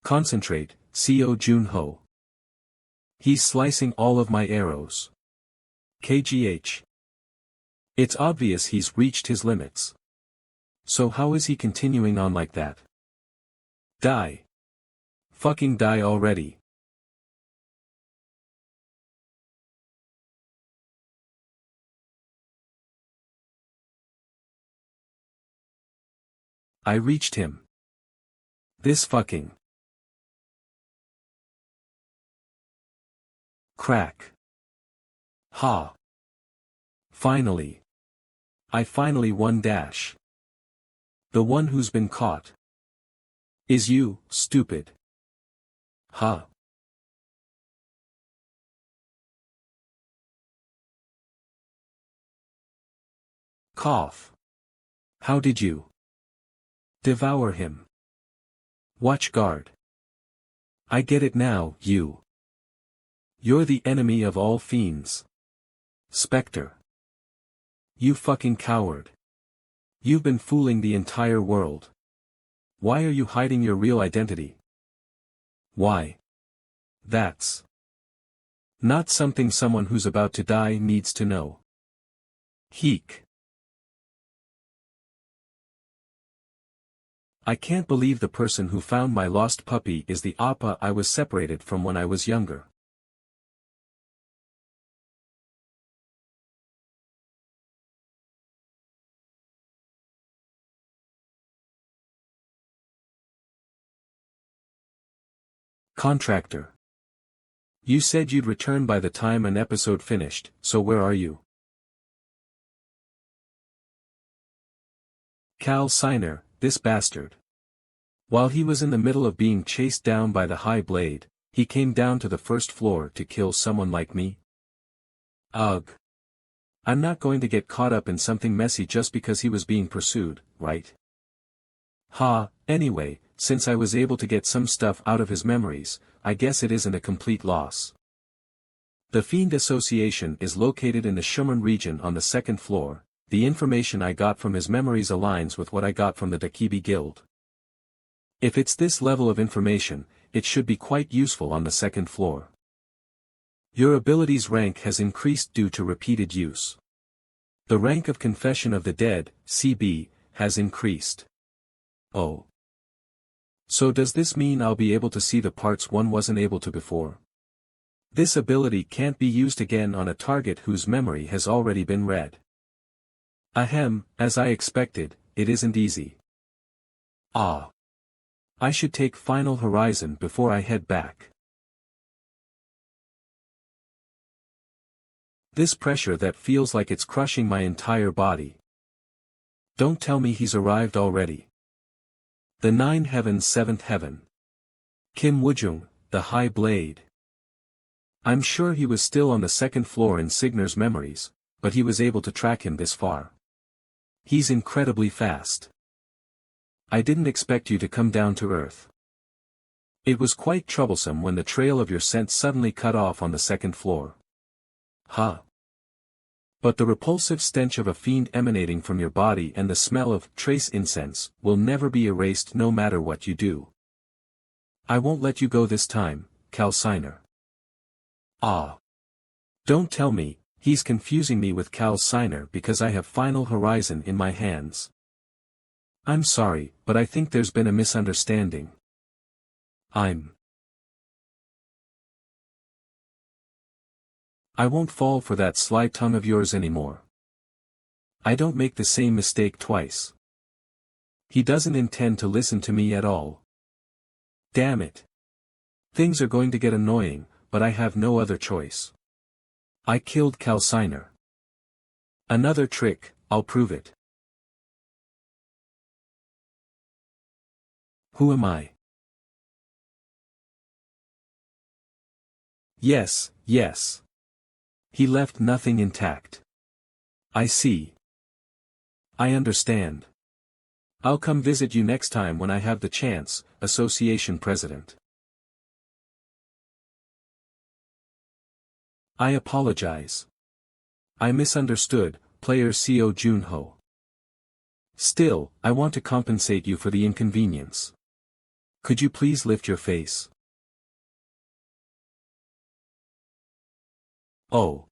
Concentrate, Co Junho. He's slicing all of my arrows. KGH. It's obvious he's reached his limits. So how is he continuing on like that? Die. Fucking die already. I reached him. This fucking. Crack. Ha. Finally. I finally won dash. The one who's been caught. Is you, stupid. Ha. Cough. How did you devour him? Watch guard. I get it now, you. You're the enemy of all fiends. Spectre. You fucking coward. You've been fooling the entire world. Why are you hiding your real identity? Why? That's not something someone who's about to die needs to know. Heek. I can't believe the person who found my lost puppy is the Appa I was separated from when I was younger. Contractor. You said you'd return by the time an episode finished, so where are you? Cal Signer, this bastard. While he was in the middle of being chased down by the high blade, he came down to the first floor to kill someone like me? Ugh. I'm not going to get caught up in something messy just because he was being pursued, right? Ha, anyway, since I was able to get some stuff out of his memories, I guess it isn't a complete loss. The Fiend Association is located in the Shuman region on the second floor. The information I got from his memories aligns with what I got from the Dakibi Guild. If it's this level of information, it should be quite useful on the second floor. Your ability's rank has increased due to repeated use. The rank of Confession of the Dead, CB, has increased. Oh. So does this mean I'll be able to see the parts one wasn't able to before? This ability can't be used again on a target whose memory has already been read. Ahem, as I expected, it isn't easy. Ah. I should take Final Horizon before I head back. This pressure that feels like it's crushing my entire body. Don't tell me he's arrived already. The 9 Heavens 7th Heaven. Kim Woojung, the High Blade. I'm sure he was still on the second floor in Signer's memories, but he was able to track him this far. He's incredibly fast. I didn't expect you to come down to earth. It was quite troublesome when the trail of your scent suddenly cut off on the second floor. Huh. But the repulsive stench of a fiend emanating from your body and the smell of trace incense will never be erased no matter what you do. I won't let you go this time, Cal Signer. Ah. Don't tell me, he's confusing me with Cal Signer because I have Final Horizon in my hands. I'm sorry, but I think there's been a misunderstanding. I won't fall for that sly tongue of yours anymore. I don't make the same mistake twice. He doesn't intend to listen to me at all. Damn it. Things are going to get annoying, but I have no other choice. I killed Cal Signer. Another trick, I'll prove it. Who am I? Yes, yes. He left nothing intact. I see. I understand. I'll come visit you next time when I have the chance, Association President. I apologize. I misunderstood, Player Co Junho. Still, I want to compensate you for the inconvenience. Could you please lift your face? Oh.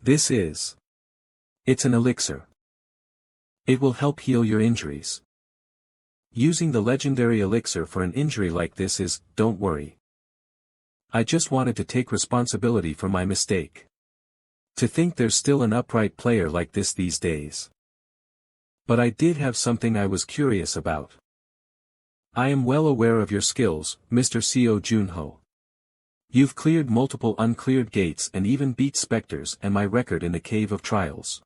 This is. It's an elixir. It will help heal your injuries. Using the legendary elixir for an injury like this is, don't worry. I just wanted to take responsibility for my mistake. To think there's still an upright player like this these days. But I did have something I was curious about. I am well aware of your skills, Mr. Seo Junho. You've cleared multiple uncleared gates and even beat specters and my record in the Cave of Trials.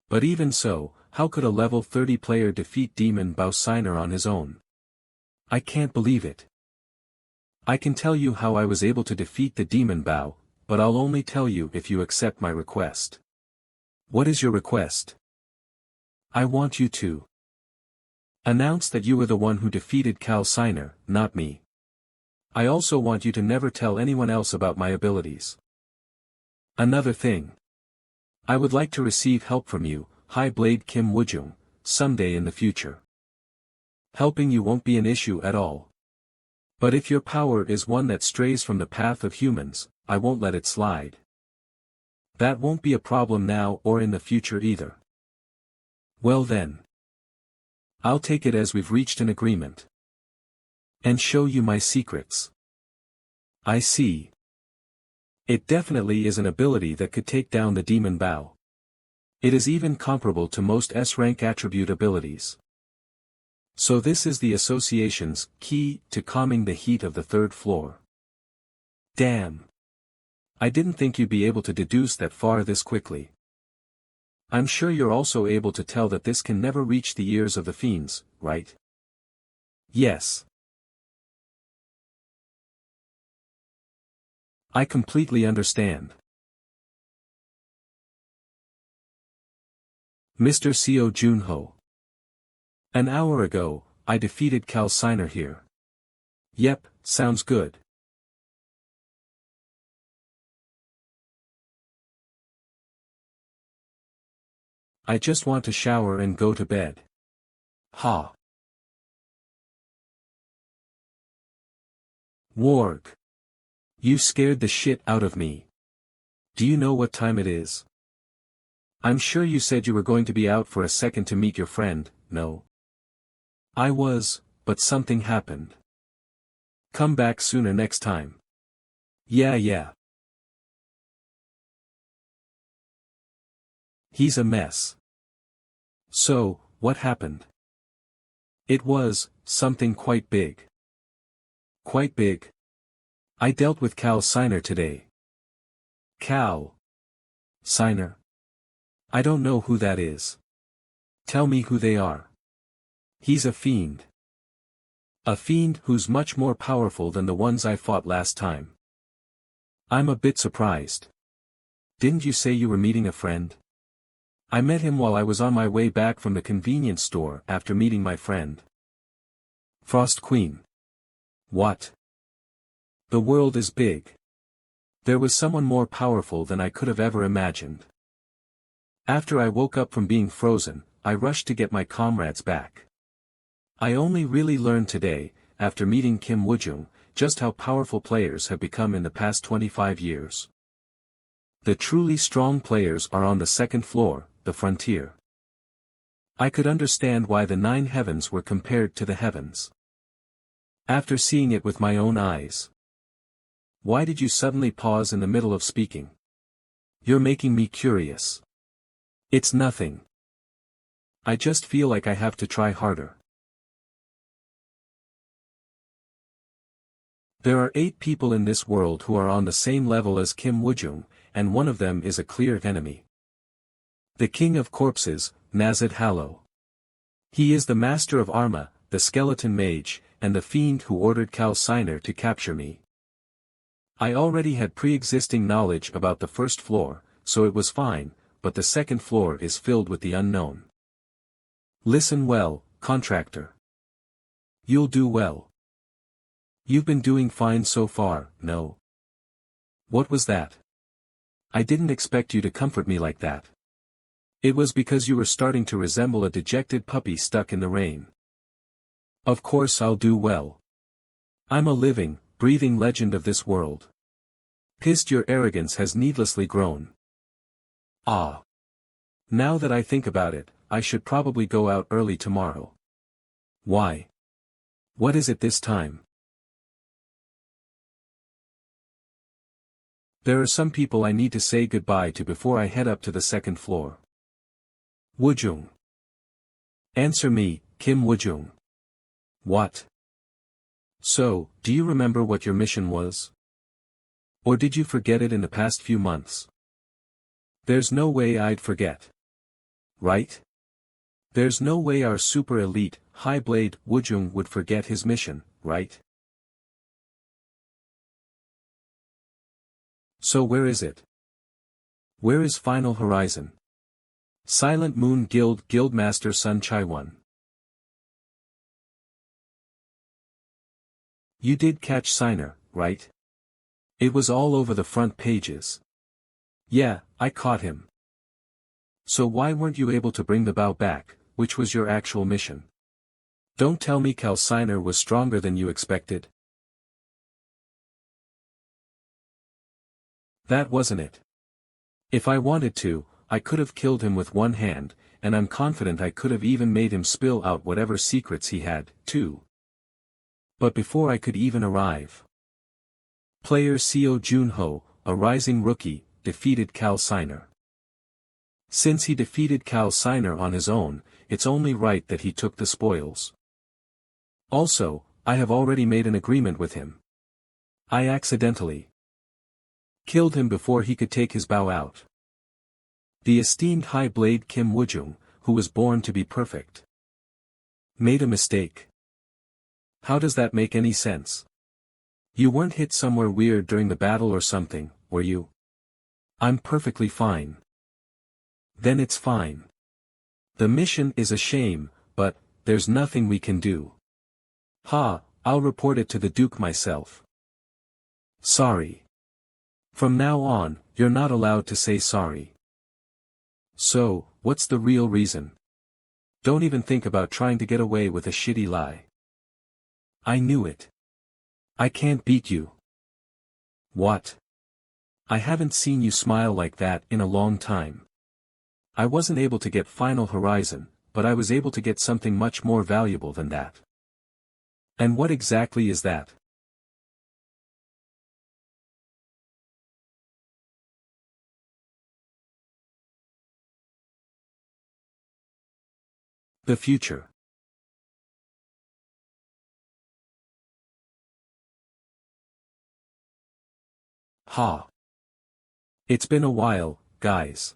But even so, how could a level 30 player defeat Demon Bao Signer on his own? I can't believe it. I can tell you how I was able to defeat the Demon Bao, but I'll only tell you if you accept my request. What is your request? I want you to announce that you were the one who defeated Cal Signer, not me. I also want you to never tell anyone else about my abilities. Another thing. I would like to receive help from you, High Blade Kim Woojung, someday in the future. Helping you won't be an issue at all. But if your power is one that strays from the path of humans, I won't let it slide. That won't be a problem now or in the future either. Well then. I'll take it as we've reached an agreement. And show you my secrets. I see. It definitely is an ability that could take down the Demon Bao. It is even comparable to most S-rank attribute abilities. So this is the association's key to calming the heat of the third floor. Damn. I didn't think you'd be able to deduce that far this quickly. I'm sure you're also able to tell that this can never reach the ears of the fiends, right? Yes. I completely understand. Mr. Seo Junho. An hour ago, I defeated Cal Signer here. Yep, sounds good. I just want to shower and go to bed. Ha. Warg. You scared the shit out of me. Do you know what time it is? I'm sure you said you were going to be out for a second to meet your friend, no? I was, but something happened. Come back sooner next time. Yeah. He's a mess. So, what happened? It was, something quite big. Quite big? I dealt with Cal Signer today. Cal Signer? I don't know who that is. Tell me who they are. He's a fiend. A fiend who's much more powerful than the ones I fought last time. I'm a bit surprised. Didn't you say you were meeting a friend? I met him while I was on my way back from the convenience store after meeting my friend. Frost Queen. What? The world is big. There was someone more powerful than I could have ever imagined. After I woke up from being frozen, I rushed to get my comrades back. I only really learned today, after meeting Kim Woojung, just how powerful players have become in the past 25 years. The truly strong players are on the second floor, the frontier. I could understand why the 9 heavens were compared to the heavens. After seeing it with my own eyes. Why did you suddenly pause in the middle of speaking? You're making me curious. It's nothing. I just feel like I have to try harder. There are 8 people in this world who are on the same level as Kim Woojung, and one of them is a clear enemy. The King of Corpses, Nazad Hallow. He is the Master of Arma, the Skeleton Mage, and the Fiend who ordered Cal Signer to capture me. I already had pre-existing knowledge about the first floor, so it was fine, but the second floor is filled with the unknown. Listen well, contractor. You'll do well. You've been doing fine so far, no? What was that? I didn't expect you to comfort me like that. It was because you were starting to resemble a dejected puppy stuck in the rain. Of course I'll do well. I'm a living, breathing legend of this world. Pissed, your arrogance has needlessly grown. Ah. Now that I think about it, I should probably go out early tomorrow. Why? What is it this time? There are some people I need to say goodbye to before I head up to the second floor. Woojung. Answer me, Kim Woojung. What? So, do you remember what your mission was? Or did you forget it in the past few months? There's no way I'd forget. Right? There's no way our super elite, high blade, Woojung would forget his mission, right? So where is it? Where is Final Horizon? Silent Moon Guild Guildmaster Sun Chaiwon. You did catch Signer, right? It was all over the front pages. Yeah, I caught him. So why weren't you able to bring the bow back, which was your actual mission? Don't tell me Cal Signer was stronger than you expected. That wasn't it. If I wanted to, I could have killed him with one hand, and I'm confident I could have even made him spill out whatever secrets he had, too. But before I could even arrive, player Seo Junho, a rising rookie, defeated Cal Signer. Since he defeated Cal Signer on his own, it's only right that he took the spoils. Also, I have already made an agreement with him. I accidentally killed him before he could take his bow out. The esteemed High Blade Kim Woojung, who was born to be perfect, made a mistake. How does that make any sense? You weren't hit somewhere weird during the battle or something, were you? I'm perfectly fine. Then it's fine. The mission is a shame, but there's nothing we can do. Ha, I'll report it to the Duke myself. Sorry. From now on, you're not allowed to say sorry. So, what's the real reason? Don't even think about trying to get away with a shitty lie. I knew it. I can't beat you. What? I haven't seen you smile like that in a long time. I wasn't able to get Final Horizon, but I was able to get something much more valuable than that. And what exactly is that? The future. Ha. It's been a while, guys.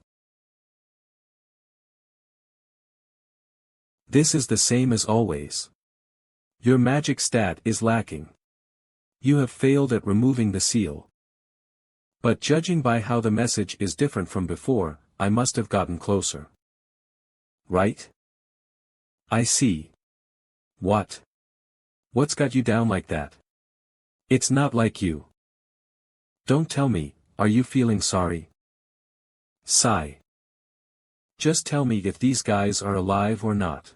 This is the same as always. Your magic stat is lacking. You have failed at removing the seal. But judging by how the message is different from before, I must have gotten closer. Right? I see. What? What's got you down like that? It's not like you. Don't tell me, are you feeling sorry? Sigh. Just tell me if these guys are alive or not.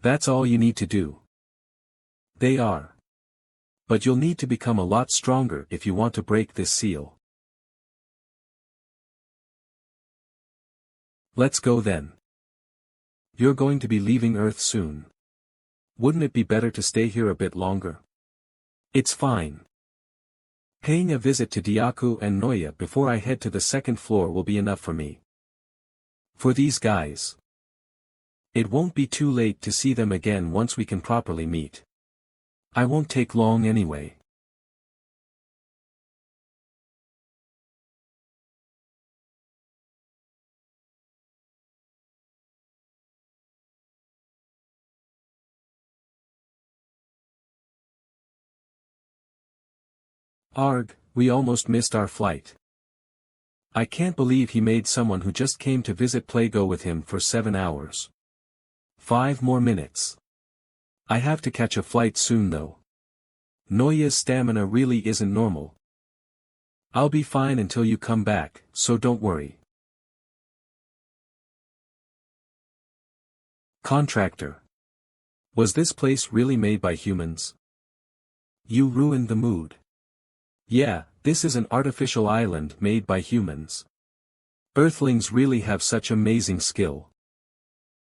That's all you need to do. They are. But you'll need to become a lot stronger if you want to break this seal. Let's go then. You're going to be leaving Earth soon. Wouldn't it be better to stay here a bit longer? It's fine. Paying a visit to Diaku and Noya before I head to the second floor will be enough for me. For these guys. It won't be too late to see them again once we can properly meet. I won't take long anyway. Arg, we almost missed our flight. I can't believe he made someone who just came to visit play go with him for 7 hours. 5 more minutes. I have to catch a flight soon though. Noya's stamina really isn't normal. I'll be fine until you come back, so don't worry. Contractor. Was this place really made by humans? You ruined the mood. Yeah, this is an artificial island made by humans. Earthlings really have such amazing skill.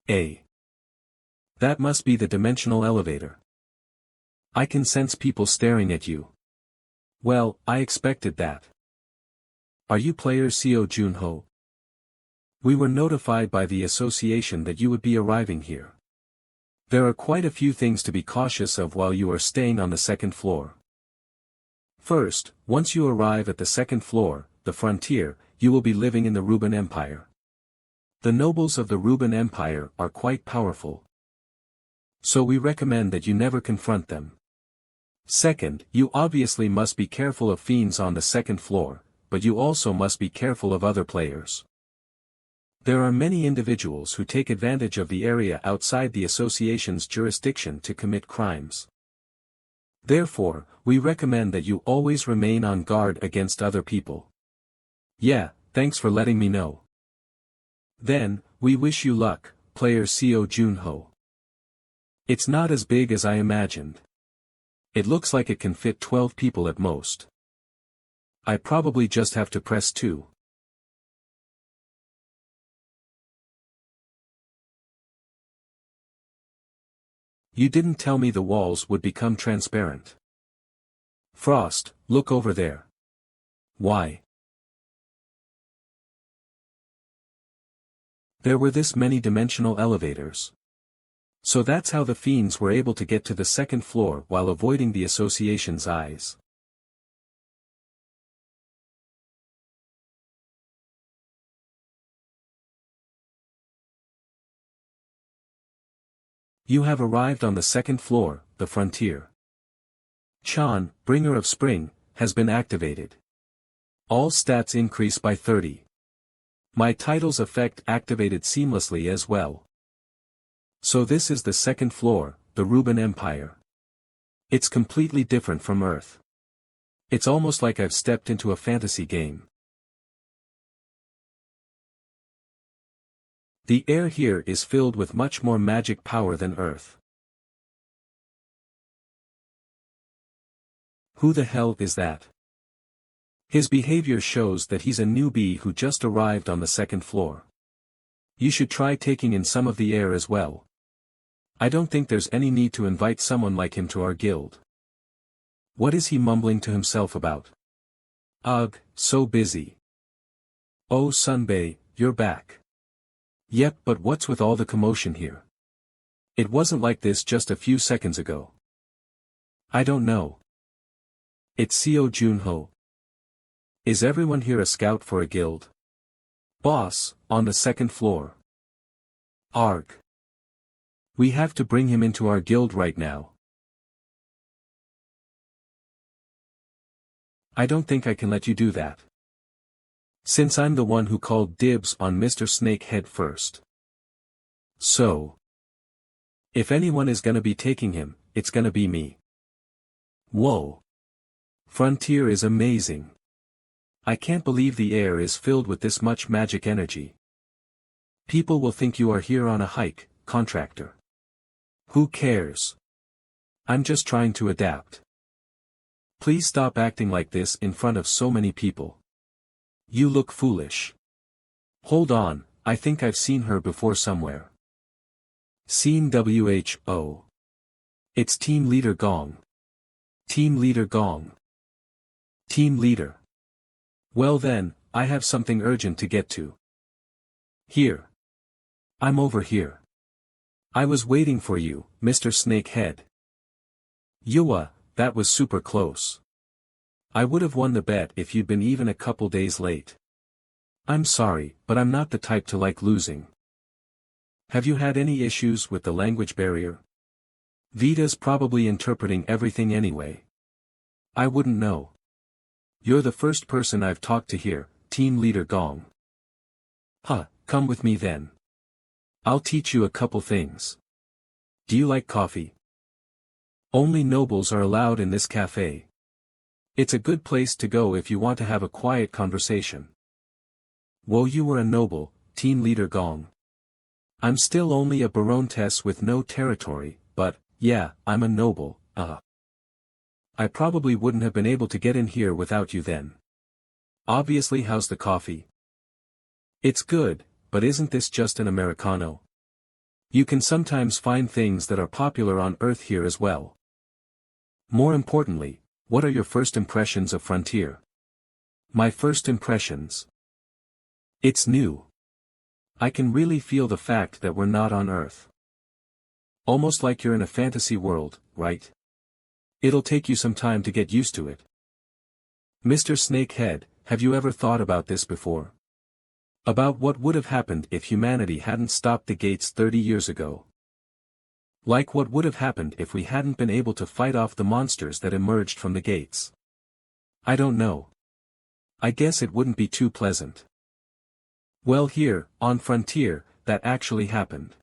That must be the dimensional elevator. I can sense people staring at you. Well, I expected that. Are you player Seo Junho? We were notified by the association that you would be arriving here. There are quite a few things to be cautious of while you are staying on the second floor. First, once you arrive at the second floor, the frontier, you will be living in the Ruben Empire. The nobles of the Ruben Empire are quite powerful. So we recommend that you never confront them. Second, you obviously must be careful of fiends on the second floor, but you also must be careful of other players. There are many individuals who take advantage of the area outside the association's jurisdiction to commit crimes. Therefore, we recommend that you always remain on guard against other people. Yeah, thanks for letting me know. Then, we wish you luck, player Seo Junho. It's not as big as I imagined. It looks like it can fit 12 people at most. I probably just have to press 2. You didn't tell me the walls would become transparent. Frost, look over there. Why? There were this many dimensional elevators. So that's how the fiends were able to get to the second floor while avoiding the association's eyes. You have arrived on the second floor, the frontier. Chan, bringer of spring, has been activated. All stats increase by 30. My title's effect activated seamlessly as well. So this is the second floor, the Ruben Empire. It's completely different from Earth. It's almost like I've stepped into a fantasy game. The air here is filled with much more magic power than Earth. Who the hell is that? His behavior shows that he's a newbie who just arrived on the second floor. You should try taking in some of the air as well. I don't think there's any need to invite someone like him to our guild. What is he mumbling to himself about? Ugh, so busy. Oh Sunbei, you're back. Yep, but what's with all the commotion here? It wasn't like this just a few seconds ago. I don't know. It's Seo Junho. Is everyone here a scout for a guild? Boss, on the second floor. Arg. We have to bring him into our guild right now. I don't think I can let you do that. Since I'm the one who called dibs on Mr. Snakehead first. So. If anyone is gonna be taking him, it's gonna be me. Whoa. Frontier is amazing. I can't believe the air is filled with this much magic energy. People will think you are here on a hike, contractor. Who cares? I'm just trying to adapt. Please stop acting like this in front of so many people. You look foolish. Hold on, I think I've seen her before somewhere. Seen WHO. It's Team Leader Gong. Team Leader Gong. Team Leader. Well then, I have something urgent to get to. Here. I'm over here. I was waiting for you, Mr. Snakehead. Yua, that was super close. I would have won the bet if you'd been even a couple days late. I'm sorry, but I'm not the type to like losing. Have you had any issues with the language barrier? Vita's probably interpreting everything anyway. I wouldn't know. You're the first person I've talked to here, Team Leader Gong. Huh, come with me then. I'll teach you a couple things. Do you like coffee? Only nobles are allowed in this cafe. It's a good place to go if you want to have a quiet conversation. Whoa, you were a noble, Team Leader Gong. I'm still only a baroness with no territory, but, Yeah, I'm a noble, I probably wouldn't have been able to get in here without you then. Obviously, how's the coffee? It's good, but isn't this just an Americano? You can sometimes find things that are popular on Earth here as well. More importantly, what are your first impressions of Frontier? My first impressions. It's new. I can really feel the fact that we're not on Earth. Almost like you're in a fantasy world, right? It'll take you some time to get used to it. Mr. Snakehead, have you ever thought about this before? About what would have happened if humanity hadn't stopped the gates 30 years ago? Like what would have happened if we hadn't been able to fight off the monsters that emerged from the gates? I don't know. I guess it wouldn't be too pleasant. Well, here, on Frontier, that actually happened.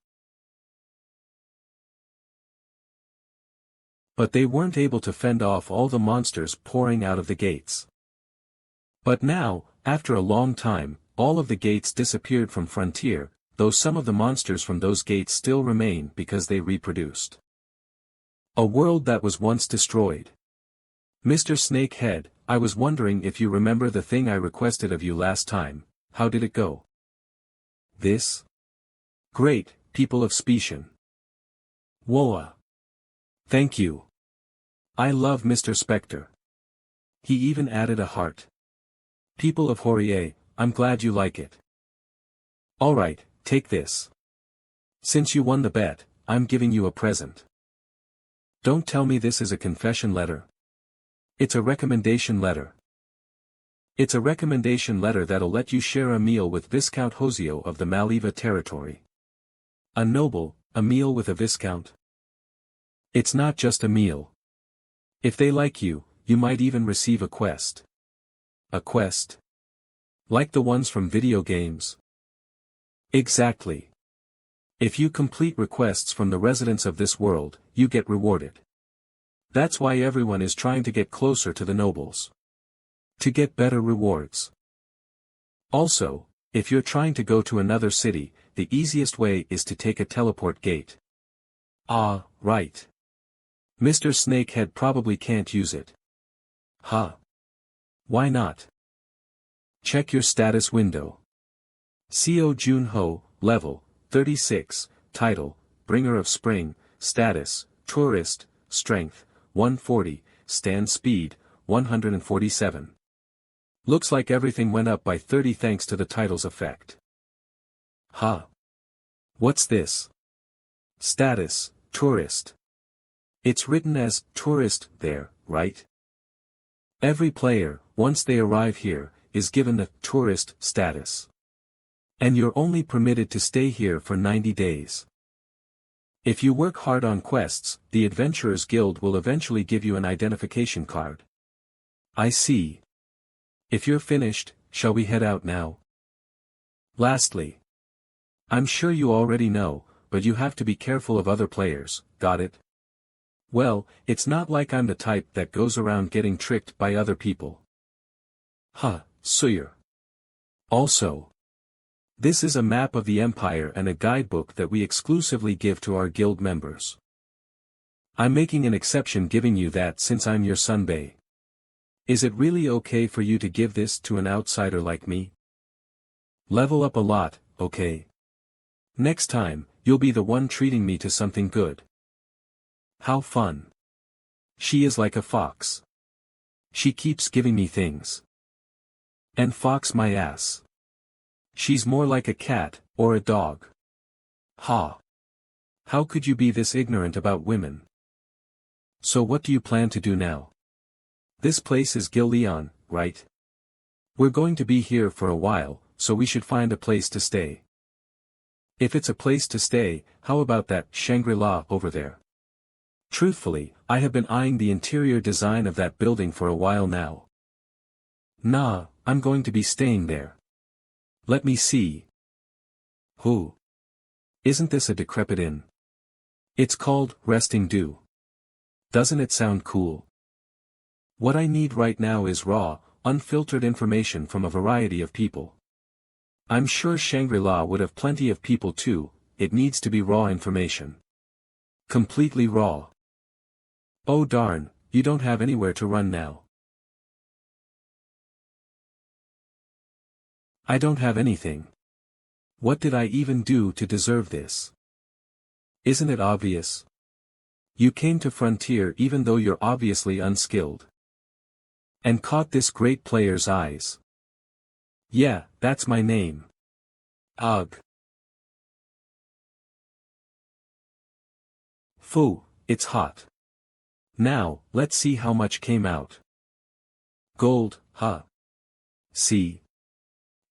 But they weren't able to fend off all the monsters pouring out of the gates. But now, after a long time, all of the gates disappeared from Frontier, though some of the monsters from those gates still remain because they reproduced. A world that was once destroyed. Mr. Snakehead, I was wondering if you remember the thing I requested of you last time. How did it go? This? Great, people of Specian. Woa. Thank you. I love Mr. Spectre. He even added a heart. People of Horie, I'm glad you like it. Alright, take this. Since you won the bet, I'm giving you a present. Don't tell me this is a confession letter. It's a recommendation letter. It's a recommendation letter that'll let you share a meal with Viscount Hosio of the Maleva territory. A noble, a meal with a Viscount. It's not just a meal. If they like you, you might even receive a quest. A quest? Like the ones from video games? Exactly. If you complete requests from the residents of this world, you get rewarded. That's why everyone is trying to get closer to the nobles. To get better rewards. Also, if you're trying to go to another city, the easiest way is to take a teleport gate. Ah, right. Mr. Snakehead probably can't use it. Huh. Why not? Check your status window. Co Junho, level, 36, title, Bringer of Spring, status, Tourist, strength, 140, stand speed, 147. Looks like everything went up by 30 thanks to the title's effect. Huh. What's this? Status, Tourist. It's written as, Tourist, there, right? Every player, once they arrive here, is given the Tourist status. And you're only permitted to stay here for 90 days. If you work hard on quests, the Adventurers Guild will eventually give you an identification card. I see. If you're finished, shall we head out now? Lastly. I'm sure you already know, but you have to be careful of other players, got it? Well, it's not like I'm the type that goes around getting tricked by other people. Huh, Sawyer. Also. This is a map of the Empire and a guidebook that we exclusively give to our guild members. I'm making an exception giving you that since I'm your Sunbae. Is it really okay for you to give this to an outsider like me? Level up a lot, okay? Next time, you'll be the one treating me to something good. How fun. She is like a fox. She keeps giving me things. And fox my ass. She's more like a cat, or a dog. Ha. How could you be this ignorant about women? So what do you plan to do now? This place is Gil Leon, right? We're going to be here for a while, so we should find a place to stay. If it's a place to stay, how about that Shangri-La over there? Truthfully, I have been eyeing the interior design of that building for a while now. Nah, I'm going to be staying there. Let me see. Who? Isn't this a decrepit inn? It's called Resting Dew. Doesn't it sound cool? What I need right now is raw, unfiltered information from a variety of people. I'm sure Shangri-La would have plenty of people too, it needs to be raw information. Completely raw. Oh darn, you don't have anywhere to run now. I don't have anything. What did I even do to deserve this? Isn't it obvious? You came to Frontier even though you're obviously unskilled. And caught this great player's eyes. Yeah, that's my name. Ugh. Phew, it's hot. Now, let's see how much came out. Gold, huh? See?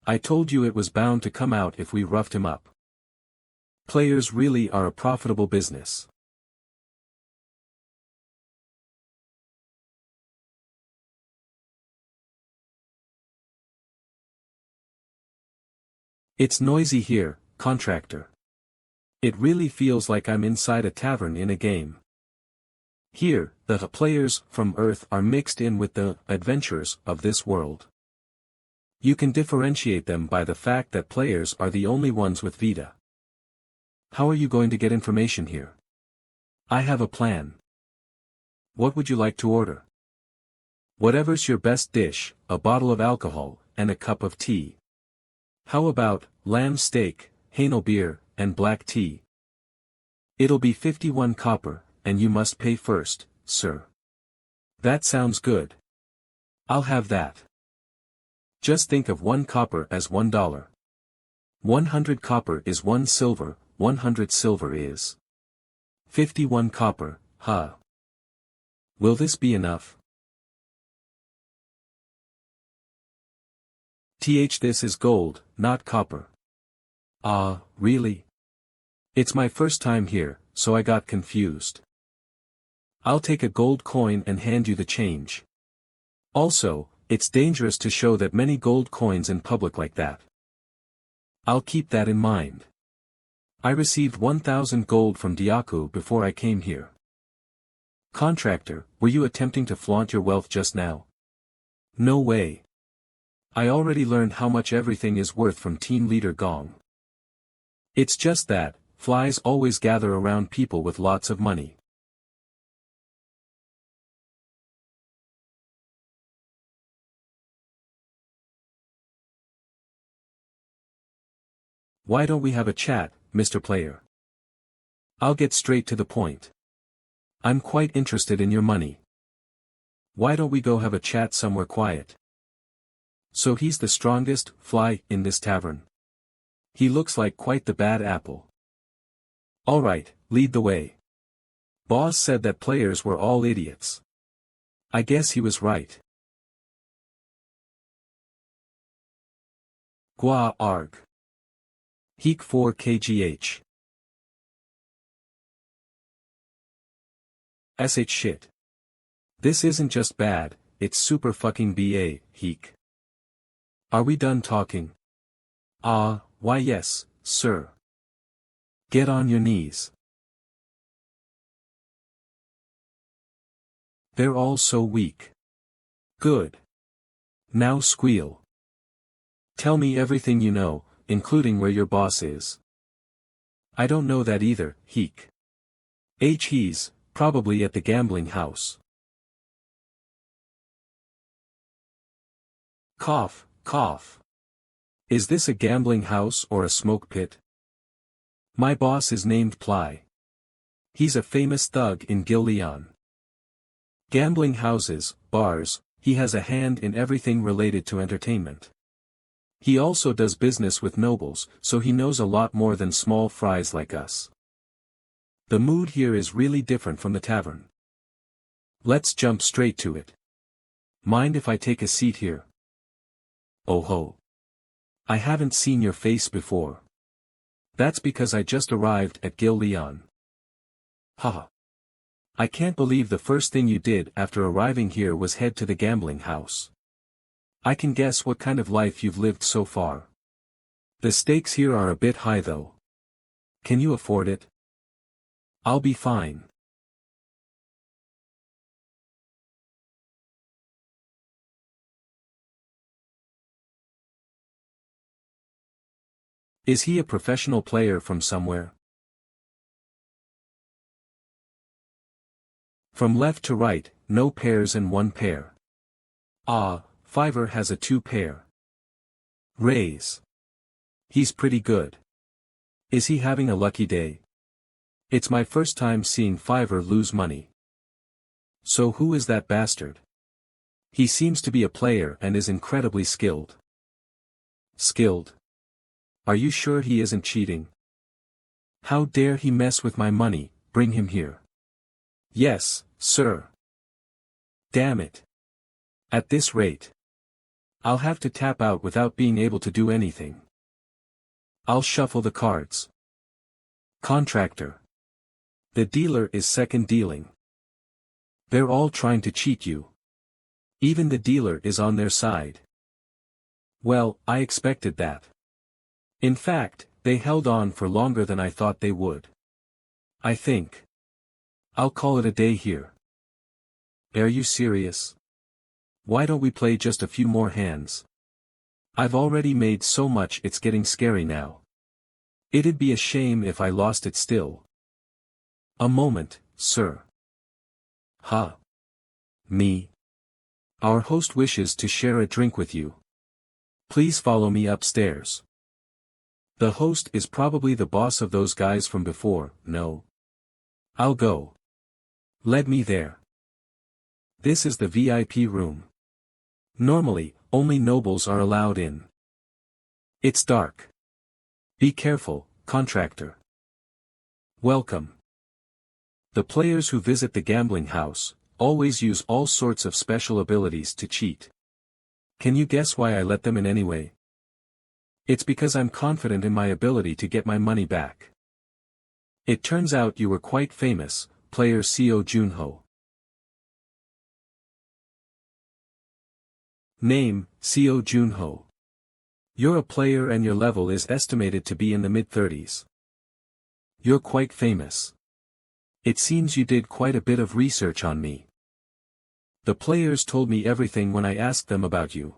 I told you it was bound to come out if we roughed him up. Players really are a profitable business. It's noisy here, contractor. It really feels like I'm inside a tavern in a game. Here, the players from Earth are mixed in with the adventurers of this world. You can differentiate them by the fact that players are the only ones with Vita. How are you going to get information here? I have a plan. What would you like to order? Whatever's your best dish, a bottle of alcohol, and a cup of tea. How about lamb steak, Hainel beer, and black tea? It'll be 51 copper, and you must pay first, sir. That sounds good. I'll have that. Just think of 1 copper as $1. 100 copper is 1 silver, 100 silver is 51 copper, huh? Will this be enough? This is gold, not copper. Ah, really? It's my first time here, so I got confused. I'll take a gold coin and hand you the change. Also, it's dangerous to show that many gold coins in public like that. I'll keep that in mind. I received 1,000 gold from Diaku before I came here. Contractor, were you attempting to flaunt your wealth just now? No way. I already learned how much everything is worth from Team Leader Gong. It's just that, flies always gather around people with lots of money. Why don't we have a chat, Mr. Player? I'll get straight to the point. I'm quite interested in your money. Why don't we go have a chat somewhere quiet? So he's the strongest fly in this tavern. He looks like quite the bad apple. Alright, lead the way. Boss said that players were all idiots. I guess he was right. Gua arg. Heek 4 kgh. Sh shit. This isn't just bad, it's super fucking BA, Heek. Are we done talking? Ah, why yes, sir. Get on your knees. They're all so weak. Good. Now squeal. Tell me everything you know, including where your boss is. I don't know that either, Heek. He's probably at the gambling house. Cough, cough. Is this a gambling house or a smoke pit? My boss is named Ply. He's a famous thug in Gil-Leon. Gambling houses, bars, he has a hand in everything related to entertainment. He also does business with nobles, so he knows a lot more than small fries like us. The mood here is really different from the tavern. Let's jump straight to it. Mind if I take a seat here? Oh ho. I haven't seen your face before. That's because I just arrived at Gil-Leon. Haha. I can't believe the first thing you did after arriving here was head to the gambling house. I can guess what kind of life you've lived so far. The stakes here are a bit high though. Can you afford it? I'll be fine. Is he a professional player from somewhere? From left to right, no pairs and one pair. Ah, Fiver has a 2 pair. Raise. He's pretty good. Is he having a lucky day? It's my first time seeing Fiver lose money. So who is that bastard? He seems to be a player and is incredibly skilled. Skilled? Are you sure he isn't cheating? How dare he mess with my money? Bring him here. Yes, sir. Damn it. At this rate, I'll have to tap out without being able to do anything. I'll shuffle the cards. Contractor. The dealer is second dealing. They're all trying to cheat you. Even the dealer is on their side. Well, I expected that. In fact, they held on for longer than I thought they would. I think I'll call it a day here. Are you serious? Why don't we play just a few more hands? I've already made so much it's getting scary now. It'd be a shame if I lost it still. A moment, sir. Huh? Me? Our host wishes to share a drink with you. Please follow me upstairs. The host is probably the boss of those guys from before, no? I'll go. Let me there. This is the VIP room. Normally, only nobles are allowed in. It's dark. Be careful, contractor. Welcome. The players who visit the gambling house always use all sorts of special abilities to cheat. Can you guess why I let them in anyway? It's because I'm confident in my ability to get my money back. It turns out you were quite famous, player Seo Junho. Name, Seo Junho. You're a player and your level is estimated to be in the mid-30s. You're quite famous. It seems you did quite a bit of research on me. The players told me everything when I asked them about you.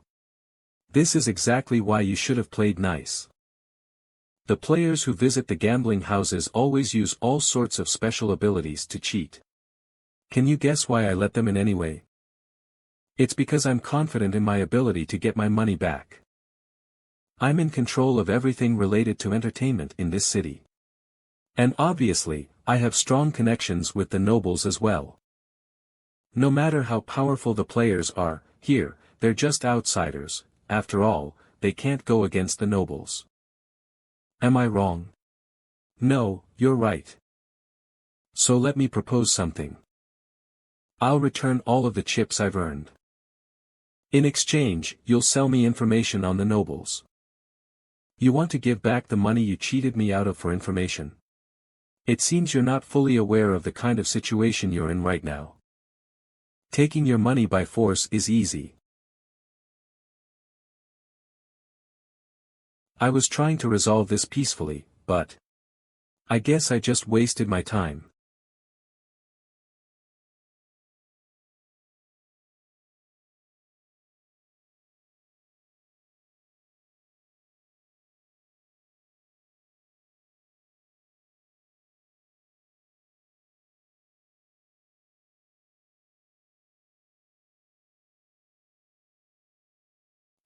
This is exactly why you should have played nice. The players who visit the gambling houses always use all sorts of special abilities to cheat. Can you guess why I let them in anyway? It's because I'm confident in my ability to get my money back. I'm in control of everything related to entertainment in this city. And obviously, I have strong connections with the nobles as well. No matter how powerful the players are, here, they're just outsiders. After all, they can't go against the nobles. Am I wrong? No, you're right. So let me propose something. I'll return all of the chips I've earned. In exchange, you'll sell me information on the nobles. You want to give back the money you cheated me out of for information. It seems you're not fully aware of the kind of situation you're in right now. Taking your money by force is easy. I was trying to resolve this peacefully, but I guess I just wasted my time.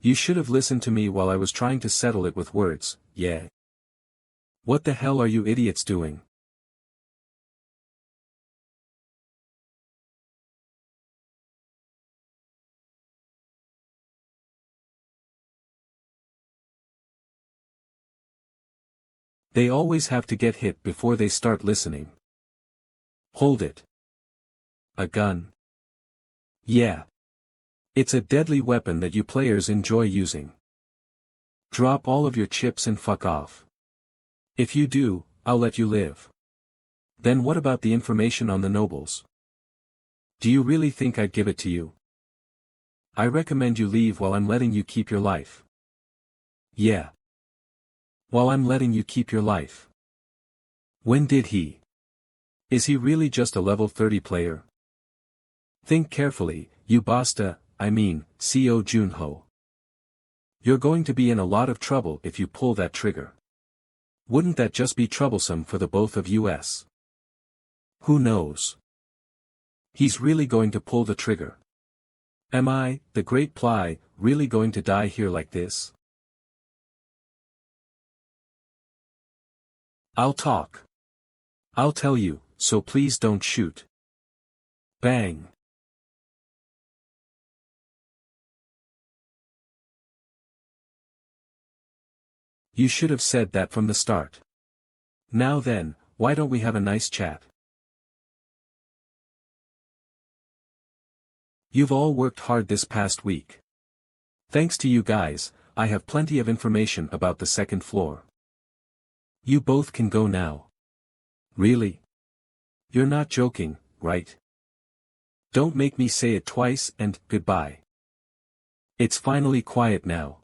You should have listened to me while I was trying to settle it with words, yeah. What the hell are you idiots doing? They always have to get hit before they start listening. Hold it. A gun? Yeah. It's a deadly weapon that you players enjoy using. Drop all of your chips and fuck off. If you do, I'll let you live. Then what about the information on the nobles? Do you really think I'd give it to you? I recommend you leave while I'm letting you keep your life. Yeah. While I'm letting you keep your life. When did he? Is he really just a level 30 player? Think carefully, you basta, Seo Junho. You're going to be in a lot of trouble if you pull that trigger. Wouldn't that just be troublesome for the both of us? Who knows? He's really going to pull the trigger. Am I, the great Ply, really going to die here like this? I'll talk. I'll tell you, so please don't shoot. Bang. You should have said that from the start. Now then, why don't we have a nice chat? You've all worked hard this past week. Thanks to you guys, I have plenty of information about the second floor. You both can go now. Really? You're not joking, right? Don't make me say it twice and goodbye. It's finally quiet now.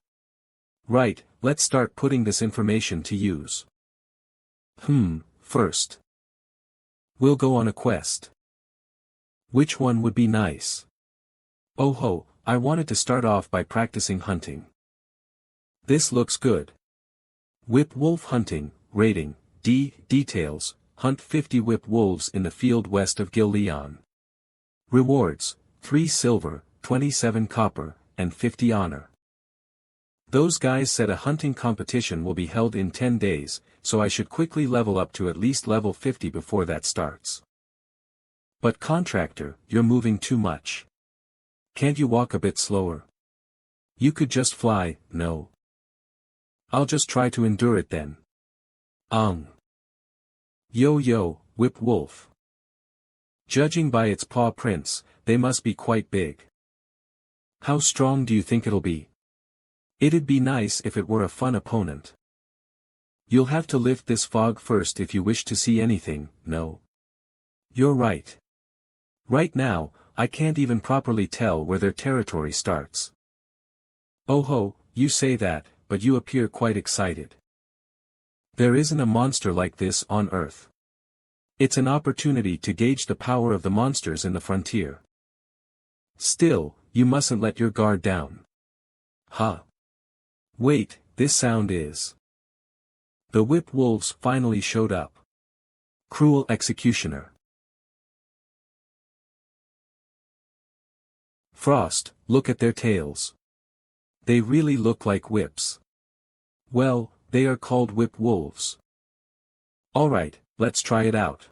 Right, let's start putting this information to use. First. We'll go on a quest. Which one would be nice? Oh ho, I wanted to start off by practicing hunting. This looks good. Whip wolf hunting, rating, D. Details, hunt 50 whip wolves in the field west of Gil-Leon. Rewards, 3 silver, 27 copper, and 50 honor. Those guys said a hunting competition will be held in 10 days, so I should quickly level up to at least level 50 before that starts. But contractor, you're moving too much. Can't you walk a bit slower? You could just fly, no? I'll just try to endure it then. Yo, whip wolf. Judging by its paw prints, they must be quite big. How strong do you think it'll be? It'd be nice if it were a fun opponent. You'll have to lift this fog first if you wish to see anything, no? You're right. Right now, I can't even properly tell where their territory starts. Oh ho, you say that, but you appear quite excited. There isn't a monster like this on Earth. It's an opportunity to gauge the power of the monsters in the frontier. Still, you mustn't let your guard down. Huh. Wait, this sound is... The whip wolves finally showed up. Cruel executioner. Frost, look at their tails. They really look like whips. Well, they are called whip wolves. Alright, let's try it out.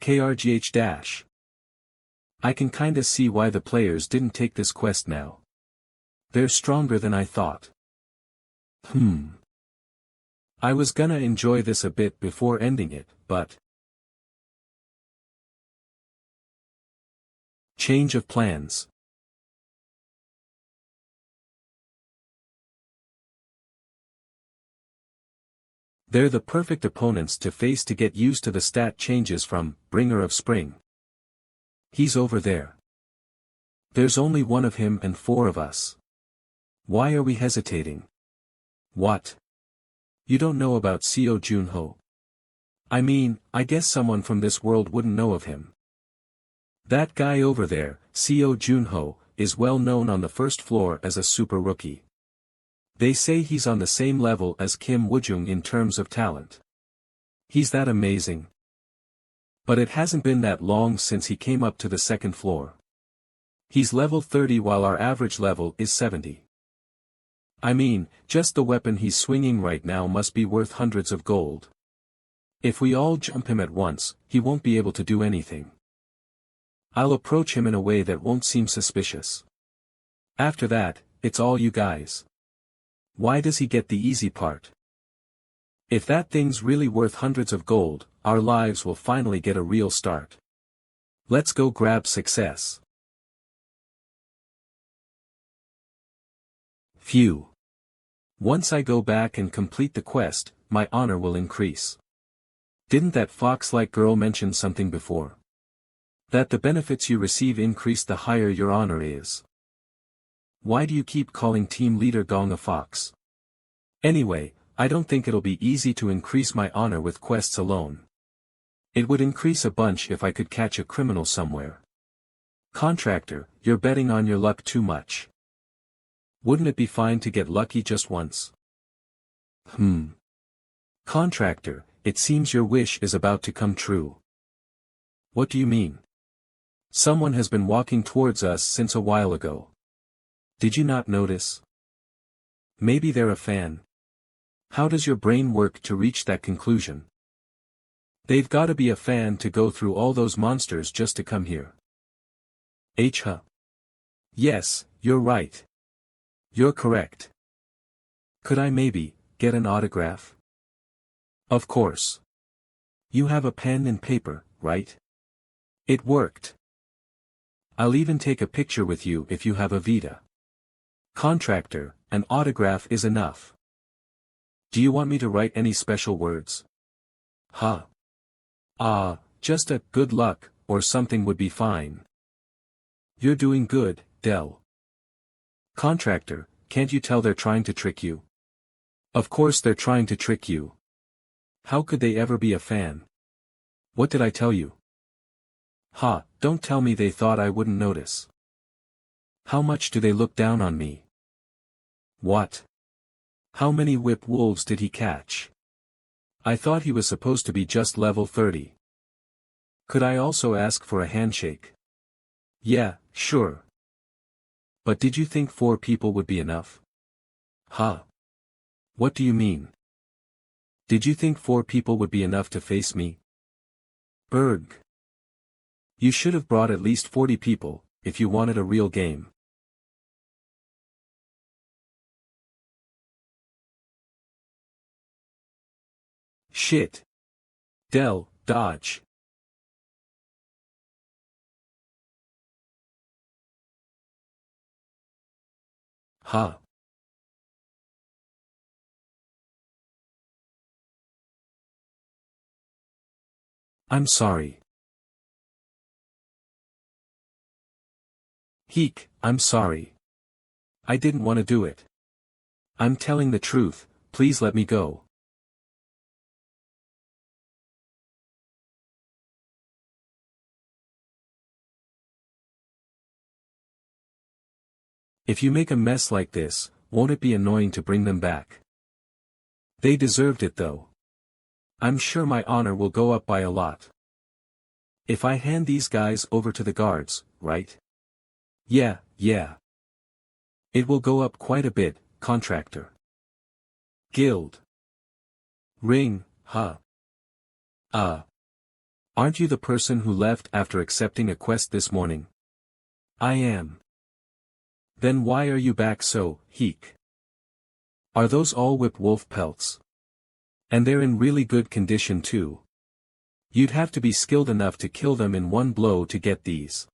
KRGH-. I can kinda see why the players didn't take this quest now. They're stronger than I thought. I was gonna enjoy this a bit before ending it, but... Change of plans. They're the perfect opponents to face to get used to the stat changes from Bringer of Spring. He's over there. There's only one of him and 4 of us. Why are we hesitating? What? You don't know about Seo Junho? I mean, I guess someone from this world wouldn't know of him. That guy over there, Seo Junho, is well known on the first floor as a super rookie. They say he's on the same level as Kim Woojung in terms of talent. He's that amazing. But it hasn't been that long since he came up to the second floor. He's level 30 while our average level is 70. I mean, just the weapon he's swinging right now must be worth hundreds of gold. If we all jump him at once, he won't be able to do anything. I'll approach him in a way that won't seem suspicious. After that, it's all you guys. Why does he get the easy part? If that thing's really worth hundreds of gold, our lives will finally get a real start. Let's go grab success. Phew. Once I go back and complete the quest, my honor will increase. Didn't that fox-like girl mention something before? That the benefits you receive increase the higher your honor is. Why do you keep calling team leader Gong a fox? Anyway, I don't think it'll be easy to increase my honor with quests alone. It would increase a bunch if I could catch a criminal somewhere. Contractor, you're betting on your luck too much. Wouldn't it be fine to get lucky just once? Contractor, it seems your wish is about to come true. What do you mean? Someone has been walking towards us since a while ago. Did you not notice? Maybe they're a fan. How does your brain work to reach that conclusion? They've gotta be a fan to go through all those monsters just to come here. Huh? Yes, you're right. You're correct. Could I maybe get an autograph? Of course. You have a pen and paper, right? It worked. I'll even take a picture with you if you have a Vita. Contractor, an autograph is enough. Do you want me to write any special words? Huh? Just a good luck, or something would be fine. You're doing good, Del. Contractor, can't you tell they're trying to trick you? Of course they're trying to trick you. How could they ever be a fan? What did I tell you? Don't tell me they thought I wouldn't notice. How much do they look down on me? What? How many whip wolves did he catch? I thought he was supposed to be just level 30. Could I also ask for a handshake? Yeah, sure. But did you think 4 people would be enough? What do you mean? Did you think 4 people would be enough to face me? Berg. You should have brought at least 40 people, if you wanted a real game. Shit. Del, dodge. I'm sorry. Heek, I'm sorry. I didn't want to do it. I'm telling the truth, please let me go. If you make a mess like this, won't it be annoying to bring them back? They deserved it though. I'm sure my honor will go up by a lot. If I hand these guys over to the guards, right? Yeah. It will go up quite a bit, contractor. Guild. Ring, Aren't you the person who left after accepting a quest this morning? I am. Then why are you back so, Heek? Are those all whip wolf pelts? And they're in really good condition too. You'd have to be skilled enough to kill them in one blow to get these.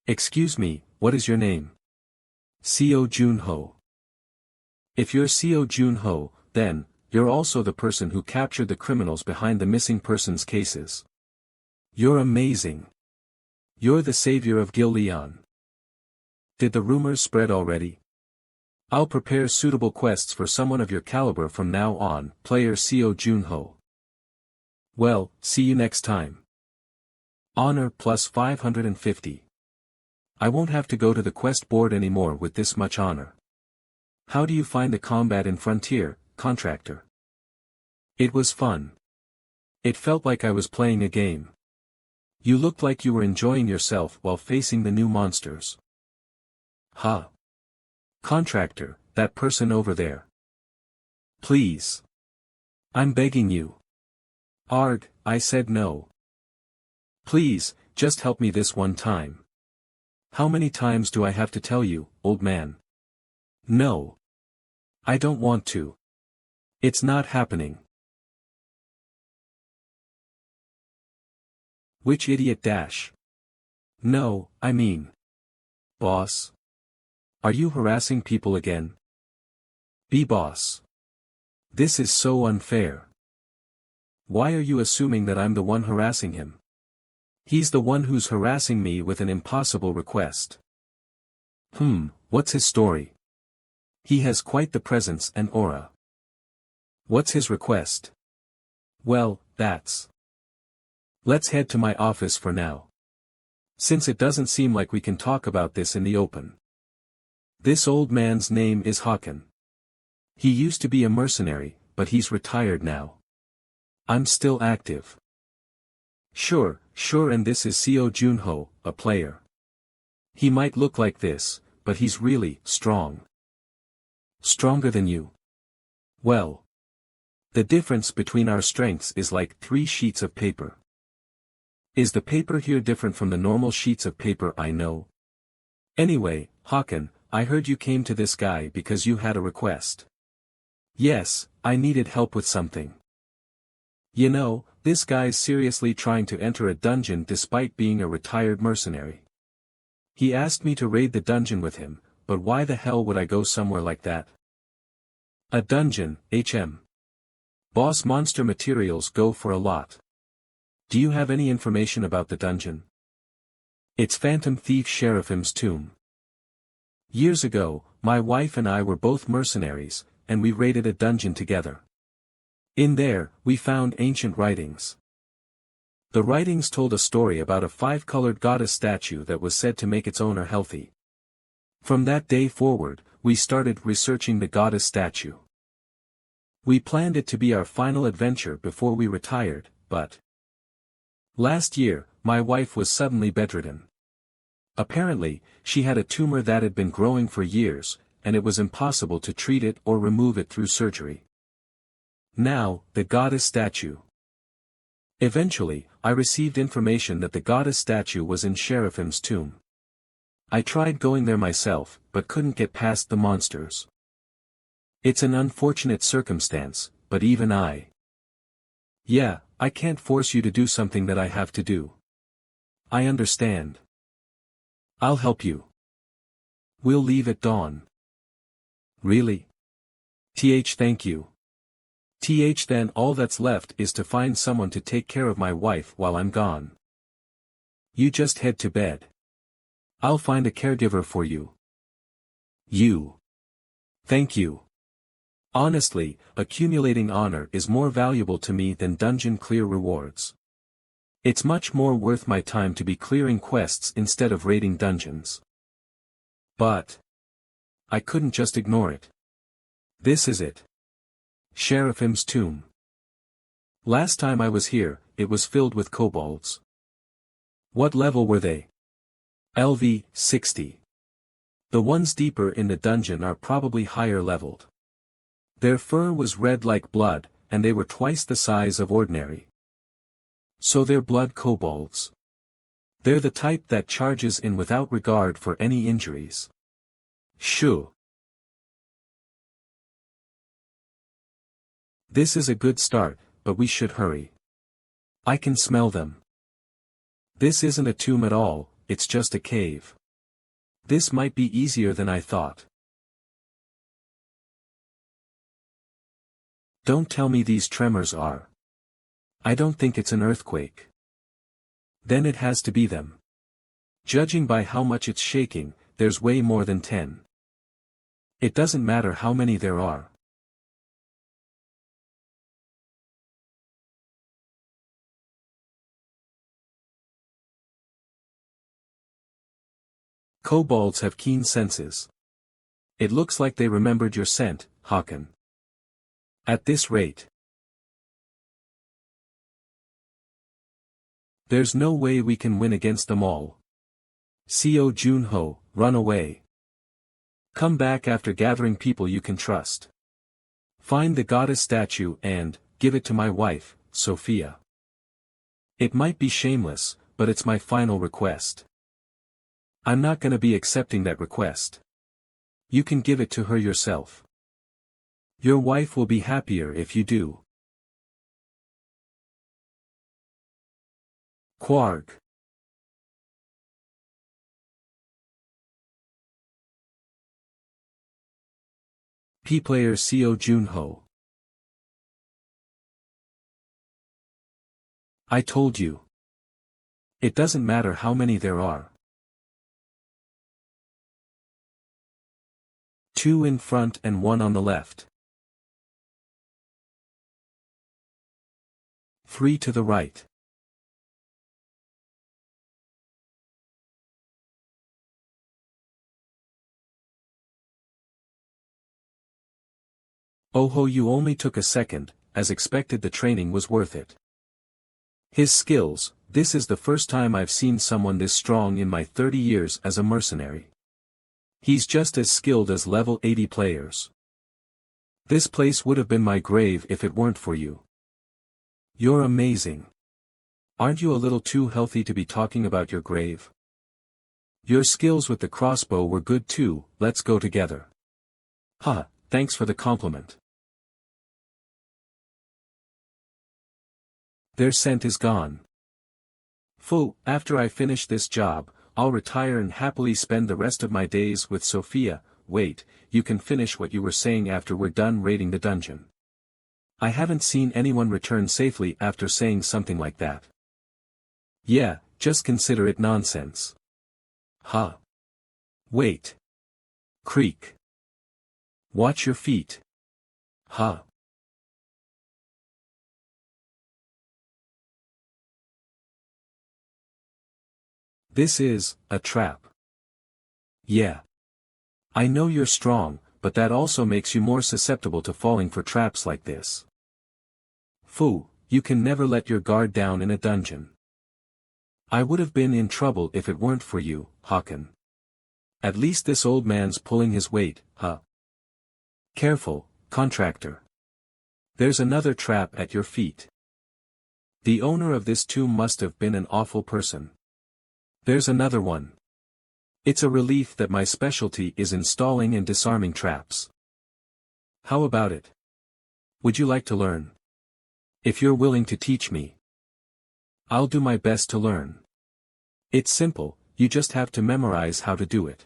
Excuse me, what is your name? Seo Junho. If you're Seo Junho, then, you're also the person who captured the criminals behind the missing persons cases. You're amazing. You're the savior of Gil Leon. Did the rumors spread already? I'll prepare suitable quests for someone of your caliber from now on, player Seo Junho. Well, see you next time. Honor plus 550. I won't have to go to the quest board anymore with this much honor. How do you find the combat in Frontier, contractor? It was fun. It felt like I was playing a game. You looked like you were enjoying yourself while facing the new monsters. Contractor, that person over there. Please. I'm begging you. Arg, I said no. Please, just help me this one time. How many times do I have to tell you, old man? No. I don't want to. It's not happening. Which idiot dash? No, I mean. Boss. Are you harassing people again? B-boss. This is so unfair. Why are you assuming that I'm the one harassing him? He's the one who's harassing me with an impossible request. What's his story? He has quite the presence and aura. What's his request? Well, that's... Let's head to my office for now. Since it doesn't seem like we can talk about this in the open. This old man's name is Hakan. He used to be a mercenary, but he's retired now. I'm still active. Sure, and this is Seo Junho, a player. He might look like this, but he's really strong. Stronger than you. Well. The difference between our strengths is like 3 sheets of paper. Is the paper here different from the normal sheets of paper I know? Anyway, Håkon, I heard you came to this guy because you had a request. Yes, I needed help with something. You know, this guy's seriously trying to enter a dungeon despite being a retired mercenary. He asked me to raid the dungeon with him, but why the hell would I go somewhere like that? A dungeon, Boss monster materials go for a lot. Do you have any information about the dungeon? It's Phantom Thief Sheriffim's tomb. Years ago, my wife and I were both mercenaries, and we raided a dungeon together. In there, we found ancient writings. The writings told a story about a 5-colored goddess statue that was said to make its owner healthy. From that day forward, we started researching the goddess statue. We planned it to be our final adventure before we retired, but last year, my wife was suddenly bedridden. Apparently, she had a tumor that had been growing for years, and it was impossible to treat it or remove it through surgery. Now, the goddess statue. Eventually, I received information that the goddess statue was in Sheriffim's tomb. I tried going there myself, but couldn't get past the monsters. It's an unfortunate circumstance, but even Yeah, I can't force you to do something that I have to do. I understand. I'll help you. We'll leave at dawn. Really? Thank you. Then all that's left is to find someone to take care of my wife while I'm gone. You just head to bed. I'll find a caregiver for you. Thank you. Honestly, accumulating honor is more valuable to me than dungeon clear rewards. It's much more worth my time to be clearing quests instead of raiding dungeons. But I couldn't just ignore it. This is it. Sheriffim's tomb. Last time I was here, it was filled with kobolds. What level were they? LV 60. The ones deeper in the dungeon are probably higher leveled. Their fur was red like blood, and they were twice the size of ordinary. So they're blood kobolds. They're the type that charges in without regard for any injuries. Shoo. This is a good start, but we should hurry. I can smell them. This isn't a tomb at all, it's just a cave. This might be easier than I thought. Don't tell me these tremors are. I don't think it's an earthquake. Then it has to be them. Judging by how much it's shaking, there's way more than 10. It doesn't matter how many there are. Kobolds have keen senses. It looks like they remembered your scent, Håkon. At this rate, there's no way we can win against them all. Seo Junho, run away. Come back after gathering people you can trust. Find the goddess statue and give it to my wife, Sophia. It might be shameless, but it's my final request. I'm not gonna be accepting that request. You can give it to her yourself. Your wife will be happier if you do. Quarg. P-player Seo Junho. I told you. It doesn't matter how many there are. 2 in front and 1 on the left. 3 to the right. Oh ho, you only took a second, as expected. The training was worth it. His skills, This is the first time I've seen someone this strong in my 30 years as a mercenary. He's just as skilled as level 80 players. This place would have been my grave if it weren't for you. You're amazing. Aren't you a little too healthy to be talking about your grave? Your skills with the crossbow were good too, let's go together. Ha, thanks for the compliment. Their scent is gone. Phew, after I finish this job, I'll retire and happily spend the rest of my days with Sophia. Wait, you can finish what you were saying after we're done raiding the dungeon. I haven't seen anyone return safely after saying something like that. Yeah, just consider it nonsense. Huh. Wait. Creak. Watch your feet. Huh. This is a trap. Yeah. I know you're strong, but that also makes you more susceptible to falling for traps like this. Phew, you can never let your guard down in a dungeon. I would have been in trouble if it weren't for you, Håkon. At least this old man's pulling his weight, huh? Careful, contractor. There's another trap at your feet. The owner of this tomb must have been an awful person. There's another one. It's a relief that my specialty is installing and disarming traps. How about it? Would you like to learn? If you're willing to teach me, I'll do my best to learn. It's simple, you just have to memorize how to do it.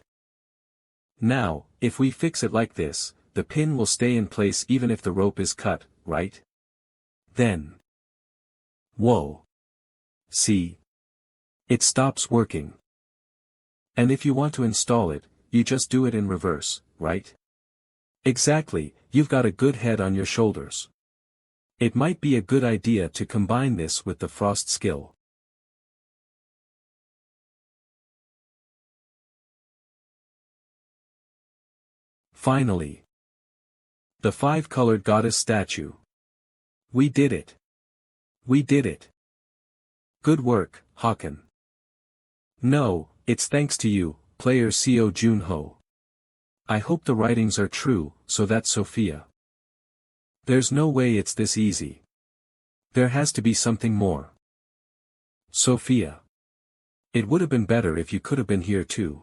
Now, if we fix it like this, the pin will stay in place even if the rope is cut, right? Then. Whoa. See? It stops working. And if you want to install it, you just do it in reverse, right? Exactly, you've got a good head on your shoulders. It might be a good idea to combine this with the frost skill. Finally. The 5-colored goddess statue. We did it. We did it. Good work, Håkon. No, it's thanks to you, player Seo Junho. I hope the writings are true, so that's Sophia. There's no way it's this easy. There has to be something more. Sophia. It would have been better if you could have been here too.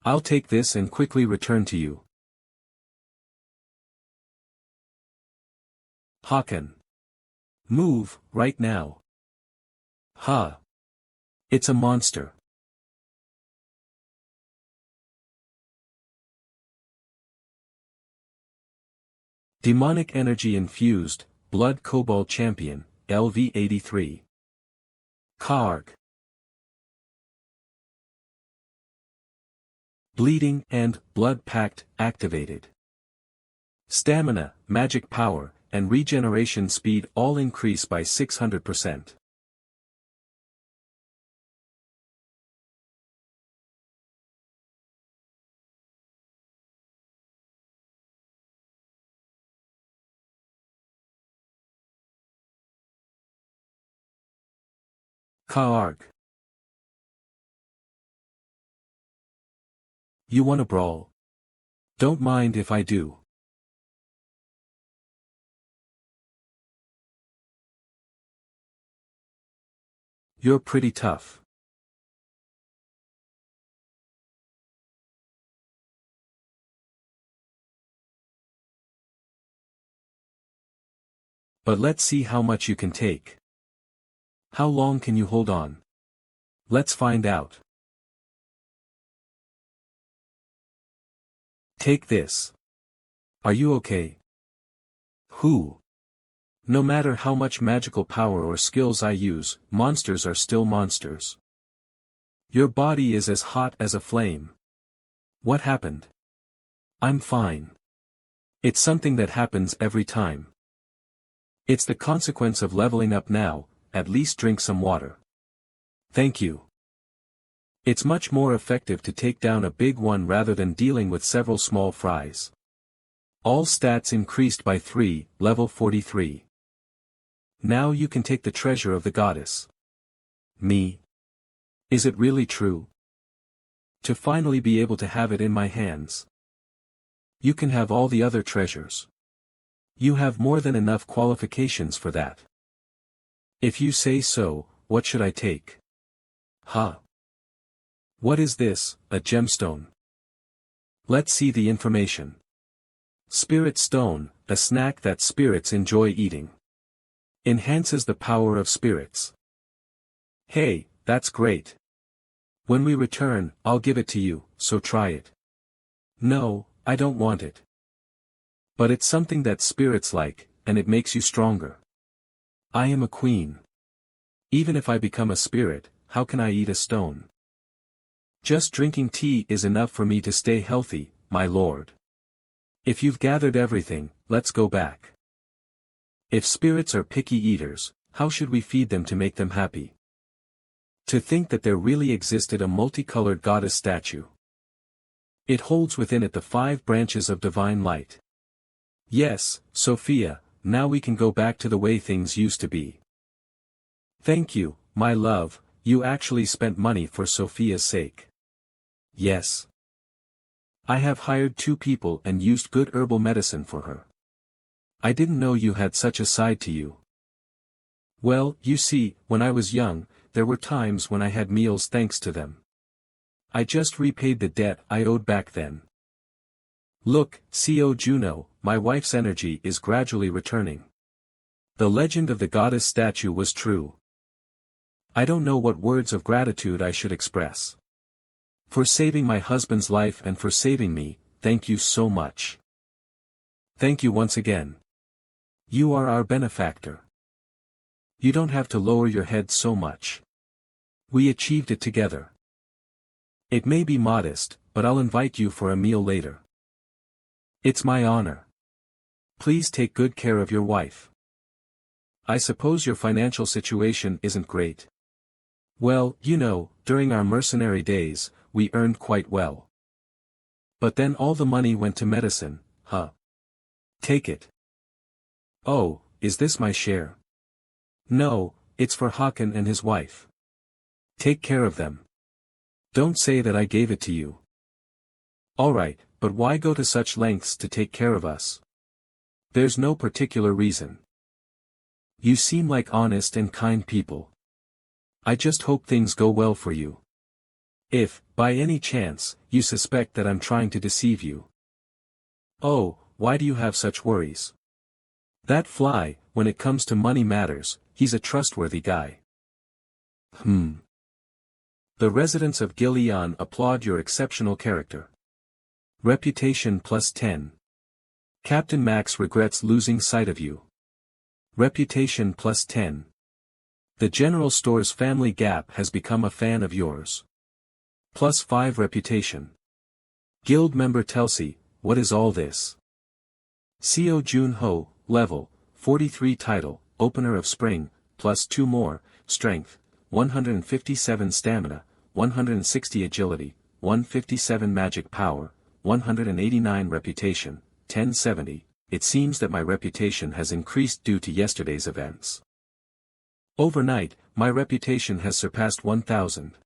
I'll take this and quickly return to you. Håkon. Move, right now. Ha. It's a monster. Demonic energy infused, blood kobold champion, LV83. Karg. Bleeding and blood pact activated. Stamina, magic power, and regeneration speed all increase by 600%. Karg. You wanna brawl? Don't mind if I do. You're pretty tough. But let's see how much you can take. How long can you hold on? Let's find out. Take this. Are you okay? Who? No matter how much magical power or skills I use, monsters are still monsters. Your body is as hot as a flame. What happened? I'm fine. It's something that happens every time. It's the consequence of leveling up now, at least drink some water. Thank you. It's much more effective to take down a big one rather than dealing with several small fries. All stats increased by 3, level 43. Now you can take the treasure of the goddess. Me? Is it really true? To finally be able to have it in my hands. You can have all the other treasures. You have more than enough qualifications for that. If you say so, what should I take? Huh? What is this, a gemstone? Let's see the information. Spirit stone, a snack that spirits enjoy eating. Enhances the power of spirits. Hey, that's great. When we return, I'll give it to you, so try it. No, I don't want it. But it's something that spirits like, and it makes you stronger. I am a queen. Even if I become a spirit, how can I eat a stone? Just drinking tea is enough for me to stay healthy, my lord. If you've gathered everything, let's go back. If spirits are picky eaters, how should we feed them to make them happy? To think that there really existed a multicolored goddess statue. It holds within it the 5 branches of divine light. Yes, Sophia, now we can go back to the way things used to be. Thank you, my love, you actually spent money for Sophia's sake. Yes. I have hired 2 people and used good herbal medicine for her. I didn't know you had such a side to you. Well, you see, when I was young, there were times when I had meals thanks to them. I just repaid the debt I owed back then. Look, Co Juno, my wife's energy is gradually returning. The legend of the goddess statue was true. I don't know what words of gratitude I should express. For saving my husband's life and for saving me, thank you so much. Thank you once again. You are our benefactor. You don't have to lower your head so much. We achieved it together. It may be modest, but I'll invite you for a meal later. It's my honor. Please take good care of your wife. I suppose your financial situation isn't great. Well, you know, during our mercenary days, we earned quite well. But then all the money went to medicine, huh? Take it. Oh, is this my share? No, it's for Hakan and his wife. Take care of them. Don't say that I gave it to you. Alright, but why go to such lengths to take care of us? There's no particular reason. You seem like honest and kind people. I just hope things go well for you. If, by any chance, you suspect that I'm trying to deceive you. Oh, why do you have such worries? That fly, when it comes to money matters, he's a trustworthy guy. The residents of Gileon applaud your exceptional character. Reputation +10. Captain Max regrets losing sight of you. Reputation +10. The General Store's family Gap has become a fan of yours. +5 reputation. Guild member Telsi, what is all this? Co Jun Ho, level, 43 title, opener of spring, +2 more, strength, 157 stamina, 160 agility, 157 magic power, 189 reputation, 1070. It seems that my reputation has increased due to yesterday's events. Overnight, my reputation has surpassed 1000.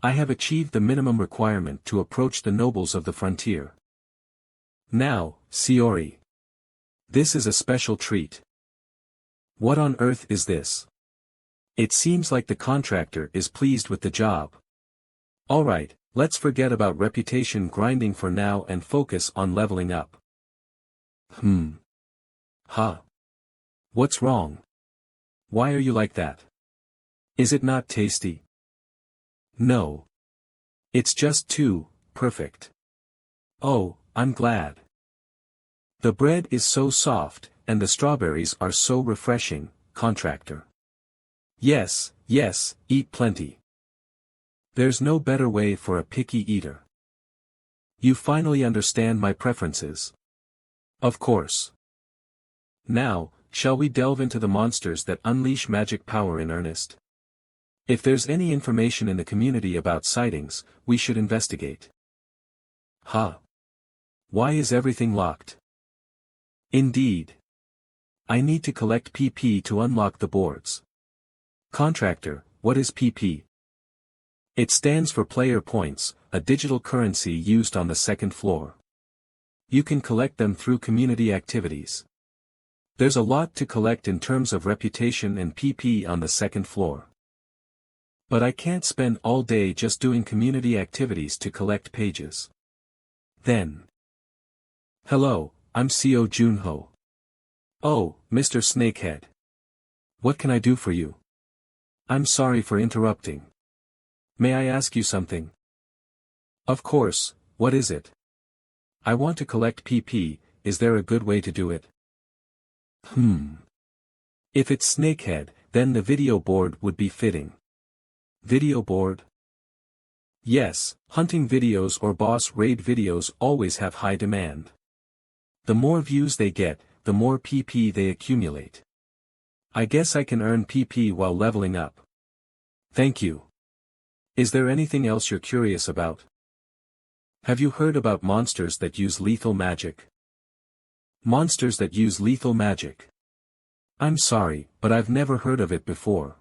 I have achieved the minimum requirement to approach the nobles of the frontier. Now, Siori. This is a special treat. What on earth is this? It seems like the contractor is pleased with the job. Alright, let's forget about reputation grinding for now and focus on leveling up. Huh? What's wrong? Why are you like that? Is it not tasty? No. It's just too perfect. Oh, I'm glad. The bread is so soft, and the strawberries are so refreshing, contractor. Yes, yes, eat plenty. There's no better way for a picky eater. You finally understand my preferences. Of course. Now, shall we delve into the monsters that unleash magic power in earnest? If there's any information in the community about sightings, we should investigate. Huh? Why is everything locked? Indeed. I need to collect PP to unlock the boards. Contractor, what is PP? It stands for player points, a digital currency used on the second floor. You can collect them through community activities. There's a lot to collect in terms of reputation and PP on the second floor. But I can't spend all day just doing community activities to collect pages. Then. Hello, I'm Seo Junho. Oh, Mr. Snakehead. What can I do for you? I'm sorry for interrupting. May I ask you something? Of course, what is it? I want to collect PP, is there a good way to do it? If it's Snakehead, then the video board would be fitting. Video board? Yes, hunting videos or boss raid videos always have high demand. The more views they get, the more PP they accumulate. I guess I can earn PP while leveling up. Thank you. Is there anything else you're curious about? Have you heard about monsters that use lethal magic? Monsters that use lethal magic. I'm sorry, but I've never heard of it before.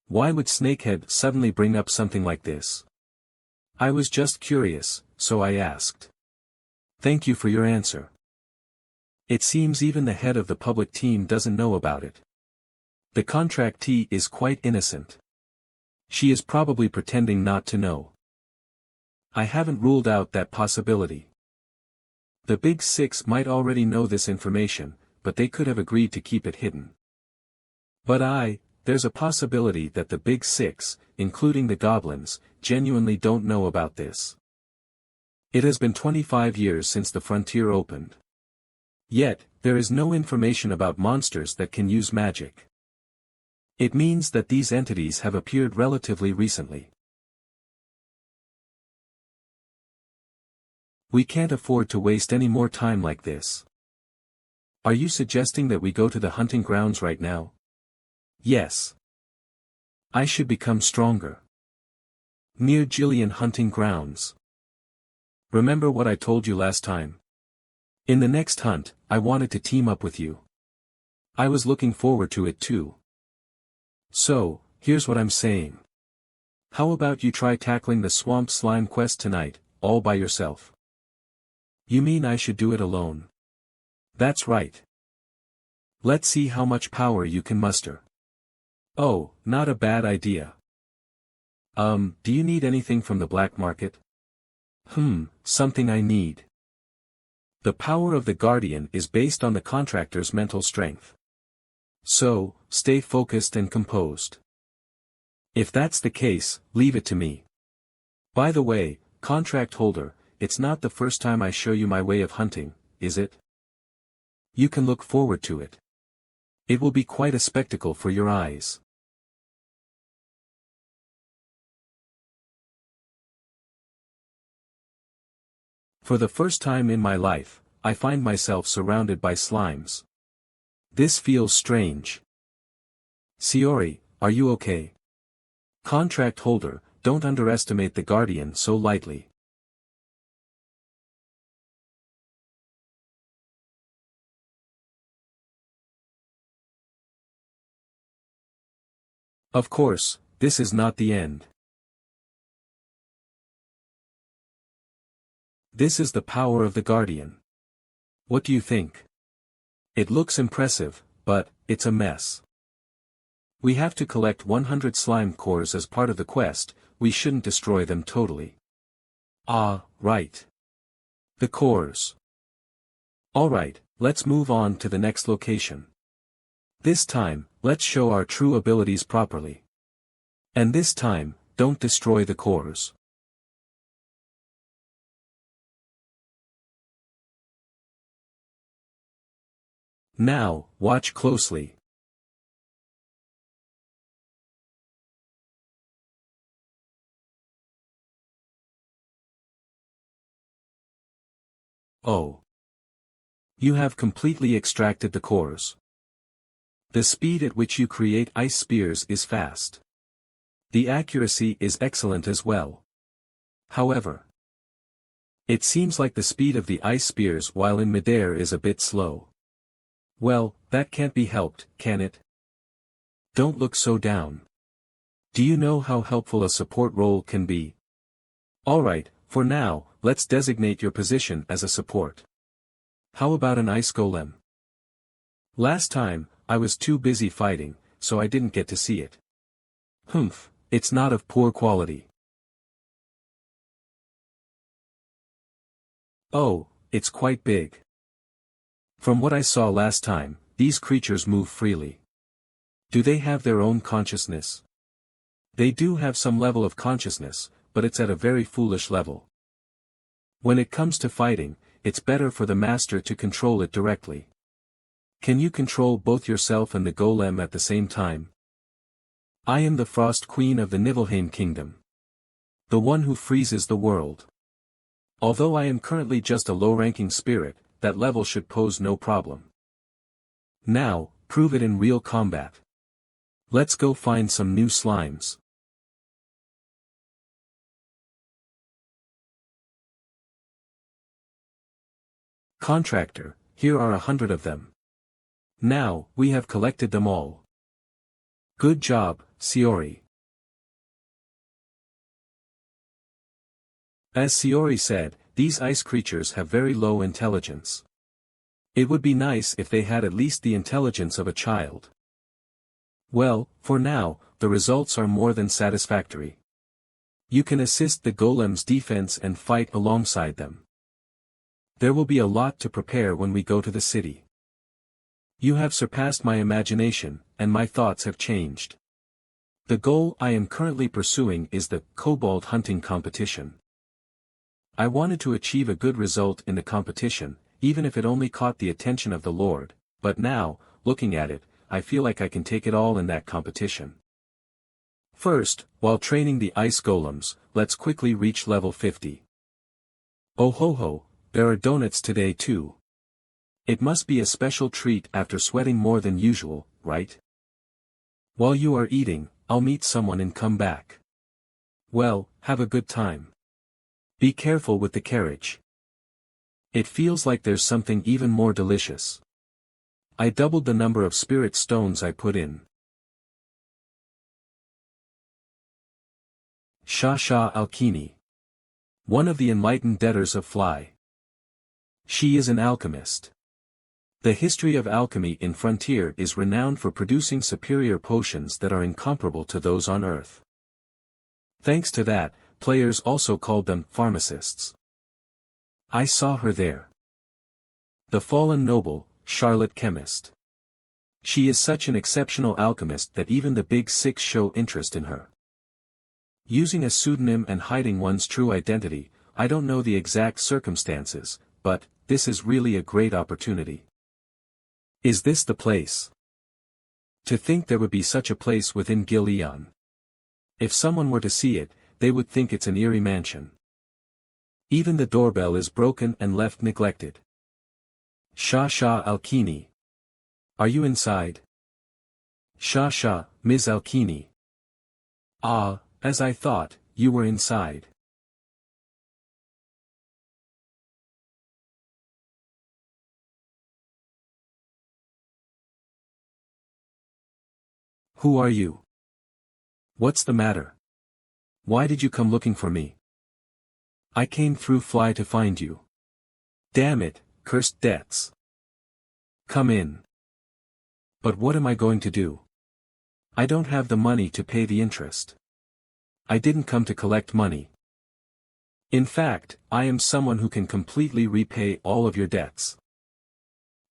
Why would Snakehead suddenly bring up something like this? I was just curious, so I asked. Thank you for your answer. It seems even the head of the public team doesn't know about it. The contractee is quite innocent. She is probably pretending not to know. I haven't ruled out that possibility. The Big Six might already know this information, but they could have agreed to keep it hidden. But there's a possibility that the Big Six, including the goblins, genuinely don't know about this. It has been 25 years since the frontier opened. Yet, there is no information about monsters that can use magic. It means that these entities have appeared relatively recently. We can't afford to waste any more time like this. Are you suggesting that we go to the hunting grounds right now? Yes. I should become stronger. Near Jillian hunting grounds. Remember what I told you last time? In the next hunt, I wanted to team up with you. I was looking forward to it too. So, here's what I'm saying. How about you try tackling the swamp slime quest tonight, all by yourself? You mean I should do it alone? That's right. Let's see how much power you can muster. Oh, not a bad idea. Do you need anything from the black market? Something I need. The power of the Guardian is based on the contractor's mental strength. So, stay focused and composed. If that's the case, leave it to me. By the way, contract holder, it's not the first time I show you my way of hunting, is it? You can look forward to it. It will be quite a spectacle for your eyes. For the first time in my life, I find myself surrounded by slimes. This feels strange. Shiori, are you okay? Contract holder, don't underestimate the Guardian so lightly. Of course, this is not the end. This is the power of the Guardian. What do you think? It looks impressive, but it's a mess. We have to collect 100 slime cores as part of the quest, we shouldn't destroy them totally. Ah, right. The cores. Alright, let's move on to the next location. This time, let's show our true abilities properly. And this time, don't destroy the cores. Now, watch closely. Oh. You have completely extracted the cores. The speed at which you create ice spears is fast. The accuracy is excellent as well. However, it seems like the speed of the ice spears while in midair is a bit slow. Well, that can't be helped, can it? Don't look so down. Do you know how helpful a support role can be? Alright, for now, let's designate your position as a support. How about an ice golem? Last time, I was too busy fighting, so I didn't get to see it. Humph, it's not of poor quality. Oh, it's quite big. From what I saw last time, these creatures move freely. Do they have their own consciousness? They do have some level of consciousness, but it's at a very foolish level. When it comes to fighting, it's better for the master to control it directly. Can you control both yourself and the golem at the same time? I am the Frost Queen of the Nibelheim Kingdom. The one who freezes the world. Although I am currently just a low-ranking spirit, that level should pose no problem. Now, prove it in real combat. Let's go find some new slimes. Contractor, here are 100 of them. Now, we have collected them all. Good job, Shiori. As Shiori said, these ice creatures have very low intelligence. It would be nice if they had at least the intelligence of a child. Well, for now, the results are more than satisfactory. You can assist the golem's defense and fight alongside them. There will be a lot to prepare when we go to the city. You have surpassed my imagination, and my thoughts have changed. The goal I am currently pursuing is the kobold hunting competition. I wanted to achieve a good result in the competition, even if it only caught the attention of the Lord, but now, looking at it, I feel like I can take it all in that competition. First, while training the ice golems, let's quickly reach level 50. Oh ho ho, there are donuts today too. It must be a special treat after sweating more than usual, right? While you are eating, I'll meet someone and come back. Well, have a good time. Be careful with the carriage. It feels like there's something even more delicious. I doubled the number of spirit stones I put in. Shasha Alkini. One of the enlightened debtors of Fly. She is an alchemist. The history of alchemy in Frontier is renowned for producing superior potions that are incomparable to those on Earth. Thanks to that, players also called them pharmacists. I saw her there. The fallen noble, Charlotte Chemist. She is such an exceptional alchemist that even the Big Six show interest in her. Using a pseudonym and hiding one's true identity, I don't know the exact circumstances, but this is really a great opportunity. Is this the place? To think there would be such a place within Gileon. If someone were to see it, they would think it's an eerie mansion. Even the doorbell is broken and left neglected. Shasha Alkini. Are you inside? Shasha, Ms. Alkini. Ah, as I thought, you were inside. Who are you? What's the matter? Why did you come looking for me? I came through Fly to find you. Damn it, cursed debts. Come in. But what am I going to do? I don't have the money to pay the interest. I didn't come to collect money. In fact, I am someone who can completely repay all of your debts.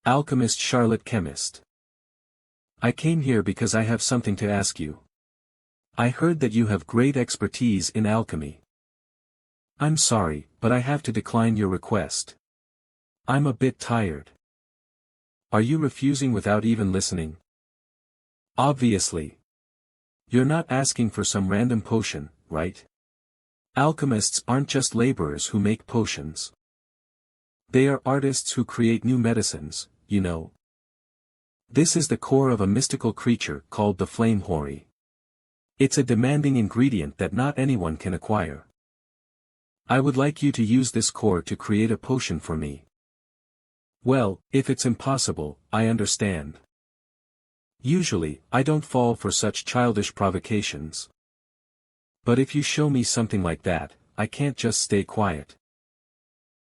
Alchemist Charlotte Chemist. I came here because I have something to ask you. I heard that you have great expertise in alchemy. I'm sorry, but I have to decline your request. I'm a bit tired. Are you refusing without even listening? Obviously. You're not asking for some random potion, right? Alchemists aren't just laborers who make potions. They are artists who create new medicines, you know. This is the core of a mystical creature called the flame hoary. It's a demanding ingredient that not anyone can acquire. I would like you to use this core to create a potion for me. Well, if it's impossible, I understand. Usually, I don't fall for such childish provocations. But if you show me something like that, I can't just stay quiet.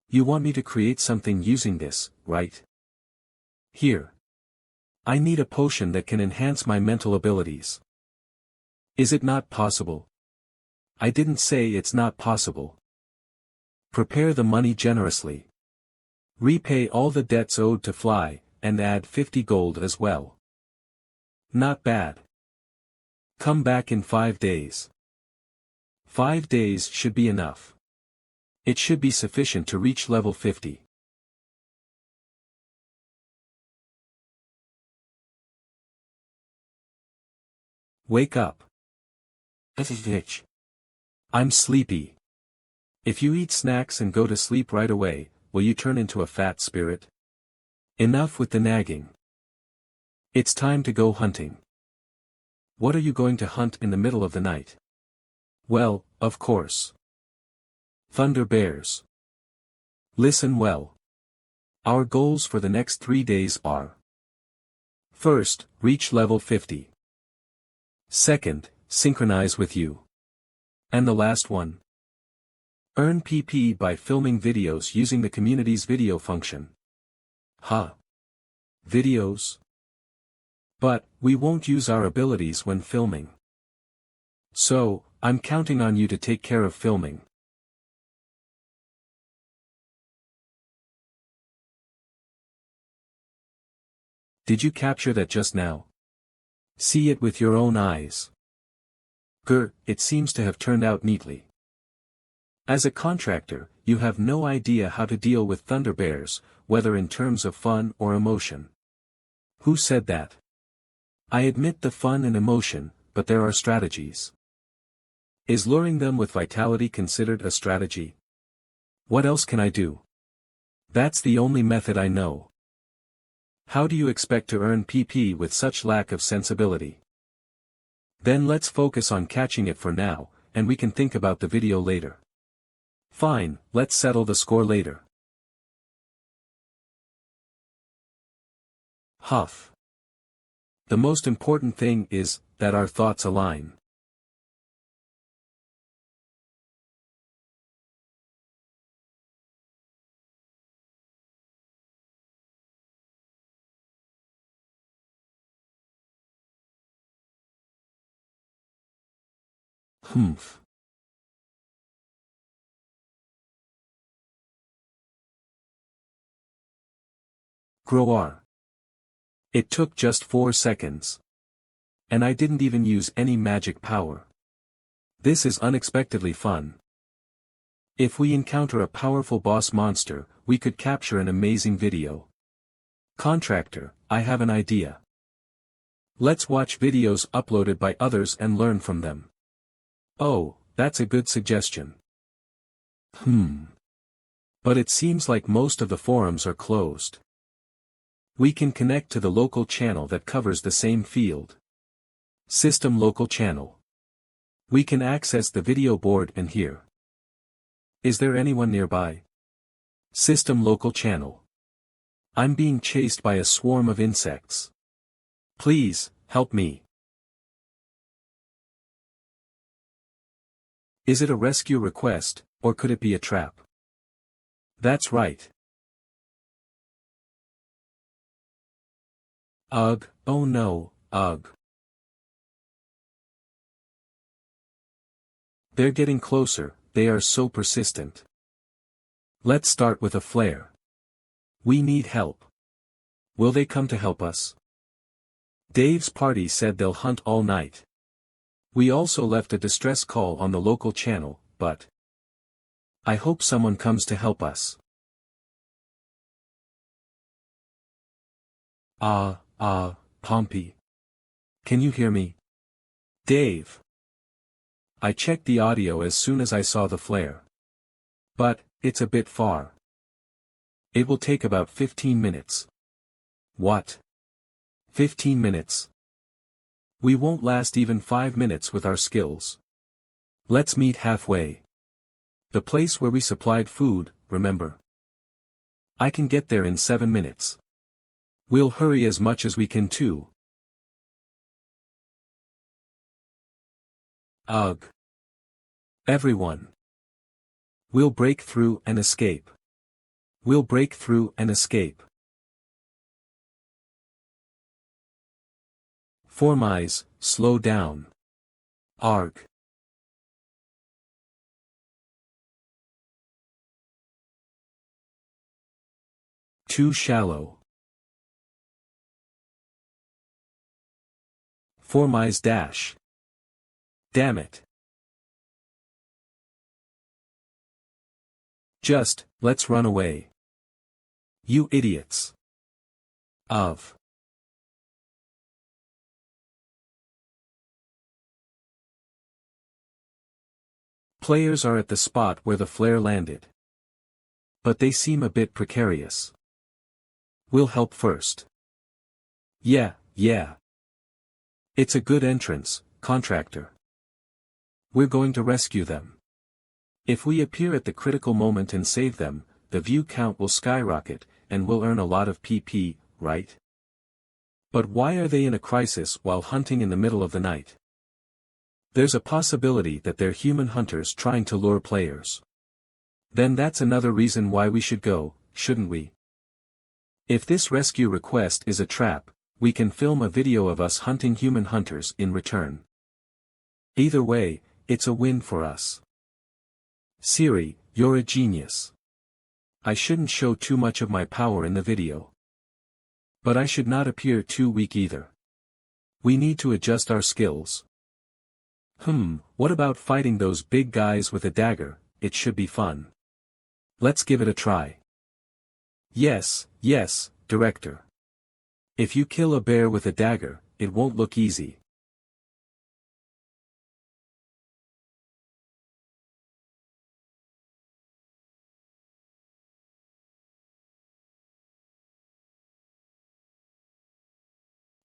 You want me to create something using this, right? Here. I need a potion that can enhance my mental abilities. Is it not possible? I didn't say it's not possible. Prepare the money generously. Repay all the debts owed to Fly, and add 50 gold as well. Not bad. Come back in 5 days. 5 days should be enough. It should be sufficient to reach level 50. Wake up. I'm sleepy. If you eat snacks and go to sleep right away, will you turn into a fat spirit? Enough with the nagging. It's time to go hunting. What are you going to hunt in the middle of the night? Well, of course. Thunder bears. Listen well. Our goals for the next 3 days are: first, reach level 50. Second, synchronize with you. And the last one? Earn PP by filming videos using the community's video function. Huh. Videos? But, we won't use our abilities when filming. So, I'm counting on you to take care of filming. Did you capture that just now? See it with your own eyes. Grr, it seems to have turned out neatly. As a contractor, you have no idea how to deal with thunder bears, whether in terms of fun or emotion. Who said that? I admit the fun and emotion, but there are strategies. Is luring them with vitality considered a strategy? What else can I do? That's the only method I know. How do you expect to earn PP with such lack of sensibility? Then let's focus on catching it for now, and we can think about the video later. Fine, let's settle the score later. Huff. The most important thing is that our thoughts align. Humph. Grower. It took just 4 seconds. And I didn't even use any magic power. This is unexpectedly fun. If we encounter a powerful boss monster, we could capture an amazing video. Contractor, I have an idea. Let's watch videos uploaded by others and learn from them. Oh, that's a good suggestion. But it seems like most of the forums are closed. We can connect to the local channel that covers the same field. System local channel. We can access the video board and hear. Is there anyone nearby? System local channel. I'm being chased by a swarm of insects. Please, help me. Is it a rescue request, or could it be a trap? That's right. Ugh, oh no, ugh. They're getting closer, they are so persistent. Let's start with a flare. We need help. Will they come to help us? Dave's party said they'll hunt all night. We also left a distress call on the local channel, but I hope someone comes to help us. Pompey. Can you hear me? Dave. I checked the audio as soon as I saw the flare. But, it's a bit far. It will take about 15 minutes. What? 15 minutes? We won't last even 5 minutes with our skills. Let's meet halfway. The place where we supplied food, remember? I can get there in 7 minutes. We'll hurry as much as we can too. Ugh. Everyone. We'll break through and escape. We'll break through and escape. Form eyes, slow down. Arg. Too shallow. Form eyes dash. Damn it. Just, let's run away. You idiots. Of. Players are at the spot where the flare landed. But they seem a bit precarious. We'll help first. Yeah. It's a good entrance, contractor. We're going to rescue them. If we appear at the critical moment and save them, the view count will skyrocket, and we'll earn a lot of PP, right? But why are they in a crisis while hunting in the middle of the night? There's a possibility that they're human hunters trying to lure players. Then that's another reason why we should go, shouldn't we? If this rescue request is a trap, we can film a video of us hunting human hunters in return. Either way, it's a win for us. Siri, you're a genius. I shouldn't show too much of my power in the video. But I should not appear too weak either. We need to adjust our skills. What about fighting those big guys with a dagger? It should be fun. Let's give it a try. Yes, director. If you kill a bear with a dagger, it won't look easy.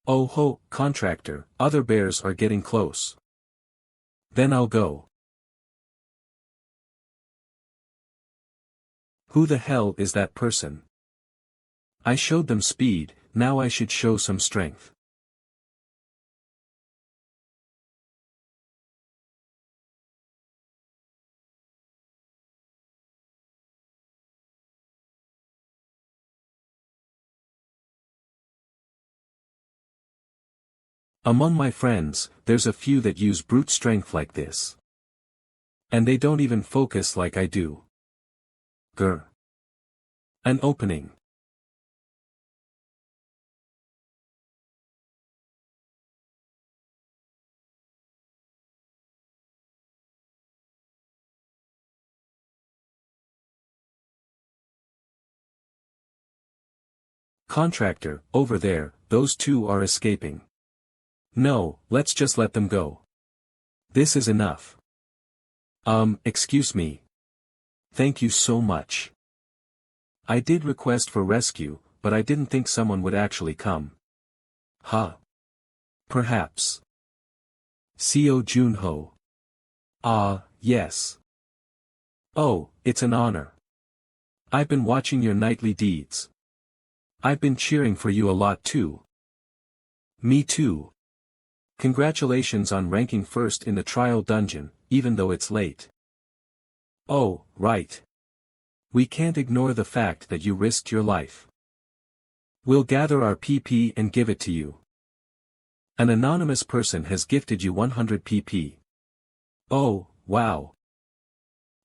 Oh ho, contractor, other bears are getting close. Then I'll go. Who the hell is that person? I showed them speed, now I should show some strength. Among my friends, there's a few that use brute strength like this. And they don't even focus like I do. Grr. An opening. Contractor, over there, those two are escaping. No, let's just let them go. This is enough. Excuse me. Thank you so much. I did request for rescue, but I didn't think someone would actually come. Huh. Perhaps. Seo Junho. Ah, yes. Oh, it's an honor. I've been watching your nightly deeds. I've been cheering for you a lot too. Me too. Congratulations on ranking first in the trial dungeon, even though it's late. Oh, right. We can't ignore the fact that you risked your life. We'll gather our PP and give it to you. An anonymous person has gifted you 100 PP. Oh, wow.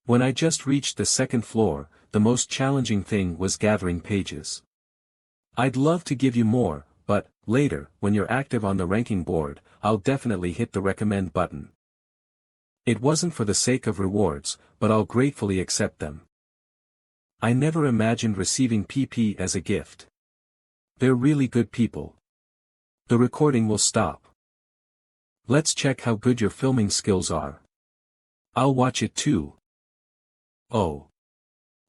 When I just reached the second floor, the most challenging thing was gathering pages. I'd love to give you more, but, later, when you're active on the ranking board, I'll definitely hit the recommend button. It wasn't for the sake of rewards, but I'll gratefully accept them. I never imagined receiving PP as a gift. They're really good people. The recording will stop. Let's check how good your filming skills are. I'll watch it too. Oh.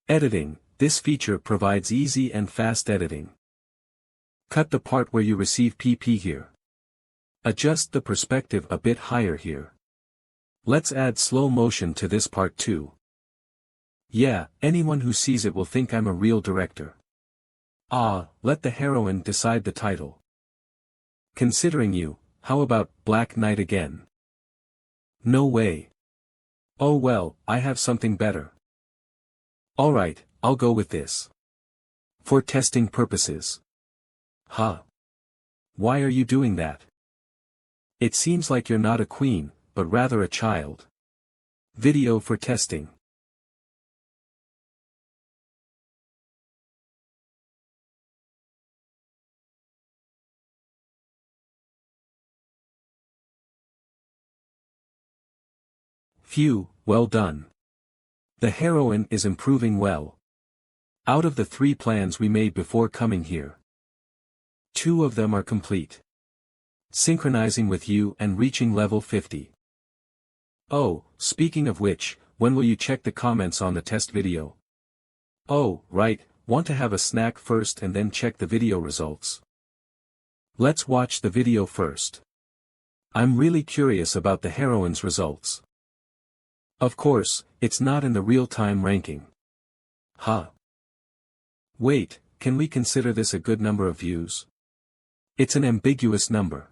Editing, this feature provides easy and fast editing. Cut the part where you receive PP here. Adjust the perspective a bit higher here. Let's add slow motion to this part too. Yeah, anyone who sees it will think I'm a real director. Let the heroine decide the title. Considering you, how about Black Knight again? No way. Oh well, I have something better. Alright, I'll go with this. For testing purposes. Huh. Why are you doing that? It seems like you're not a queen, but rather a child. Video for testing. Phew, well done. The heroine is improving well. Out of the 3 plans we made before coming here, 2 of them are complete. Synchronizing with you and reaching level 50. Oh, speaking of which, when will you check the comments on the test video? Oh, right, want to have a snack first and then check the video results. Let's watch the video first. I'm really curious about the heroine's results. Of course, it's not in the real-time ranking. Huh. Wait, can we consider this a good number of views? It's an ambiguous number.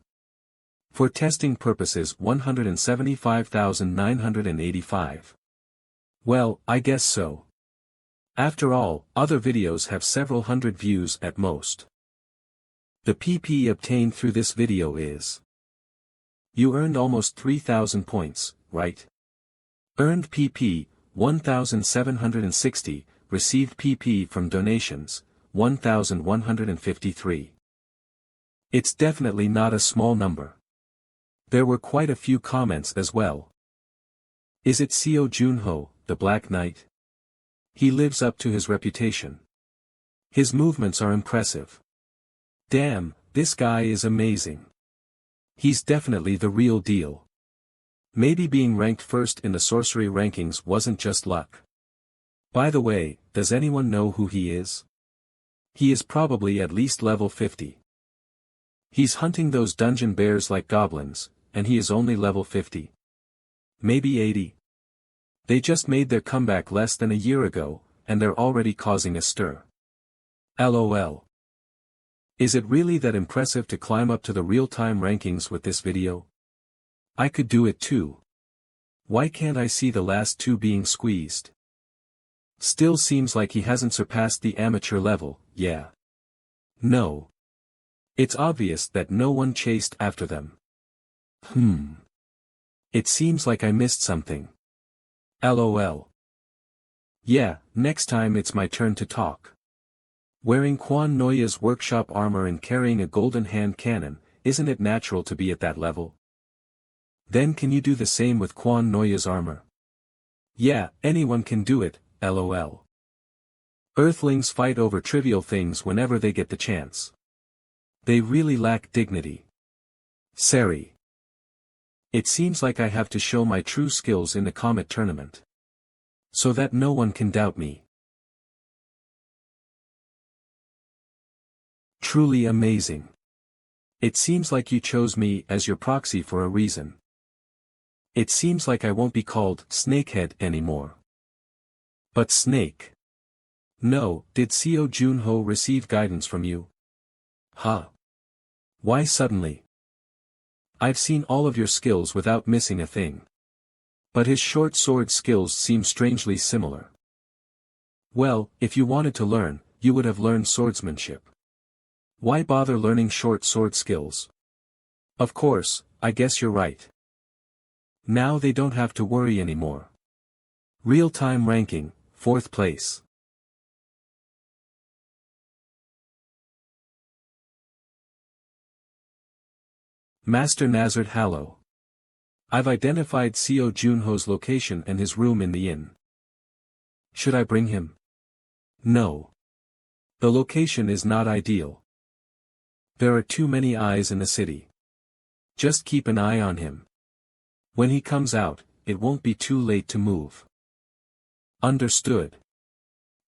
For testing purposes 175,985. Well, I guess so. After all, other videos have several hundred views at most. The PP obtained through this video is. You earned almost 3,000 points, right? Earned PP, 1,760, received PP from donations, 1,153. It's definitely not a small number. There were quite a few comments as well. Is it Seo Junho, the Black Knight? He lives up to his reputation. His movements are impressive. Damn, this guy is amazing. He's definitely the real deal. Maybe being ranked first in the sorcery rankings wasn't just luck. By the way, does anyone know who he is? He is probably at least level 50. He's hunting those dungeon bears like goblins, and he is only level 50. Maybe 80. They just made their comeback less than a year ago, and they're already causing a stir. LOL. Is it really that impressive to climb up to the real-time rankings with this video? I could do it too. Why can't I see the last 2 being squeezed? Still seems like he hasn't surpassed the amateur level, yeah. No. It's obvious that no one chased after them. It seems like I missed something. LOL. Yeah, next time it's my turn to talk. Wearing Quan Noya's workshop armor and carrying a golden hand cannon, isn't it natural to be at that level? Then can you do the same with Quan Noya's armor? Yeah, anyone can do it, LOL. Earthlings fight over trivial things whenever they get the chance. They really lack dignity. Sari. It seems like I have to show my true skills in the Comet tournament. So that no one can doubt me. Truly amazing. It seems like you chose me as your proxy for a reason. It seems like I won't be called Snakehead anymore. But Snake. No, did Seo Junho receive guidance from you? Huh. Why suddenly? I've seen all of your skills without missing a thing. But his short sword skills seem strangely similar. Well, if you wanted to learn, you would have learned swordsmanship. Why bother learning short sword skills? Of course, I guess you're right. Now they don't have to worry anymore. Real-time ranking, 4th place. Master Nazard Hallow. I've identified Seo Junho's location and his room in the inn. Should I bring him? No. The location is not ideal. There are too many eyes in the city. Just keep an eye on him. When he comes out, it won't be too late to move. Understood.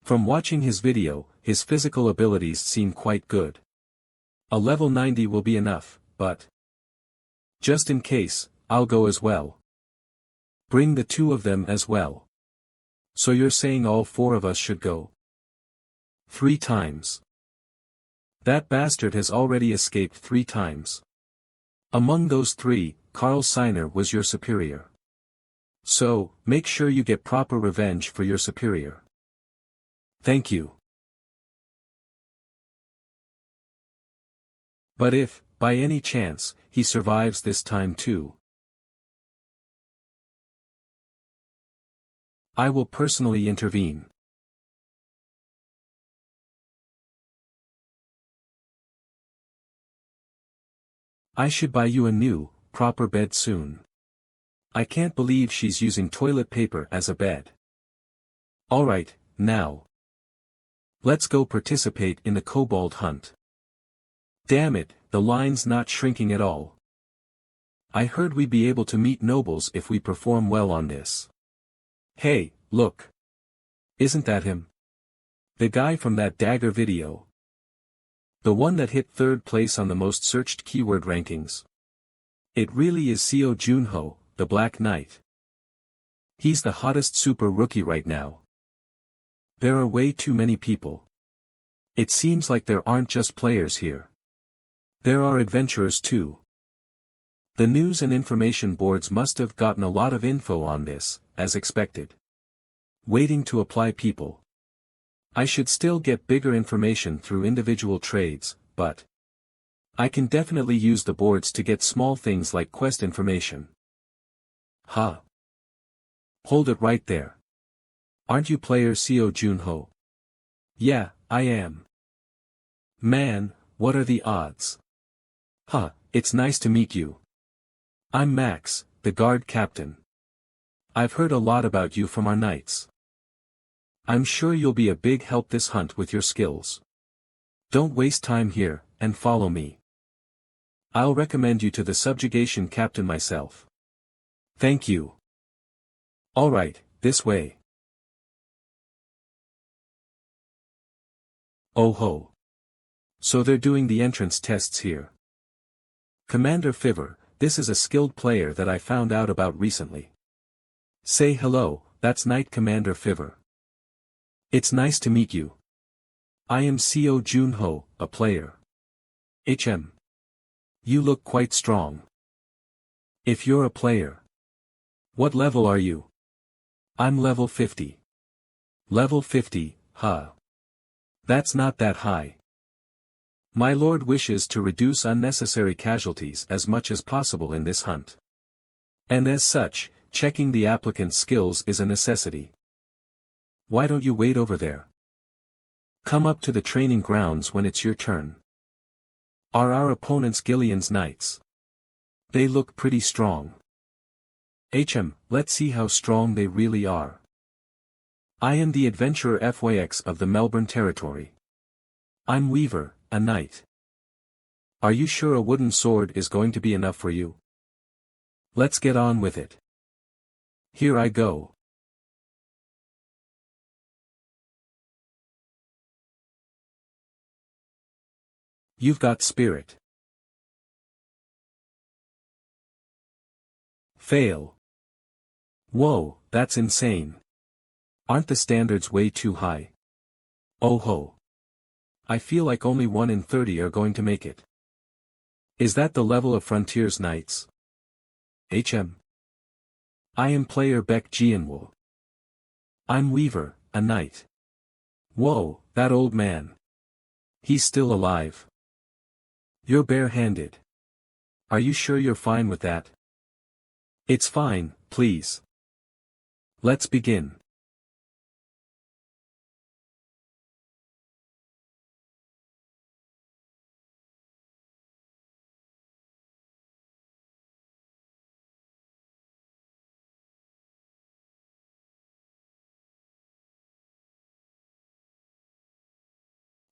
From watching his video, his physical abilities seem quite good. A level 90 will be enough, but just in case, I'll go as well. Bring the 2 of them as well. So you're saying all 4 of us should go? 3 times. That bastard has already escaped 3 times. Among those 3, Carl Seiner was your superior. So, make sure you get proper revenge for your superior. Thank you. But if, by any chance, he survives this time too, I will personally intervene. I should buy you a new, proper bed soon. I can't believe she's using toilet paper as a bed. Alright, now. Let's go participate in the kobold hunt. Damn it, the line's not shrinking at all. I heard we'd be able to meet nobles if we perform well on this. Hey, look. Isn't that him? The guy from that dagger video. The one that hit 3rd place on the most searched keyword rankings. It really is Seo Junho, the Black Knight. He's the hottest super rookie right now. There are way too many people. It seems like there aren't just players here. There are adventurers too. The news and information boards must have gotten a lot of info on this, as expected. Waiting to apply people. I should still get bigger information through individual trades, but I can definitely use the boards to get small things like quest information. Huh. Hold it right there. Aren't you player Seo Junho? Yeah, I am. Man, what are the odds? Huh, it's nice to meet you. I'm Max, the guard captain. I've heard a lot about you from our knights. I'm sure you'll be a big help this hunt with your skills. Don't waste time here, and follow me. I'll recommend you to the subjugation captain myself. Thank you. Alright, this way. Oh ho. So they're doing the entrance tests here. Commander Fiver, this is a skilled player that I found out about recently. Say hello, that's Knight Commander Fiver. It's nice to meet you. I am Seo Junho, a player. You look quite strong. If you're a player. What level are you? I'm level 50. Level 50, huh? That's not that high. My lord wishes to reduce unnecessary casualties as much as possible in this hunt. And as such, checking the applicant's skills is a necessity. Why don't you wait over there? Come up to the training grounds when it's your turn. Are our opponents Gillian's knights? They look pretty strong. Let's see how strong they really are. I am the adventurer FYX of the Melbourne territory. I'm Weaver, a knight. Are you sure a wooden sword is going to be enough for you? Let's get on with it. Here I go. You've got spirit. Fail. Whoa, that's insane. Aren't the standards way too high? Oh ho. I feel like only 1 in 30 are going to make it. Is that the level of Frontiers Knights? I am player Beck Jianwo. I'm Weaver, a knight. Whoa, that old man. He's still alive. You're bare-handed. Are you sure you're fine with that? It's fine, please. Let's begin.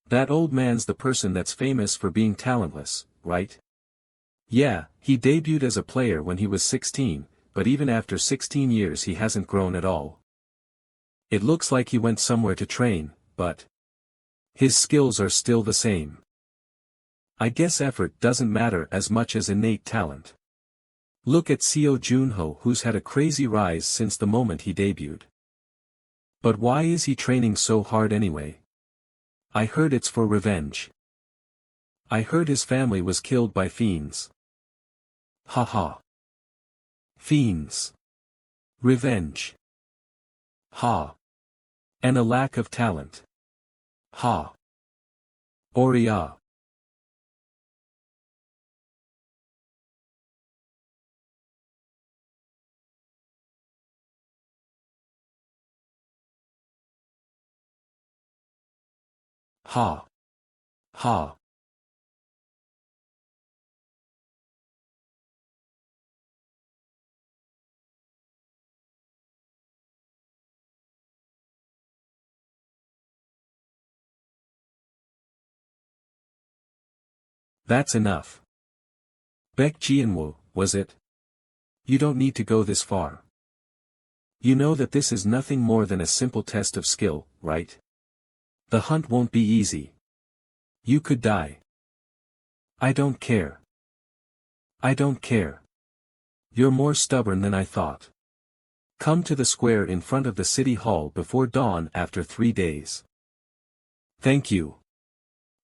That old man's the person that's famous for being talentless, right? Yeah, he debuted as a player when he was 16, but even after 16 years he hasn't grown at all. It looks like he went somewhere to train, but his skills are still the same. I guess effort doesn't matter as much as innate talent. Look at Seo Junho, who's had a crazy rise since the moment he debuted. But why is he training so hard anyway? I heard it's for revenge. I heard his family was killed by fiends. Haha. Fiends. Revenge. Ha. And a lack of talent. Ha. Oria. Ha. Ha. That's enough. Baek Jianwoo, was it? You don't need to go this far. You know that this is nothing more than a simple test of skill, right? The hunt won't be easy. You could die. I don't care. I don't care. You're more stubborn than I thought. Come to the square in front of the city hall before dawn after 3 days. Thank you.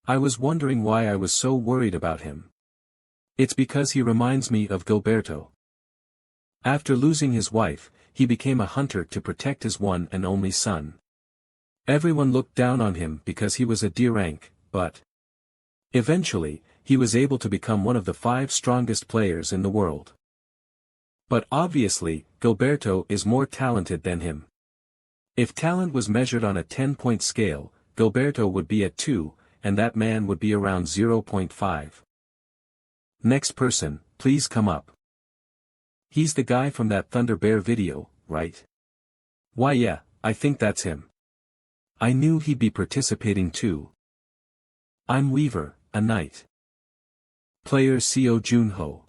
I was wondering why I was so worried about him. It's because he reminds me of Gilberto. After losing his wife, he became a hunter to protect his one and only son. Everyone looked down on him because he was a D-rank, but eventually, he was able to become one of the 5 strongest players in the world. But obviously, Gilberto is more talented than him. If talent was measured on a 10-point scale, Gilberto would be at 2, and that man would be around 0.5. Next person, please come up. He's the guy from that Thunder Bear video, right? Why yeah, I think that's him. I knew he'd be participating too. I'm Weaver, a knight. Player Seo Junho.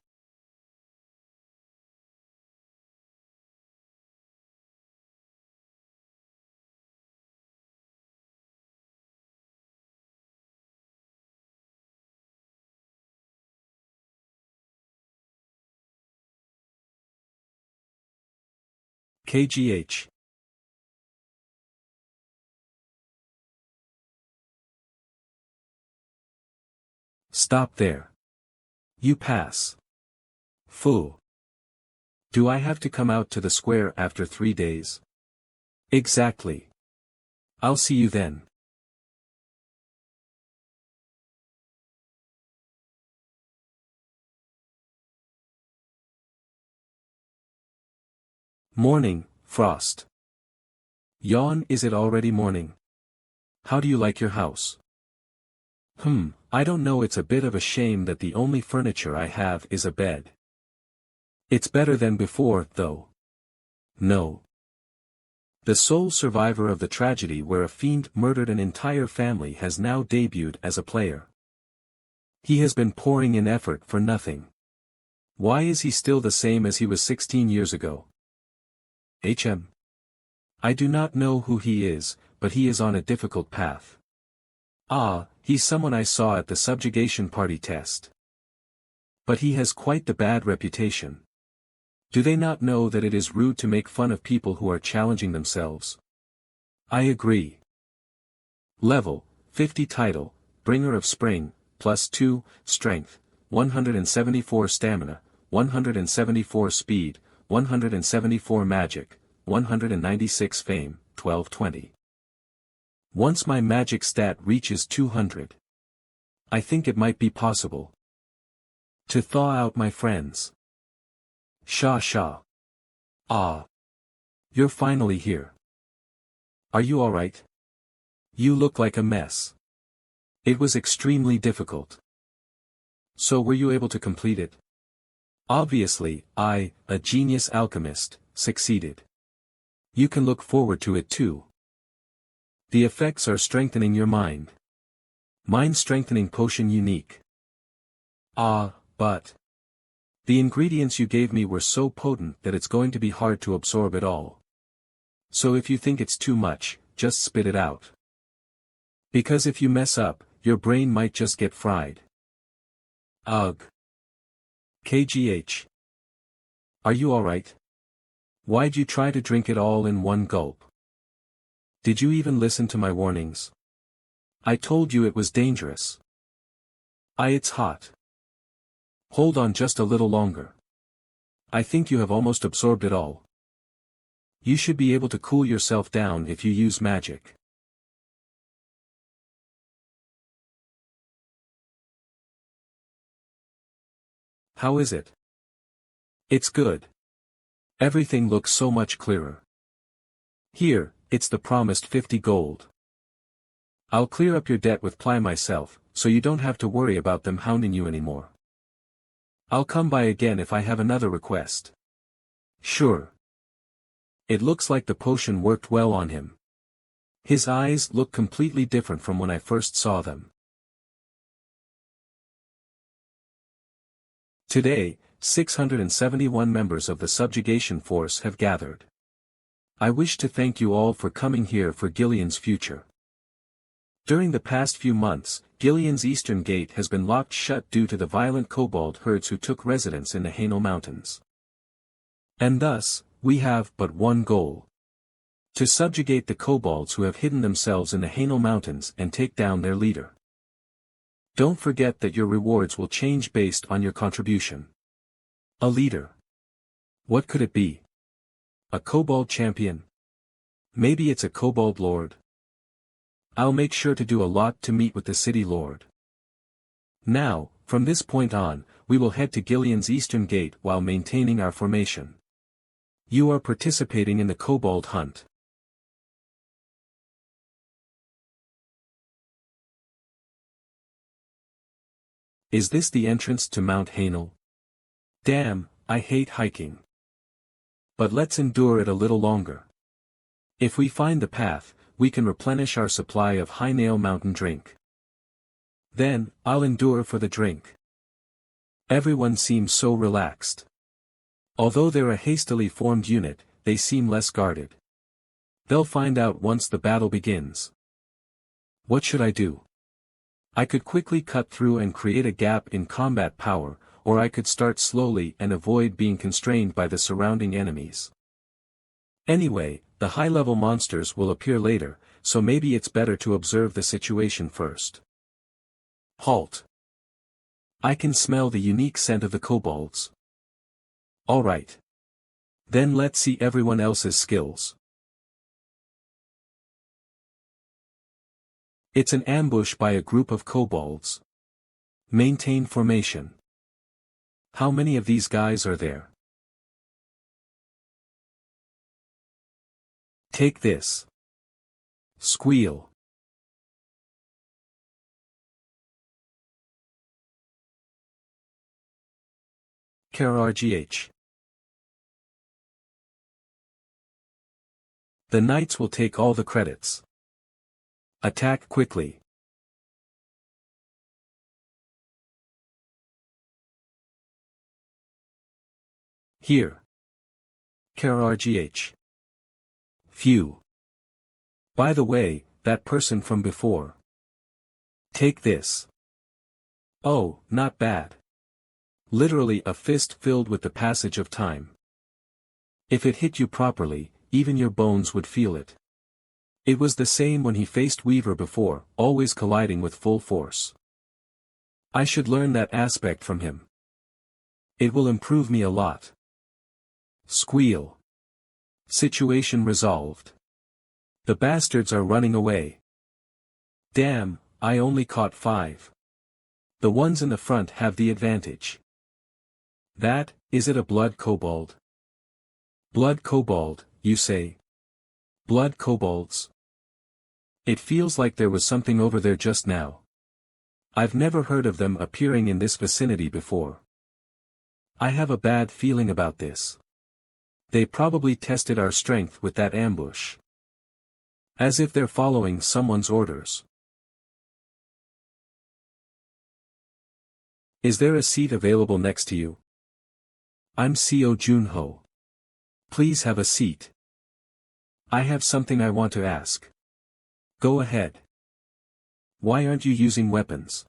KGH. Stop there. You pass. Fu. Do I have to come out to the square after 3 days? Exactly. I'll see you then. Morning, Frost. Yawn, is it already morning? How do you like your house? I don't know, it's a bit of a shame that the only furniture I have is a bed. It's better than before, though. No. The sole survivor of the tragedy where a fiend murdered an entire family has now debuted as a player. He has been pouring in effort for nothing. Why is he still the same as he was 16 years ago? I do not know who he is, but he is on a difficult path. Ah, he's someone I saw at the subjugation party test. But he has quite the bad reputation. Do they not know that it is rude to make fun of people who are challenging themselves? I agree. Level, 50 title, Bringer of Spring, +2, Strength, 174 Stamina, 174 Speed, 174 Magic, 196 Fame, 1220. Once my magic stat reaches 200. I think it might be possible to thaw out my friends. Sha. Ah. You're finally here. Are you alright? You look like a mess. It was extremely difficult. So were you able to complete it? Obviously, I, a genius alchemist, succeeded. You can look forward to it too. The effects are strengthening your mind. Mind strengthening potion unique. Ah, but the ingredients you gave me were so potent that it's going to be hard to absorb it all. So if you think it's too much, just spit it out. Because if you mess up, your brain might just get fried. Ugh. KGH. Are you alright? Why'd you try to drink it all in one gulp? Did you even listen to my warnings? I told you it was dangerous. It's hot. Hold on just a little longer. I think you have almost absorbed it all. You should be able to cool yourself down if you use magic. How is it? It's good. Everything looks so much clearer. Here, it's the promised 50 gold. I'll clear up your debt with Ply myself, so you don't have to worry about them hounding you anymore. I'll come by again if I have another request. Sure. It looks like the potion worked well on him. His eyes look completely different from when I first saw them. Today, 671 members of the subjugation force have gathered. I wish to thank you all for coming here for Gilean's future. During the past few months, Gilean's eastern gate has been locked shut due to the violent kobold herds who took residence in the Haino Mountains. And thus, we have but one goal. To subjugate the kobolds who have hidden themselves in the Haino Mountains and take down their leader. Don't forget that your rewards will change based on your contribution. A leader. What could it be? A kobold champion? Maybe it's a kobold lord. I'll make sure to do a lot to meet with the city lord. Now, from this point on, we will head to Gilean's eastern gate while maintaining our formation. You are participating in the kobold hunt. Is this the entrance to Mount Haino? Damn, I hate hiking. But let's endure it a little longer. If we find the path, we can replenish our supply of high nail mountain drink. Then, I'll endure for the drink. Everyone seems so relaxed. Although they're a hastily formed unit, they seem less guarded. They'll find out once the battle begins. What should I do? I could quickly cut through and create a gap in combat power, or I could start slowly and avoid being constrained by the surrounding enemies. Anyway, the high-level monsters will appear later, so maybe it's better to observe the situation first. Halt. I can smell the unique scent of the kobolds. Alright. Then let's see everyone else's skills. It's an ambush by a group of kobolds. Maintain formation. How many of these guys are there? Take this. Squeal. KRGH. The knights will take all the credits. Attack quickly. Here. KRGH. Phew. By the way, that person from before. Take this. Oh, not bad. Literally a fist filled with the passage of time. If it hit you properly, even your bones would feel it. It was the same when he faced Weaver before, always colliding with full force. I should learn that aspect from him. It will improve me a lot. Squeal. Situation resolved. The bastards are running away. Damn, I only caught 5. The ones in the front have the advantage. That, is it a blood kobold? Blood kobold, you say? Blood kobolds? It feels like there was something over there just now. I've never heard of them appearing in this vicinity before. I have a bad feeling about this. They probably tested our strength with that ambush. As if they're following someone's orders. Is there a seat available next to you? I'm Seo Junho. Please have a seat. I have something I want to ask. Go ahead. Why aren't you using weapons?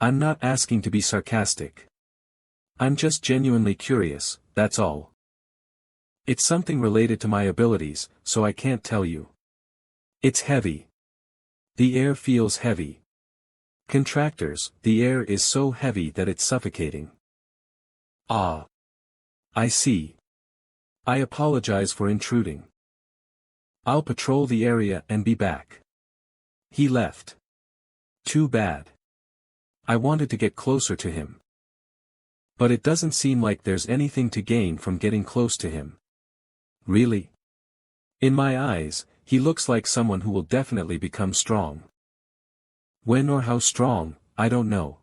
I'm not asking to be sarcastic. I'm just genuinely curious, that's all. It's something related to my abilities, so I can't tell you. It's heavy. The air feels heavy. Contractors, the air is so heavy that it's suffocating. Ah. I see. I apologize for intruding. I'll patrol the area and be back. He left. Too bad. I wanted to get closer to him. But it doesn't seem like there's anything to gain from getting close to him. Really? In my eyes, he looks like someone who will definitely become strong. When or how strong, I don't know.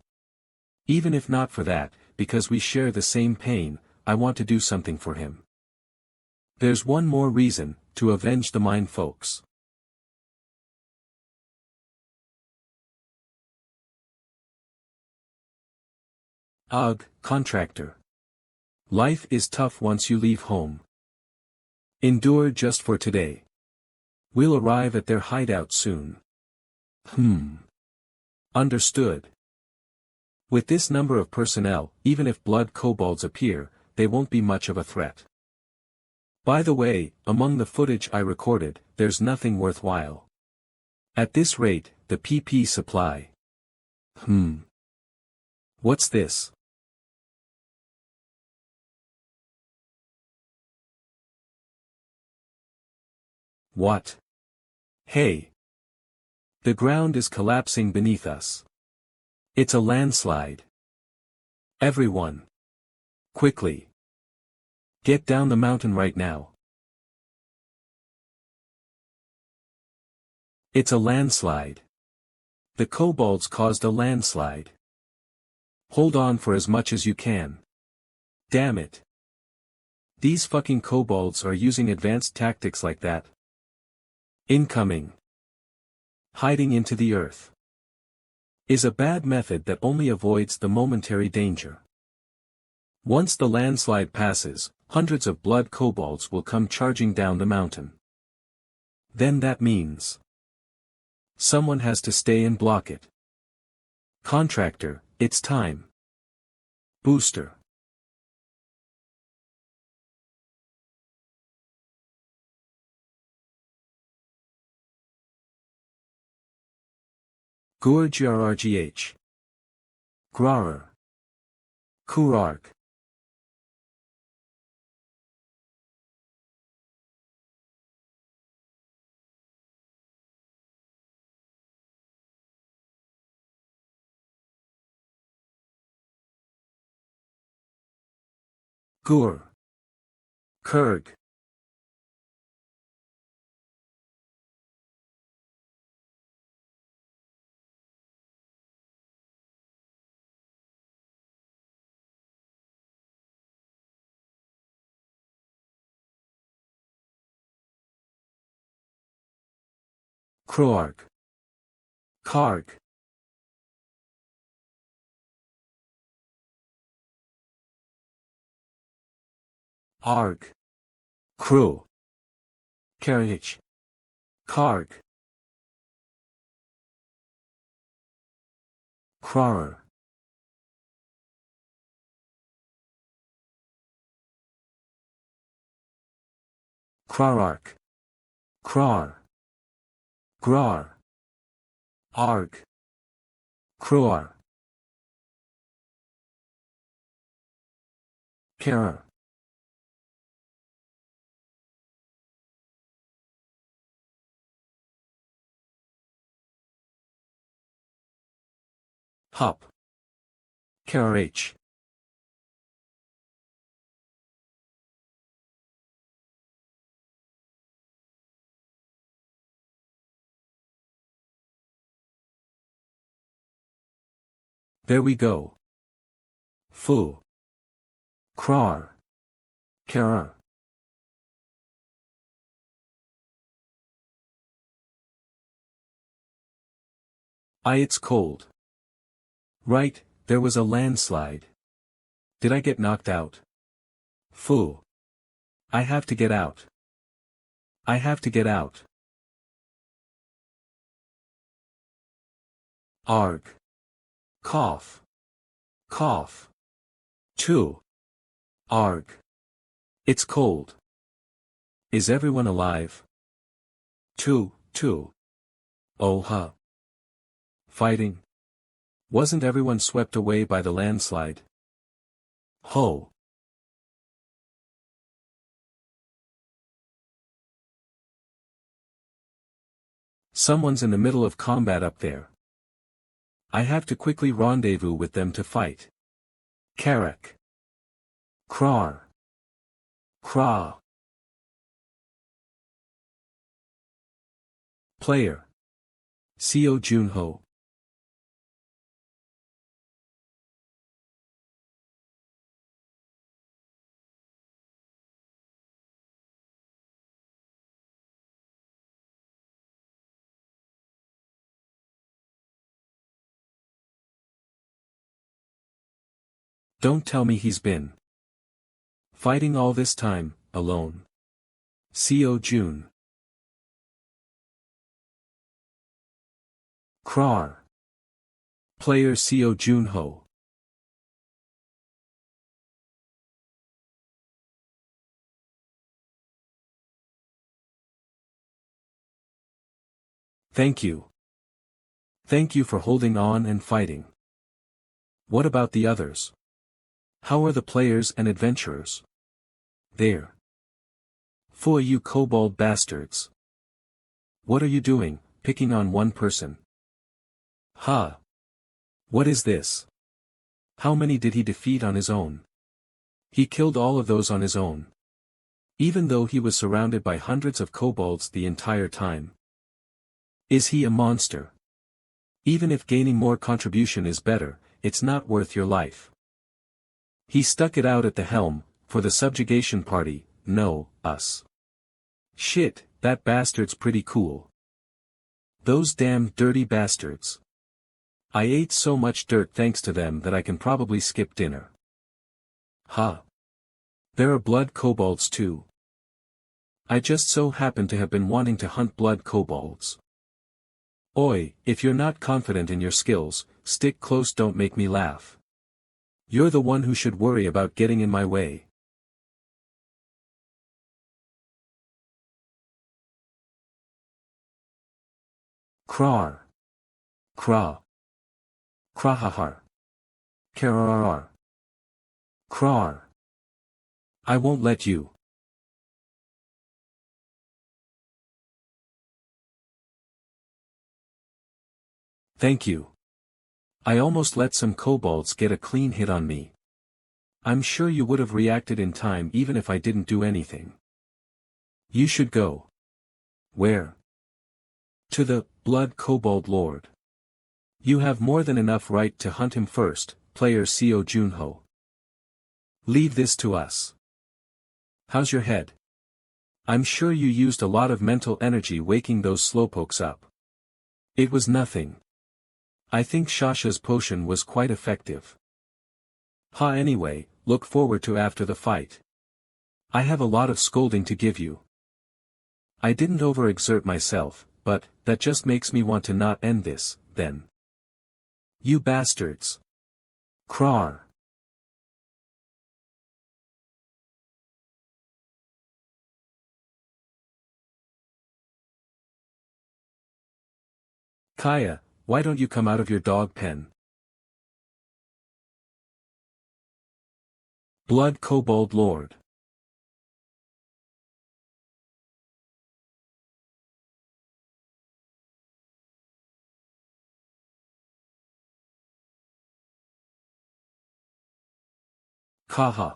Even if not for that, because we share the same pain, I want to do something for him. There's one more reason, to avenge the mine folks. Ugh, contractor. Life is tough once you leave home. Endure just for today. We'll arrive at their hideout soon. Understood. With this number of personnel, even if blood kobolds appear, they won't be much of a threat. By the way, among the footage I recorded, there's nothing worthwhile. At this rate, the PP supply. What's this? What? Hey! The ground is collapsing beneath us. It's a landslide. Everyone! Quickly! Get down the mountain right now. It's a landslide. The kobolds caused a landslide. Hold on for as much as you can. Damn it. These fucking kobolds are using advanced tactics like that. Incoming. Hiding into the earth. Is a bad method that only avoids the momentary danger. Once the landslide passes, hundreds of blood kobolds will come charging down the mountain. Then that means someone has to stay and block it. Contractor, it's time. Booster. Gurgrgh. Grarer. Kurark. Gur. Kurg. Kroark. Karg. Arg. Kru. Karich. Karg. Krarer. Krarark. Krar. Grar. Arg. Kruar. Karar. Hop. Karach. There we go. Fu. Krar. Karar. It's cold. Right, there was a landslide. Did I get knocked out? Fu. I have to get out. I have to get out. Arg. Cough. Cough. 2. Arg. It's cold. Is everyone alive? 2. Oh huh. Fighting. Wasn't everyone swept away by the landslide? Ho. Someone's in the middle of combat up there. I have to quickly rendezvous with them to fight. Karak. Krar. Kra. Player. Seo Junho. Don't tell me he's been fighting all this time, alone. Seo Jun. Krar. Player Seo Junho. Thank you. Thank you for holding on and fighting. What about the others? How are the players and adventurers? There. For you kobold bastards. What are you doing, picking on one person? Ha! What is this? How many did he defeat on his own? He killed all of those on his own. Even though he was surrounded by hundreds of kobolds the entire time. Is he a monster? Even if gaining more contribution is better, it's not worth your life. He stuck it out at the helm, for the subjugation party, no, us. Shit, that bastard's pretty cool. Those damn dirty bastards. I ate so much dirt thanks to them that I can probably skip dinner. Ha. There are blood kobolds too. I just so happen to have been wanting to hunt blood kobolds. Oi, if you're not confident in your skills, stick close, don't make me laugh. You're the one who should worry about getting in my way. Krar. Kra. Krahahar. Kararar. Krar. I won't let you. Thank you. I almost let some kobolds get a clean hit on me. I'm sure you would have reacted in time even if I didn't do anything. You should go. Where? To the Blood Kobold Lord. You have more than enough right to hunt him first, player Seo Junho. Leave this to us. How's your head? I'm sure you used a lot of mental energy waking those slowpokes up. It was nothing. I think Shasha's potion was quite effective. Ha, anyway, look forward to after the fight. I have a lot of scolding to give you. I didn't overexert myself, but that just makes me want to not end this, then. You bastards. Krar. Kaya, why don't you come out of your dog pen? Blood Kobold Lord. Kaha.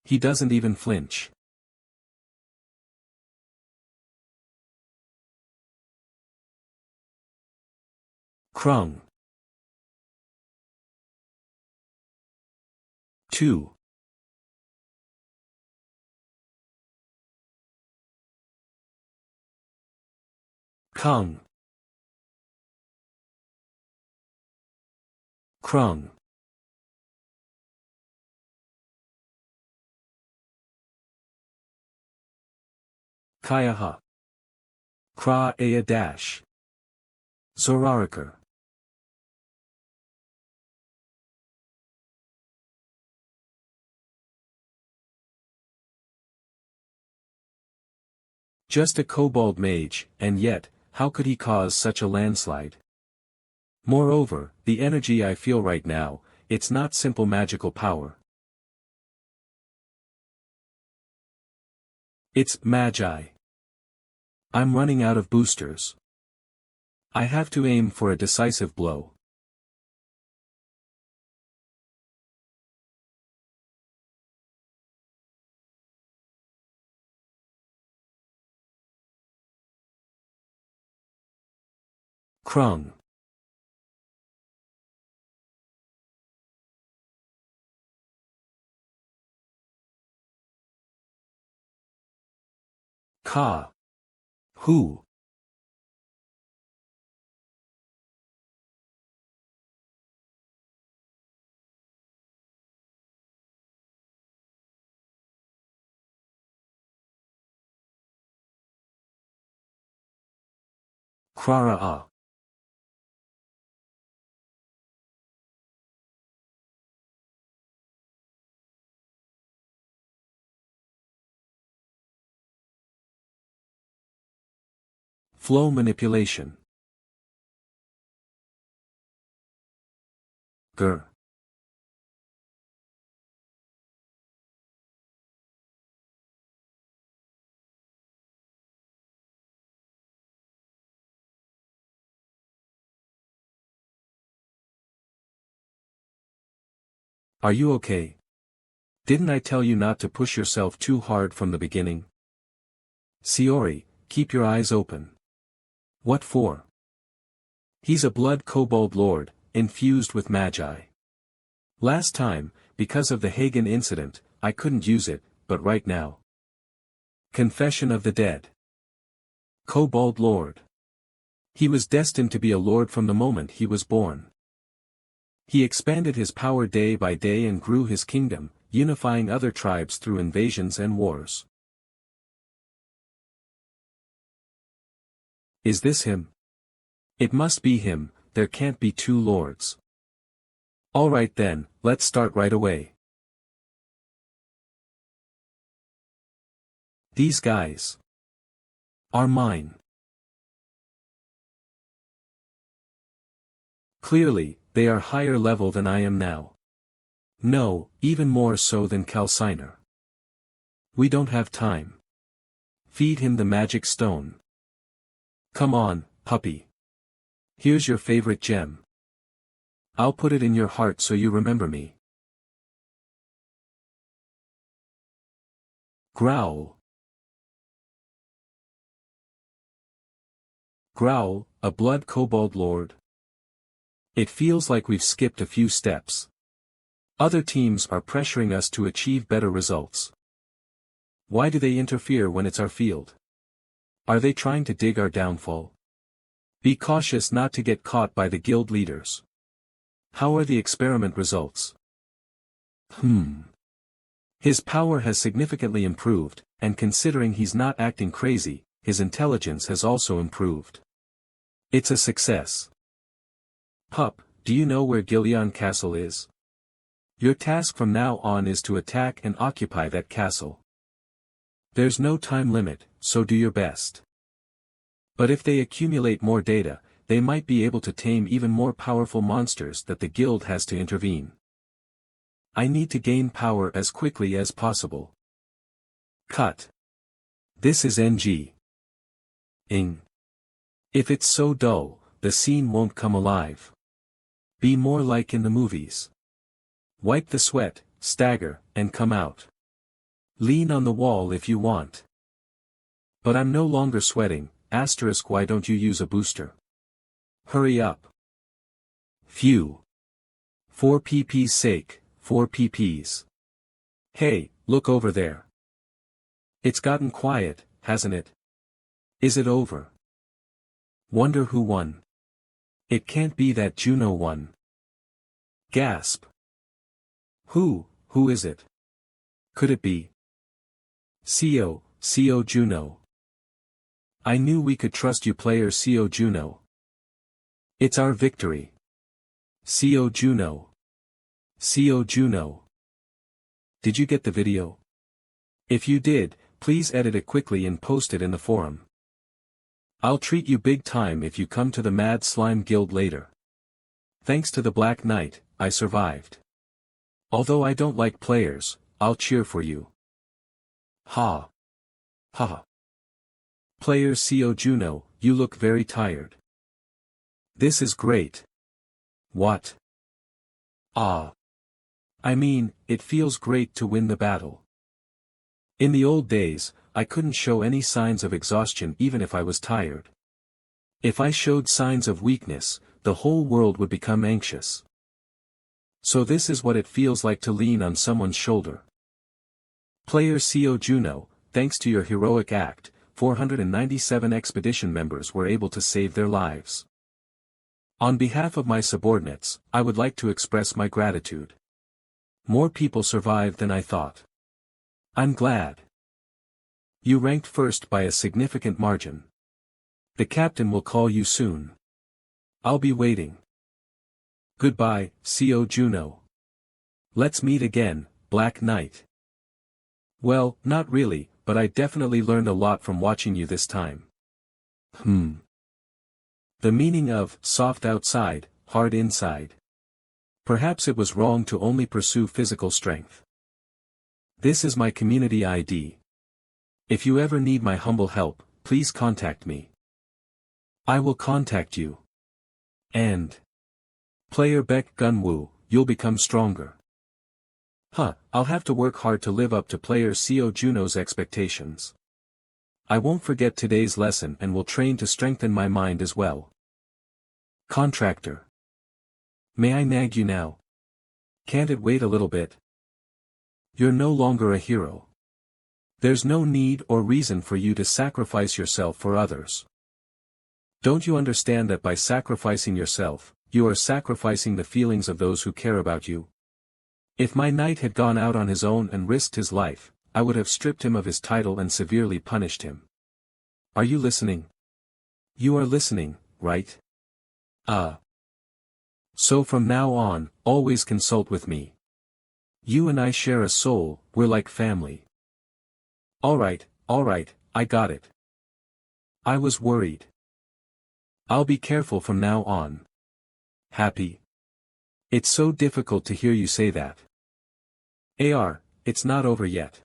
He doesn't even flinch. Krung. 2. Kung. Krung. Kayaha. Kra Aya Dash. Zorarikar. Just a kobold mage, and yet, how could he cause such a landslide? Moreover, the energy I feel right now, it's not simple magical power. It's Magi. I'm running out of boosters. I have to aim for a decisive blow. Krung. Ka. Who? Krara. Flow manipulation. Gur. Are you okay? Didn't I tell you not to push yourself too hard from the beginning? Siori, keep your eyes open. What for? He's a blood kobold lord, infused with magi. Last time, because of the Hagen incident, I couldn't use it, but right now. Confession of the Dead. Kobold Lord. He was destined to be a lord from the moment he was born. He expanded his power day by day and grew his kingdom, unifying other tribes through invasions and wars. Is this him? It must be him, there can't be two lords. Alright then, let's start right away. These guys are mine. Clearly, they are higher level than I am now. No, even more so than Calciner. We don't have time. Feed him the magic stone. Come on, puppy. Here's your favorite gem. I'll put it in your heart so you remember me. Growl. Growl, a blood kobold lord. It feels like we've skipped a few steps. Other teams are pressuring us to achieve better results. Why do they interfere when it's our field? Are they trying to dig our downfall? Be cautious not to get caught by the guild leaders. How are the experiment results? His power has significantly improved, and considering he's not acting crazy, his intelligence has also improved. It's a success. Pup, do you know where Gillion Castle is? Your task from now on is to attack and occupy that castle. There's no time limit, so do your best. But if they accumulate more data, they might be able to tame even more powerful monsters that the guild has to intervene. I need to gain power as quickly as possible. Cut. This is NG. Ing. If it's so dull, the scene won't come alive. Be more like in the movies. Wipe the sweat, stagger, and come out. Lean on the wall if you want. But I'm no longer sweating, asterisk why don't you use a booster? Hurry up. Phew. 4 pp's sake, 4 pp's. Hey, look over there. It's gotten quiet, hasn't it? Is it over? Wonder who won. It can't be that Juno one. Gasp. Who is it? Could it be? CO Juno. I knew we could trust you player CO Juno. It's our victory. CO Juno. CO Juno. Did you get the video? If you did, please edit it quickly and post it in the forum. I'll treat you big time if you come to the Mad Slime Guild later. Thanks to the Black Knight, I survived. Although I don't like players, I'll cheer for you. Ha. Haha. Player CO Juno, you look very tired. This is great. What? Ah. I mean, it feels great to win the battle. In the old days, I couldn't show any signs of exhaustion even if I was tired. If I showed signs of weakness, the whole world would become anxious. So this is what it feels like to lean on someone's shoulder. Player CO Juno, thanks to your heroic act, 497 expedition members were able to save their lives. On behalf of my subordinates, I would like to express my gratitude. More people survived than I thought. I'm glad. You ranked first by a significant margin. The captain will call you soon. I'll be waiting. Goodbye, CO Juno. Let's meet again, Black Knight. Well, not really, but I definitely learned a lot from watching you this time. The meaning of soft outside, hard inside. Perhaps it was wrong to only pursue physical strength. This is my community ID. If you ever need my humble help, please contact me. I will contact you. And Player Beck Gunwoo, you'll become stronger. I'll have to work hard to live up to Player CO Juno's expectations. I won't forget today's lesson and will train to strengthen my mind as well. Contractor. May I nag you now? Can't it wait a little bit? You're no longer a hero. There's no need or reason for you to sacrifice yourself for others. Don't you understand that by sacrificing yourself, you are sacrificing the feelings of those who care about you? If my knight had gone out on his own and risked his life, I would have stripped him of his title and severely punished him. Are you listening? You are listening, right? So from now on, always consult with me. You and I share a soul, we're like family. Alright, I got it. I was worried. I'll be careful from now on. Happy. It's so difficult to hear you say that. It's not over yet.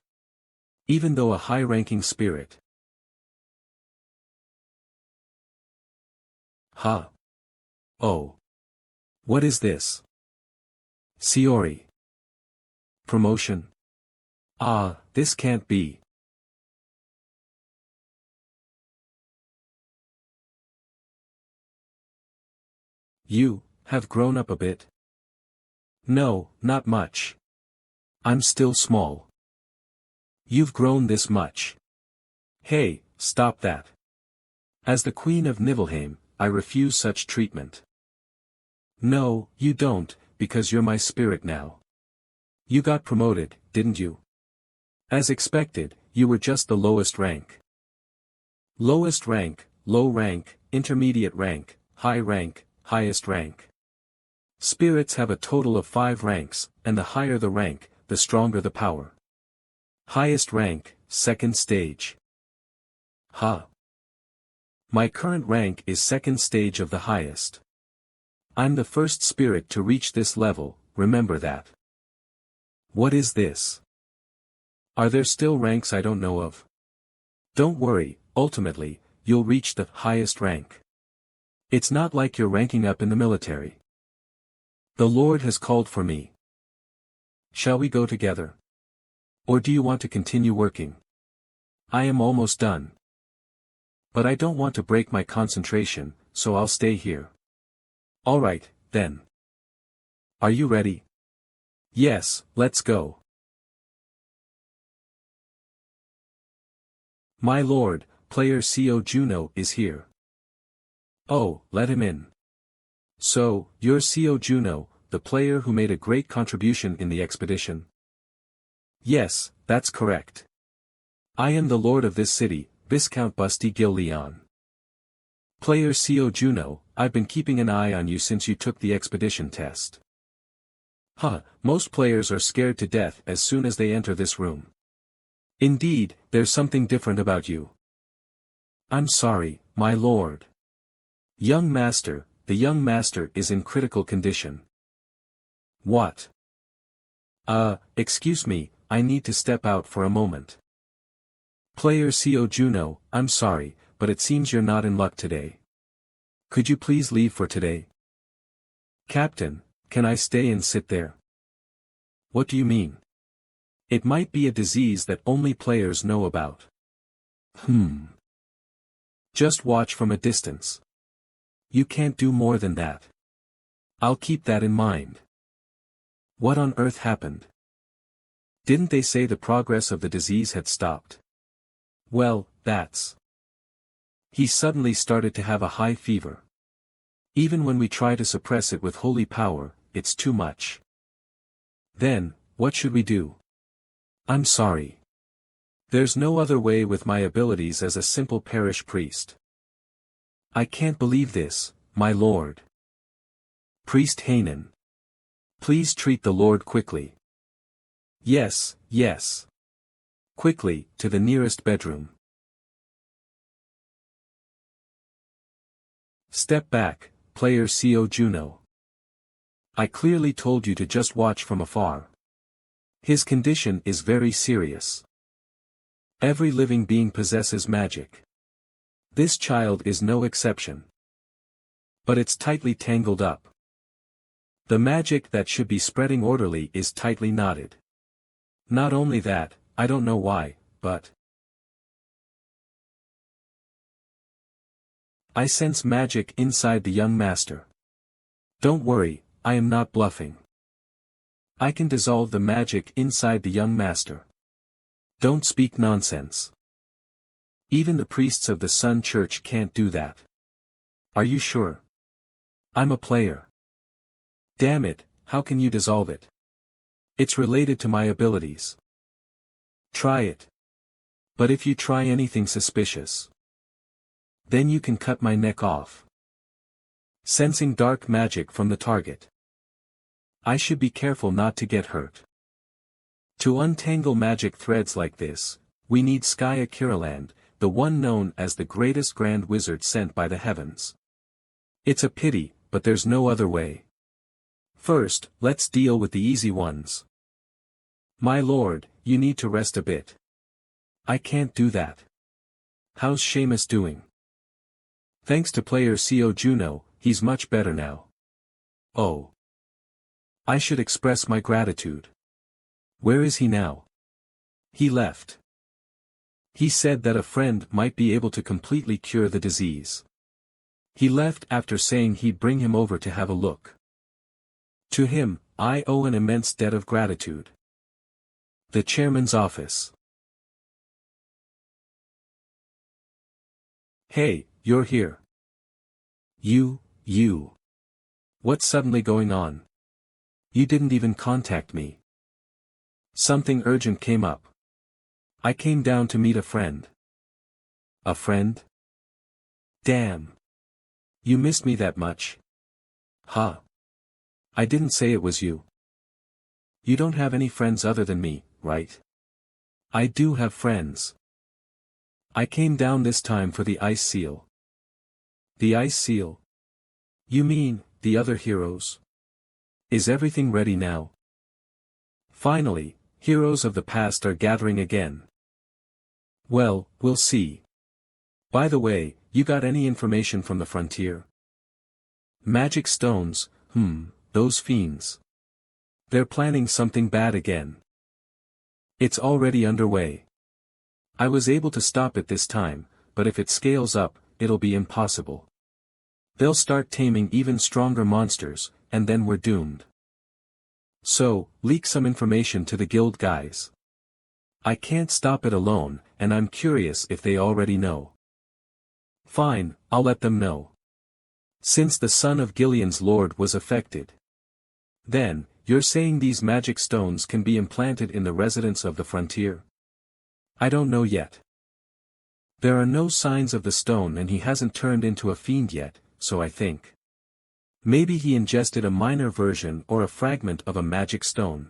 Even though a high-ranking spirit. Oh. What is this? Shiori. Promotion. This can't be. You have grown up a bit. No, not much. I'm still small. You've grown this much. Hey, stop that. As the Queen of Nibelheim, I refuse such treatment. No, you don't, because you're my spirit now. You got promoted, didn't you? As expected, you were just the lowest rank. Lowest rank, low rank, intermediate rank, high rank, highest rank. Spirits have a total of 5 ranks, and the higher the rank, the stronger the power. Highest rank, second stage. My current rank is second stage of the highest. I'm the first spirit to reach this level, remember that. What is this? Are there still ranks I don't know of? Don't worry, ultimately, you'll reach the highest rank. It's not like you're ranking up in the military. The Lord has called for me. Shall we go together? Or do you want to continue working? I am almost done. But I don't want to break my concentration, so I'll stay here. Alright, then. Are you ready? Yes, let's go. My lord, player CO Juno is here. Oh, let him in. So, you're CO Juno, the player who made a great contribution in the expedition? Yes, that's correct. I am the lord of this city, Viscount Busty Gil Leon. Player CO Juno, I've been keeping an eye on you since you took the expedition test. Most players are scared to death as soon as they enter this room. Indeed, there's something different about you. I'm sorry, my lord. Young master, the young master is in critical condition. What? Excuse me, I need to step out for a moment. Player CO Juno, I'm sorry, but it seems you're not in luck today. Could you please leave for today? Captain, can I stay and sit there? What do you mean? It might be a disease that only players know about. Just watch from a distance. You can't do more than that. I'll keep that in mind. What on earth happened? Didn't they say the progress of the disease had stopped? Well, that's... He suddenly started to have a high fever. Even when we try to suppress it with holy power, it's too much. Then, what should we do? I'm sorry. There's no other way with my abilities as a simple parish priest. I can't believe this, my lord. Priest Hanan. Please treat the lord quickly. Yes, yes. Quickly, to the nearest bedroom. Step back, player CO Juno. I clearly told you to just watch from afar. His condition is very serious. Every living being possesses magic. This child is no exception. But it's tightly tangled up. The magic that should be spreading orderly is tightly knotted. Not only that, I don't know why, but I sense magic inside the young master. Don't worry, I am not bluffing. I can dissolve the magic inside the young master. Don't speak nonsense. Even the priests of the Sun Church can't do that. Are you sure? I'm a player. Damn it, how can you dissolve it? It's related to my abilities. Try it. But if you try anything suspicious, then you can cut my neck off. Sensing dark magic from the target. I should be careful not to get hurt. To untangle magic threads like this, we need Skya Kiraland, the one known as the greatest grand wizard sent by the heavens. It's a pity, but there's no other way. First, let's deal with the easy ones. My lord, you need to rest a bit. I can't do that. How's Seamus doing? Thanks to player CO Juno, he's much better now. Oh. I should express my gratitude. Where is he now? He left. He said that a friend might be able to completely cure the disease. He left after saying he'd bring him over to have a look. To him, I owe an immense debt of gratitude. The chairman's office. Hey, you're here. You. What's suddenly going on? You didn't even contact me. Something urgent came up. I came down to meet a friend. A friend? Damn. You missed me that much? Huh. I didn't say it was you. You don't have any friends other than me, right? I do have friends. I came down this time for the ice seal. The ice seal? You mean, the other heroes? Is everything ready now? Finally, heroes of the past are gathering again. Well, we'll see. By the way, you got any information from the frontier? Magic stones, those fiends. They're planning something bad again. It's already underway. I was able to stop it this time, but if it scales up, it'll be impossible. They'll start taming even stronger monsters, and then we're doomed. So, leak some information to the guild guys. I can't stop it alone, and I'm curious if they already know. Fine, I'll let them know. Since the son of Gilean's lord was affected. Then, you're saying these magic stones can be implanted in the residents of the frontier? I don't know yet. There are no signs of the stone and he hasn't turned into a fiend yet, so I think. Maybe he ingested a minor version or a fragment of a magic stone.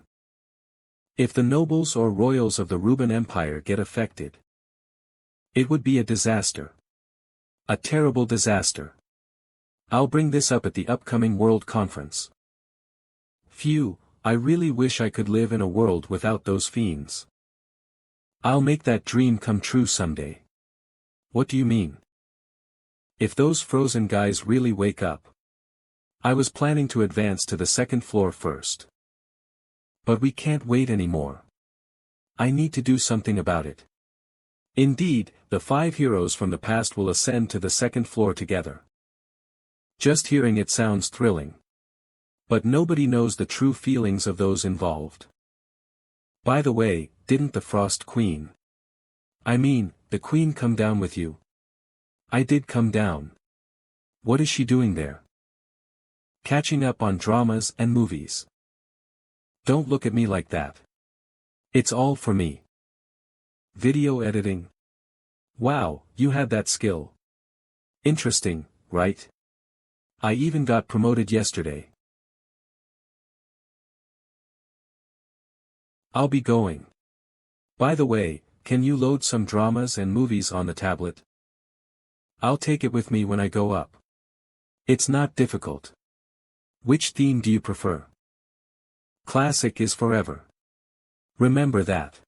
If the nobles or royals of the Ruben Empire get affected, it would be a disaster. A terrible disaster. I'll bring this up at the upcoming World Conference. Phew, I really wish I could live in a world without those fiends. I'll make that dream come true someday. What do you mean? If those frozen guys really wake up. I was planning to advance to the second floor first. But we can't wait anymore. I need to do something about it. Indeed, the 5 heroes from the past will ascend to the second floor together. Just hearing it sounds thrilling. But nobody knows the true feelings of those involved. By the way, didn't the Frost Queen? I mean, the Queen come down with you? I did come down. What is she doing there? Catching up on dramas and movies. Don't look at me like that. It's all for me. Video editing. Wow, you had that skill. Interesting, right? I even got promoted yesterday. I'll be going. By the way, can you load some dramas and movies on the tablet? I'll take it with me when I go up. It's not difficult. Which theme do you prefer? Classic is forever. Remember that.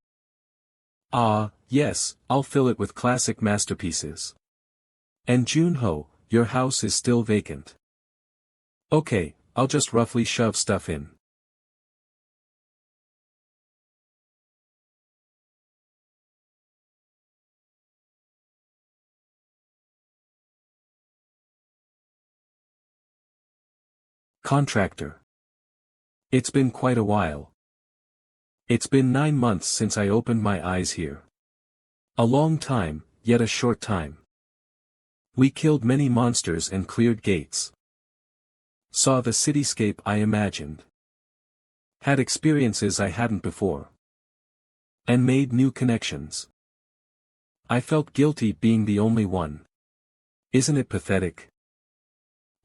Ah, yes, I'll fill it with classic masterpieces. And Junho, your house is still vacant. Okay, I'll just roughly shove stuff in. Contractor. It's been quite a while. It's been 9 months since I opened my eyes here. A long time, yet a short time. We killed many monsters and cleared gates. Saw the cityscape I imagined. Had experiences I hadn't before. And made new connections. I felt guilty being the only one. Isn't it pathetic?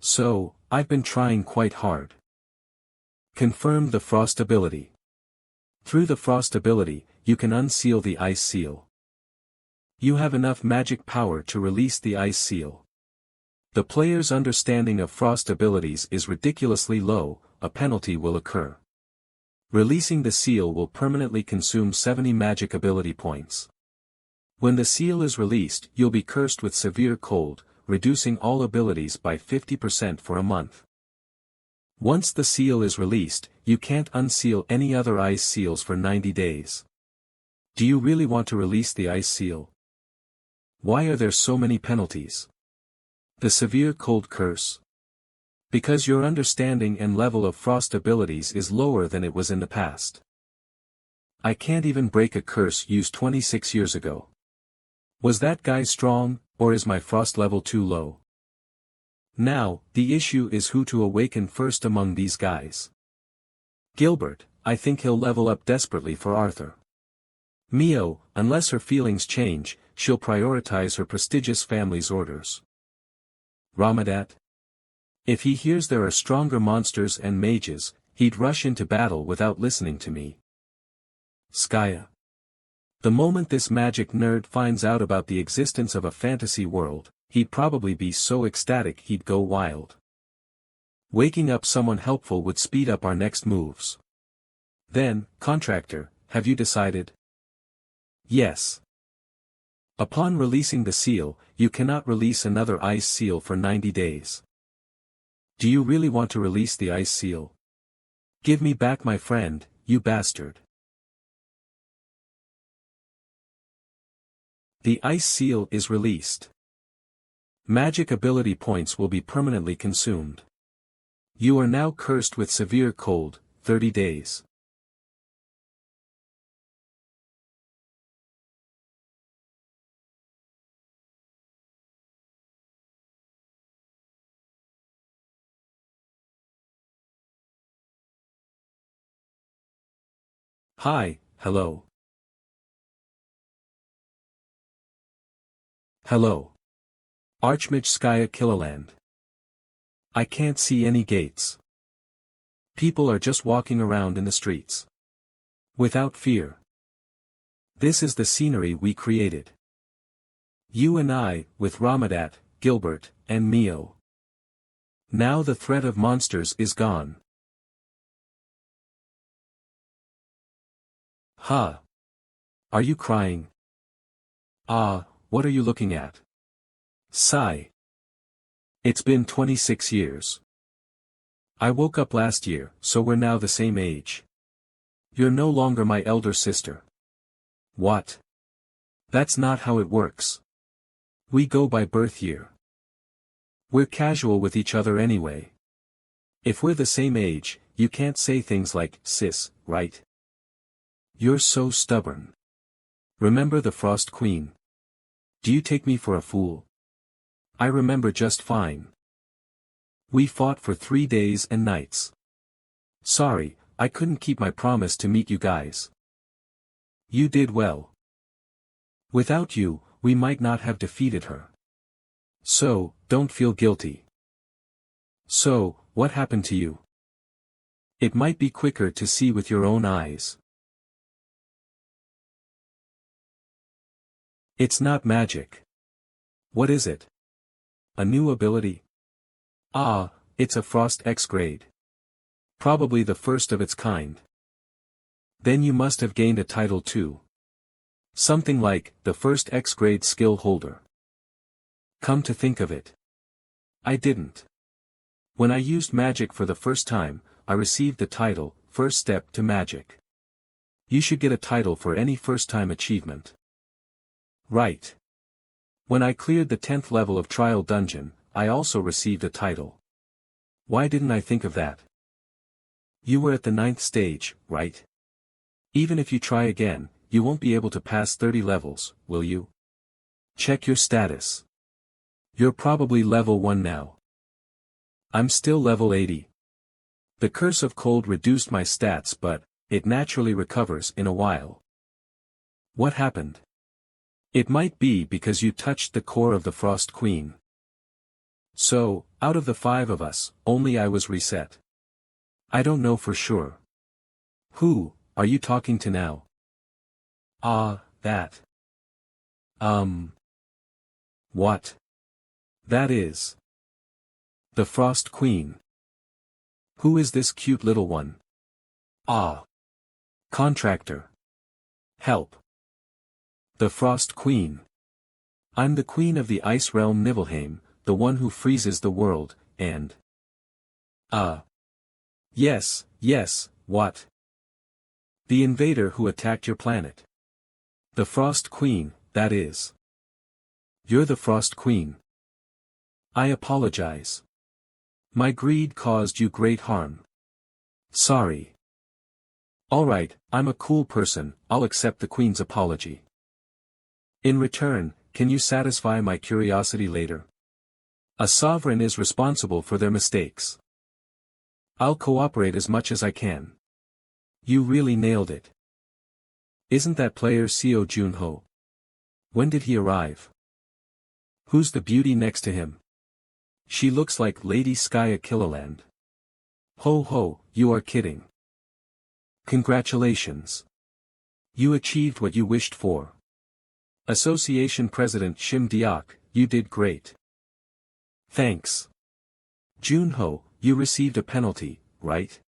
So, I've been trying quite hard. Confirm the frost ability. Through the frost ability, you can unseal the ice seal. You have enough magic power to release the ice seal. The player's understanding of frost abilities is ridiculously low, a penalty will occur. Releasing the seal will permanently consume 70 magic ability points. When the seal is released, you'll be cursed with severe cold, reducing all abilities by 50% for a month. Once the seal is released, you can't unseal any other ice seals for 90 days. Do you really want to release the ice seal? Why are there so many penalties? The severe cold curse? Because your understanding and level of frost abilities is lower than it was in the past. I can't even break a curse used 26 years ago. Was that guy strong, or is my frost level too low? Now, the issue is who to awaken first among these guys. Gilbert, I think he'll level up desperately for Arthur. Mio, unless her feelings change, she'll prioritize her prestigious family's orders. Ramadat? If he hears there are stronger monsters and mages, he'd rush into battle without listening to me. Skaya. The moment this magic nerd finds out about the existence of a fantasy world, he'd probably be so ecstatic he'd go wild. Waking up someone helpful would speed up our next moves. Then, contractor, have you decided? Yes. Upon releasing the seal, you cannot release another ice seal for 90 days. Do you really want to release the ice seal? Give me back my friend, you bastard. The ice seal is released. Magic ability points will be permanently consumed. You are now cursed with severe cold, 30 days. Hi, hello. Hello. Archmage Skaya Killaland. I can't see any gates. People are just walking around in the streets. Without fear. This is the scenery we created. You and I, with Ramadat, Gilbert, and Mio. Now the threat of monsters is gone. Ha! Are you crying? Ah, what are you looking at? Sigh. It's been 26 years. I woke up last year, so we're now the same age. You're no longer my elder sister. What? That's not how it works. We go by birth year. We're casual with each other anyway. If we're the same age, you can't say things like, sis, right? You're so stubborn. Remember the Frost Queen? Do you take me for a fool? I remember just fine. We fought for 3 days and nights. Sorry, I couldn't keep my promise to meet you guys. You did well. Without you, we might not have defeated her. So, don't feel guilty. So, what happened to you? It might be quicker to see with your own eyes. It's not magic. What is it? A new ability? Ah, it's a Frost X grade. Probably the first of its kind. Then you must have gained a title too. Something like, the first X grade skill holder. Come to think of it. I didn't. When I used magic for the first time, I received the title, First Step to Magic. You should get a title for any first-time achievement. Right. When I cleared the 10th level of Trial Dungeon, I also received a title. Why didn't I think of that? You were at the 9th stage, right? Even if you try again, you won't be able to pass 30 levels, will you? Check your status. You're probably level 1 now. I'm still level 80. The curse of cold reduced my stats, but it naturally recovers in a while. What happened? It might be because you touched the core of the Frost Queen. So, out of the 5 of us, only I was reset. I don't know for sure. Who are you talking to now? Ah, that. What? That is. The Frost Queen. Who is this cute little one? Ah. Contractor. Help. The Frost Queen. I'm the Queen of the Ice Realm Nibelheim, the one who freezes the world, and... Yes, what? The invader who attacked your planet. The Frost Queen, that is. You're the Frost Queen. I apologize. My greed caused you great harm. Sorry. Alright, I'm a cool person, I'll accept the Queen's apology. In return, can you satisfy my curiosity later? A sovereign is responsible for their mistakes. I'll cooperate as much as I can. You really nailed it. Isn't that player Seo Junho? When did he arrive? Who's the beauty next to him? She looks like Lady Skya Killerland. Ho ho, you are kidding. Congratulations. You achieved what you wished for. Association President Shim Diak, you did great. Thanks. Junho, you received a penalty, right?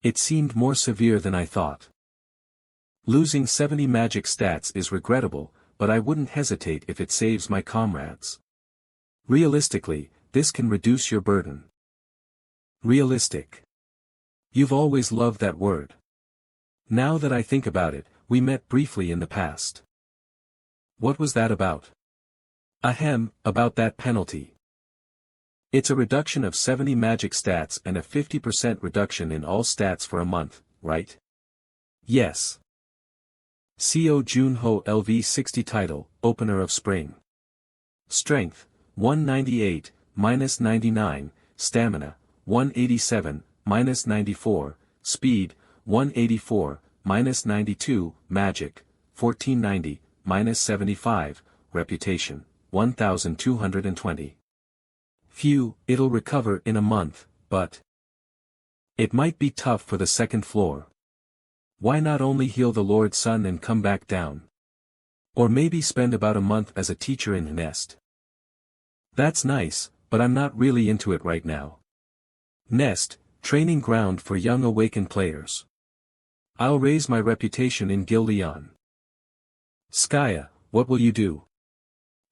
It seemed more severe than I thought. Losing 70 magic stats is regrettable, but I wouldn't hesitate if it saves my comrades. Realistically, this can reduce your burden. Realistic. You've always loved that word. Now that I think about it, we met briefly in the past. What was that about? Ahem, about that penalty. It's a reduction of 70 magic stats and a 50% reduction in all stats for a month, right? Yes. Seo Junho LV 60 title, Opener of Spring. Strength, 198, minus 99, Stamina, 187, minus 94, Speed, 184, minus 92, Magic, 1490, minus 75, Reputation, 1220. Phew, it'll recover in a month, but... It might be tough for the second floor. Why not only heal the Lord's Son and come back down? Or maybe spend about a month as a teacher in Nest. That's nice, but I'm not really into it right now. Nest, training ground for young awakened players. I'll raise my reputation in Gil Leon. Skaya, what will you do?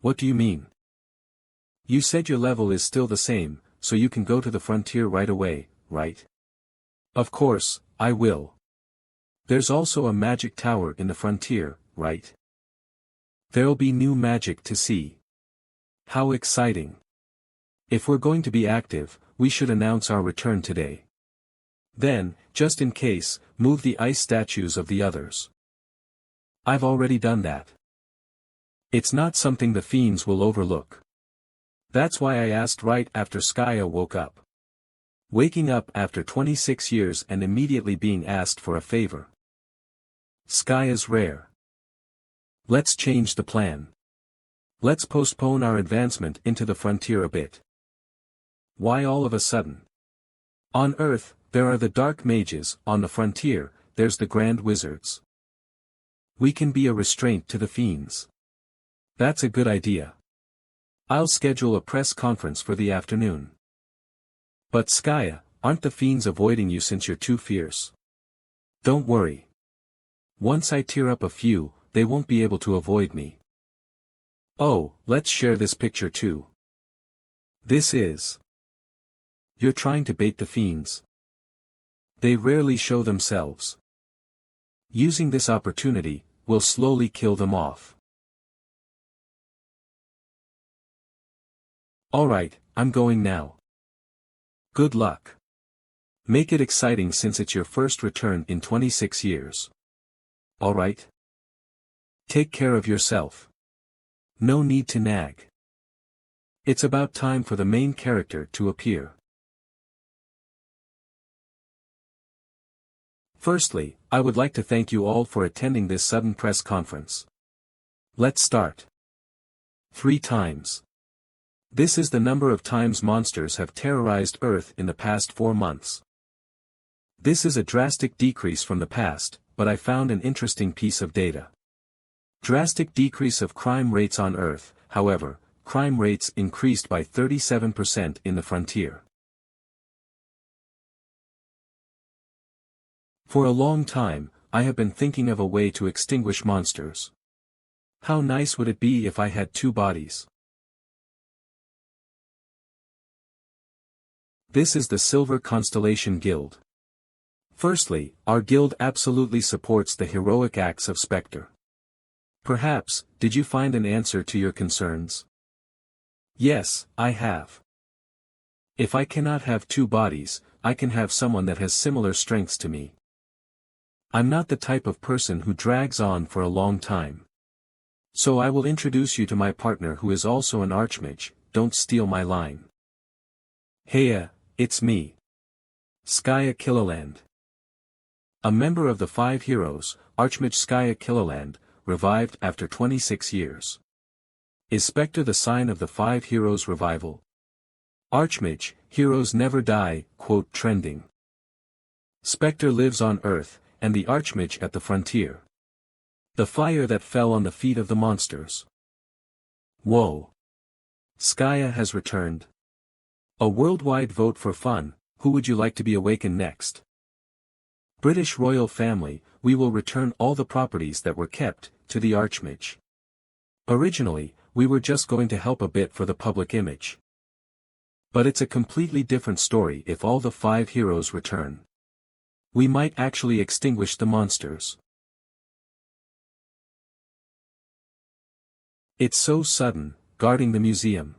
What do you mean? You said your level is still the same, so you can go to the frontier right away, right? Of course, I will. There's also a magic tower in the frontier, right? There'll be new magic to see. How exciting. If we're going to be active, we should announce our return today. Then, just in case, move the ice statues of the others. I've already done that. It's not something the fiends will overlook. That's why I asked right after Skaya woke up. Waking up after 26 years and immediately being asked for a favor. Skaya's rare. Let's change the plan. Let's postpone our advancement into the frontier a bit. Why all of a sudden? On Earth, there are the dark mages, on the frontier, there's the grand wizards. We can be a restraint to the fiends. That's a good idea. I'll schedule a press conference for the afternoon. But Skaya, aren't the fiends avoiding you since you're too fierce? Don't worry. Once I tear up a few, they won't be able to avoid me. Oh, let's share this picture too. This is. You're trying to bait the fiends. They rarely show themselves. Using this opportunity, we'll slowly kill them off. Alright, I'm going now. Good luck. Make it exciting since it's your first return in 26 years. Alright? Take care of yourself. No need to nag. It's about time for the main character to appear. Firstly, I would like to thank you all for attending this sudden press conference. Let's start. 3 times. This is the number of times monsters have terrorized Earth in the past 4 months. This is a drastic decrease from the past, but I found an interesting piece of data. Drastic decrease of crime rates on Earth, however, crime rates increased by 37% in the frontier. For a long time, I have been thinking of a way to extinguish monsters. How nice would it be if I had 2 bodies? This is the Silver Constellation Guild. Firstly, our guild absolutely supports the heroic acts of Spectre. Perhaps, did you find an answer to your concerns? Yes, I have. If I cannot have 2 bodies, I can have someone that has similar strengths to me. I'm not the type of person who drags on for a long time. So I will introduce you to my partner who is also an archmage. Don't steal my line. Heya, it's me. Skaya Killerland. A member of the 5 heroes, Archmage Skaya Killerland, revived after 26 years. Is Spectre the sign of the 5 heroes revival? Archmage, heroes never die, quote trending. Spectre lives on Earth, and the Archmage at the frontier. The fire that fell on the feet of the monsters. Whoa. Skaya has returned. A worldwide vote for fun, who would you like to be awakened next? British royal family, we will return all the properties that were kept, to the Archmage. Originally, we were just going to help a bit for the public image. But it's a completely different story if all the 5 heroes return. We might actually extinguish the monsters. It's so sudden, guarding the museum.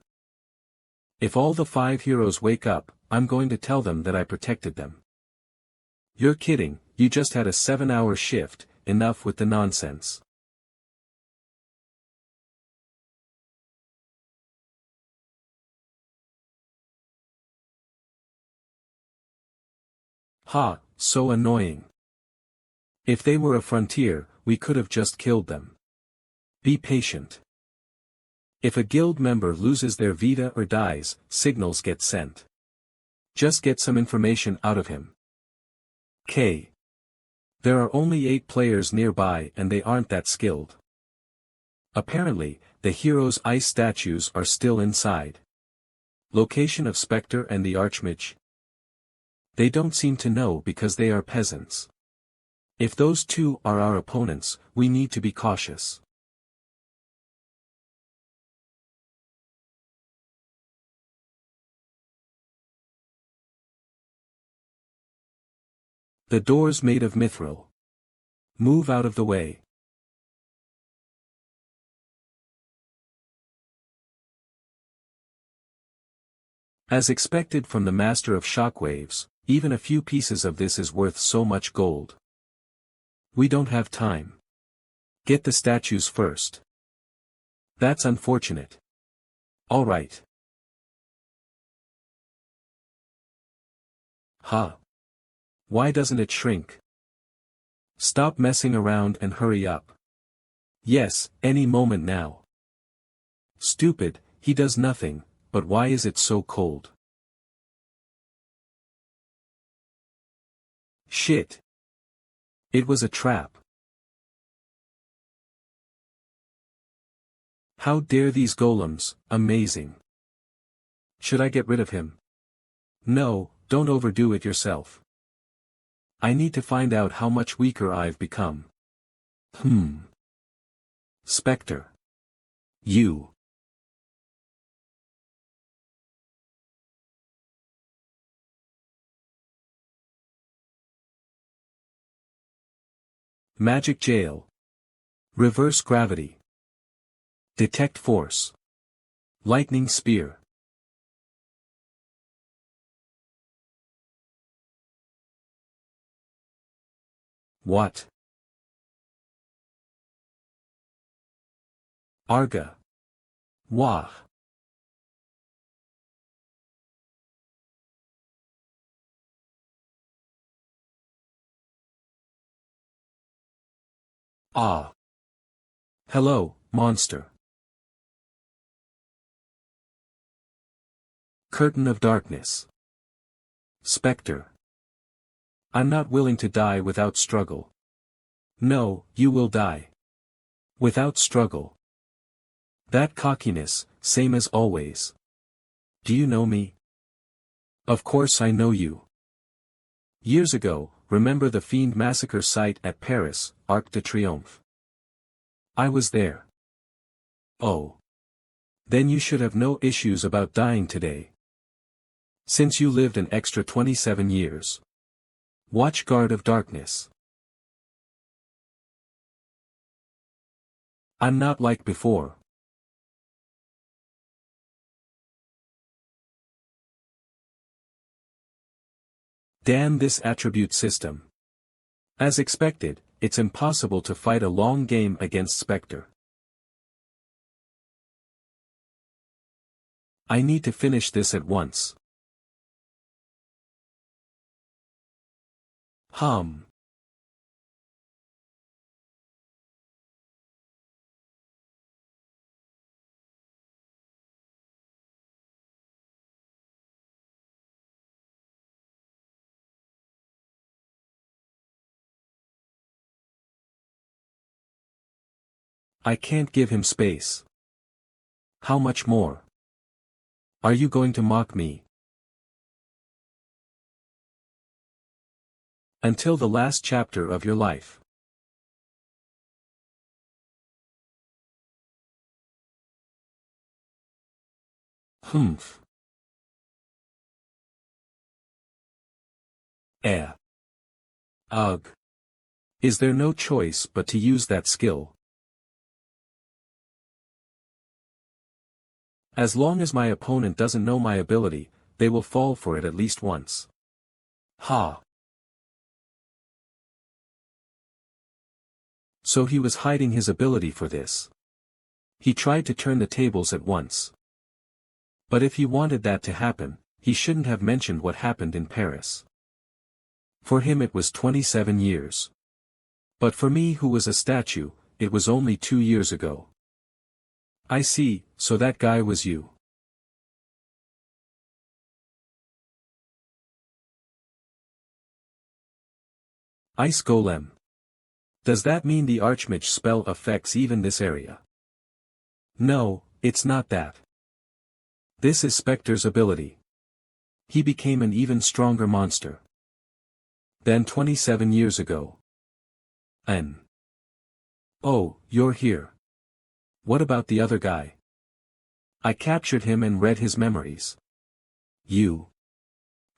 If all the 5 heroes wake up, I'm going to tell them that I protected them. You're kidding, you just had a 7-hour shift, enough with the nonsense. Ha, so annoying. If they were a frontier, we could have just killed them. Be patient. If a guild member loses their Vita or dies, signals get sent. Just get some information out of him. K. There are only 8 players nearby and they aren't that skilled. Apparently, the heroes' ice statues are still inside. Location of Spectre and the Archmage? They don't seem to know because they are peasants. If those 2 are our opponents, we need to be cautious. The door's made of mithril. Move out of the way. As expected from the master of shockwaves, even a few pieces of this is worth so much gold. We don't have time. Get the statues first. That's unfortunate. All right. Huh. Why doesn't it shrink? Stop messing around and hurry up. Yes, any moment now. Stupid, he does nothing, but why is it so cold? Shit. It was a trap. How dare these golems, amazing. Should I get rid of him? No, don't overdo it yourself. I need to find out how much weaker I've become. Spectre. You. Magic Jail. Reverse Gravity. Detect Force. Lightning Spear. What? Arga. Wah. Ah. Hello, monster. Curtain of Darkness. Spectre. I'm not willing to die without struggle. No, you will die. Without struggle. That cockiness, same as always. Do you know me? Of course I know you. Years ago, remember the Fiend Massacre site at Paris, Arc de Triomphe? I was there. Oh. Then you should have no issues about dying today. Since you lived an extra 27 years. Watch Guard of Darkness. I'm not like before. Damn this attribute system. As expected, it's impossible to fight a long game against Spectre. I need to finish this at once. I can't give him space. How much more? Are you going to mock me? Until the last chapter of your life. Humph. Ugh. Is there no choice but to use that skill? As long as my opponent doesn't know my ability, they will fall for it at least once. Ha. So he was hiding his ability for this. He tried to turn the tables at once. But if he wanted that to happen, he shouldn't have mentioned what happened in Paris. For him it was 27 years. But for me who was a statue, it was only 2 years ago. I see, so that guy was you. Ice Golem. Does that mean the Archmage spell affects even this area? No, it's not that. This is Spectre's ability. He became an even stronger monster than 27 years ago. Oh, you're here. What about the other guy? I captured him and read his memories. You.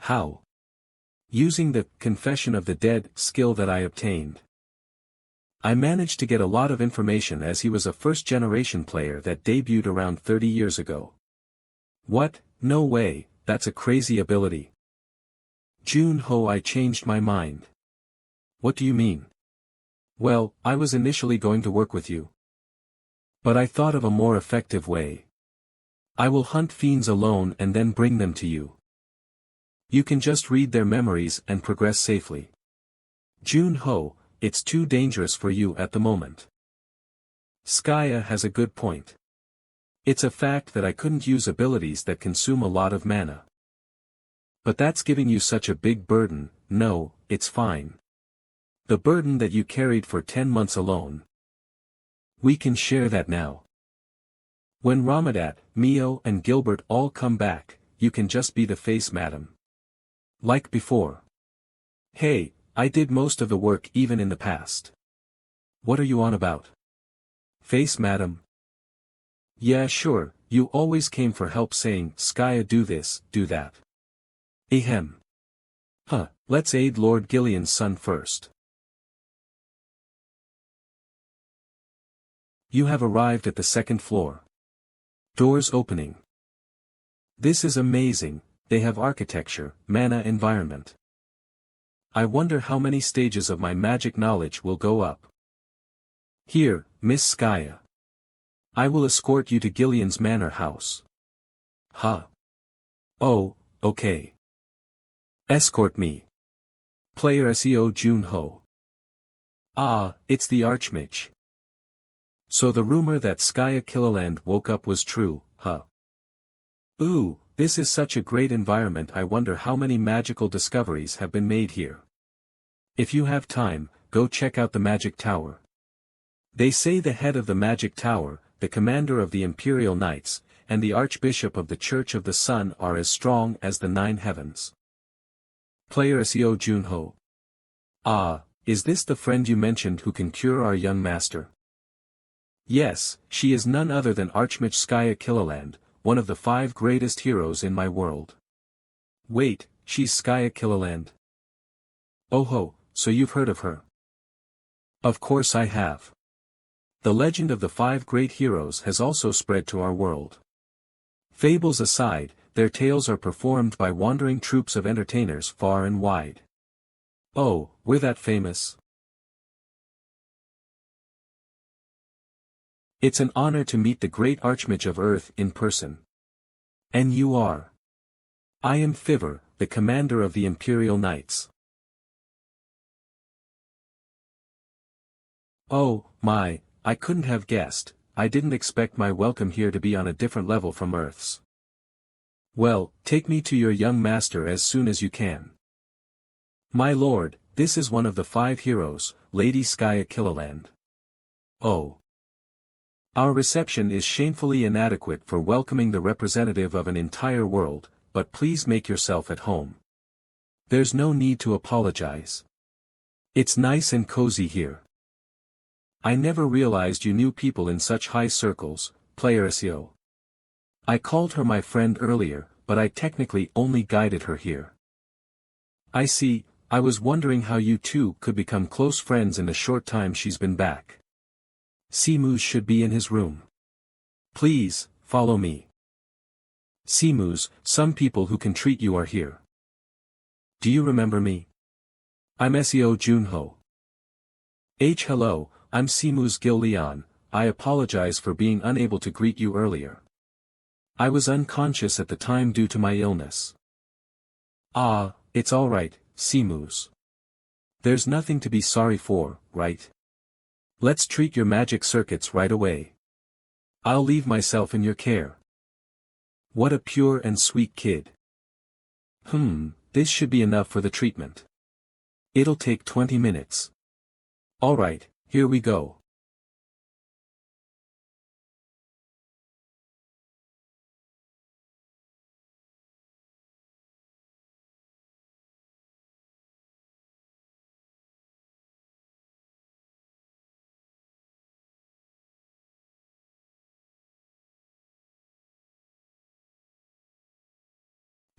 How? Using the Confession of the Dead skill that I obtained, I managed to get a lot of information as he was a first-generation player that debuted around 30 years ago. What? No way, that's a crazy ability. Jun-ho, I changed my mind. What do you mean? Well, I was initially going to work with you. But I thought of a more effective way. I will hunt fiends alone and then bring them to you. You can just read their memories and progress safely. Jun-ho, it's too dangerous for you at the moment. Skaya has a good point. It's a fact that I couldn't use abilities that consume a lot of mana. But that's giving you such a big burden. No, it's fine. The burden that you carried for 10 months alone. We can share that now. When Ramadat, Mio and Gilbert all come back, you can just be the face, madam. Like before. Hey, I did most of the work even in the past. What are you on about? Face, madam? Yeah, sure, you always came for help saying, Skaya, do this, do that. Ahem. Huh, let's aid Lord Gillian's son first. You have arrived at the second floor. Doors opening. This is amazing, they have architecture, mana environment. I wonder how many stages of my magic knowledge will go up. Here, Miss Skaya. I will escort you to Gillian's manor house. Huh. Oh, okay. Escort me. Player SEO Jun-ho. Ah, it's the Archmage. So the rumor that Skaya Killaland woke up was true, huh? Ooh, this is such a great environment. I wonder how many magical discoveries have been made here. If you have time, go check out the Magic Tower. They say the head of the Magic Tower, the commander of the Imperial Knights, and the Archbishop of the Church of the Sun are as strong as the 9 heavens. Player SEO Jun-ho. Ah, is this the friend you mentioned who can cure our young master? Yes, she is none other than Archmage Skaya Killaland, one of the 5 greatest heroes in my world. Wait, she's Skaya Killaland? Oh ho, so you've heard of her? Of course I have. The legend of the 5 great heroes has also spread to our world. Fables aside, their tales are performed by wandering troops of entertainers far and wide. Oh, we're that famous? It's an honor to meet the great Archmage of Earth in person. And you are? I am Fiver, the commander of the Imperial Knights. Oh, my, I couldn't have guessed. I didn't expect my welcome here to be on a different level from Earth's. Well, take me to your young master as soon as you can. My lord, this is one of the 5 heroes, Lady Skaya Killaland. Oh. Our reception is shamefully inadequate for welcoming the representative of an entire world, but please make yourself at home. There's no need to apologize. It's nice and cozy here. I never realized you knew people in such high circles, Player SEO. I called her my friend earlier, but I technically only guided her here. I see, I was wondering how you two could become close friends in the short time she's been back. Simus should be in his room. Please, follow me. Simus, some people who can treat you are here. Do you remember me? I'm SEO Jun-ho. Hello, I'm Simus Gil-Leon. I apologize for being unable to greet you earlier. I was unconscious at the time due to my illness. Ah, it's alright, Simus. There's nothing to be sorry for, right? Let's treat your magic circuits right away. I'll leave myself in your care. What a pure and sweet kid. This should be enough for the treatment. It'll take 20 minutes. Alright, here we go.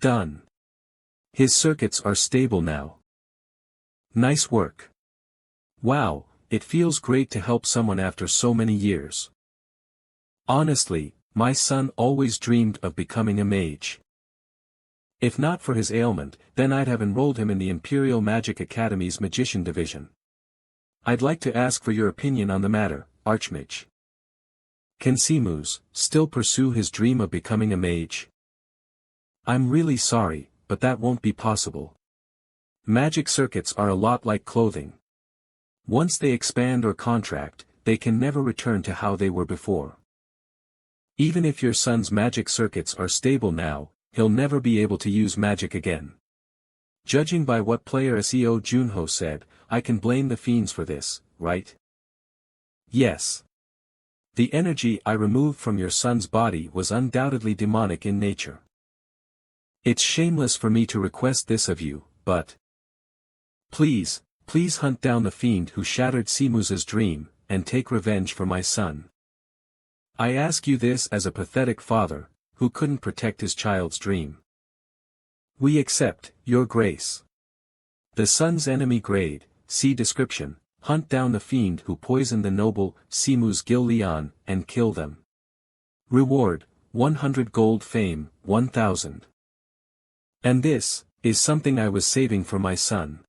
Done. His circuits are stable now. Nice work. Wow, it feels great to help someone after so many years. Honestly, my son always dreamed of becoming a mage. If not for his ailment, then I'd have enrolled him in the Imperial Magic Academy's Magician Division. I'd like to ask for your opinion on the matter, Archmage. Can Seamus still pursue his dream of becoming a mage? I'm really sorry, but that won't be possible. Magic circuits are a lot like clothing. Once they expand or contract, they can never return to how they were before. Even if your son's magic circuits are stable now, he'll never be able to use magic again. Judging by what player SEO Junho said, I can blame the fiends for this, right? Yes. The energy I removed from your son's body was undoubtedly demonic in nature. It's shameless for me to request this of you, but please hunt down the fiend who shattered Seamus's dream, and take revenge for my son. I ask you this as a pathetic father, who couldn't protect his child's dream. We accept, your grace. The son's enemy grade, see description, hunt down the fiend who poisoned the noble, Seamus Gil Leon, and kill them. Reward, 100 gold fame, 1000. And this is something I was saving for my son.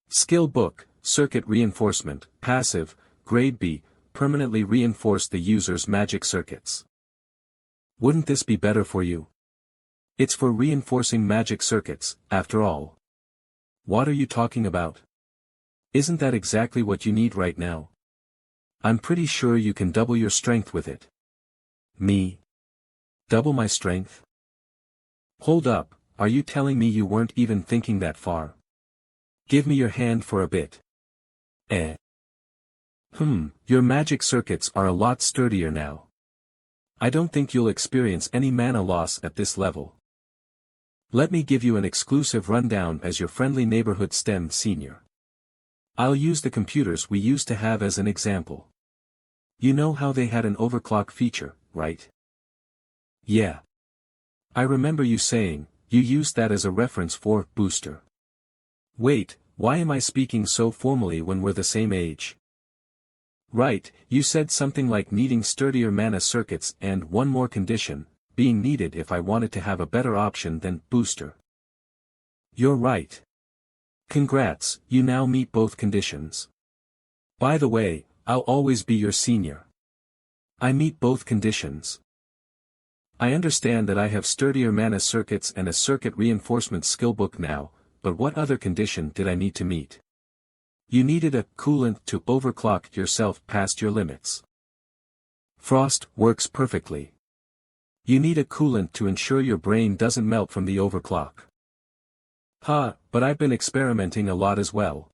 Skill book, circuit reinforcement, passive, grade B, permanently reinforce the user's magic circuits. Wouldn't this be better for you? It's for reinforcing magic circuits, after all. What are you talking about? Isn't that exactly what you need right now? I'm pretty sure you can double your strength with it. Me? Double my strength? Hold up, are you telling me you weren't even thinking that far? Give me your hand for a bit. Your magic circuits are a lot sturdier now. I don't think you'll experience any mana loss at this level. Let me give you an exclusive rundown as your friendly neighborhood STEM senior. I'll use the computers we used to have as an example. You know how they had an overclock feature, right? Yeah. I remember you saying, you used that as a reference for booster. Wait, why am I speaking so formally when we're the same age? Right, you said something like needing sturdier mana circuits and one more condition, being needed if I wanted to have a better option than booster. You're right. Congrats, you now meet both conditions. By the way, I'll always be your senior. I meet both conditions. I understand that I have sturdier mana circuits and a circuit reinforcement skill book now, but what other condition did I need to meet? You needed a coolant to overclock yourself past your limits. Frost works perfectly. You need a coolant to ensure your brain doesn't melt from the overclock. But I've been experimenting a lot as well.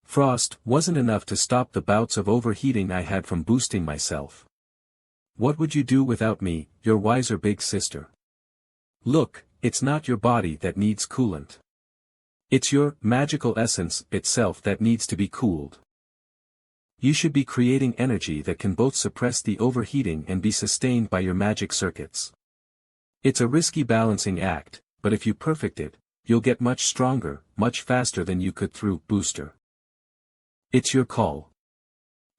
Frost wasn't enough to stop the bouts of overheating I had from boosting myself. What would you do without me, your wiser big sister? Look, it's not your body that needs coolant. It's your magical essence itself that needs to be cooled. You should be creating energy that can both suppress the overheating and be sustained by your magic circuits. It's a risky balancing act, but if you perfect it, you'll get much stronger, much faster than you could through booster. It's your call.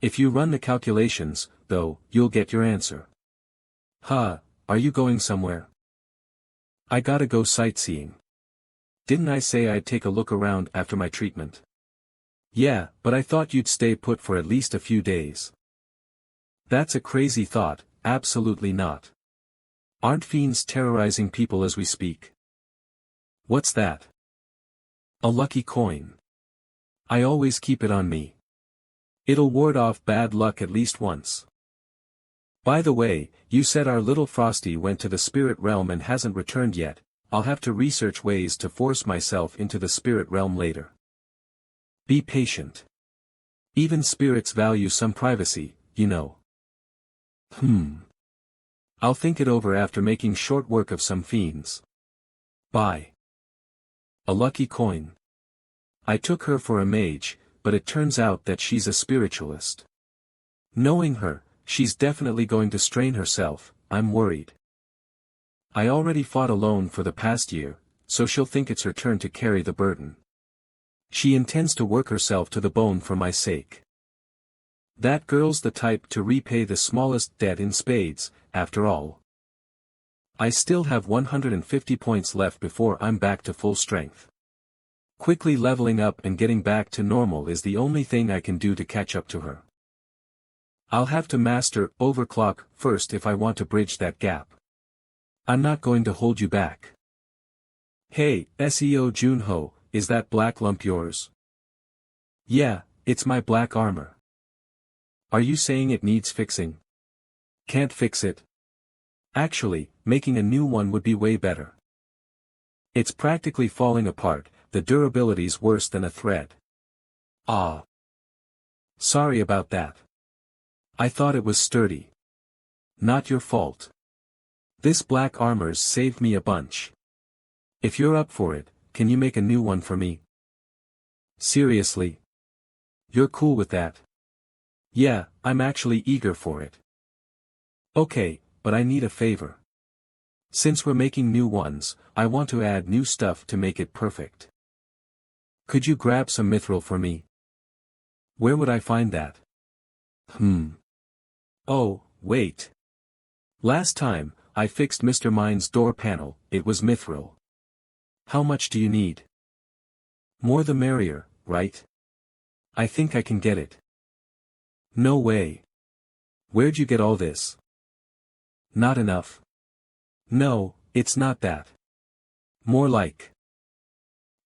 If you run the calculations, though, you'll get your answer. Are you going somewhere? I gotta go sightseeing. Didn't I say I'd take a look around after my treatment? Yeah, but I thought you'd stay put for at least a few days. That's a crazy thought, absolutely not. Aren't fiends terrorizing people as we speak? What's that? A lucky coin. I always keep it on me. It'll ward off bad luck at least once. By the way, you said our little Frosty went to the spirit realm and hasn't returned yet. I'll have to research ways to force myself into the spirit realm later. Be patient. Even spirits value some privacy, you know. I'll think it over after making short work of some fiends. Bye. A lucky coin. I took her for a mage, but it turns out that she's a spiritualist. Knowing her, she's definitely going to strain herself, I'm worried. I already fought alone for the past year, so she'll think it's her turn to carry the burden. She intends to work herself to the bone for my sake. That girl's the type to repay the smallest debt in spades, after all. I still have 150 points left before I'm back to full strength. Quickly leveling up and getting back to normal is the only thing I can do to catch up to her. I'll have to master overclock first if I want to bridge that gap. I'm not going to hold you back. Hey, SEO Junho, is that black lump yours? Yeah, it's my black armor. Are you saying it needs fixing? Can't fix it. Actually, making a new one would be way better. It's practically falling apart, the durability's worse than a thread. Ah. Sorry about that. I thought it was sturdy. Not your fault. This black armor's saved me a bunch. If you're up for it, can you make a new one for me? Seriously? You're cool with that? Yeah, I'm actually eager for it. Okay, but I need a favor. Since we're making new ones, I want to add new stuff to make it perfect. Could you grab some mithril for me? Where would I find that? Oh, wait. Last time, I fixed Mr. Mine's door panel, it was mithril. How much do you need? More the merrier, right? I think I can get it. No way. Where'd you get all this? Not enough. No, it's not that. More like.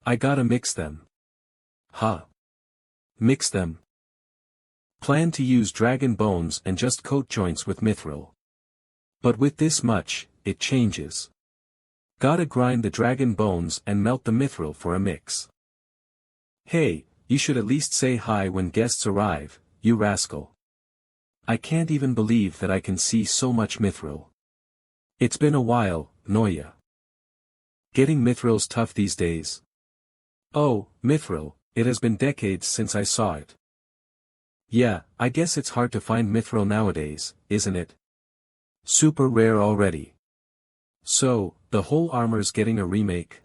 I gotta mix them. Huh. Mix them. Plan to use dragon bones and just coat joints with mithril. But with this much, it changes. Gotta grind the dragon bones and melt the mithril for a mix. Hey, you should at least say hi when guests arrive, you rascal. I can't even believe that I can see so much mithril. It's been a while, Noya. Getting mithril's tough these days. Oh, mithril, it has been decades since I saw it. Yeah, I guess it's hard to find mithril nowadays, isn't it? Super rare already. So, the whole armor's getting a remake?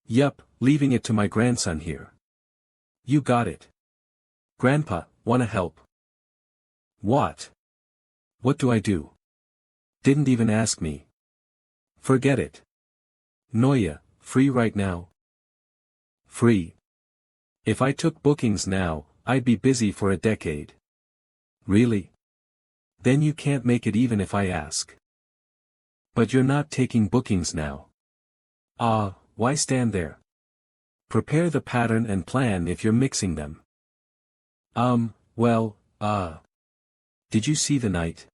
Yup, leaving it to my grandson here. You got it. Grandpa, wanna help? What? What do I do? Didn't even ask me. Forget it. Noya, free right now? Free. If I took bookings now, I'd be busy for a decade. Really? Then you can't make it even if I ask. But you're not taking bookings now. Why stand there? Prepare the pattern and plan if you're mixing them. Did you see the knight?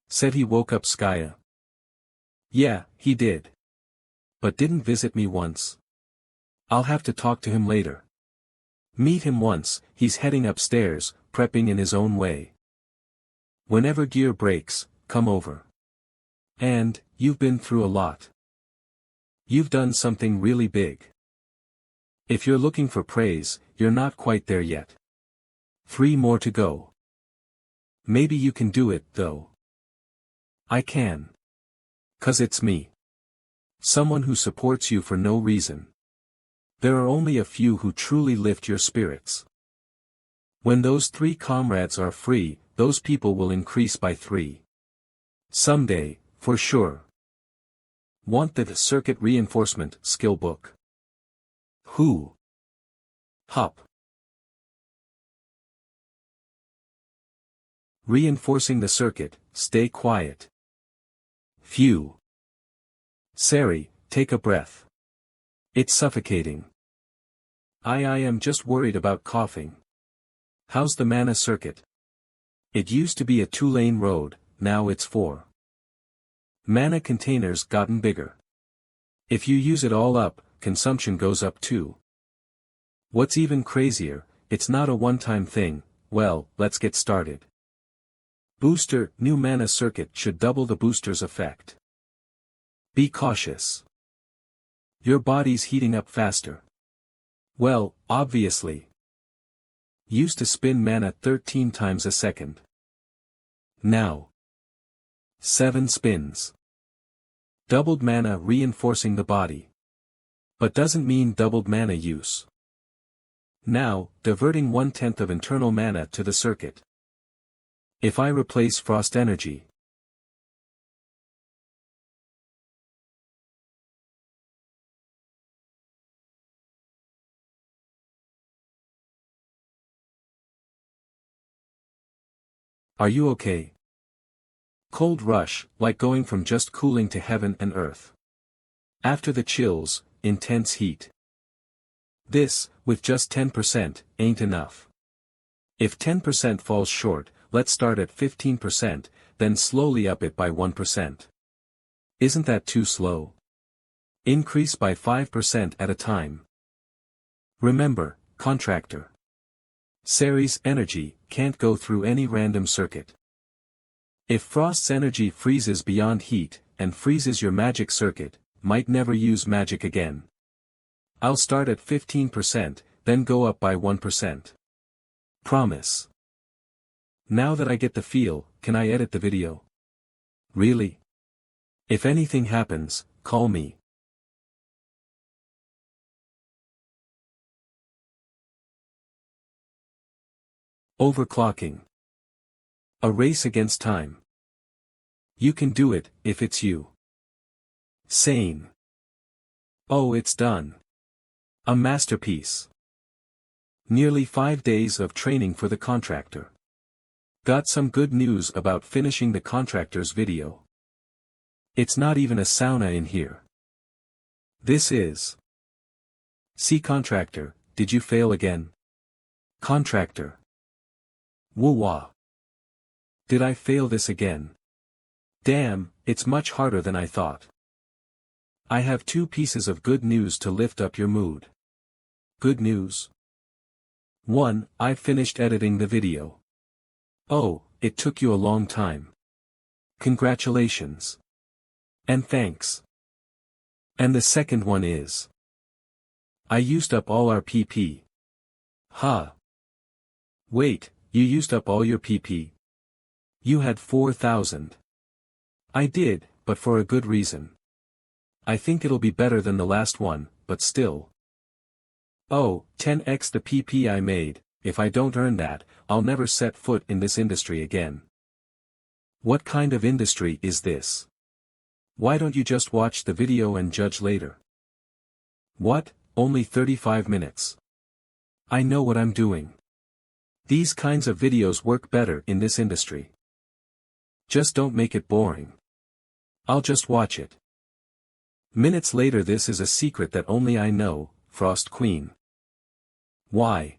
Said he woke up Skya. Yeah, he did. But didn't visit me once. I'll have to talk to him later. Meet him once, he's heading upstairs, prepping in his own way. Whenever gear breaks, come over. And, you've been through a lot. You've done something really big. If you're looking for praise, you're not quite there yet. 3 more to go. Maybe you can do it, though. I can. 'Cause it's me. Someone who supports you for no reason. There are only a few who truly lift your spirits. When those 3 comrades are free, those people will increase by 3. Someday, for sure. Want the circuit reinforcement skill book? Who? Hop. Reinforcing the circuit, stay quiet. Phew. Sari, take a breath. It's suffocating. I am just worried about coughing. How's the mana circuit? It used to be a 2-lane road, now it's 4. Mana containers gotten bigger. If you use it all up, consumption goes up too. What's even crazier, it's not a one-time thing. Well, let's get started. Booster, new mana circuit should double the booster's effect. Be cautious. Your body's heating up faster. Well, obviously. Used to spin mana 13 times a second. Now. 7 spins. Doubled mana reinforcing the body. But doesn't mean doubled mana use. Now, diverting 1/10 of internal mana to the circuit. If I replace frost energy. Are you okay? Cold rush, like going from just cooling to heaven and earth. After the chills, intense heat. This, with just 10%, ain't enough. If 10% falls short, let's start at 15%, then slowly up it by 1%. Isn't that too slow? Increase by 5% at a time. Remember, contractor. Ceres energy can't go through any random circuit. If Frost's energy freezes beyond heat, and freezes your magic circuit, might never use magic again. I'll start at 15%, then go up by 1%. Promise. Now that I get the feel, can I edit the video? Really? If anything happens, call me. Overclocking. A race against time. You can do it, if it's you. Sane. Oh, it's done. A masterpiece. Nearly 5 days of training for the contractor. Got some good news about finishing the contractor's video. It's not even a sauna in here. This is. See contractor, did you fail again? Contractor. Woo-wah. Did I fail this again? Damn, it's much harder than I thought. I have 2 pieces of good news to lift up your mood. Good news. 1, I've finished editing the video. Oh, it took you a long time. Congratulations. And thanks. And the second one is. I used up all our PP. Huh. Wait, you used up all your PP? You had 4,000. I did, but for a good reason. I think it'll be better than the last one, but still. Oh, 10x the PP I made. If I don't earn that, I'll never set foot in this industry again. What kind of industry is this? Why don't you just watch the video and judge later? What, only 35 minutes? I know what I'm doing. These kinds of videos work better in this industry. Just don't make it boring. I'll just watch it. Minutes later, this is a secret that only I know, Frost Queen. Why?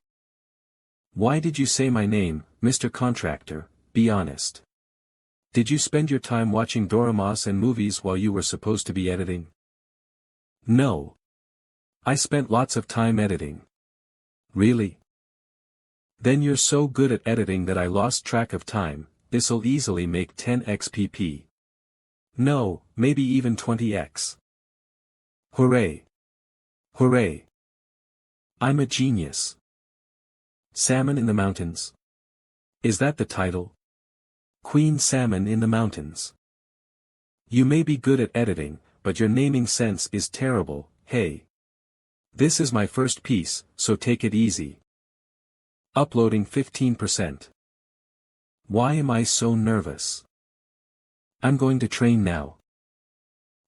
Why did you say my name, Mr. Contractor? Be honest. Did you spend your time watching doramas and movies while you were supposed to be editing? No. I spent lots of time editing. Really? Then you're so good at editing that I lost track of time. This'll easily make 10x PP. No, maybe even 20x. Hooray! Hooray! I'm a genius. Salmon in the Mountains. Is that the title? Queen Salmon in the Mountains. You may be good at editing, but your naming sense is terrible, hey. This is my first piece, so take it easy. Uploading 15%. Why am I so nervous? I'm going to train now.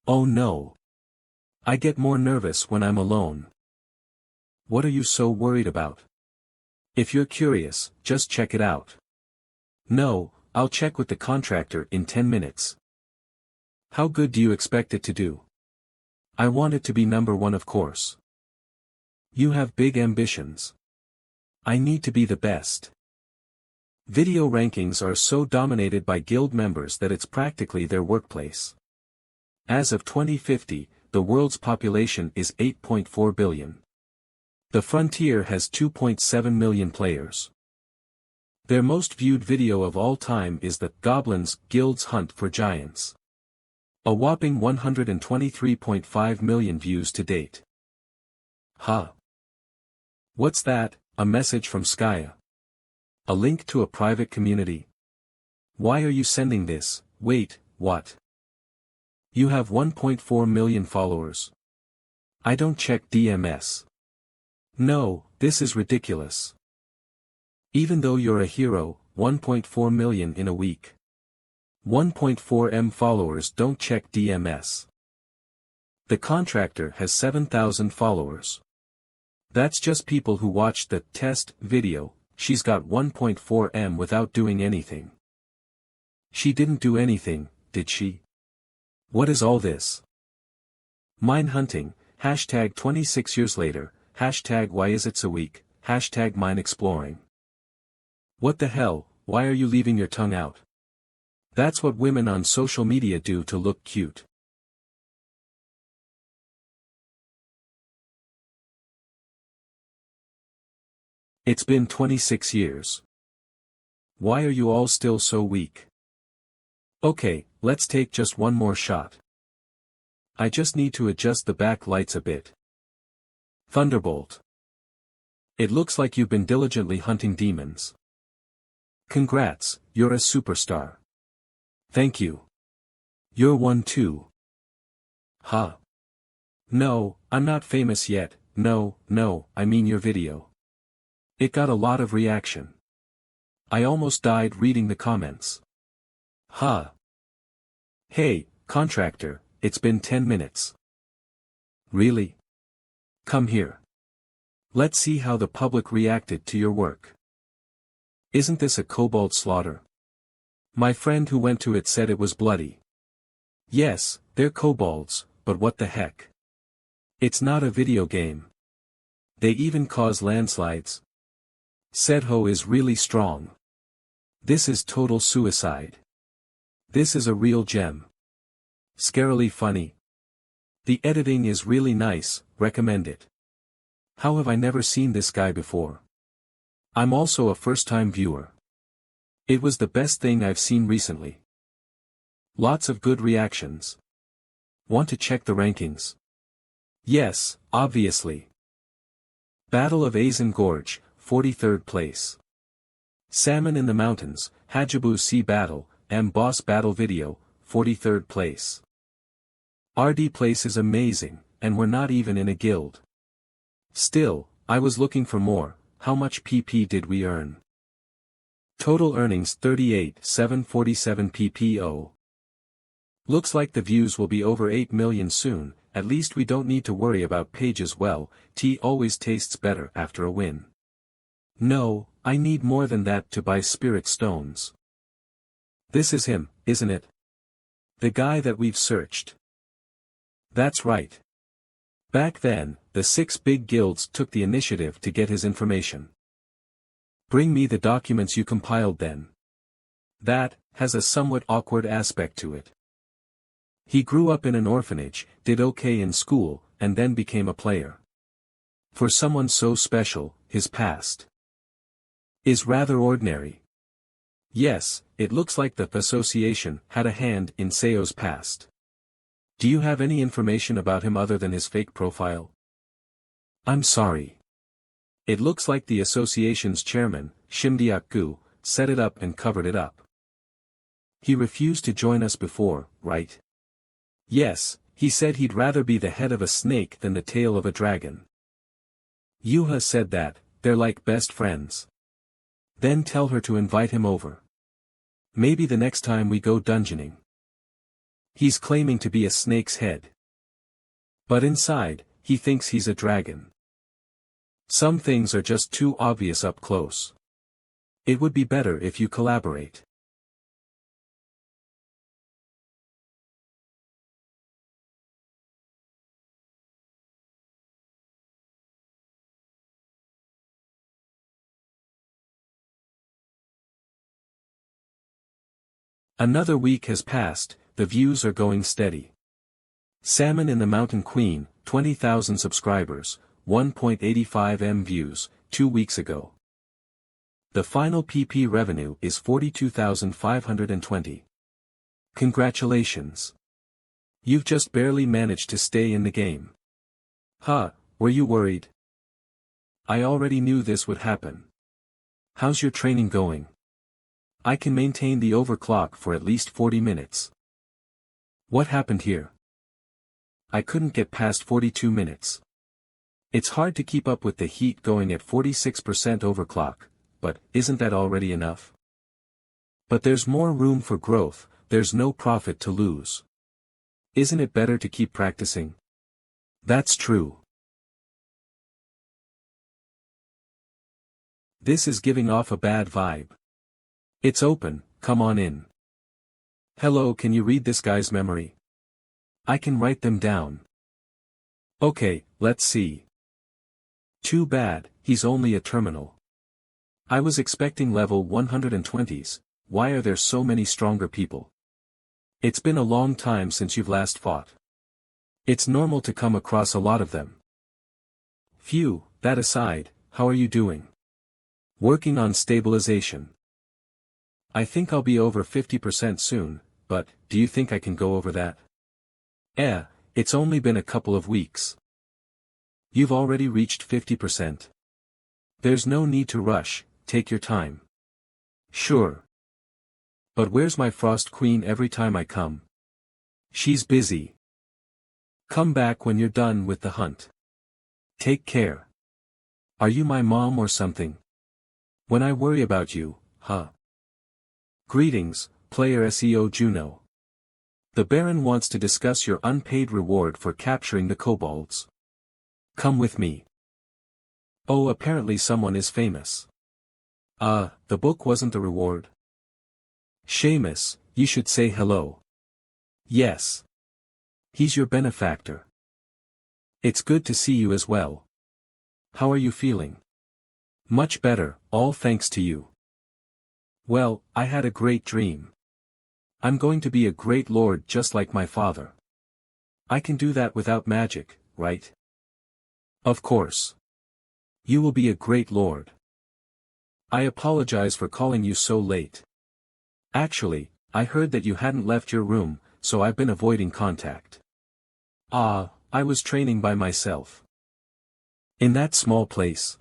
Oh no. I get more nervous when I'm alone. What are you so worried about? If you're curious, just check it out. No, I'll check with the contractor in 10 minutes. How good do you expect it to do? I want it to be number 1, of course. You have big ambitions. I need to be the best. Video rankings are so dominated by guild members that it's practically their workplace. As of 2050, the world's population is 8.4 billion. The Frontier has 2.7 million players. Their most viewed video of all time is the Goblins Guild's Hunt for Giants. A whopping 123.5 million views to date. Huh. What's that? A message from Skya. A link to a private community. Why are you sending this? Wait, what? You have 1.4 million followers. I don't check DMs. No, this is ridiculous. Even though you're a hero, 1.4 million in a week. 1.4 M followers don't check DMs. The contractor has 7,000 followers. That's just people who watched the test video. She's got 1.4 M without doing anything. She didn't do anything, did she? What is all this? Mine hunting, hashtag 26 years later, hashtag why is it so weak, hashtag mine exploring. What the hell, why are you leaving your tongue out? That's what women on social media do to look cute. It's been 26 years. Why are you all still so weak? Okay, let's take just one more shot. I just need to adjust the back lights a bit. Thunderbolt. It looks like you've been diligently hunting demons. Congrats, you're a superstar. Thank you. You're one too. Huh? No, I'm not famous yet, no, I mean your video. It got a lot of reaction. I almost died reading the comments. Huh? Hey, contractor, it's been 10 minutes. Really? Come here. Let's see how the public reacted to your work. Isn't this a kobold slaughter? My friend who went to it said it was bloody. Yes, they're kobolds, but what the heck? It's not a video game. They even cause landslides. Sedho is really strong. This is total suicide. This is a real gem. Scarily funny. The editing is really nice, recommend it. How have I never seen this guy before? I'm also a first-time viewer. It was the best thing I've seen recently. Lots of good reactions. Want to check the rankings? Yes, obviously. Battle of Azen Gorge, 43rd place. Salmon in the Mountains, Hajabu Sea Battle, Boss Battle Video, 43rd place. RD place is amazing, and we're not even in a guild. Still, I was looking for more. How much PP did we earn? Total earnings 38,747 PPO. Looks like the views will be over 8 million soon, at least we don't need to worry about pages. Well, tea always tastes better after a win. No, I need more than that to buy spirit stones. This is him, isn't it? The guy that we've searched. That's right. Back then, the 6 big guilds took the initiative to get his information. Bring me the documents you compiled then. That has a somewhat awkward aspect to it. He grew up in an orphanage, did okay in school, and then became a player. For someone so special, his past is rather ordinary. Yes, it looks like the association had a hand in Seo's past. Do you have any information about him other than his fake profile? I'm sorry. It looks like the association's chairman, Shimdiak-gu, set it up and covered it up. He refused to join us before, right? Yes, he said he'd rather be the head of a snake than the tail of a dragon. Yuha said that, they're like best friends. Then tell her to invite him over. Maybe the next time we go dungeoning. He's claiming to be a snake's head. But inside, he thinks he's a dragon. Some things are just too obvious up close. It would be better if you collaborate. Another week has passed, the views are going steady. Salmon in the Mountain Queen, 20,000 subscribers, 1.85 M views, 2 weeks ago. The final PP revenue is 42,520. Congratulations. You've just barely managed to stay in the game. Huh, were you worried? I already knew this would happen. How's your training going? I can maintain the overclock for at least 40 minutes. What happened here? I couldn't get past 42 minutes. It's hard to keep up with the heat going at 46% overclock, but isn't that already enough? But there's more room for growth, there's no profit to lose. Isn't it better to keep practicing? That's true. This is giving off a bad vibe. It's open, come on in. Hello, can you read this guy's memory? I can write them down. Okay, let's see. Too bad, he's only a terminal. I was expecting level 120s, why are there so many stronger people? It's been a long time since you've last fought. It's normal to come across a lot of them. Phew, that aside, how are you doing? Working on stabilization. I think I'll be over 50% soon, but, do you think I can go over that? It's only been a couple of weeks. You've already reached 50%. There's no need to rush, take your time. Sure. But where's my Frost Queen every time I come? She's busy. Come back when you're done with the hunt. Take care. Are you my mom or something? When I worry about you, huh? Greetings, player SEO Juno. The Baron wants to discuss your unpaid reward for capturing the kobolds. Come with me. Oh, apparently someone is famous. The book wasn't the reward. Seamus, you should say hello. Yes. He's your benefactor. It's good to see you as well. How are you feeling? Much better, all thanks to you. Well, I had a great dream. I'm going to be a great lord just like my father. I can do that without magic, right? Of course. You will be a great lord. I apologize for calling you so late. Actually, I heard that you hadn't left your room, so I've been avoiding contact. I was training by myself. In that small place.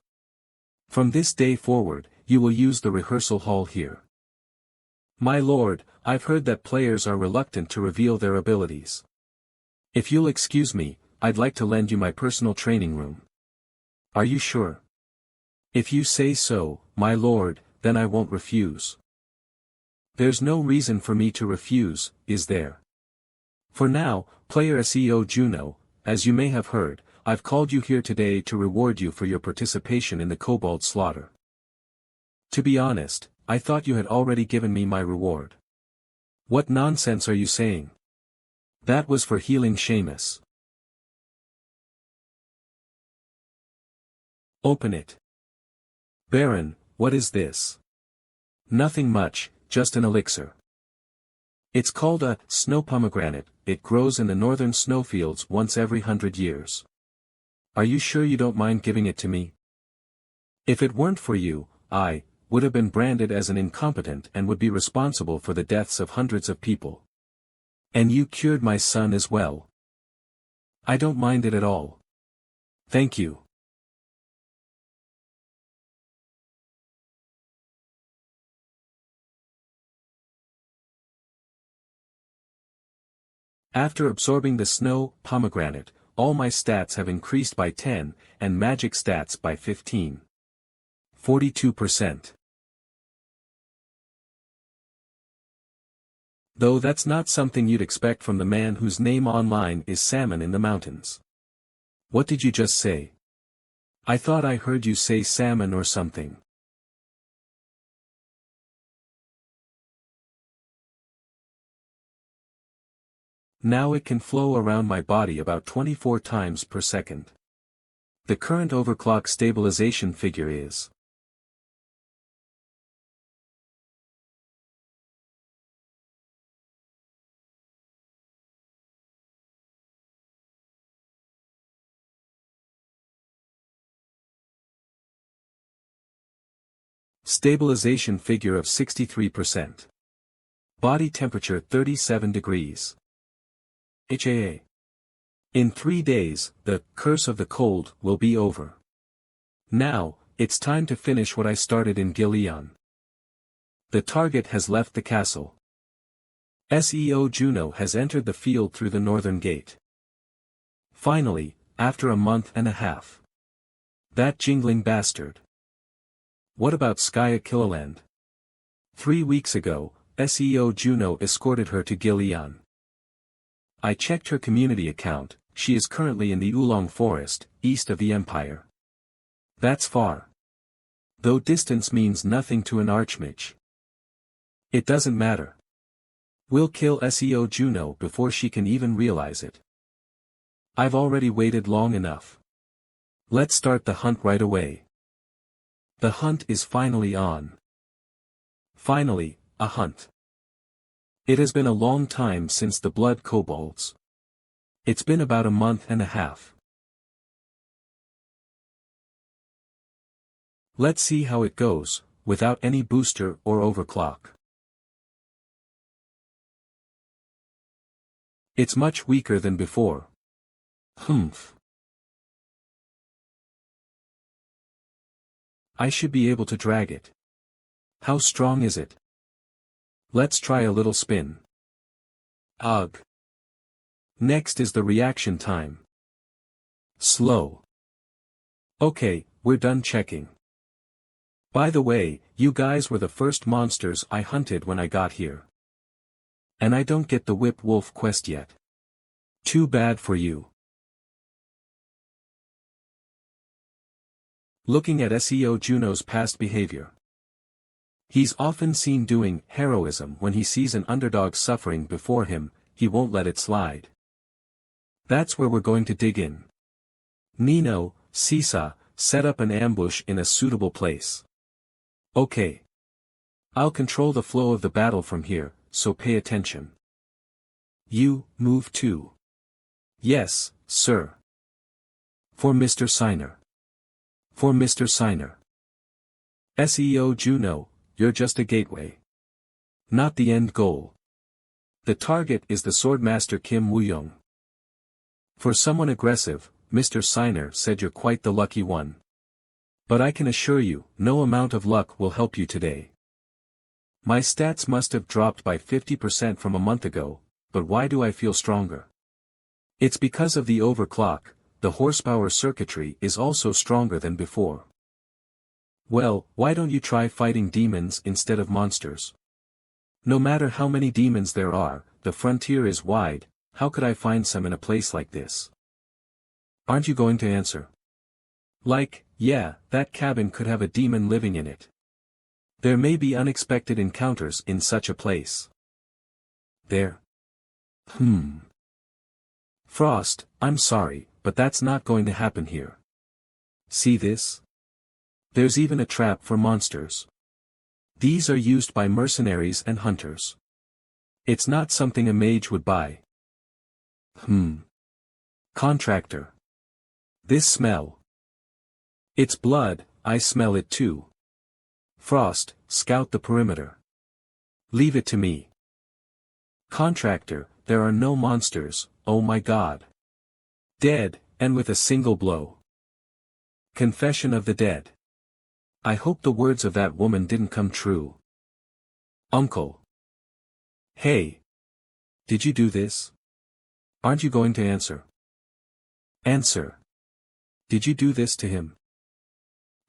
From this day forward, you will use the rehearsal hall here. My lord, I've heard that players are reluctant to reveal their abilities. If you'll excuse me, I'd like to lend you my personal training room. Are you sure? If you say so, my lord, then I won't refuse. There's no reason for me to refuse, is there? For now, player SEO Juno, as you may have heard, I've called you here today to reward you for your participation in the kobold slaughter. To be honest, I thought you had already given me my reward. What nonsense are you saying? That was for healing Seamus. Open it. Baron, what is this? Nothing much, just an elixir. It's called a snow pomegranate, it grows in the northern snowfields once every 100 years. Are you sure you don't mind giving it to me? If it weren't for you, I would have been branded as an incompetent and would be responsible for the deaths of hundreds of people. And you cured my son as well. I don't mind it at all. Thank you. After absorbing the snow pomegranate, all my stats have increased by 10, and magic stats by 15. 42%. Though that's not something you'd expect from the man whose name online is Salmon in the Mountains. What did you just say? I thought I heard you say salmon or something. Now it can flow around my body about 24 times per second. The current overclock stabilization figure is stabilization figure of 63%. Body temperature 37 degrees. HAA. In 3 days, the curse of the cold will be over. Now, it's time to finish what I started in Gileon. The target has left the castle. SEO Juno has entered the field through the northern gate. Finally, after a month and a half. That jingling bastard. What about Skya Killaland? 3 weeks ago, SEO Juno escorted her to Gileon. I checked her community account, she is currently in the Oolong Forest, east of the Empire. That's far. Though distance means nothing to an archmage. It doesn't matter. We'll kill SEO Juno before she can even realize it. I've already waited long enough. Let's start the hunt right away. The hunt is finally on. Finally, a hunt. It has been a long time since the blood kobolds. It's been about a month and a half. Let's see how it goes, without any booster or overclock. It's much weaker than before. Humph. I should be able to drag it. How strong is it? Let's try a little spin. Ugh. Next is the reaction time. Slow. Okay, we're done checking. By the way, you guys were the first monsters I hunted when I got here. And I don't get the Whip Wolf quest yet. Too bad for you. Looking at SEO Juno's past behavior. He's often seen doing heroism when he sees an underdog suffering before him, he won't let it slide. That's where we're going to dig in. Nino, Sisa, set up an ambush in a suitable place. Okay. I'll control the flow of the battle from here, so pay attention. You, move too. Yes, sir. For Mr. Signer. For Mr. Signer. SEO Juno, you're just a gateway. Not the end goal. The target is the Swordmaster Kim Wooyoung. For someone aggressive, Mr. Signer said you're quite the lucky one. But I can assure you, no amount of luck will help you today. My stats must have dropped by 50% from a month ago, but why do I feel stronger? It's because of the overclock, the horsepower circuitry is also stronger than before. Well, why don't you try fighting demons instead of monsters? No matter how many demons there are, the frontier is wide, how could I find some in a place like this? Aren't you going to answer? Like, yeah, that cabin could have a demon living in it. There may be unexpected encounters in such a place. There. Frost, I'm sorry, but that's not going to happen here. See this? There's even a trap for monsters. These are used by mercenaries and hunters. It's not something a mage would buy. Contractor. This smell. It's blood, I smell it too. Frost, scout the perimeter. Leave it to me. Contractor, there are no monsters, oh my god. Dead, and with a single blow. Confession of the dead. I hope the words of that woman didn't come true. Uncle. Hey. Did you do this? Aren't you going to answer? Answer. Did you do this to him?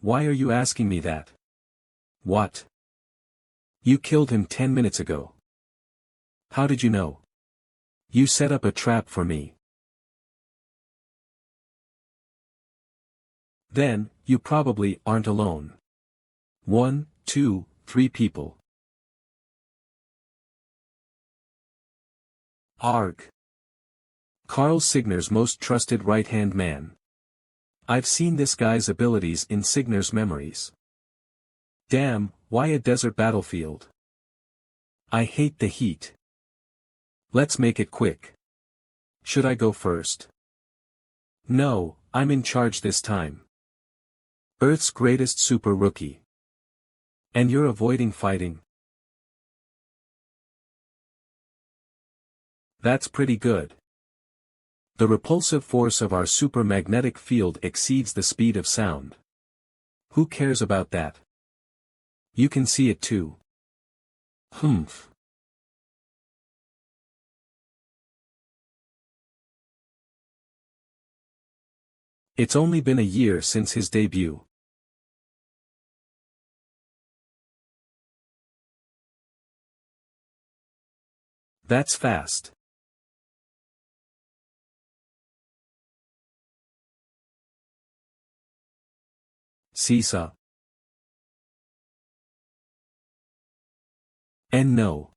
Why are you asking me that? What? You killed him 10 minutes ago. How did you know? You set up a trap for me. Then, you probably aren't alone. 1, 2, 3 people. Arg. Carl Signer's most trusted right-hand man. I've seen this guy's abilities in Signer's memories. Damn, why a desert battlefield? I hate the heat. Let's make it quick. Should I go first? No, I'm in charge this time. Earth's greatest super rookie. And you're avoiding fighting? That's pretty good. The repulsive force of our super magnetic field exceeds the speed of sound. Who cares about that? You can see it too. Humph. It's only been a year since his debut. That's fast. Seesaw. And no.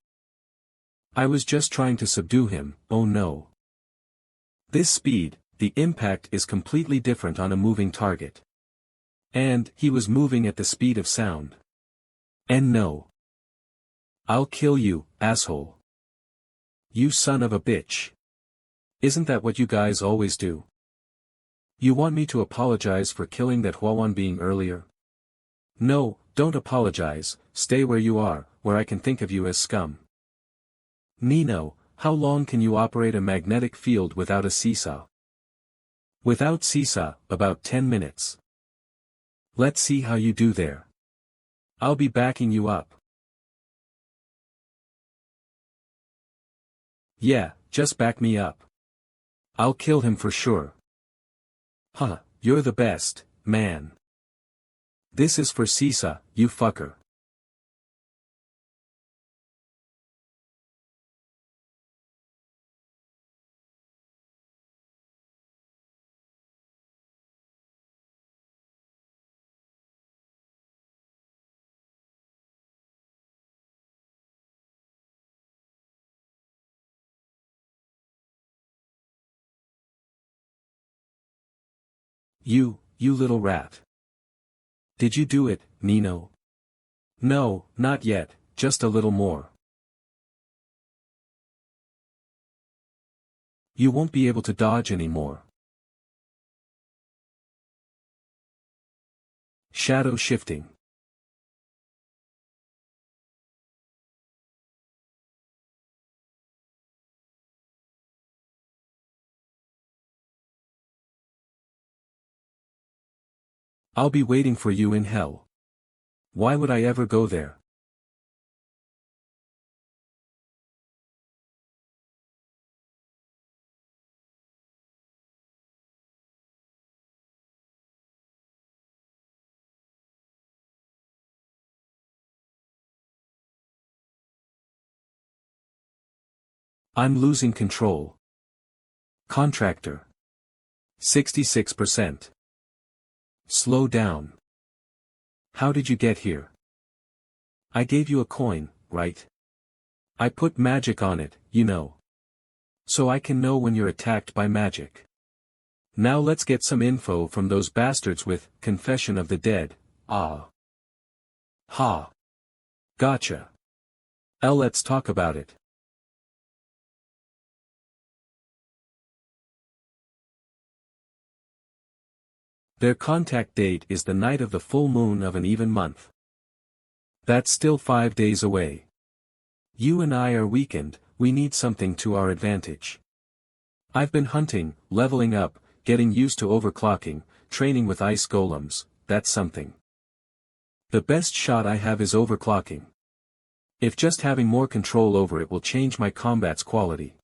I was just trying to subdue him, oh no. This speed, the impact is completely different on a moving target. And he was moving at the speed of sound. And no. I'll kill you, asshole. You son of a bitch. Isn't that what you guys always do? You want me to apologize for killing that Huawan being earlier? No, don't apologize, stay where you are, where I can think of you as scum. Nino, how long can you operate a magnetic field without a seesaw? Without seesaw, about 10 minutes. Let's see how you do there. I'll be backing you up. Yeah, just back me up. I'll kill him for sure. Huh, you're the best, man. This is for Seesaw, you fucker. You little rat. Did you do it, Nino? No, not yet, just a little more. You won't be able to dodge anymore. Shadow shifting. I'll be waiting for you in hell. Why would I ever go there? I'm losing control. Contractor. 66%. Slow down. How did you get here? I gave you a coin, right? I put magic on it, you know. So I can know when you're attacked by magic. Now let's get some info from those bastards with Confession of the Dead. Ah. Ha. Gotcha. Let's talk about it. Their contact date is the night of the full moon of an even month. That's still 5 days away. You and I are weakened, we need something to our advantage. I've been hunting, leveling up, getting used to overclocking, training with ice golems, that's something. The best shot I have is overclocking. If just having more control over it will change my combat's quality.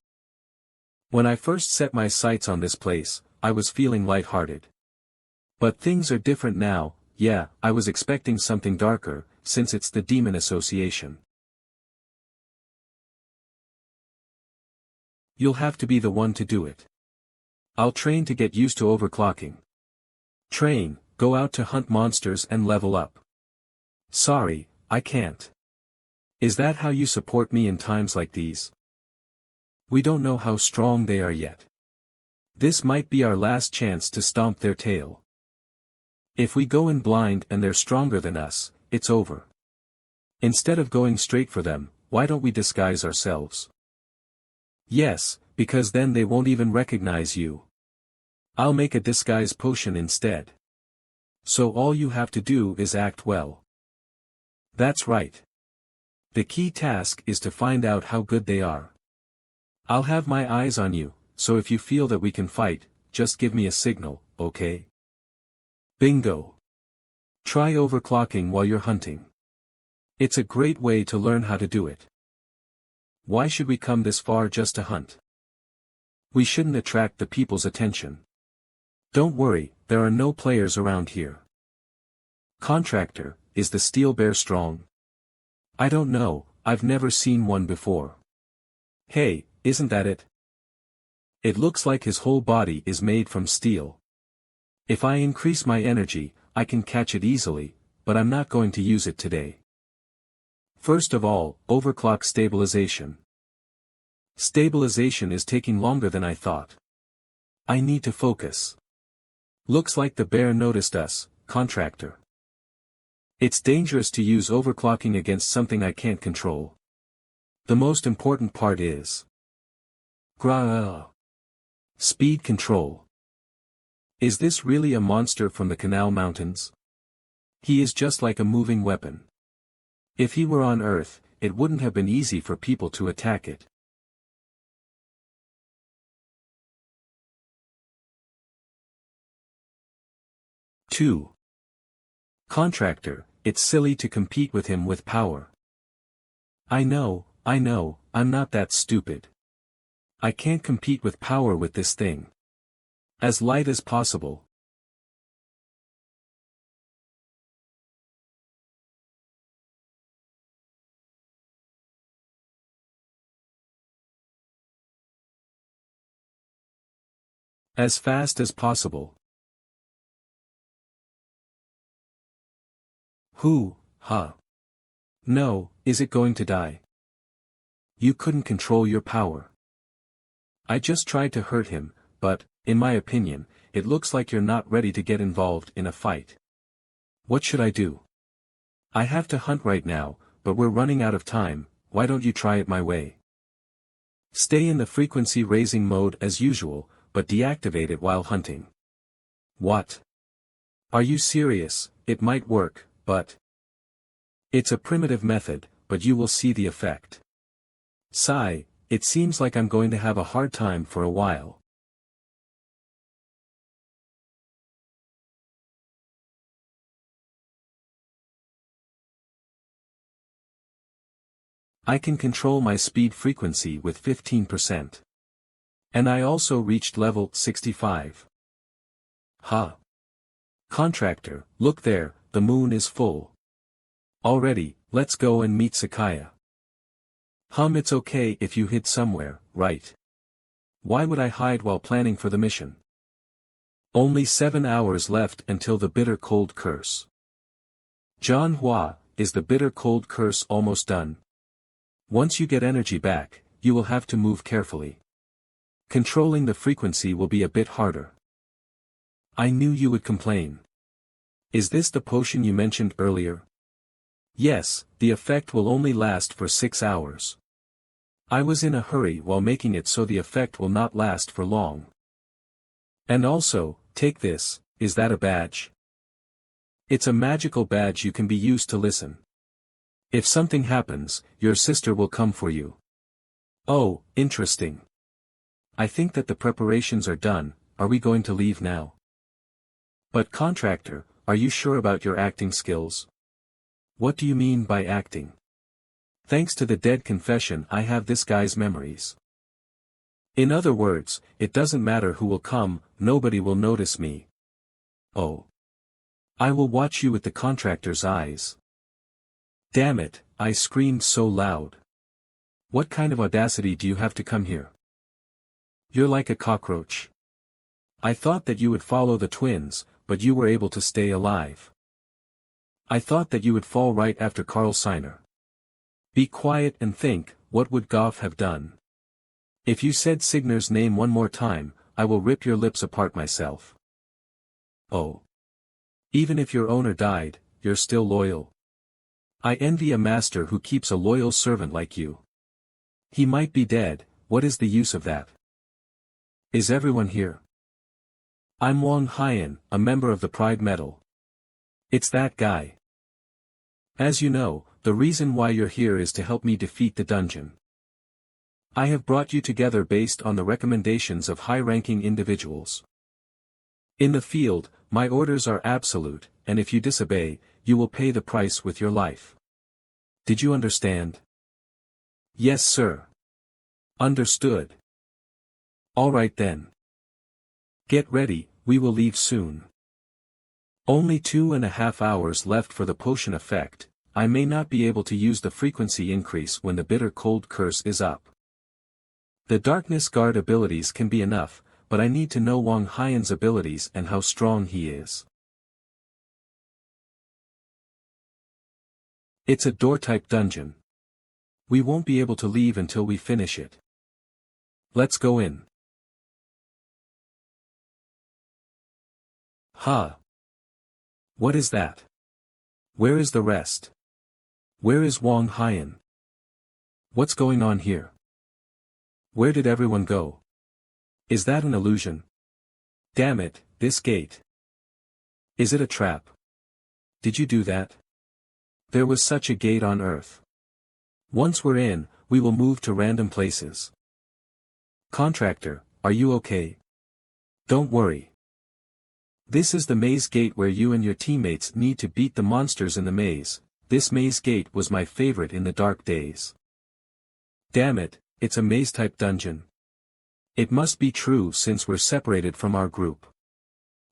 When I first set my sights on this place, I was feeling lighthearted. But things are different now, yeah, I was expecting something darker, since it's the Demon Association. You'll have to be the one to do it. I'll train to get used to overclocking. Train, go out to hunt monsters and level up. Sorry, I can't. Is that how you support me in times like these? We don't know how strong they are yet. This might be our last chance to stomp their tail. If we go in blind and they're stronger than us, it's over. Instead of going straight for them, why don't we disguise ourselves? Yes, because then they won't even recognize you. I'll make a disguise potion instead. So all you have to do is act well. That's right. The key task is to find out how good they are. I'll have my eyes on you, so if you feel that we can fight, just give me a signal, okay? Bingo. Try overclocking while you're hunting. It's a great way to learn how to do it. Why should we come this far just to hunt? We shouldn't attract the people's attention. Don't worry, there are no players around here. Contractor, is the steel bear strong? I don't know, I've never seen one before. Hey, isn't that it? It looks like his whole body is made from steel. If I increase my energy, I can catch it easily, but I'm not going to use it today. First of all, overclock stabilization. Stabilization is taking longer than I thought. I need to focus. Looks like the bear noticed us, contractor. It's dangerous to use overclocking against something I can't control. The most important part is speed control. Is this really a monster from the Canal Mountains? He is just like a moving weapon. If he were on Earth, it wouldn't have been easy for people to attack it. Two. Contractor, it's silly to compete with him with power. I know, I'm not that stupid. I can't compete with power with this thing. As light as possible. As fast as possible. Who, huh? No, is it going to die? You couldn't control your power. I just tried to hurt him, but, in my opinion, it looks like you're not ready to get involved in a fight. What should I do? I have to hunt right now, but we're running out of time, why don't you try it my way? Stay in the frequency raising mode as usual, but deactivate it while hunting. What? Are you serious? It might work, but... It's a primitive method, but you will see the effect. Sigh, it seems like I'm going to have a hard time for a while. I can control my speed frequency with 15%. And I also reached level 65. Huh. Contractor, look there, the moon is full. Already, let's go and meet Sakaya. It's okay if you hid somewhere, right? Why would I hide while planning for the mission? Only 7 hours left until the bitter cold curse. Manhwa, is the bitter cold curse almost done? Once you get energy back, you will have to move carefully. Controlling the frequency will be a bit harder. I knew you would complain. Is this the potion you mentioned earlier? Yes, the effect will only last for 6 hours. I was in a hurry while making it so the effect will not last for long. And also, take this, is that a badge? It's a magical badge you can be used to listen. If something happens, your sister will come for you. Oh, interesting. I think that the preparations are done, are we going to leave now? But contractor, are you sure about your acting skills? What do you mean by acting? Thanks to the dead confession I have this guy's memories. In other words, it doesn't matter who will come, nobody will notice me. Oh. I will watch you with the contractor's eyes. Damn it, I screamed so loud. What kind of audacity do you have to come here? You're like a cockroach. I thought that you would follow the twins, but you were able to stay alive. I thought that you would fall right after Carl Seiner. Be quiet and think, what would Goff have done? If you said Signer's name one more time, I will rip your lips apart myself. Oh. Even if your owner died, you're still loyal. I envy a master who keeps a loyal servant like you. He might be dead, what is the use of that? Is everyone here? I'm Wang Haiyan, a member of the Pride Medal. It's that guy. As you know, the reason why you're here is to help me defeat the dungeon. I have brought you together based on the recommendations of high-ranking individuals. In the field, my orders are absolute, and if you disobey, you will pay the price with your life. Did you understand? Yes, sir. Understood. All right then. Get ready, we will leave soon. Only 2.5 hours left for the potion effect. I may not be able to use the frequency increase when the bitter cold curse is up. The darkness guard abilities can be enough, but I need to know Wang Haiyan's abilities and how strong he is. It's a door-type dungeon. We won't be able to leave until we finish it. Let's go in. Huh? What is that? Where is the rest? Where is Wang Haiyan? What's going on here? Where did everyone go? Is that an illusion? Damn it, this gate. Is it a trap? Did you do that? There was such a gate on Earth. Once we're in, we will move to random places. Contractor, are you okay? Don't worry. This is the maze gate where you and your teammates need to beat the monsters in the maze. This maze gate was my favorite in the dark days. Damn it, it's a maze-type dungeon. It must be true since we're separated from our group.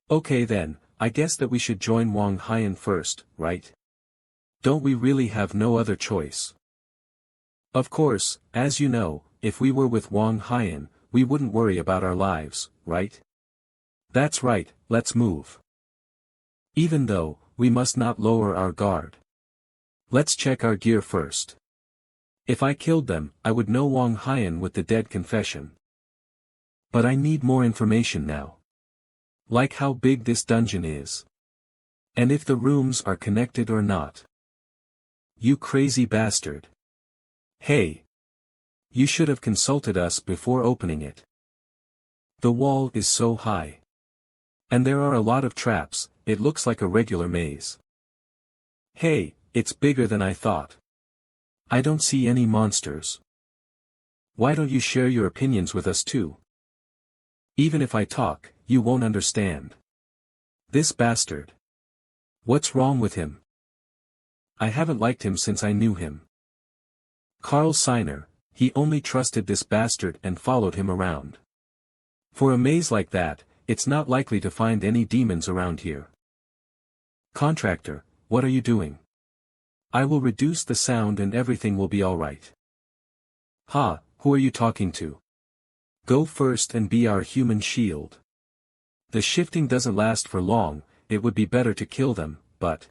Okay then, I guess that we should join Wang Haiyan first, right? Don't we really have no other choice? Of course, as you know, if we were with Wang Haiyan, we wouldn't worry about our lives, right? That's right, let's move. Even though, we must not lower our guard. Let's check our gear first. If I killed them, I would know Wang Haiyan with the dead confession. But I need more information now. Like how big this dungeon is. And if the rooms are connected or not. You crazy bastard. Hey. You should have consulted us before opening it. The wall is so high. And there are a lot of traps, it looks like a regular maze. Hey, it's bigger than I thought. I don't see any monsters. Why don't you share your opinions with us too? Even if I talk, you won't understand. This bastard. What's wrong with him? I haven't liked him since I knew him. Carl Seiner, he only trusted this bastard and followed him around. For a maze like that, it's not likely to find any demons around here. Contractor, what are you doing? I will reduce the sound and everything will be alright. Ha, who are you talking to? Go first and be our human shield. The shifting doesn't last for long, it would be better to kill them, but...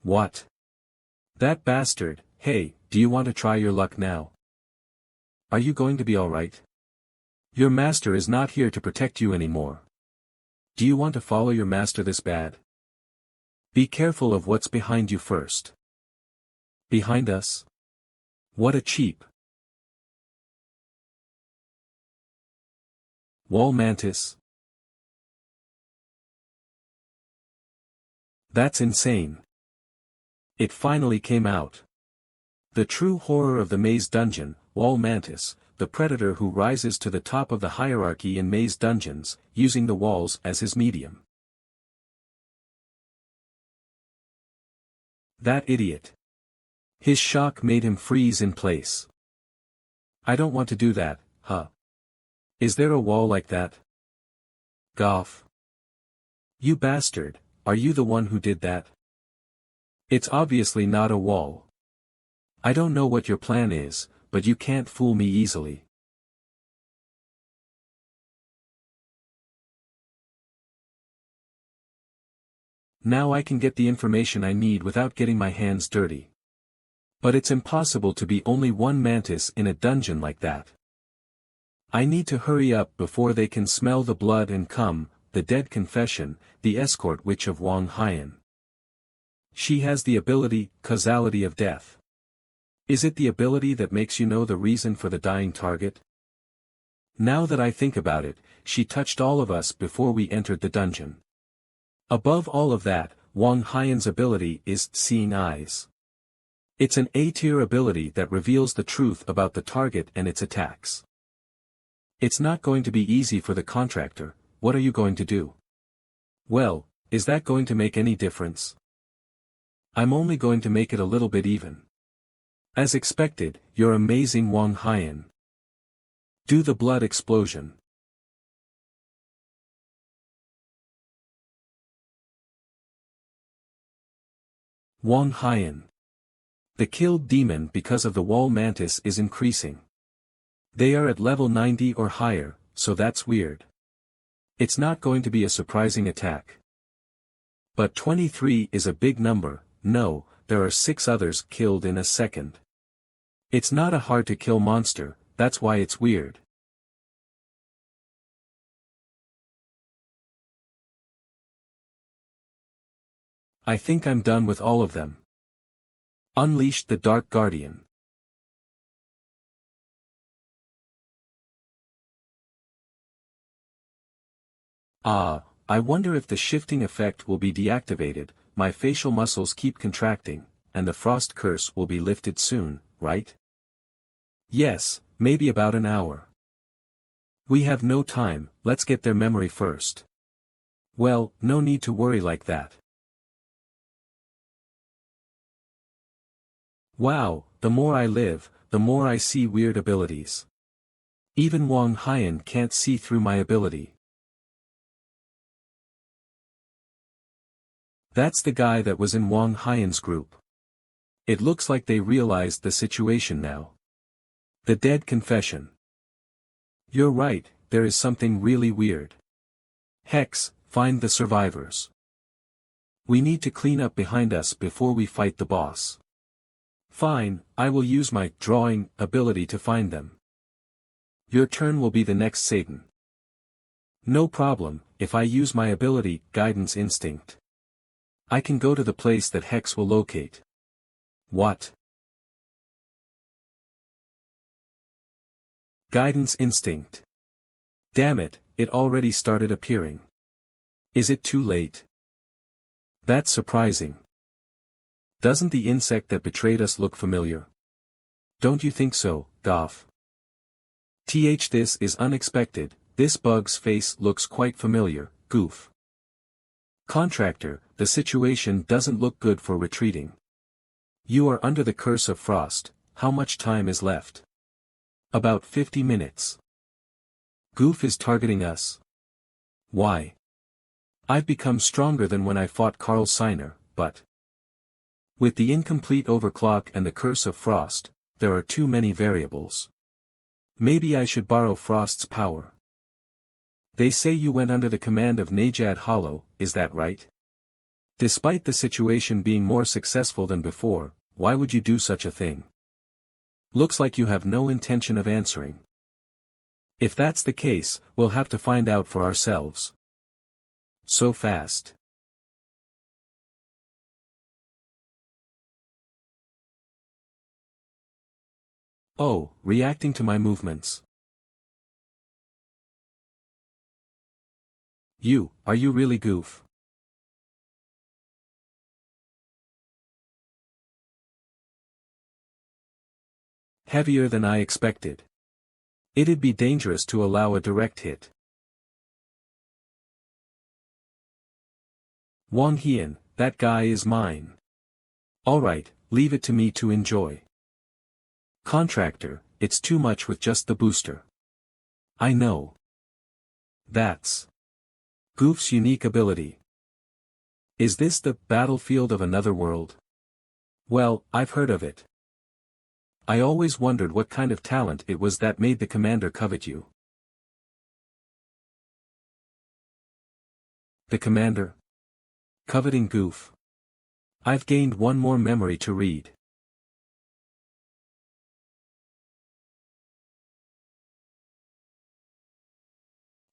What? That bastard, hey, do you want to try your luck now? Are you going to be alright? Your master is not here to protect you anymore. Do you want to follow your master this bad? Be careful of what's behind you first. Behind us? What a cheap. Wall mantis. That's insane. It finally came out. The true horror of the maze dungeon, wall mantis, the predator who rises to the top of the hierarchy in maze dungeons, using the walls as his medium. That idiot. His shock made him freeze in place. I don't want to do that, huh? Is there a wall like that? Goff. You bastard, are you the one who did that? It's obviously not a wall. I don't know what your plan is, but you can't fool me easily. Now I can get the information I need without getting my hands dirty. But it's impossible to be only one mantis in a dungeon like that. I need to hurry up before they can smell the blood and come, the dead confession, the escort witch of Wang Haiyan. She has the ability, causality of death. Is it the ability that makes you know the reason for the dying target? Now that I think about it, she touched all of us before we entered the dungeon. Above all of that, Wang Haiyan's ability is seeing eyes. It's an A-tier ability that reveals the truth about the target and its attacks. It's not going to be easy for the contractor. What are you going to do? Well, is that going to make any difference? I'm only going to make it a little bit even. As expected, you're amazing Wang Haiyan. Do the blood explosion. Wang Haiyan. The killed demon because of the wall mantis is increasing. They are at level 90 or higher, so that's weird. It's not going to be a surprising attack. But 23 is a big number. No, there are 6 others killed in a second. It's not a hard-to-kill monster, that's why it's weird. I think I'm done with all of them. Unleashed the Dark Guardian. I wonder if the shifting effect will be deactivated. My facial muscles keep contracting, and the frost curse will be lifted soon, right? Yes, maybe about an hour. We have no time, let's get their memory first. Well, no need to worry like that. Wow, the more I live, the more I see weird abilities. Even Wang Haiyan can't see through my ability. That's the guy that was in Wang Haiyan's group. It looks like they realized the situation now. The dead confession. You're right, there is something really weird. Hex, find the survivors. We need to clean up behind us before we fight the boss. Fine, I will use my drawing ability to find them. Your turn will be the next Satan. No problem, if I use my ability, Guidance Instinct. I can go to the place that Hex will locate. What? Guidance Instinct. Damn it, it already started appearing. Is it too late? That's surprising. Doesn't the insect that betrayed us look familiar? Don't you think so, Goff? This is unexpected, this bug's face looks quite familiar, Goof. Contractor, the situation doesn't look good for retreating. You are under the curse of frost, how much time is left? About 50 minutes. Goof is targeting us. Why? I've become stronger than when I fought Carl Seiner, but with the incomplete overclock and the curse of frost, there are too many variables. Maybe I should borrow Frost's power. They say you went under the command of Najad Hollow, is that right? Despite the situation being more successful than before, why would you do such a thing? Looks like you have no intention of answering. If that's the case, we'll have to find out for ourselves. So fast. Oh, reacting to my movements. Are you really Goof? Heavier than I expected. It'd be dangerous to allow a direct hit. Wang Haiyan, that guy is mine. Alright, leave it to me to enjoy. Contractor, it's too much with just the booster. I know. That's Goof's unique ability. Is this the battlefield of another world? Well, I've heard of it. I always wondered what kind of talent it was that made the commander covet you. The commander? Coveting Goof. I've gained one more memory to read.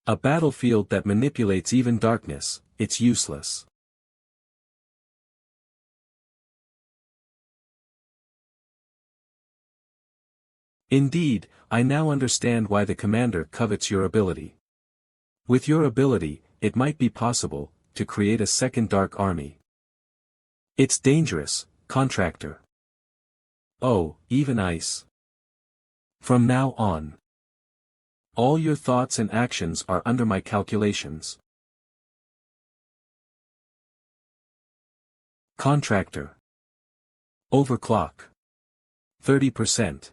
A battlefield that manipulates even darkness, it's useless. Indeed, I now understand why the commander covets your ability. With your ability, it might be possible to create a second dark army. It's dangerous, contractor. Oh, even ice. From now on, all your thoughts and actions are under my calculations. Contractor. Overclock. 30%.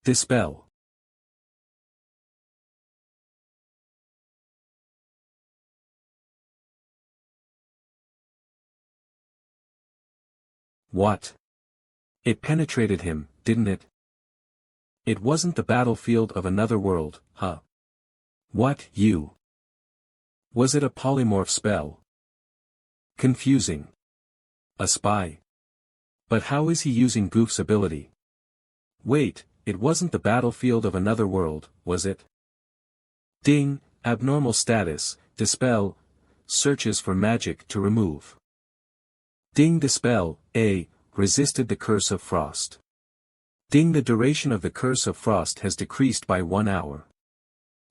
Dispel. What? It penetrated him, didn't it? It wasn't the battlefield of another world, huh? What, you? Was it a polymorph spell? Confusing. A spy? But how is he using Goof's ability? Wait, it wasn't the battlefield of another world, was it? Ding, abnormal status, dispel, searches for magic to remove. Ding dispel, resisted the curse of frost. Ding the duration of the curse of frost has decreased by 1 hour.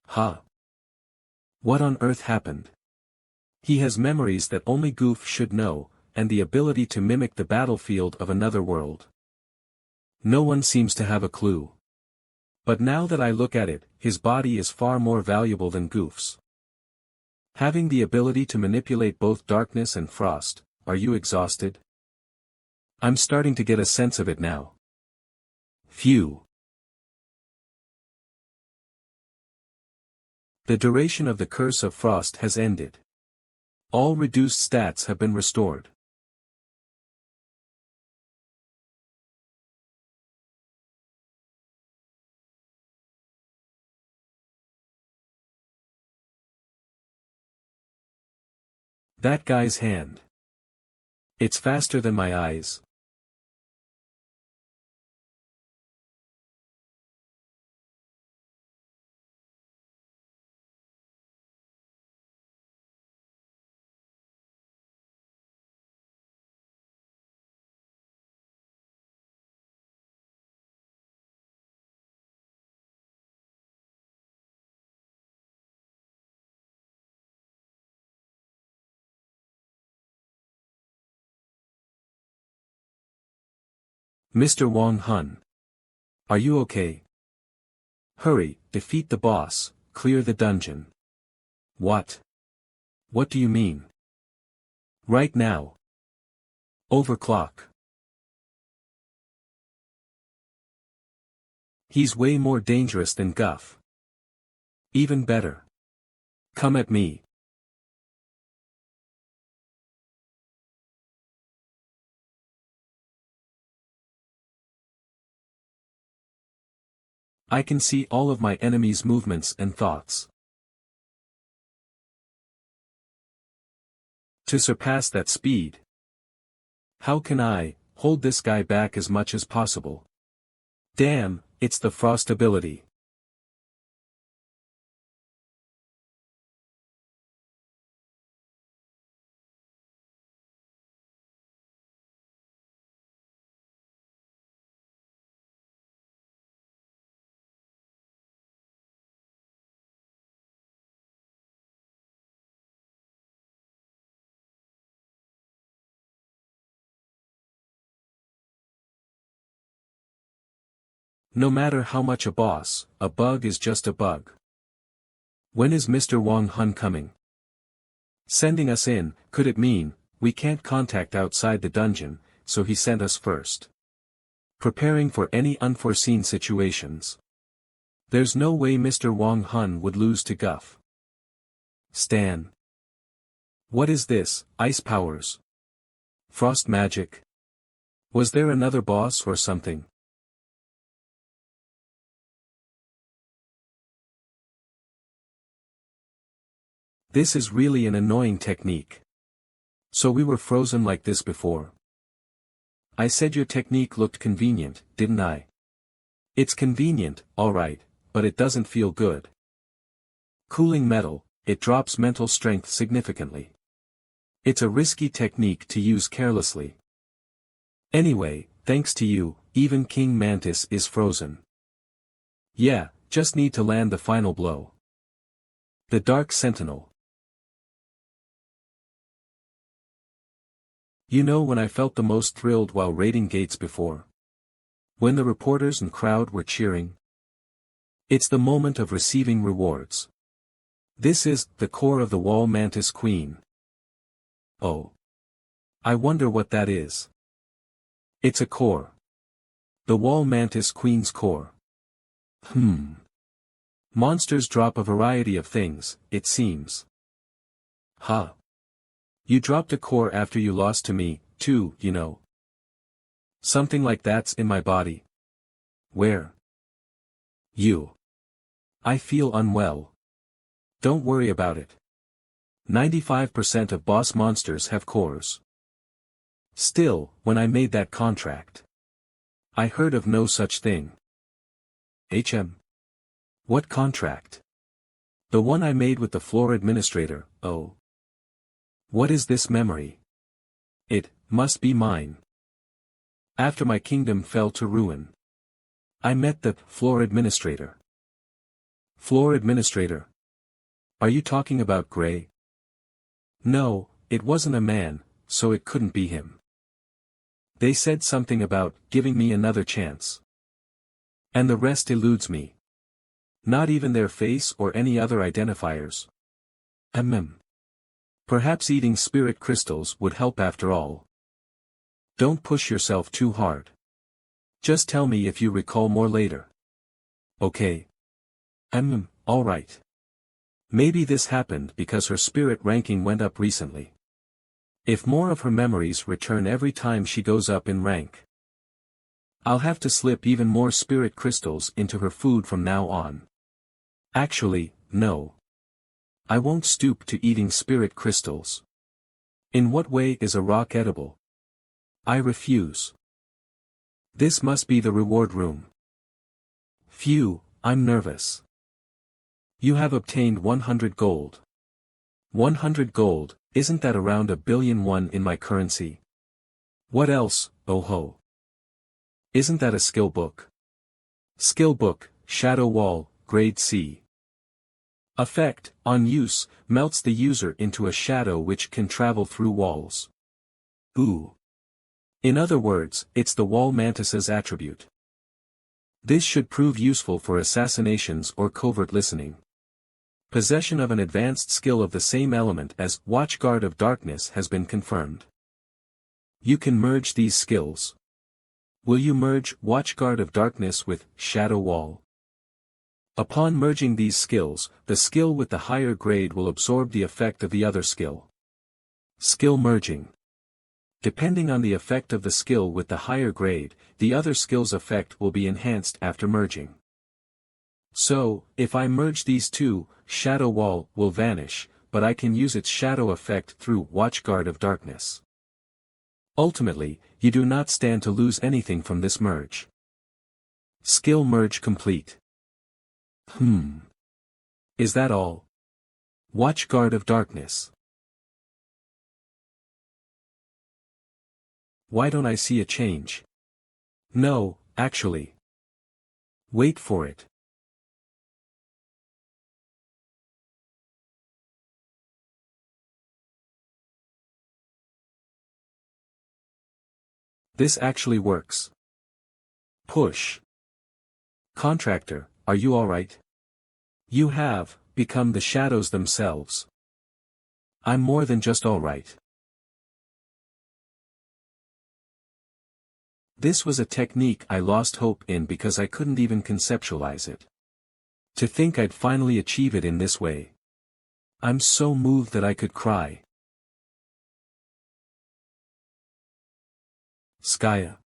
Huh? What on earth happened? He has memories that only Goof should know, and the ability to mimic the battlefield of another world. No one seems to have a clue. But now that I look at it, his body is far more valuable than Goof's. Having the ability to manipulate both darkness and frost, are you exhausted? I'm starting to get a sense of it now. Phew. The duration of the curse of frost has ended. All reduced stats have been restored. That guy's hand. It's faster than my eyes. Mr. Wong Hun. Are you okay? Hurry, defeat the boss, clear the dungeon. What? What do you mean? Right now. Overclock. He's way more dangerous than Guff. Even better. Come at me. I can see all of my enemies' movements and thoughts. To surpass that speed. How can I hold this guy back as much as possible? Damn, it's the frost ability. No matter how much a boss, a bug is just a bug. When is Mr. Wong Hun coming? Sending us in, could it mean, we can't contact outside the dungeon, so he sent us first? Preparing for any unforeseen situations. There's no way Mr. Wong Hun would lose to Guff. Stan. What is this, ice powers? Frost magic? Was there another boss or something? This is really an annoying technique. So we were frozen like this before. I said your technique looked convenient, didn't I? It's convenient, alright, but it doesn't feel good. Cooling metal, it drops mental strength significantly. It's a risky technique to use carelessly. Anyway, thanks to you, even King Mantis is frozen. Yeah, just need to land the final blow. The Dark Sentinel. You know when I felt the most thrilled while raiding gates before? When the reporters and crowd were cheering? It's the moment of receiving rewards. This is the core of the Wall Mantis Queen. Oh. I wonder what that is. It's a core. The Wall Mantis Queen's core. Monsters drop a variety of things, it seems. Huh. You dropped a core after you lost to me, too, you know. Something like that's in my body. Where? You. I feel unwell. Don't worry about it. 95% of boss monsters have cores. Still, when I made that contract, I heard of no such thing. What contract? The one I made with the floor administrator, oh. What is this memory? It must be mine. After my kingdom fell to ruin, I met the floor administrator. Floor administrator? Are you talking about Gray? No, it wasn't a man, so it couldn't be him. They said something about giving me another chance. And the rest eludes me. Not even their face or any other identifiers. Perhaps eating spirit crystals would help after all. Don't push yourself too hard. Just tell me if you recall more later. Okay. Alright. Maybe this happened because her spirit ranking went up recently. If more of her memories return every time she goes up in rank, I'll have to slip even more spirit crystals into her food from now on. Actually, no. I won't stoop to eating spirit crystals. In what way is a rock edible? I refuse. This must be the reward room. Phew, I'm nervous. You have obtained 100 gold. 100 gold, isn't that around 1,000,000,001 in my currency? What else, oh ho? Isn't that a skill book? Skill book, Shadow Wall, Grade C. Effect, on use, melts the user into a shadow which can travel through walls. Ooh. In other words, it's the wall mantis's attribute. This should prove useful for assassinations or covert listening. Possession of an advanced skill of the same element as Watchguard of Darkness has been confirmed. You can merge these skills. Will you merge Watchguard of Darkness with Shadow Wall? Upon merging these skills, the skill with the higher grade will absorb the effect of the other skill. Skill merging. Depending on the effect of the skill with the higher grade, the other skill's effect will be enhanced after merging. So, if I merge these two, Shadow Wall will vanish, but I can use its shadow effect through Watchguard of Darkness. Ultimately, you do not stand to lose anything from this merge. Skill merge complete. Is that all? Watchguard of Darkness. Why don't I see a change? No, actually. Wait for it. This actually works. Push. Contractor, are you alright? You have become the shadows themselves. I'm more than just alright. This was a technique I lost hope in because I couldn't even conceptualize it. To think I'd finally achieve it in this way. I'm so moved that I could cry. Skaya.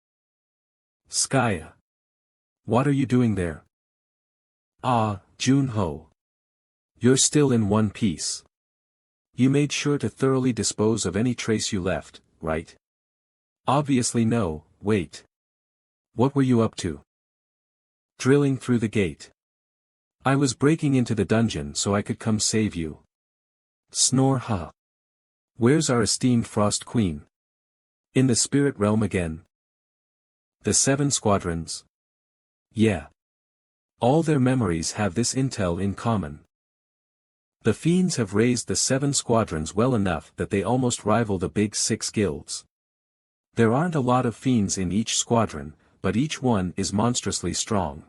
Skaya. What are you doing there? Ah, Junho. You're still in one piece. You made sure to thoroughly dispose of any trace you left, right? Obviously no, wait. What were you up to? Drilling through the gate. I was breaking into the dungeon so I could come save you. Snore ha. Where's our esteemed Frost Queen? In the spirit realm again. The 7 squadrons? Yeah. All their memories have this intel in common. The fiends have raised the 7 squadrons well enough that they almost rival the big 6 guilds. There aren't a lot of fiends in each squadron, but each one is monstrously strong.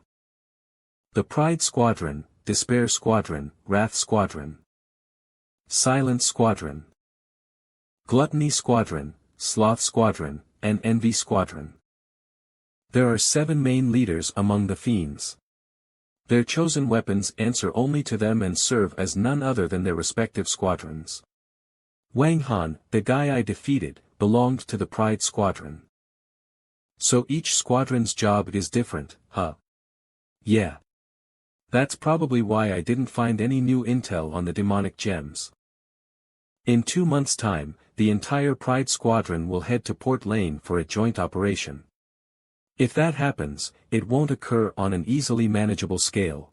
The Pride Squadron, Despair Squadron, Wrath Squadron, Silence Squadron, Gluttony Squadron, Sloth Squadron, and Envy Squadron. There are 7 main leaders among the fiends. Their chosen weapons answer only to them and serve as none other than their respective squadrons. Wang Han, the guy I defeated, belonged to the Pride Squadron. So each squadron's job is different, huh? Yeah. That's probably why I didn't find any new intel on the demonic gems. In 2 months' time, the entire Pride Squadron will head to Port Lane for a joint operation. If that happens, it won't occur on an easily manageable scale.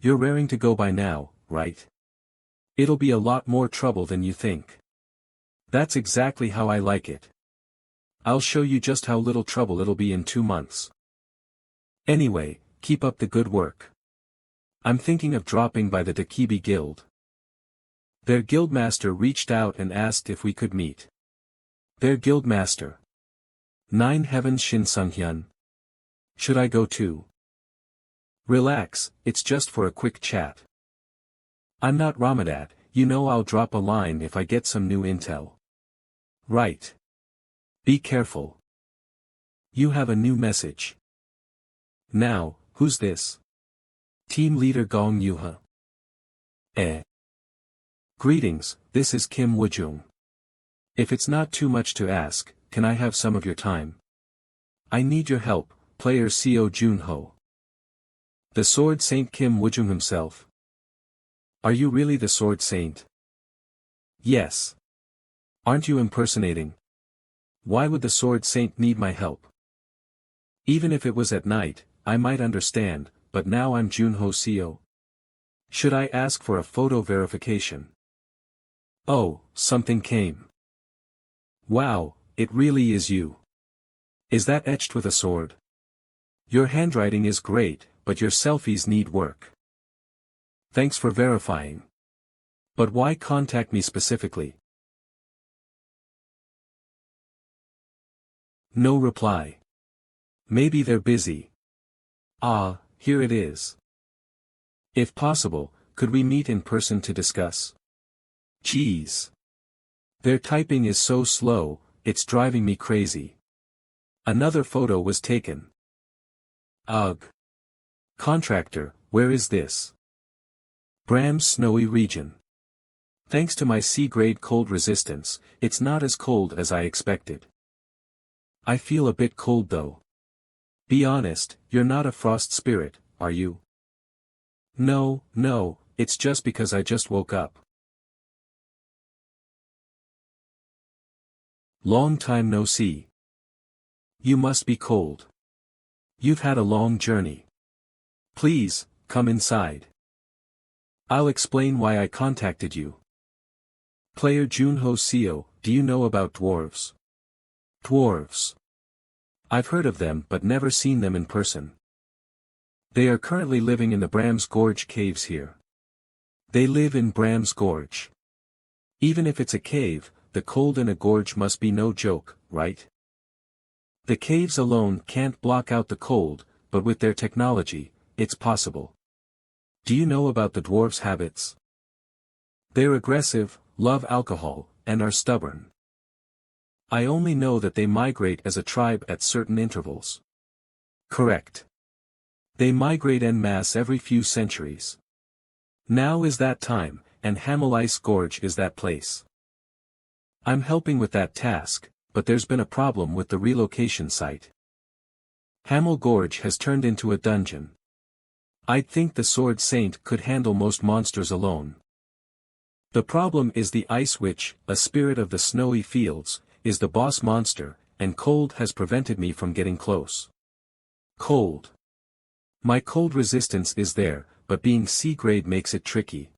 You're raring to go by now, right? It'll be a lot more trouble than you think. That's exactly how I like it. I'll show you just how little trouble it'll be in 2 months. Anyway, keep up the good work. I'm thinking of dropping by the Dakibi Guild. Their guildmaster reached out and asked if we could meet. Their guildmaster. 9 Heavens Shinseunghyun. Should I go too? Relax, it's just for a quick chat. I'm not Ramadat, you know I'll drop a line if I get some new intel. Right. Be careful. You have a new message. Now, who's this? Team Leader Gong Yuha. Greetings, this is Kim Woojung. If it's not too much to ask, can I have some of your time? I need your help, player Seo Junho. The Sword Saint Kim Woojung himself. Are you really the Sword Saint? Yes. Aren't you impersonating? Why would the Sword Saint need my help? Even if it was at night, I might understand, but now I'm Junho Seo. Should I ask for a photo verification? Oh, something came. Wow, it really is you. Is that etched with a sword? Your handwriting is great, but your selfies need work. Thanks for verifying. But why contact me specifically? No reply. Maybe they're busy. Ah, here it is. If possible, could we meet in person to discuss? Jeez. Their typing is so slow, it's driving me crazy. Another photo was taken. Ugh. Contractor, where is this? Bram's snowy region. Thanks to my C-grade cold resistance, it's not as cold as I expected. I feel a bit cold though. Be honest, you're not a frost spirit, are you? No, it's just because I just woke up. Long time no see. You must be cold. You've had a long journey. Please, come inside. I'll explain why I contacted you. Player Junho Seo, do you know about dwarves? Dwarves. I've heard of them but never seen them in person. They are currently living in the Bram's Gorge caves here. They live in Bram's Gorge. Even if it's a cave, the cold in a gorge must be no joke, right? The caves alone can't block out the cold, but with their technology, it's possible. Do you know about the dwarves' habits? They're aggressive, love alcohol, and are stubborn. I only know that they migrate as a tribe at certain intervals. Correct. They migrate en masse every few centuries. Now is that time, and Hamel Ice Gorge is that place. I'm helping with that task, but there's been a problem with the relocation site. Hamel Gorge has turned into a dungeon. I'd think the Sword Saint could handle most monsters alone. The problem is the Ice Witch, a spirit of the snowy fields, is the boss monster, and cold has prevented me from getting close. Cold. My cold resistance is there, but being C-grade makes it tricky.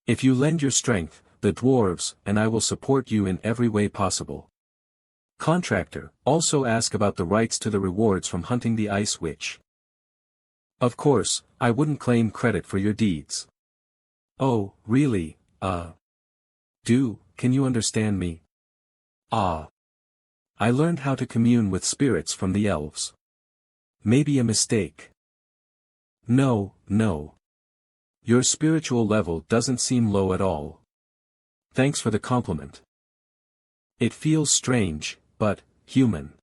If you lend your strength, the dwarves, and I will support you in every way possible. Contractor, also ask about the rights to the rewards from hunting the Ice Witch. Of course, I wouldn't claim credit for your deeds. Oh, really, can you understand me? I learned how to commune with spirits from the elves. Maybe a mistake. No. Your spiritual level doesn't seem low at all. Thanks for the compliment. It feels strange, but human.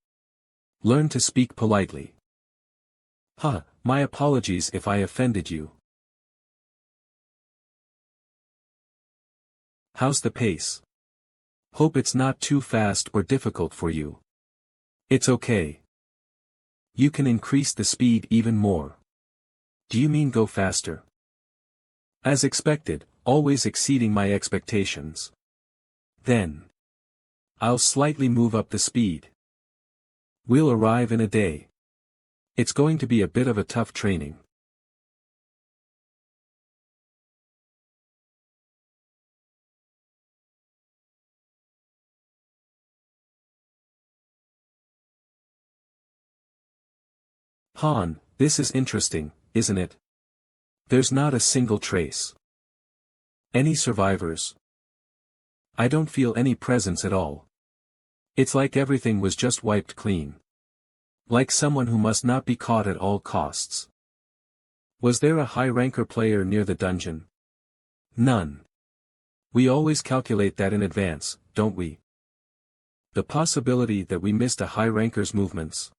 Learn to speak politely. My apologies if I offended you. How's the pace? Hope it's not too fast or difficult for you. It's okay. You can increase the speed even more. Do you mean go faster? As expected, always exceeding my expectations. Then. I'll slightly move up the speed. We'll arrive in a day. It's going to be a bit of a tough training. Han, this is interesting, isn't it? There's not a single trace. Any survivors? I don't feel any presence at all. It's like everything was just wiped clean. Like someone who must not be caught at all costs. Was there a high-ranker player near the dungeon? None. We always calculate that in advance, don't we? The possibility that we missed a high-ranker's movements.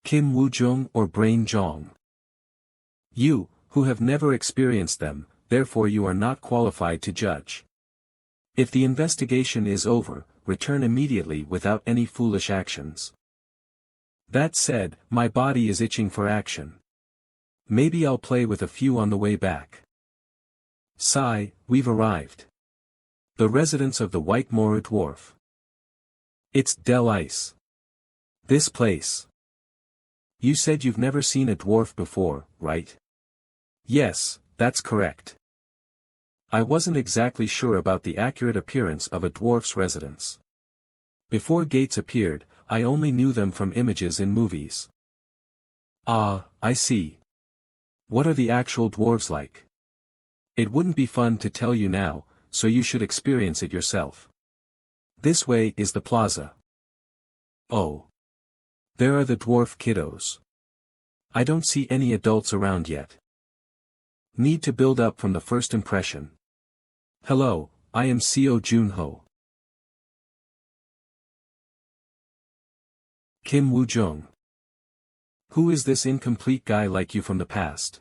Kim Woo-jung or Brain Jong. You, who have never experienced them, therefore you are not qualified to judge. If the investigation is over, return immediately without any foolish actions. That said, my body is itching for action. Maybe I'll play with a few on the way back. Sigh, we've arrived. The residence of the White Moor Dwarf. It's Del Ice. This place. You said you've never seen a dwarf before, right? Yes, that's correct. I wasn't exactly sure about the accurate appearance of a dwarf's residence. Before Gates appeared, I only knew them from images in movies. Ah, I see. What are the actual dwarves like? It wouldn't be fun to tell you now, so you should experience it yourself. This way is the plaza. Oh. There are the dwarf kiddos. I don't see any adults around yet. Need to build up from the first impression. Hello, I am Seo Junho. Kim Woo-jung. Who is this incomplete guy like you from the past?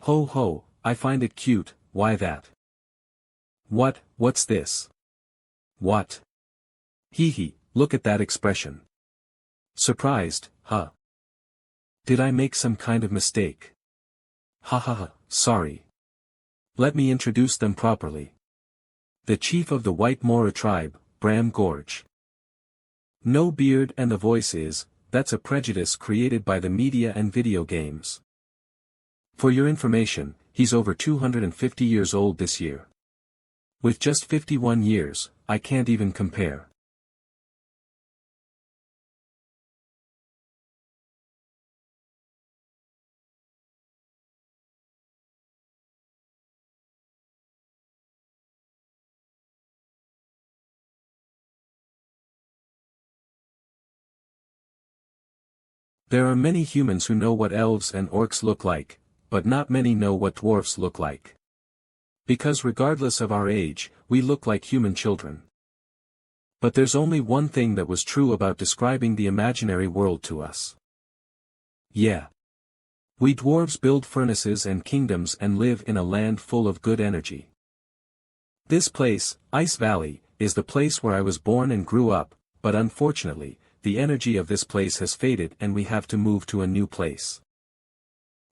Ho ho, I find it cute, why that? What's this? What? Hee hee, look at that expression. Surprised, huh? Did I make some kind of mistake? Ha ha ha, sorry. Let me introduce them properly. The chief of the White Mora tribe, Bram Gorge. No beard and the voice is, that's a prejudice created by the media and video games. For your information, he's over 250 years old this year. With just 51 years, I can't even compare. There are many humans who know what elves and orcs look like, but not many know what dwarfs look like. Because regardless of our age, we look like human children. But there's only one thing that was true about describing the imaginary world to us. Yeah. We dwarves build furnaces and kingdoms and live in a land full of good energy. This place, Ice Valley, is the place where I was born and grew up, but unfortunately, the energy of this place has faded and we have to move to a new place.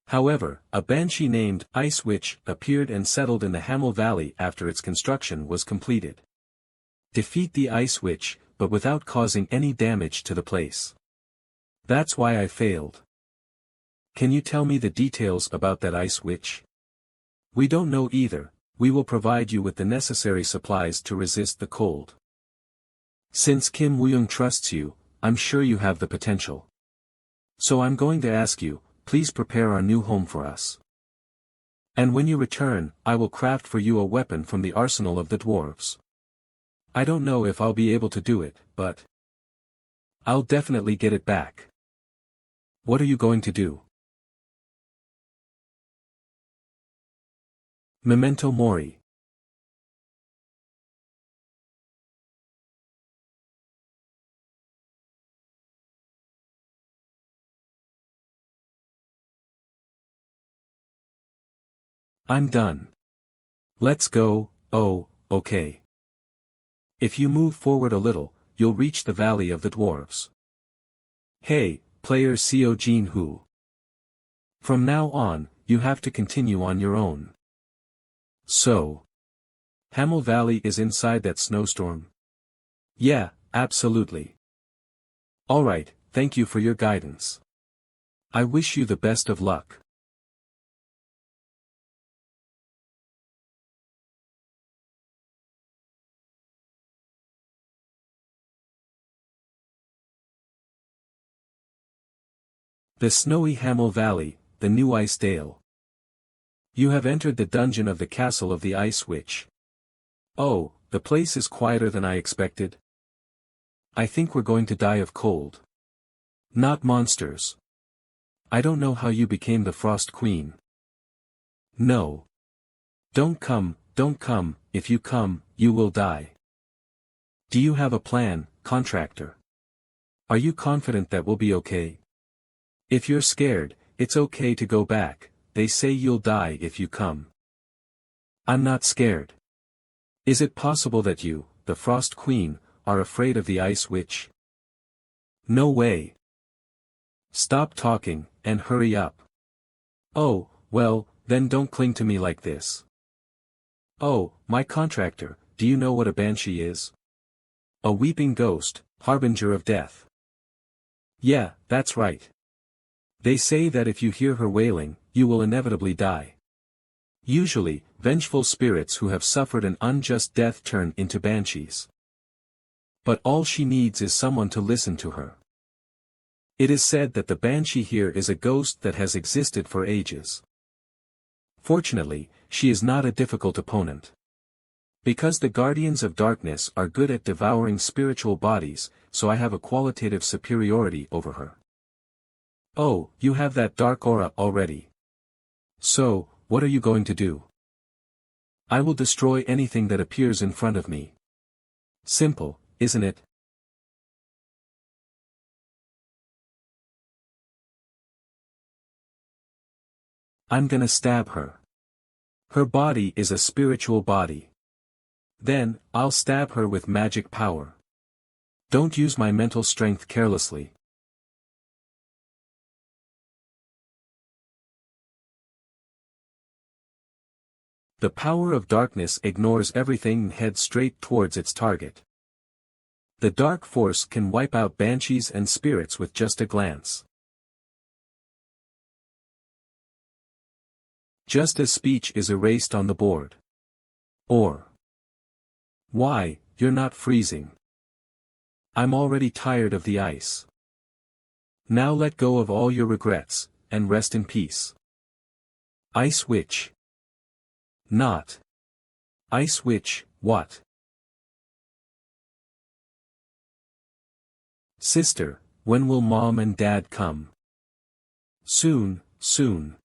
However, a banshee named Ice Witch appeared and settled in the Hamel Valley after its construction was completed. Defeat the Ice Witch, but without causing any damage to the place. That's why I failed. Can you tell me the details about that Ice Witch? We don't know either, we will provide you with the necessary supplies to resist the cold. Since Kim Woo-jung trusts you, I'm sure you have the potential. So I'm going to ask you, please prepare our new home for us. And when you return, I will craft for you a weapon from the arsenal of the dwarves. I don't know if I'll be able to do it, but I'll definitely get it back. What are you going to do? Memento Mori. I'm done. Let's go. Oh, okay. If you move forward a little, you'll reach the Valley of the Dwarves. Hey, player Seo Jin Hu. From now on, you have to continue on your own. So. Hamel Valley is inside that snowstorm? Yeah, absolutely. Alright, thank you for your guidance. I wish you the best of luck. The snowy Hamel Valley, the new Ice Dale. You have entered the dungeon of the castle of the Ice Witch. Oh, the place is quieter than I expected. I think we're going to die of cold. Not monsters. I don't know how you became the Frost Queen. No. Don't come, if you come, you will die. Do you have a plan, contractor? Are you confident that we'll be okay? If you're scared, it's okay to go back, they say you'll die if you come. I'm not scared. Is it possible that you, the Frost Queen, are afraid of the Ice Witch? No way. Stop talking, and hurry up. Oh, well, then don't cling to me like this. Oh, my contractor, do you know what a banshee is? A weeping ghost, harbinger of death. Yeah, that's right. They say that if you hear her wailing, you will inevitably die. Usually, vengeful spirits who have suffered an unjust death turn into banshees. But all she needs is someone to listen to her. It is said that the banshee here is a ghost that has existed for ages. Fortunately, she is not a difficult opponent. Because the Guardians of Darkness are good at devouring spiritual bodies, so I have a qualitative superiority over her. Oh, you have that dark aura already. So, what are you going to do? I will destroy anything that appears in front of me. Simple, isn't it? I'm gonna stab her. Her body is a spiritual body. Then, I'll stab her with magic power. Don't use my mental strength carelessly. The power of darkness ignores everything and heads straight towards its target. The dark force can wipe out banshees and spirits with just a glance. Just as speech is erased on the board. Or. Why, you're not freezing. I'm already tired of the ice. Now let go of all your regrets, and rest in peace. Ice Witch. Not. Ice Witch, what? Sister, when will Mom and Dad come? Soon, soon.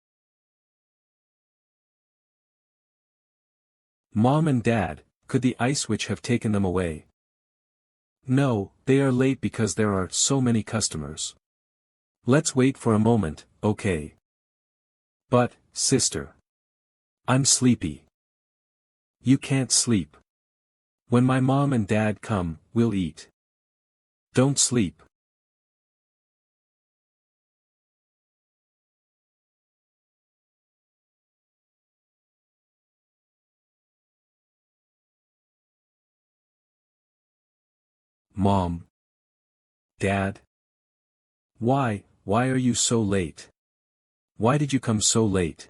Mom and Dad, could the Ice Witch have taken them away? No, they are late because there are so many customers. Let's wait for a moment, okay? But, sister. I'm sleepy. You can't sleep. When my mom and dad come, we'll eat. Don't sleep. Mom. Dad. Why are you so late? Why did you come so late?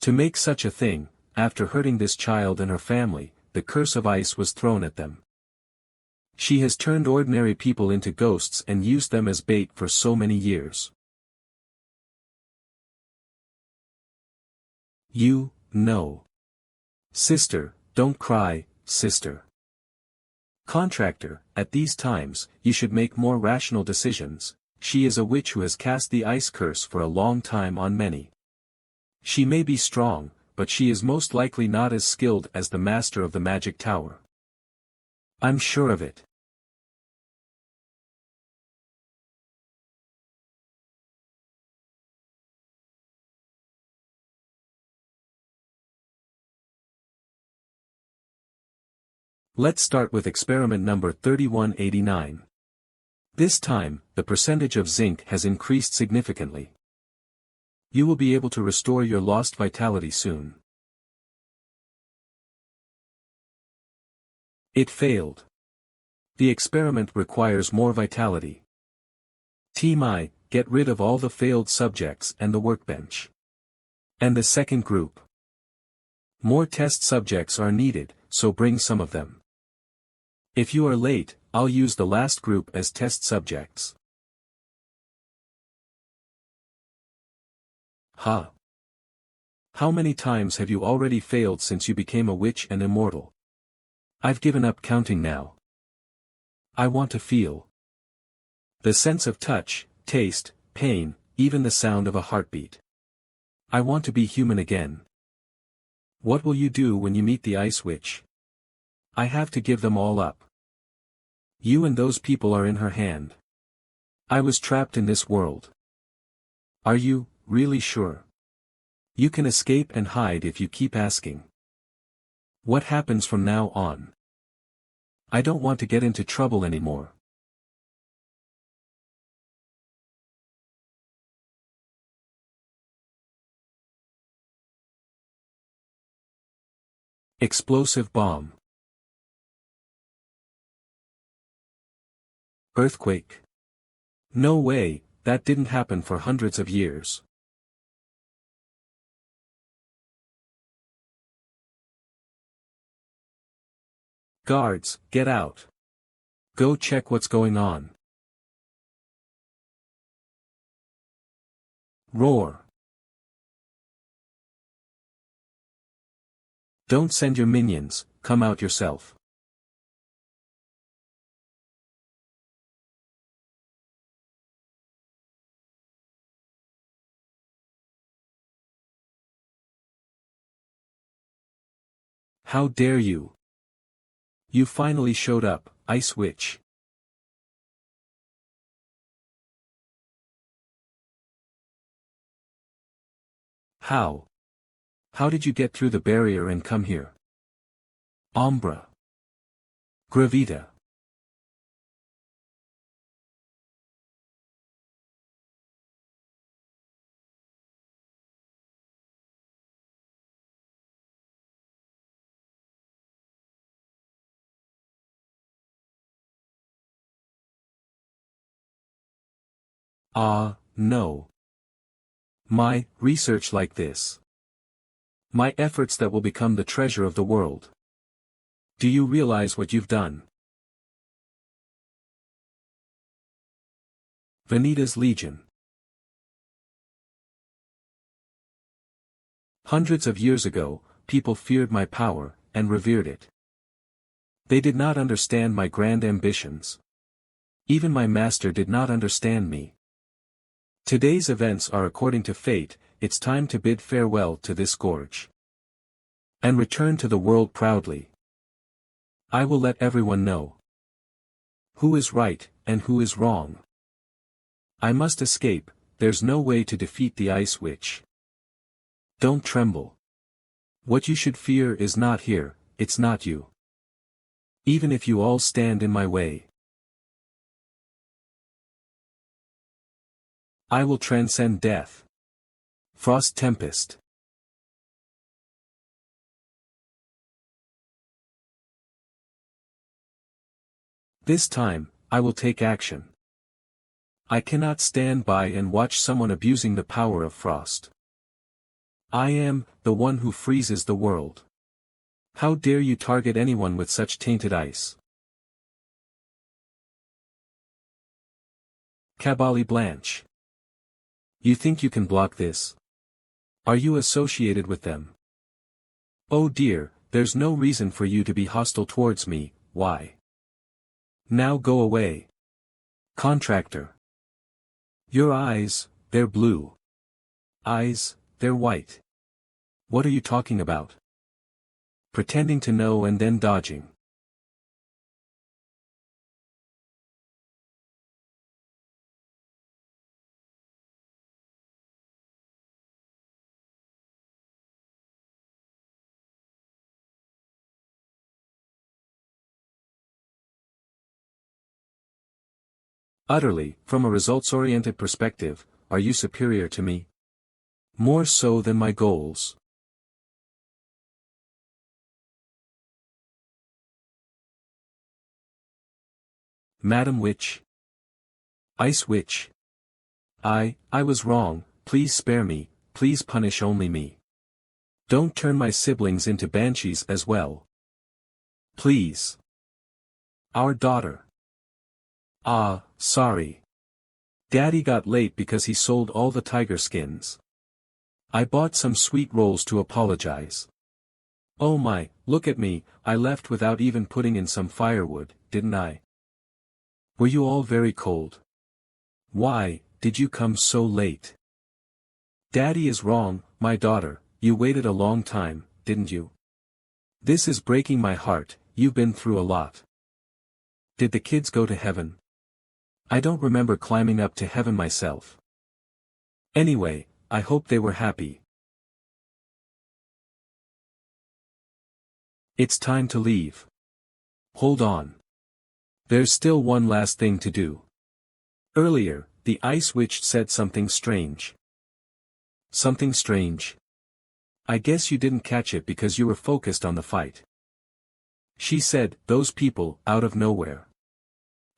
To make such a thing, after hurting this child and her family, the curse of ice was thrown at them. She has turned ordinary people into ghosts and used them as bait for so many years. You, no. Sister, don't cry, sister. Contractor, at these times, you should make more rational decisions. She is a witch who has cast the ice curse for a long time on many. She may be strong, but she is most likely not as skilled as the master of the magic tower. I'm sure of it. Let's start with experiment number 3189. This time, the percentage of zinc has increased significantly. You will be able to restore your lost vitality soon. It failed. The experiment requires more vitality. Team I, get rid of all the failed subjects and the workbench. And the second group. More test subjects are needed, so bring some of them. If you are late, I'll use the last group as test subjects. Huh. How many times have you already failed since you became a witch and immortal? I've given up counting now. I want to feel the sense of touch, taste, pain, even the sound of a heartbeat. I want to be human again. What will you do when you meet the Ice Witch? I have to give them all up. You and those people are in her hand. I was trapped in this world. Are you really sure? You can escape and hide if you keep asking. What happens from now on? I don't want to get into trouble anymore. Explosive bomb. Earthquake. No way, that didn't happen for hundreds of years. Guards, get out. Go check what's going on. Roar. Don't send your minions, come out yourself. How dare you? You finally showed up, Ice Witch. How? How did you get through the barrier and come here? Ombra. Gravita. No. My research like this. My efforts that will become the treasure of the world. Do you realize what you've done? Vanitas Legion. Hundreds of years ago, people feared my power, and revered it. They did not understand my grand ambitions. Even my master did not understand me. Today's events are according to fate. It's time to bid farewell to this gorge. And return to the world proudly. I will let everyone know who is right, and who is wrong. I must escape, there's no way to defeat the Ice Witch. Don't tremble. What you should fear is not here, it's not you. Even if you all stand in my way. I will transcend death. Frost Tempest. This time, I will take action. I cannot stand by and watch someone abusing the power of frost. I am the one who freezes the world. How dare you target anyone with such tainted ice? Cabali Blanche. You think you can block this? Are you associated with them? Oh dear, there's no reason for you to be hostile towards me, why? Now go away. Contractor. Your eyes, they're blue. Eyes, they're white. What are you talking about? Pretending to know and then dodging. Utterly, from a results-oriented perspective, are you superior to me? More so than my goals. Madam Witch. Ice Witch. I was wrong, please spare me, please punish only me. Don't turn my siblings into banshees as well. Please. Our daughter. Ah, sorry. Daddy got late because he sold all the tiger skins. I bought some sweet rolls to apologize. Oh my, look at me, I left without even putting in some firewood, didn't I? Were you all very cold? Why did you come so late? Daddy is wrong, my daughter, you waited a long time, didn't you? This is breaking my heart, you've been through a lot. Did the kids go to heaven? I don't remember climbing up to heaven myself. Anyway, I hope they were happy. It's time to leave. Hold on. There's still one last thing to do. Earlier, the Ice Witch said something strange. Something strange? I guess you didn't catch it because you were focused on the fight. She said, those people, out of nowhere.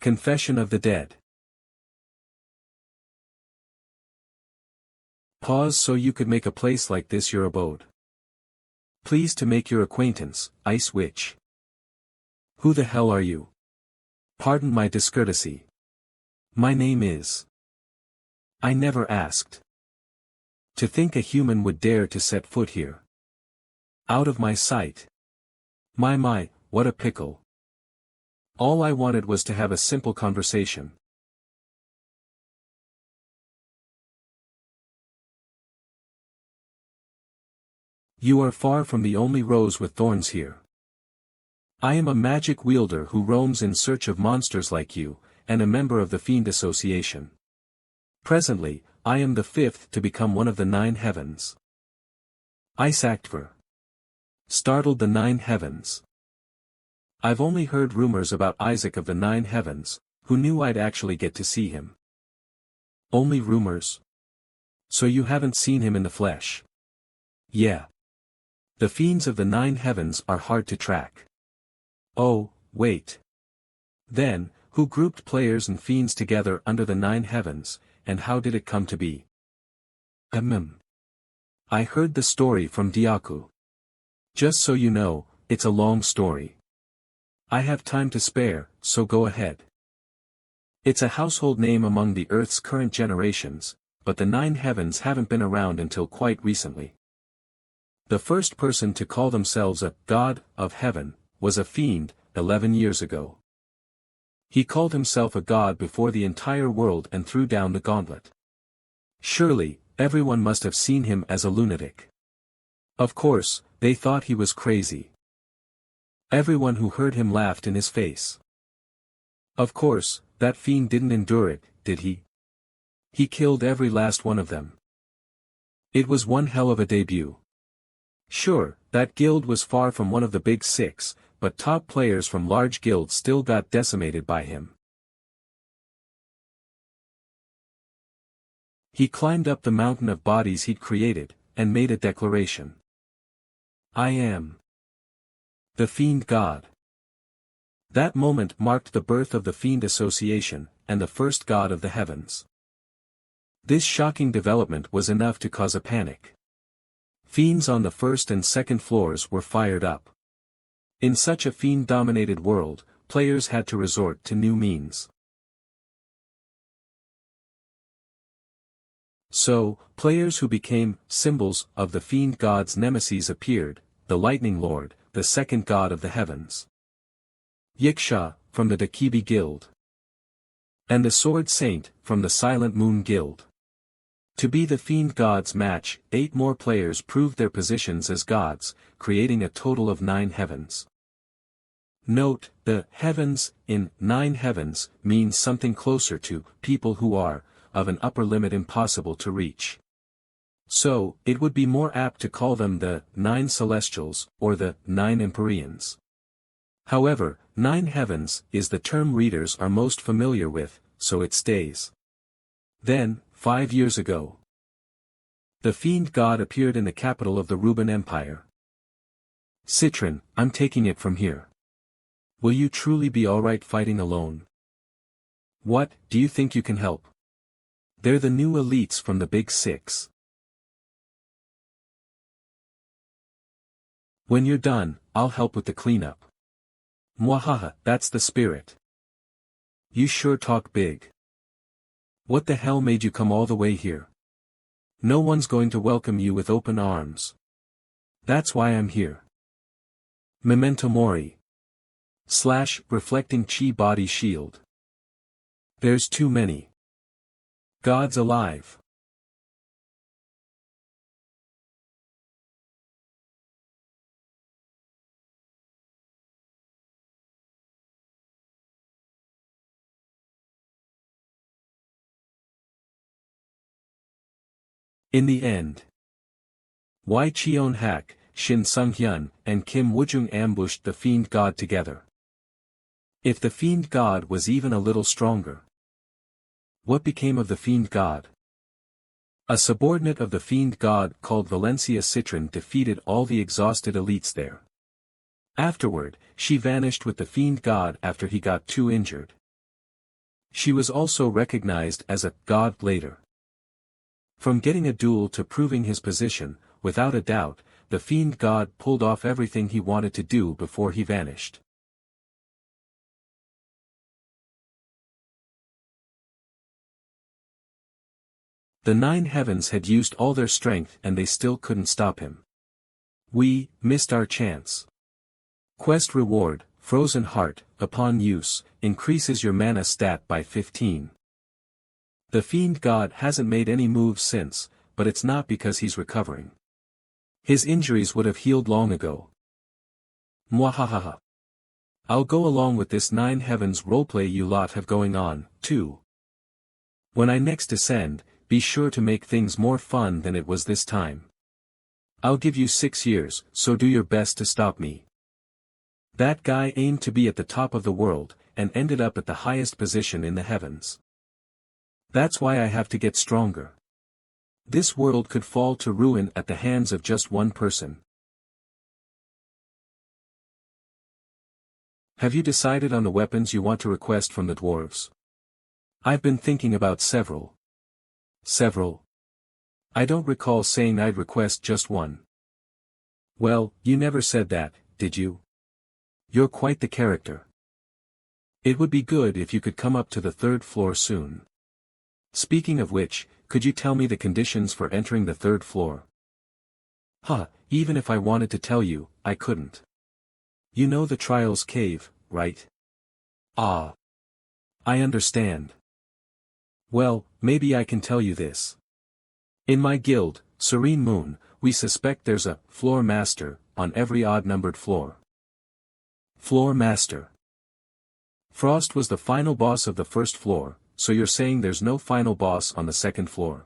Confession of the Dead. Pause so you could make a place like this your abode. Pleased to make your acquaintance, Ice Witch. Who the hell are you? Pardon my discourtesy. My name is. I never asked. To think a human would dare to set foot here. Out of my sight. My, what a pickle. All I wanted was to have a simple conversation. You are far from the only rose with thorns here. I am a magic wielder who roams in search of monsters like you, and a member of the Fiend Association. Presently, I am the fifth to become one of the 9 heavens. Isaac startled the 9 heavens. I've only heard rumors about Isaac of the 9 heavens, who knew I'd actually get to see him. Only rumors? So you haven't seen him in the flesh? Yeah. The fiends of the 9 heavens are hard to track. Oh, wait. Then, who grouped players and fiends together under the 9 heavens, and how did it come to be? I heard the story from Diaku. Just so you know, it's a long story. I have time to spare, so go ahead. It's a household name among the Earth's current generations, but the 9 heavens haven't been around until quite recently. The first person to call themselves a god of heaven was a fiend, 11 years ago. He called himself a god before the entire world and threw down the gauntlet. Surely, everyone must have seen him as a lunatic. Of course, they thought he was crazy. Everyone who heard him laughed in his face. Of course, that fiend didn't endure it, did he? He killed every last one of them. It was one hell of a debut. Sure, that guild was far from one of the big 6, but top players from large guilds still got decimated by him. He climbed up the mountain of bodies he'd created, and made a declaration. I am the Fiend God. That moment marked the birth of the Fiend Association, and the first god of the heavens. This shocking development was enough to cause a panic. Fiends on the first and second floors were fired up. In such a fiend-dominated world, players had to resort to new means. So, players who became symbols of the fiend god's nemesis appeared, the Lightning Lord, the second god of the heavens. Yiksha, from the Dakibi Guild. And the Sword Saint, from the Silent Moon Guild. To be the fiend god's match, 8 more players proved their positions as gods, creating a total of 9 heavens. Note, the heavens in 9 heavens means something closer to people who are of an upper limit impossible to reach. So, it would be more apt to call them the 9 celestials or the 9 empyreans. However, 9 heavens is the term readers are most familiar with, so it stays. Then, 5 years ago, the fiend god appeared in the capital of the Ruben Empire. Citron, I'm taking it from here. Will you truly be alright fighting alone? What, do you think you can help? They're the new elites from the Big Six. When you're done, I'll help with the cleanup. Mwahaha, that's the spirit. You sure talk big. What the hell made you come all the way here? No one's going to welcome you with open arms. That's why I'm here. Memento Mori. / reflecting chi body shield. There's too many gods alive. In the end, Wai Cheon Hak, Shin Sung-hyun, and Kim Woojung ambushed the fiend god together. If the fiend god was even a little stronger. What became of the fiend god? A subordinate of the fiend god called Valencia Citron defeated all the exhausted elites there. Afterward, she vanished with the fiend god after he got too injured. She was also recognized as a god later. From getting a duel to proving his position, without a doubt, the fiend god pulled off everything he wanted to do before he vanished. The 9 heavens had used all their strength and they still couldn't stop him. We missed our chance. Quest reward, Frozen Heart, upon use, increases your mana stat by 15. The fiend god hasn't made any moves since, but it's not because he's recovering. His injuries would have healed long ago. Mwahahaha. I'll go along with this 9 heavens roleplay you lot have going on, too. When I next descend, be sure to make things more fun than it was this time. I'll give you 6 years, so do your best to stop me. That guy aimed to be at the top of the world, and ended up at the highest position in the heavens. That's why I have to get stronger. This world could fall to ruin at the hands of just one person. Have you decided on the weapons you want to request from the dwarves? I've been thinking about several. Several? I don't recall saying I'd request just one. Well, you never said that, did you? You're quite the character. It would be good if you could come up to the 3rd floor soon. Speaking of which, could you tell me the conditions for entering the 3rd floor? Even if I wanted to tell you, I couldn't. You know the Trials Cave, right? Ah. I understand. Well, maybe I can tell you this. In my guild, Serene Moon, we suspect there's a floor master on every odd-numbered floor. Floor master. Frost was the final boss of the 1st floor. So you're saying there's no final boss on the 2nd floor.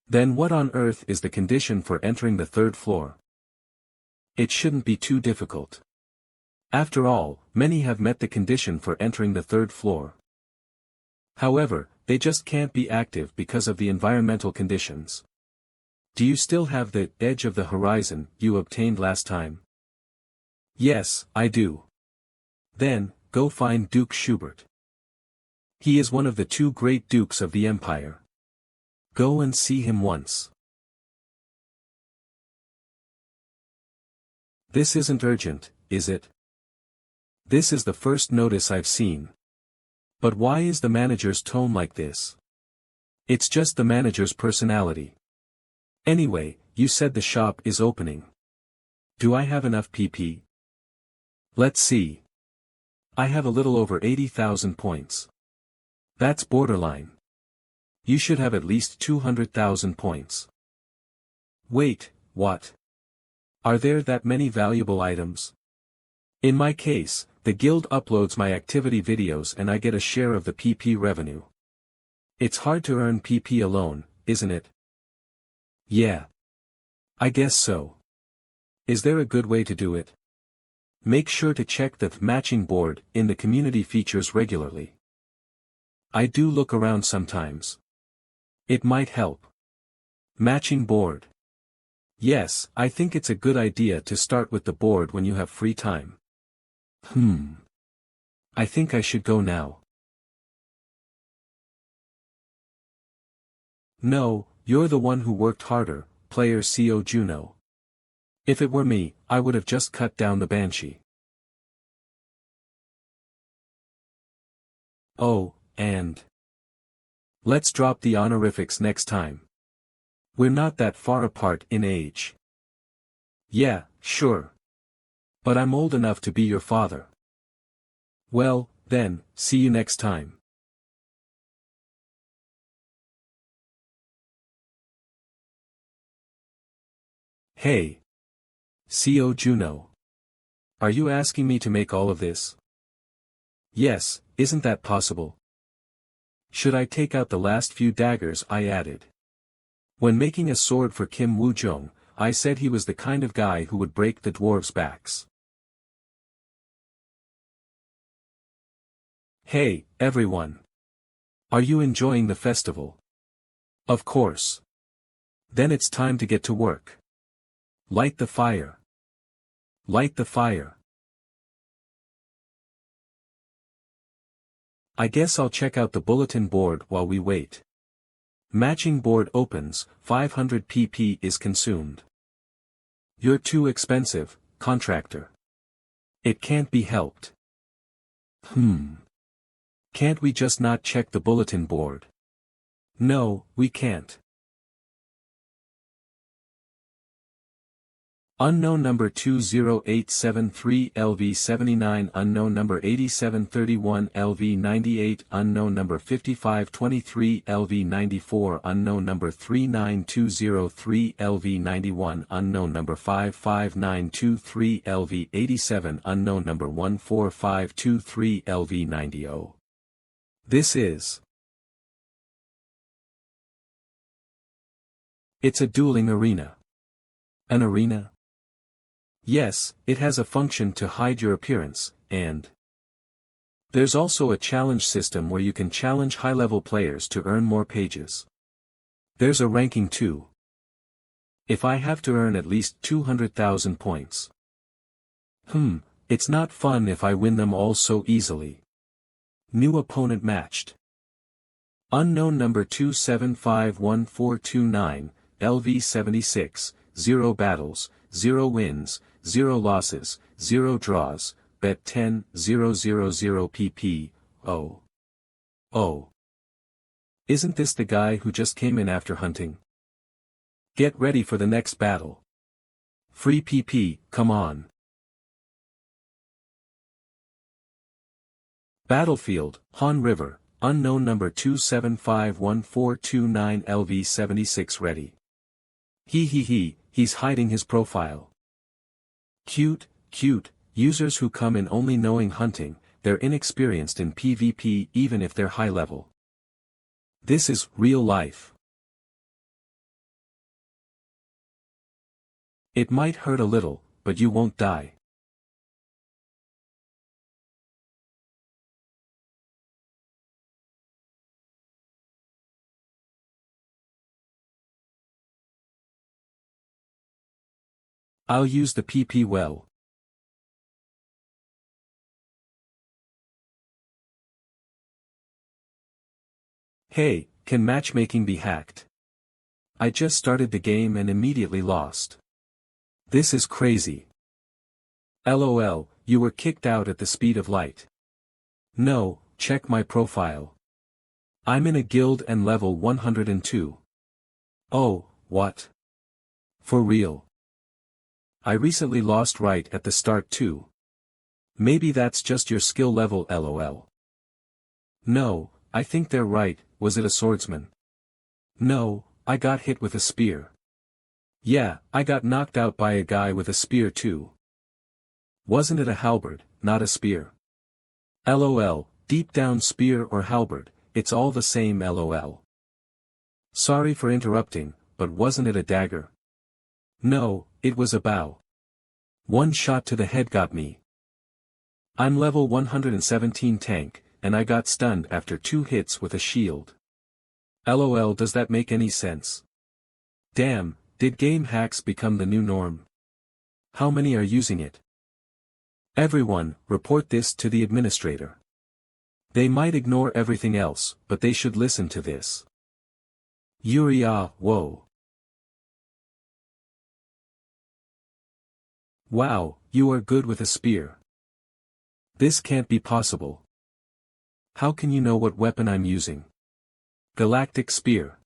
Then what on earth is the condition for entering the 3rd floor? It shouldn't be too difficult. After all, many have met the condition for entering the 3rd floor. However, they just can't be active because of the environmental conditions. Do you still have the edge of the horizon you obtained last time? Yes, I do. Then, go find Duke Schubert. He is one of the 2 great dukes of the empire. Go and see him once. This isn't urgent, is it? This is the first notice I've seen. But why is the manager's tone like this? It's just the manager's personality. Anyway, you said the shop is opening. Do I have enough PP? Let's see. I have a little over 80,000 points. That's borderline. You should have at least 200,000 points. Wait, what? Are there that many valuable items? In my case, the guild uploads my activity videos and I get a share of the PP revenue. It's hard to earn PP alone, isn't it? Yeah. I guess so. Is there a good way to do it? Make sure to check the matching board in the community features regularly. I do look around sometimes. It might help. Matching board. Yes, I think it's a good idea to start with the board when you have free time. I think I should go now. No, you're the one who worked harder, player CO Juno. If it were me, I would have just cut down the banshee. Oh, and let's drop the honorifics next time. We're not that far apart in age. Yeah, sure. But I'm old enough to be your father. Well, then, see you next time. Hey. CO Juno. Are you asking me to make all of this? Yes, isn't that possible? Should I take out the last few daggers I added? When making a sword for Kim Woo-jung, I said he was the kind of guy who would break the dwarves' backs. Hey, everyone. Are you enjoying the festival? Of course. Then it's time to get to work. Light the fire. Light the fire. I guess I'll check out the bulletin board while we wait. Matching board opens, 500 pp is consumed. You're too expensive, contractor. It can't be helped. Can't we just not check the bulletin board? No, we can't. Unknown number 20873 LV79 unknown number 8731 LV98 unknown number 5523 LV94 unknown number 39203 LV91 unknown number 55923 LV87 unknown number 14523 LV90. This is. It's a dueling arena. An arena? Yes, it has a function to hide your appearance, and there's also a challenge system where you can challenge high-level players to earn more pages. There's a ranking too. If I have to earn at least 200,000 points. It's not fun if I win them all so easily. New opponent matched. Unknown number 2751429, LV76, 0 battles, 0 wins, 0 losses, 0 draws, bet 10, 000 pp, oh. Isn't this the guy who just came in after hunting? Get ready for the next battle. Free pp, come on. Battlefield, Han River, unknown number 2751429 LV76 ready. He's hiding his profile. Cute, users who come in only knowing hunting, they're inexperienced in PvP even if they're high level. This is real life. It might hurt a little, but you won't die. I'll use the PP well. Hey, can matchmaking be hacked? I just started the game and immediately lost. This is crazy. LOL, you were kicked out at the speed of light. No, check my profile. I'm in a guild and level 102. Oh, what? For real? I recently lost right at the start too. Maybe that's just your skill level LOL. No, I think they're right, was it a swordsman? No, I got hit with a spear. Yeah, I got knocked out by a guy with a spear too. Wasn't it a halberd, not a spear? LOL, deep down spear or halberd, it's all the same LOL. Sorry for interrupting, but wasn't it a dagger? No, it was a bow. One shot to the head got me. I'm level 117 tank, and I got stunned after 2 hits with a shield. LOL, does that make any sense? Damn, did game hacks become the new norm? How many are using it? Everyone, report this to the administrator. They might ignore everything else, but they should listen to this. Yuri, whoa. Wow, you are good with a spear. This can't be possible. How can you know what weapon I'm using? Galactic spear.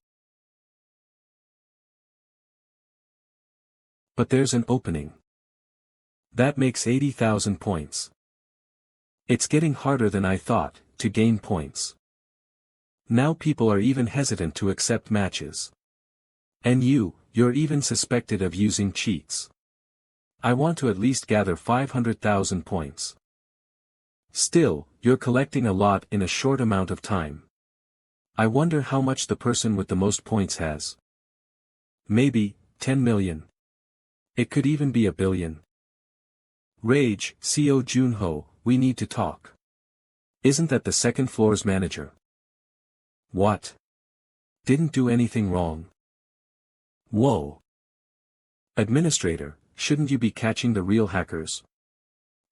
But there's an opening. That makes 80,000 points. It's getting harder than I thought, to gain points. Now people are even hesitant to accept matches. And you're even suspected of using cheats. I want to at least gather 500,000 points. Still, you're collecting a lot in a short amount of time. I wonder how much the person with the most points has. Maybe 10 million. It could even be 1 billion. Rage, CO Junho, we need to talk. Isn't that the second floor's manager? What? Didn't do anything wrong. Whoa. Administrator, shouldn't you be catching the real hackers?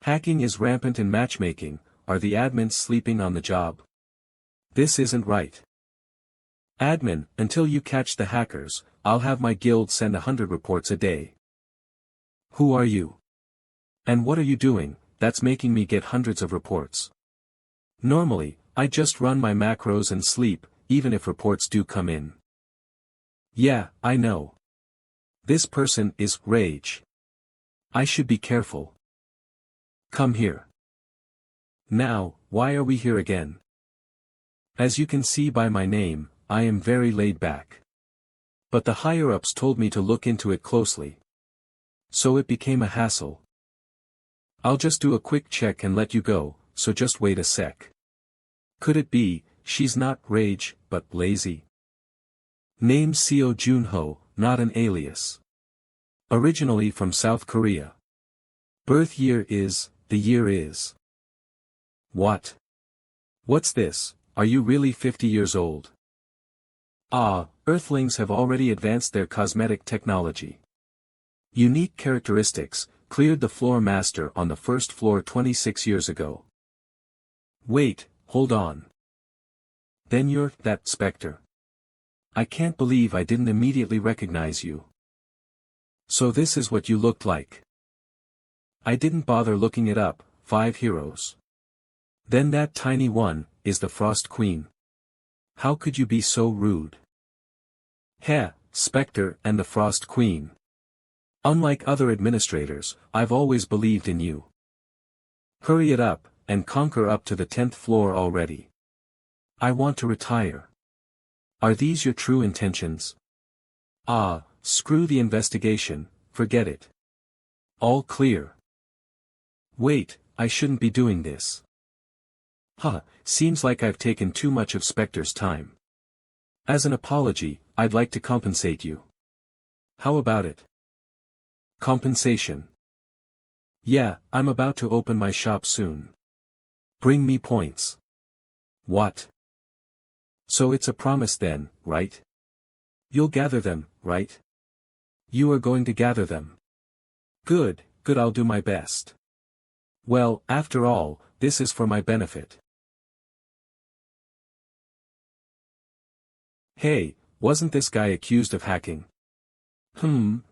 Hacking is rampant in matchmaking. Are the admins sleeping on the job? This isn't right. Admin, until you catch the hackers, I'll have my guild send 100 reports a day. Who are you? And what are you doing, that's making me get hundreds of reports? Normally, I just run my macros and sleep, even if reports do come in. Yeah, I know. This person is Rage. I should be careful. Come here. Now, why are we here again? As you can see by my name, I am very laid back. But the higher-ups told me to look into it closely. So it became a hassle. I'll just do a quick check and let you go, so just wait a sec. Could it be, she's not Rage, but lazy? Name Seo Junho, not an alias. Originally from South Korea. Birth year is, the year is. What? What's this, are you really 50 years old? Earthlings have already advanced their cosmetic technology. Unique characteristics, cleared the floor master on the first floor 26 years ago. Wait, hold on. Then you're that Spectre. I can't believe I didn't immediately recognize you. So this is what you looked like. I didn't bother looking it up, 5 heroes. Then that tiny one, is the Frost Queen. How could you be so rude? Heh, Spectre and the Frost Queen. Unlike other administrators, I've always believed in you. Hurry it up, and conquer up to the 10th floor already. I want to retire. Are these your true intentions? Screw the investigation, forget it. All clear. Wait, I shouldn't be doing this. Seems like I've taken too much of Spectre's time. As an apology, I'd like to compensate you. How about it? Compensation. Yeah, I'm about to open my shop soon. Bring me points. What? So it's a promise then, right? You'll gather them, right? You are going to gather them. Good, I'll do my best. Well, after all, this is for my benefit. Hey, wasn't this guy accused of hacking?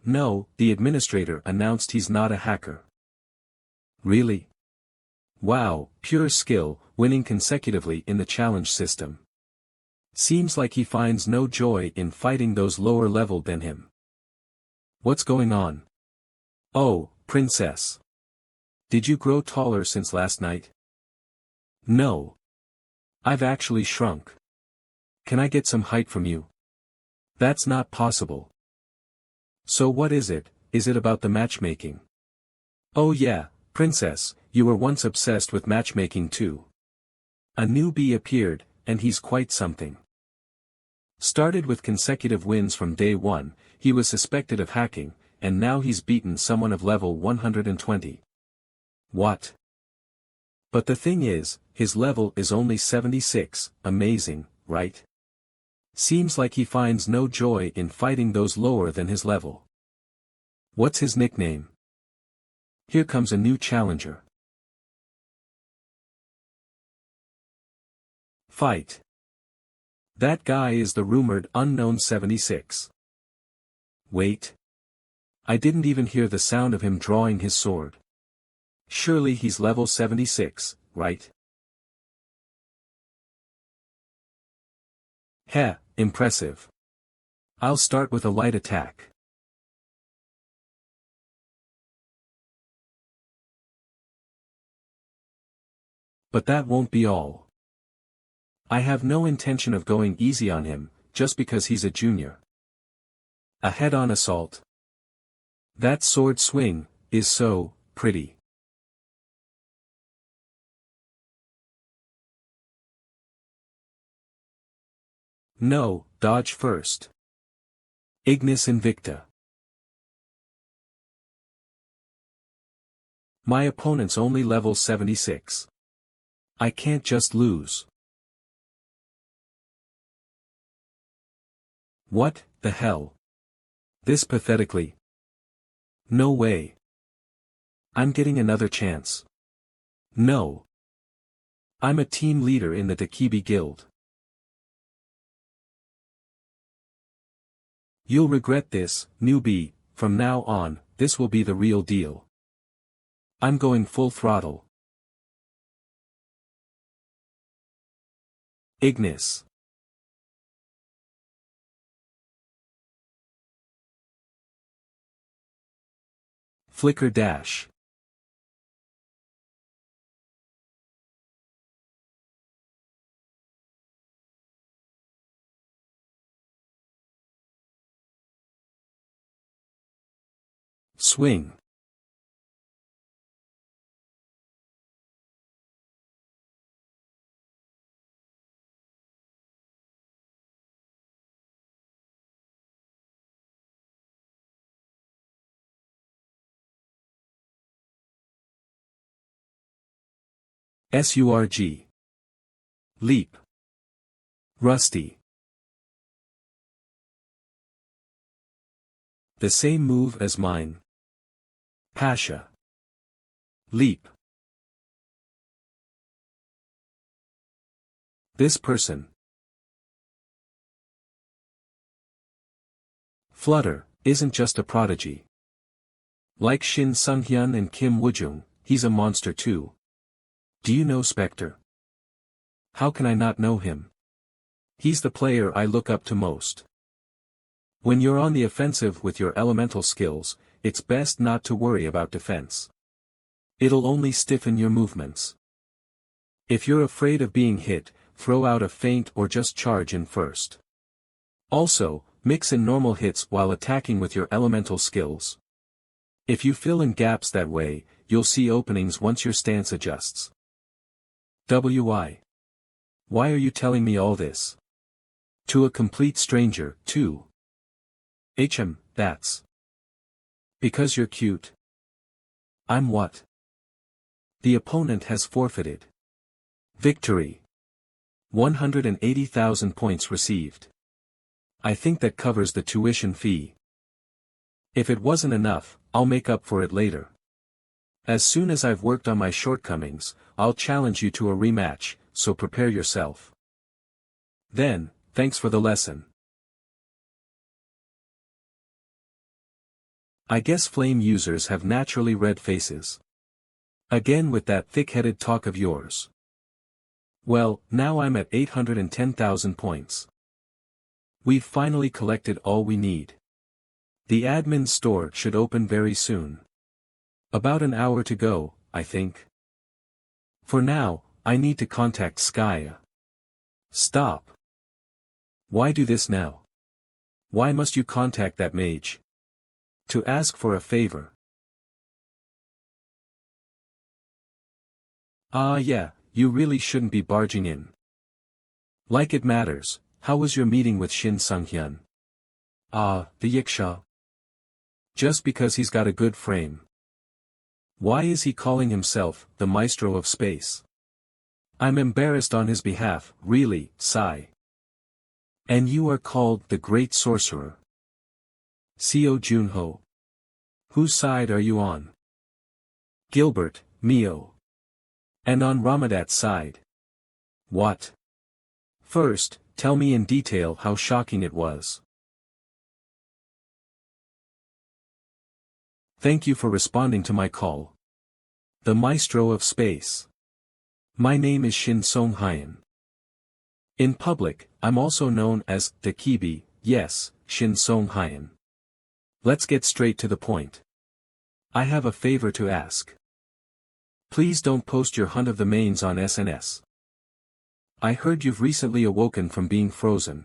No, the administrator announced he's not a hacker. Really? Wow, pure skill, winning consecutively in the challenge system. Seems like he finds no joy in fighting those lower level than him. What's going on? Oh, princess. Did you grow taller since last night? No. I've actually shrunk. Can I get some height from you? That's not possible. So what is it? Is it about the matchmaking? Oh yeah, princess, you were once obsessed with matchmaking too. A newbie appeared, and he's quite something. Started with consecutive wins from day 1, he was suspected of hacking, and now he's beaten someone of level 120. What? But the thing is, his level is only 76, amazing, right? Seems like he finds no joy in fighting those lower than his level. What's his nickname? Here comes a new challenger. Fight. That guy is the rumored unknown 76. Wait. I didn't even hear the sound of him drawing his sword. Surely he's level 76, right? Heh, impressive. I'll start with a light attack. But that won't be all. I have no intention of going easy on him, just because he's a junior. A head-on assault. That sword swing is so pretty. No, dodge first. Ignis Invicta. My opponent's only level 76. I can't just lose. What the hell? This pathetically. No way. I'm getting another chance. No. I'm a team leader in the Takibi Guild. You'll regret this, newbie. From now on, this will be the real deal. I'm going full throttle. Ignis. Flicker dash. Swing. SURG. Leap. Rusty. The same move as mine. Pasha. Leap. This person. Flutter isn't just a prodigy. Like Shin Sung-hyun and Kim Woojung, he's a monster too. Do you know Spectre? How can I not know him? He's the player I look up to most. When you're on the offensive with your elemental skills, it's best not to worry about defense. It'll only stiffen your movements. If you're afraid of being hit, throw out a feint or just charge in first. Also, mix in normal hits while attacking with your elemental skills. If you fill in gaps that way, you'll see openings once your stance adjusts. Why are you telling me all this? To a complete stranger, too. That's because you're cute. I'm what? The opponent has forfeited. Victory. 180,000 points received. I think that covers the tuition fee. If it wasn't enough, I'll make up for it later. As soon as I've worked on my shortcomings, I'll challenge you to a rematch, so prepare yourself. Then, thanks for the lesson. I guess flame users have naturally red faces. Again with that thick-headed talk of yours. Well, now I'm at 810,000 points. We've finally collected all we need. The admin store should open very soon. About an hour to go, I think. For now, I need to contact Skya. Stop. Why do this now? Why must you contact that mage? To ask for a favor. Yeah, you really shouldn't be barging in. Like it matters. How was your meeting with Shin Sung-hyun? The Yiksha. Just because he's got a good frame. Why is he calling himself the maestro of space? I'm embarrassed on his behalf, really, sigh. And you are called the great sorcerer. Seo Junho. Whose side are you on? Gilbert, Mio. And on Ramadat's side. What? First, tell me in detail how shocking it was. Thank you for responding to my call. The Maestro of Space. My name is Shin Song Hyen. In public, I'm also known as the Kibi, yes, Shin Song Hyen. Let's get straight to the point. I have a favor to ask. Please don't post your hunt of the mains on SNS. I heard you've recently awoken from being frozen.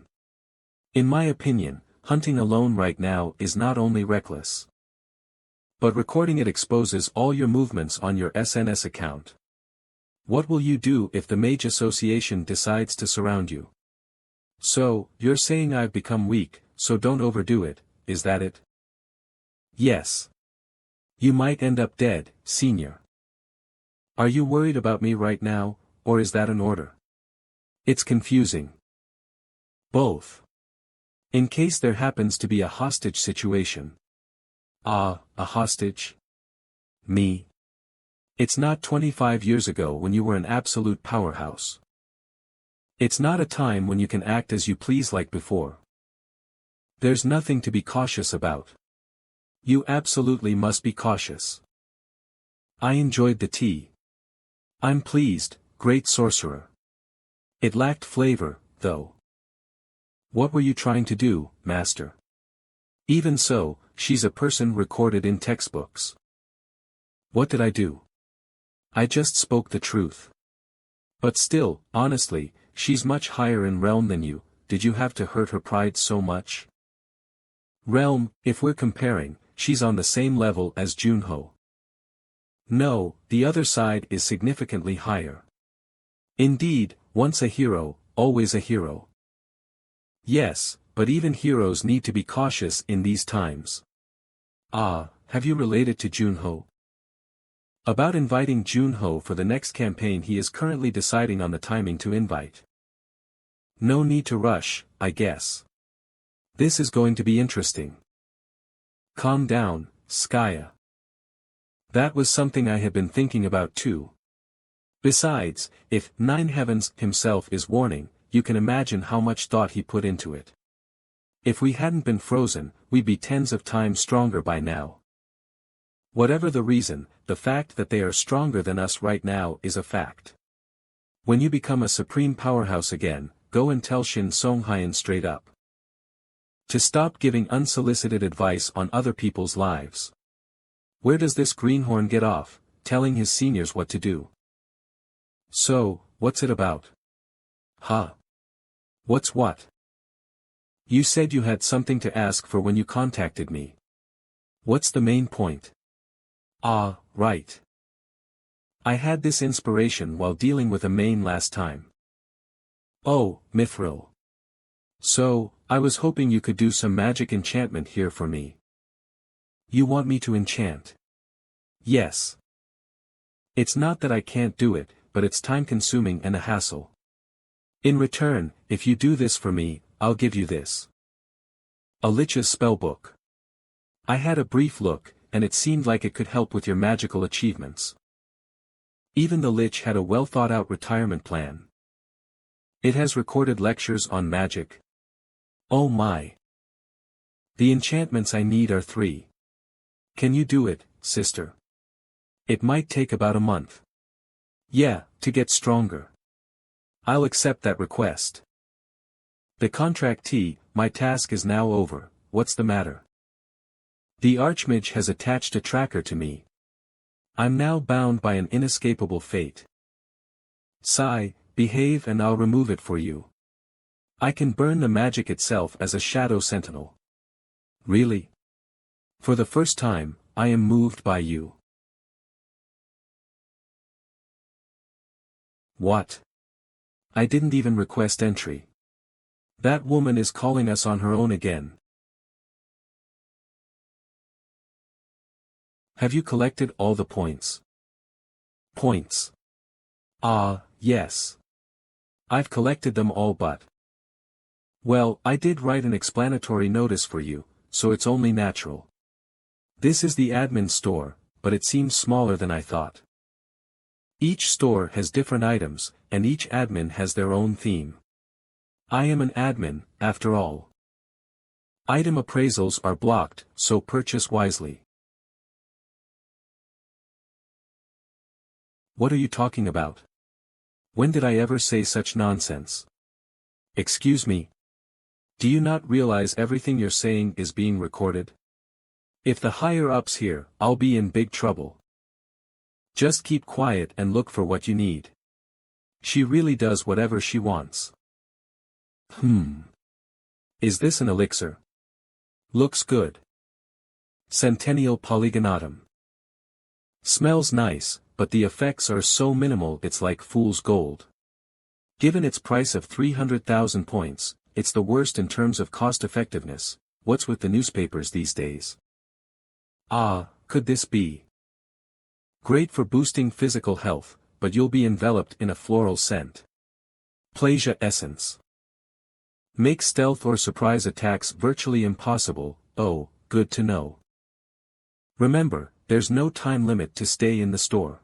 In my opinion, hunting alone right now is not only reckless, but recording it exposes all your movements on your SNS account. What will you do if the Mage Association decides to surround you? So, you're saying I've become weak, so don't overdo it, is that it? Yes. You might end up dead, senior. Are you worried about me right now, or is that an order? It's confusing. Both. In case there happens to be a hostage situation. Ah, a hostage? Me? It's not 25 years ago when you were an absolute powerhouse. It's not a time when you can act as you please like before. There's nothing to be cautious about. You absolutely must be cautious. I enjoyed the tea. I'm pleased, great sorcerer. It lacked flavor, though. What were you trying to do, master? Even so, she's a person recorded in textbooks. What did I do? I just spoke the truth. But still, honestly, she's much higher in realm than you. Did you have to hurt her pride so much? Realm, if we're comparing, she's on the same level as Junho. No, the other side is significantly higher. Indeed, once a hero, always a hero. Yes, but even heroes need to be cautious in these times. Ah, have you related to Junho? About inviting Junho for the next campaign. He is currently deciding on the timing to invite. No need to rush, I guess. This is going to be interesting. Calm down, Skya. That was something I had been thinking about too. Besides, if Nine Heavens himself is warning, you can imagine how much thought he put into it. If we hadn't been frozen, we'd be tens of times stronger by now. Whatever the reason, the fact that they are stronger than us right now is a fact. When you become a supreme powerhouse again, go and tell Shin Song Hyen straight up to stop giving unsolicited advice on other people's lives. Where does this greenhorn get off, telling his seniors what to do? So, what's it about? Huh? What's what? You said you had something to ask for when you contacted me. What's the main point? Ah, right. I had this inspiration while dealing with a main last time. Oh, Mithril. So, I was hoping you could do some magic enchantment here for me. You want me to enchant? Yes. It's not that I can't do it, but it's time-consuming and a hassle. In return, if you do this for me, I'll give you this. A Lich's spellbook. I had a brief look, and it seemed like it could help with your magical achievements. Even the Lich had a well-thought-out retirement plan. It has recorded lectures on magic. Oh my. The enchantments I need are 3. Can you do it, sister? It might take about a month. Yeah, to get stronger. I'll accept that request. The contractee, my task is now over. What's the matter? The Archmage has attached a tracker to me. I'm now bound by an inescapable fate. Sigh, behave and I'll remove it for you. I can burn the magic itself as a shadow sentinel. Really? For the first time, I am moved by you. What? I didn't even request entry. That woman is calling us on her own again. Have you collected all the points? Points. Ah, yes. I've collected them all but. Well, I did write an explanatory notice for you, so it's only natural. This is the admin store, but it seems smaller than I thought. Each store has different items, and each admin has their own theme. I am an admin, after all. Item appraisals are blocked, so purchase wisely. What are you talking about? When did I ever say such nonsense? Excuse me. Do you not realize everything you're saying is being recorded? If the higher-ups hear, I'll be in big trouble. Just keep quiet and look for what you need. She really does whatever she wants. Is this an elixir? Looks good. Centennial Polygonatum. Smells nice, but the effects are so minimal it's like fool's gold. Given its price of 300,000 points, it's the worst in terms of cost-effectiveness. What's with the newspapers these days? Ah, could this be? Great for boosting physical health, but you'll be enveloped in a floral scent. Plasia Essence. Make stealth or surprise attacks virtually impossible. Oh, good to know. Remember, there's no time limit to stay in the store.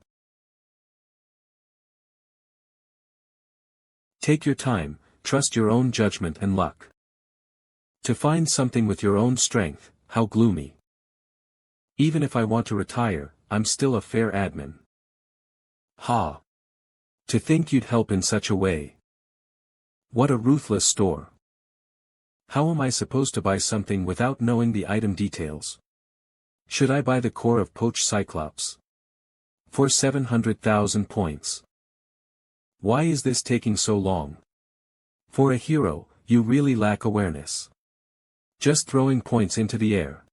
Take your time, trust your own judgment and luck. To find something with your own strength, how gloomy. Even if I want to retire, I'm still a fair admin. Ha! To think you'd help in such a way. What a ruthless store. How am I supposed to buy something without knowing the item details? Should I buy the core of poached Cyclops? For 700,000 points. Why is this taking so long? For a hero, you really lack awareness. Just throwing points into the air.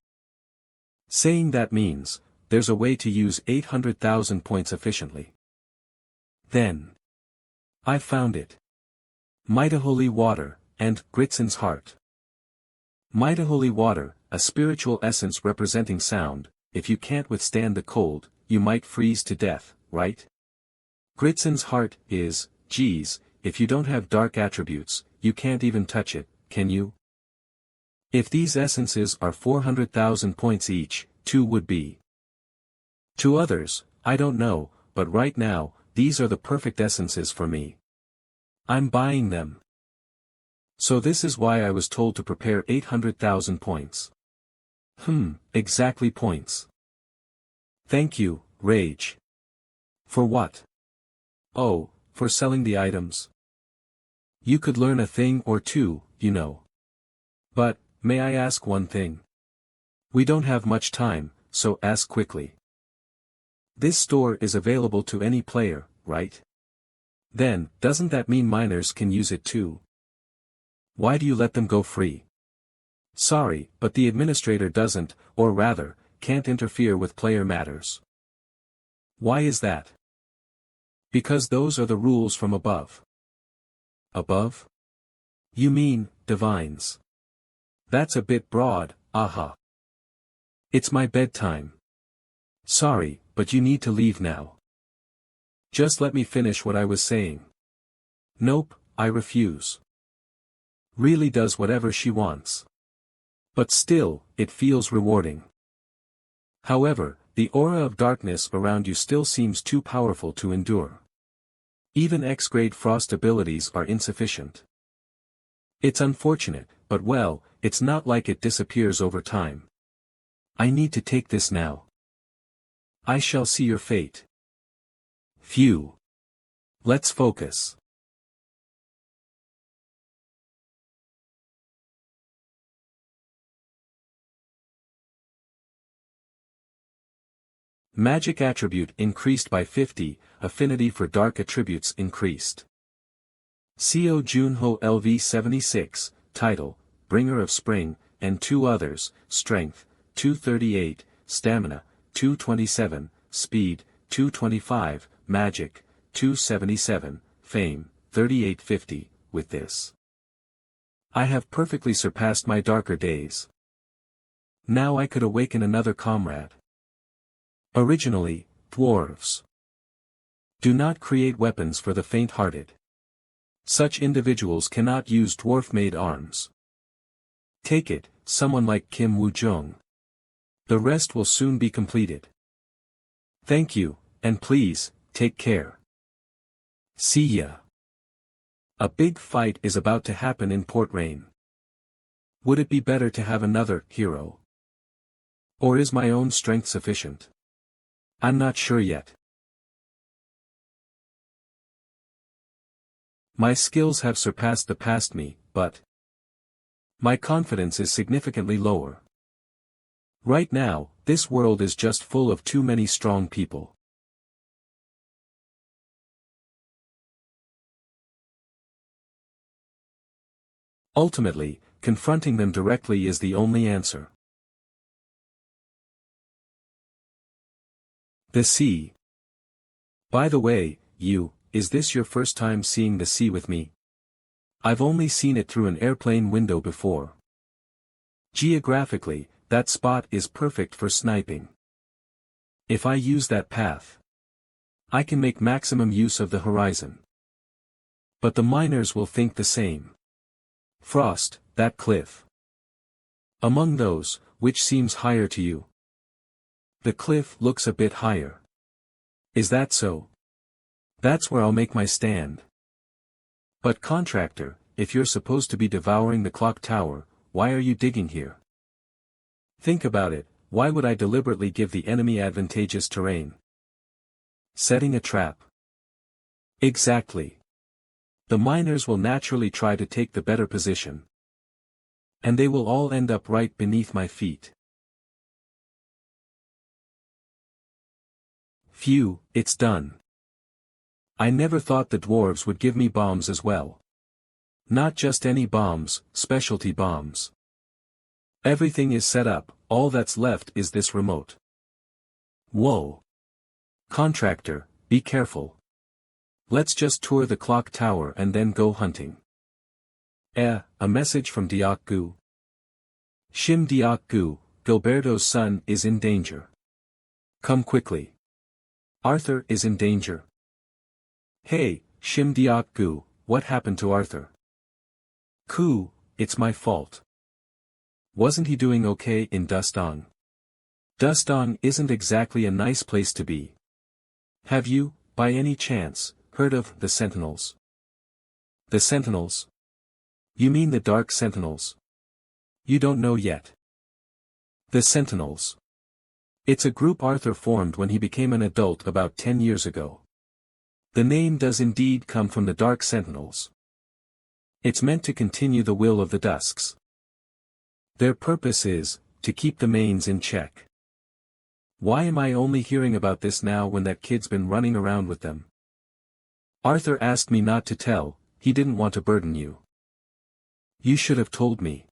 Saying that means, there's a way to use 800,000 points efficiently. Then. I found it. Mighty Water, and Gritson's Heart. Mighty Water, a spiritual essence representing sound. If you can't withstand the cold, you might freeze to death, right? Gritson's Heart is, geez, if you don't have dark attributes, you can't even touch it, can you? If these essences are 400,000 points each, 2 would be. To others, I don't know, but right now, these are the perfect essences for me. I'm buying them. So this is why I was told to prepare 800,000 points. Exactly points. Thank you, Rage. For what? Oh, for selling the items. You could learn a thing or two, you know. But, may I ask one thing? We don't have much time, so ask quickly. This store is available to any player, right? Then, doesn't that mean minors can use it too? Why do you let them go free? Sorry, but the administrator doesn't, or rather, can't interfere with player matters. Why is that? Because those are the rules from above. Above? You mean, divines. That's a bit broad, aha. It's my bedtime. Sorry, but you need to leave now. Just let me finish what I was saying. Nope, I refuse. Really does whatever she wants. But still, it feels rewarding. However, the aura of darkness around you still seems too powerful to endure. Even X-grade frost abilities are insufficient. It's unfortunate, but well, it's not like it disappears over time. I need to take this now. I shall see your fate. Phew. Let's focus. Magic attribute increased by 50, affinity for dark attributes increased. Co Junho LV76, title, Bringer of Spring, and 2 others, strength, 238, stamina, 227, speed, 225, magic, 277, fame, 3850, with this. I have perfectly surpassed my darker days. Now I could awaken another comrade. Originally, dwarves. Do not create weapons for the faint-hearted. Such individuals cannot use dwarf-made arms. Take it, someone like Kim Woo-jung. The rest will soon be completed. Thank you, and please, take care. See ya. A big fight is about to happen in Port Rain. Would it be better to have another hero? Or is my own strength sufficient? I'm not sure yet. My skills have surpassed the past me, but my confidence is significantly lower. Right now, this world is just full of too many strong people. Ultimately, confronting them directly is the only answer. The sea. By the way, is this your first time seeing the sea with me? I've only seen it through an airplane window before. Geographically, that spot is perfect for sniping. If I use that path, I can make maximum use of the horizon. But the miners will think the same. Frost, that cliff. Among those, which seems higher to you? The cliff looks a bit higher. Is that so? That's where I'll make my stand. But contractor, if you're supposed to be devouring the clock tower, why are you digging here? Think about it, why would I deliberately give the enemy advantageous terrain? Setting a trap. Exactly. The miners will naturally try to take the better position. And they will all end up right beneath my feet. Phew, it's done. I never thought the dwarves would give me bombs as well. Not just any bombs, specialty bombs. Everything is set up, all that's left is this remote. Whoa. Contractor, be careful. Let's just tour the clock tower and then go hunting. A message from Diak-gu. Shim Diak-gu, Gilberto's son is in danger. Come quickly. Arthur is in danger. Hey, Shim Diak-gu, what happened to Arthur? Ku, it's my fault. Wasn't he doing okay in Dustong? Dustong isn't exactly a nice place to be. Have you, by any chance, heard of the Sentinels? The Sentinels? You mean the Dark Sentinels? You don't know yet. The Sentinels. It's a group Arthur formed when he became an adult about 10 years ago. The name does indeed come from the Dark Sentinels. It's meant to continue the will of the Dusks. Their purpose is, to keep the mains in check. Why am I only hearing about this now when that kid's been running around with them? Arthur asked me not to tell, he didn't want to burden you. You should have told me.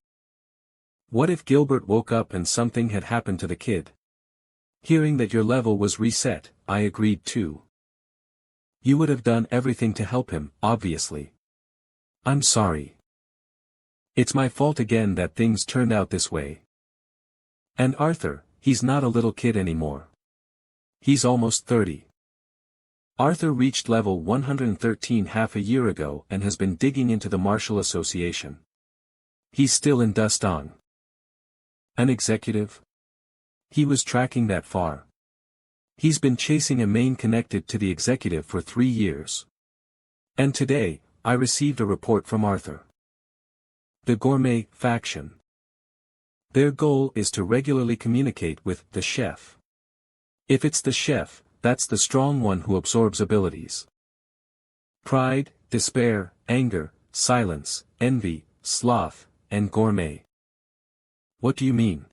What if Gilbert woke up and something had happened to the kid? Hearing that your level was reset, I agreed too. You would have done everything to help him, obviously. I'm sorry. It's my fault again that things turned out this way. And Arthur, he's not a little kid anymore. He's almost 30. Arthur reached level 113 half a year ago and has been digging into the Martial Association. He's still in Dustong. An executive? He was tracking that far. He's been chasing a main connected to the executive for 3 years. And today, I received a report from Arthur. The Gourmet faction. Their goal is to regularly communicate with the chef. If it's the chef, that's the strong one who absorbs abilities. Pride, despair, anger, silence, envy, sloth, and gourmet. What do you mean?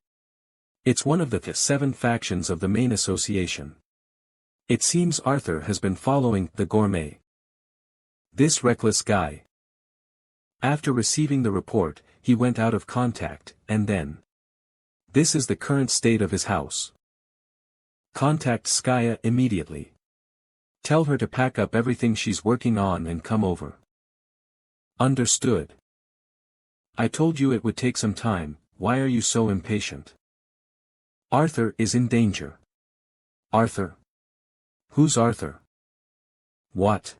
It's one of the 7 factions of the main association. It seems Arthur has been following the Gourmet. This reckless guy. After receiving the report, he went out of contact, and then. This is the current state of his house. Contact Skaya immediately. Tell her to pack up everything she's working on and come over. Understood. I told you it would take some time, why are you so impatient? Arthur is in danger. Arthur? Who's Arthur? What?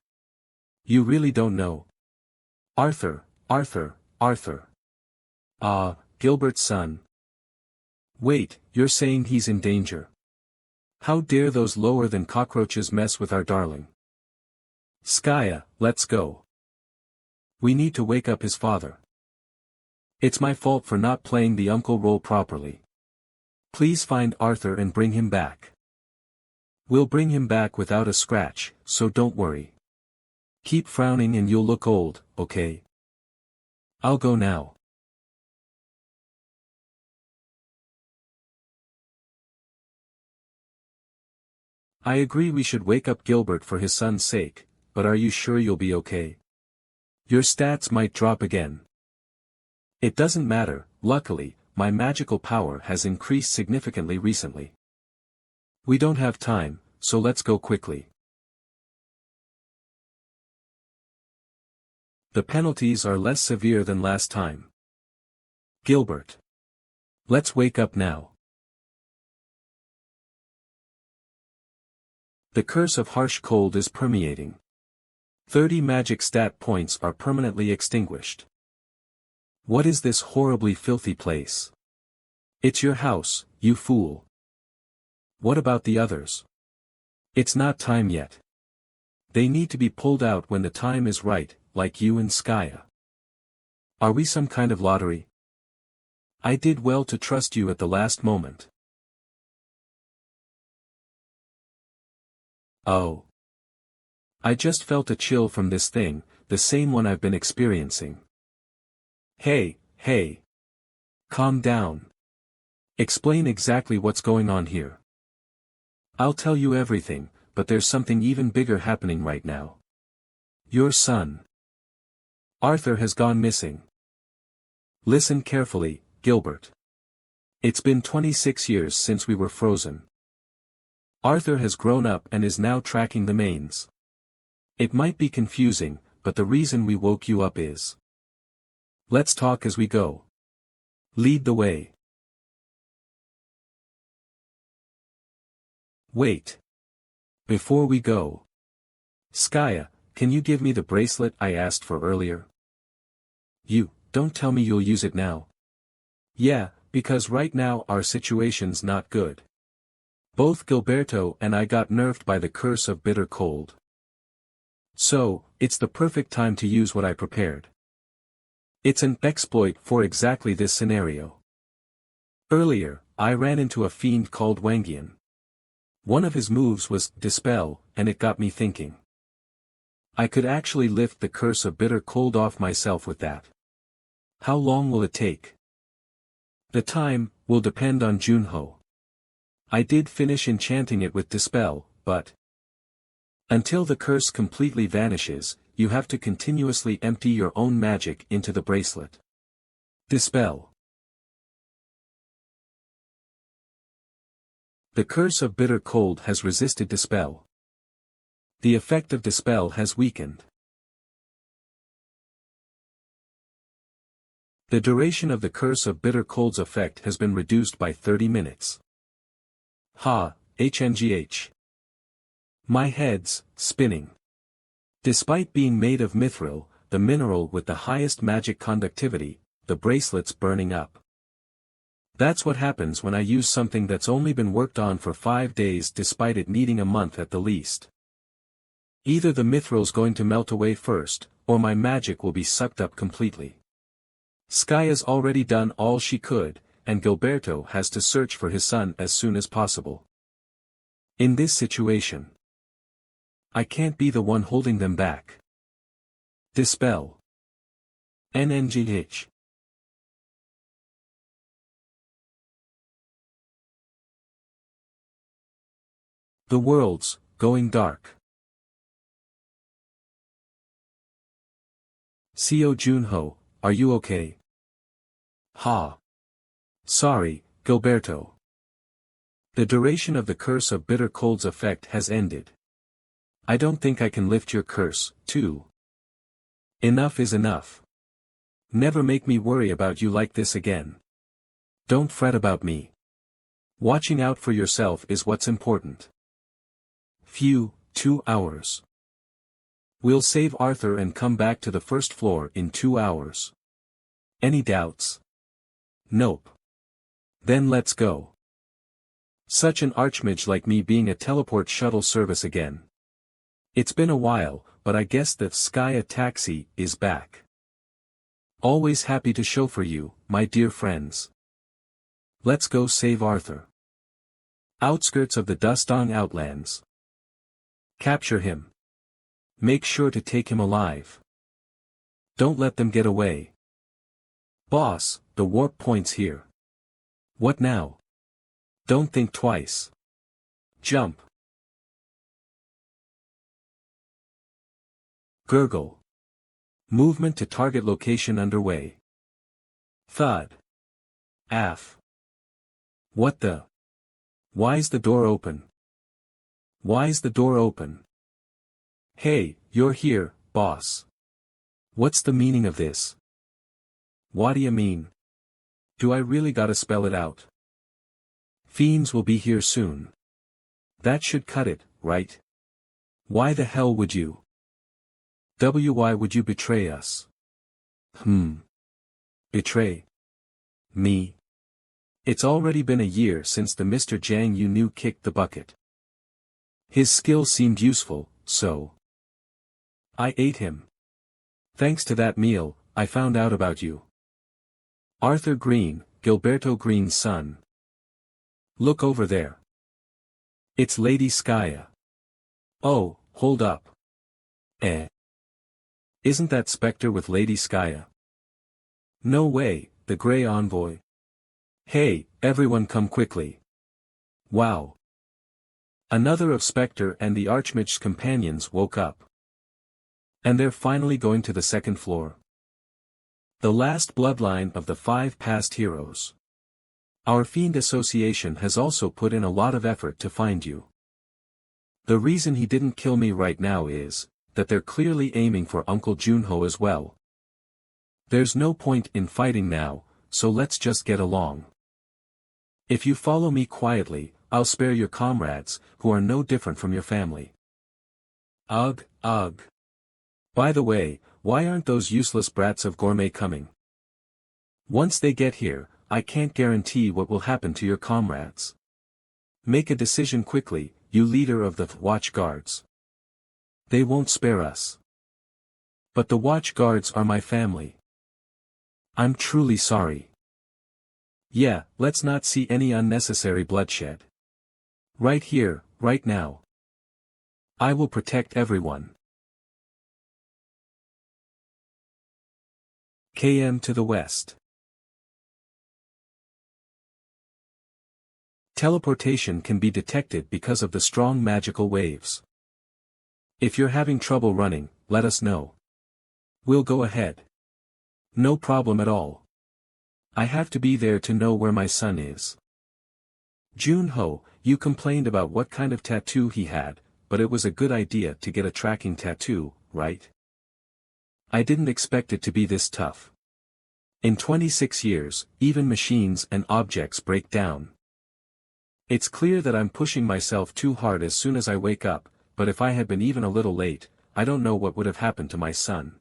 You really don't know? Arthur, Arthur, Arthur. Ah, Gilbert's son. Wait, you're saying he's in danger? How dare those lower than cockroaches mess with our darling? Skaya, let's go. We need to wake up his father. It's my fault for not playing the uncle role properly. Please find Arthur and bring him back. We'll bring him back without a scratch, so don't worry. Keep frowning and you'll look old, okay? I'll go now. I agree we should wake up Gilbert for his son's sake, but are you sure you'll be okay? Your stats might drop again. It doesn't matter, luckily, my magical power has increased significantly recently. We don't have time, so let's go quickly. The penalties are less severe than last time. Gilbert. Let's wake up now. The curse of harsh cold is permeating. 30 magic stat points are permanently extinguished. What is this horribly filthy place? It's your house, you fool. What about the others? It's not time yet. They need to be pulled out when the time is right, like you and Skaya. Are we some kind of lottery? I did well to trust you at the last moment. Oh. I just felt a chill from this thing, the same one I've been experiencing. Hey, hey. Calm down. Explain exactly what's going on here. I'll tell you everything, but there's something even bigger happening right now. Your son. Arthur has gone missing. Listen carefully, Gilbert. It's been 26 years since we were frozen. Arthur has grown up and is now tracking the mains. It might be confusing, but the reason we woke you up is. Let's talk as we go. Lead the way. Wait. Before we go. Skaya, can you give me the bracelet I asked for earlier? Don't tell me you'll use it now. Yeah, because right now our situation's not good. Both Gilberto and I got nerfed by the curse of bitter cold. So, it's the perfect time to use what I prepared. It's an exploit for exactly this scenario. Earlier, I ran into a fiend called Wangian. One of his moves was Dispel, and it got me thinking. I could actually lift the curse of bitter cold off myself with that. How long will it take? The time will depend on Junho. I did finish enchanting it with Dispel, but until the curse completely vanishes, you have to continuously empty your own magic into the bracelet. Dispel. The curse of bitter cold has resisted Dispel. The effect of Dispel has weakened. The duration of the curse of bitter cold's effect has been reduced by 30 minutes. Ha, HNGH. My head's spinning. Despite being made of mithril, the mineral with the highest magic conductivity, the bracelet's burning up. That's what happens when I use something that's only been worked on for 5 days despite it needing a month at the least. Either the mithril's going to melt away first, or my magic will be sucked up completely. Skaya's already done all she could, and Gilberto has to search for his son as soon as possible. In this situation, I can't be the one holding them back. Dispel. NNGH. The world's going dark. Seo Junho, are you okay? Ha. Sorry, Gilberto. The duration of the curse of bitter cold's effect has ended. I don't think I can lift your curse, too. Enough is enough. Never make me worry about you like this again. Don't fret about me. Watching out for yourself is what's important. Phew, 2 hours. We'll save Arthur and come back to the first floor in 2 hours. Any doubts? Nope. Then let's go. Such an archmage like me being a teleport shuttle service again. It's been a while, but I guess the Skya taxi is back. Always happy to chauffeur you, my dear friends. Let's go save Arthur. Outskirts of the Dustong Outlands. Capture him. Make sure to take him alive. Don't let them get away. Boss, the warp point's here. What now? Don't think twice. Jump. Gurgle. Movement to target location underway. Thud. Af. What the? Why's the door open? Why's the door open? Hey, you're here, boss. What's the meaning of this? What do you mean? Do I really gotta spell it out? Fiends will be here soon. That should cut it, right? Why the hell would you? Why would you betray us? Betray? Me? It's already been a year since the Mr. Jang you knew kicked the bucket. His skill seemed useful, so I ate him. Thanks to that meal, I found out about you. Arthur Green, Gilberto Green's son. Look over there. It's Lady Skya. Oh, hold up. Isn't that Spectre with Lady Skya? No way, the Grey Envoy. Hey, everyone come quickly. Wow. Another of Spectre and the Archmage's companions woke up. And they're finally going to the second floor. The last bloodline of the 5 past heroes. Our Fiend Association has also put in a lot of effort to find you. The reason he didn't kill me right now is that they're clearly aiming for Uncle Junho as well. There's no point in fighting now, so let's just get along. If you follow me quietly, I'll spare your comrades, who are no different from your family. Ugh, ugh. By the way, why aren't those useless brats of Gourmet coming? Once they get here, I can't guarantee what will happen to your comrades. Make a decision quickly, you leader of the Watch Guards. They won't spare us. But the Watch Guards are my family. I'm truly sorry. Yeah, let's not see any unnecessary bloodshed. Right here, right now. I will protect everyone. KM to the west. Teleportation can be detected because of the strong magical waves. If you're having trouble running, let us know. We'll go ahead. No problem at all. I have to be there to know where my son is. Junho, you complained about what kind of tattoo he had, but it was a good idea to get a tracking tattoo, right? I didn't expect it to be this tough. In 26 years, even machines and objects break down. It's clear that I'm pushing myself too hard as soon as I wake up, but if I had been even a little late, I don't know what would have happened to my son.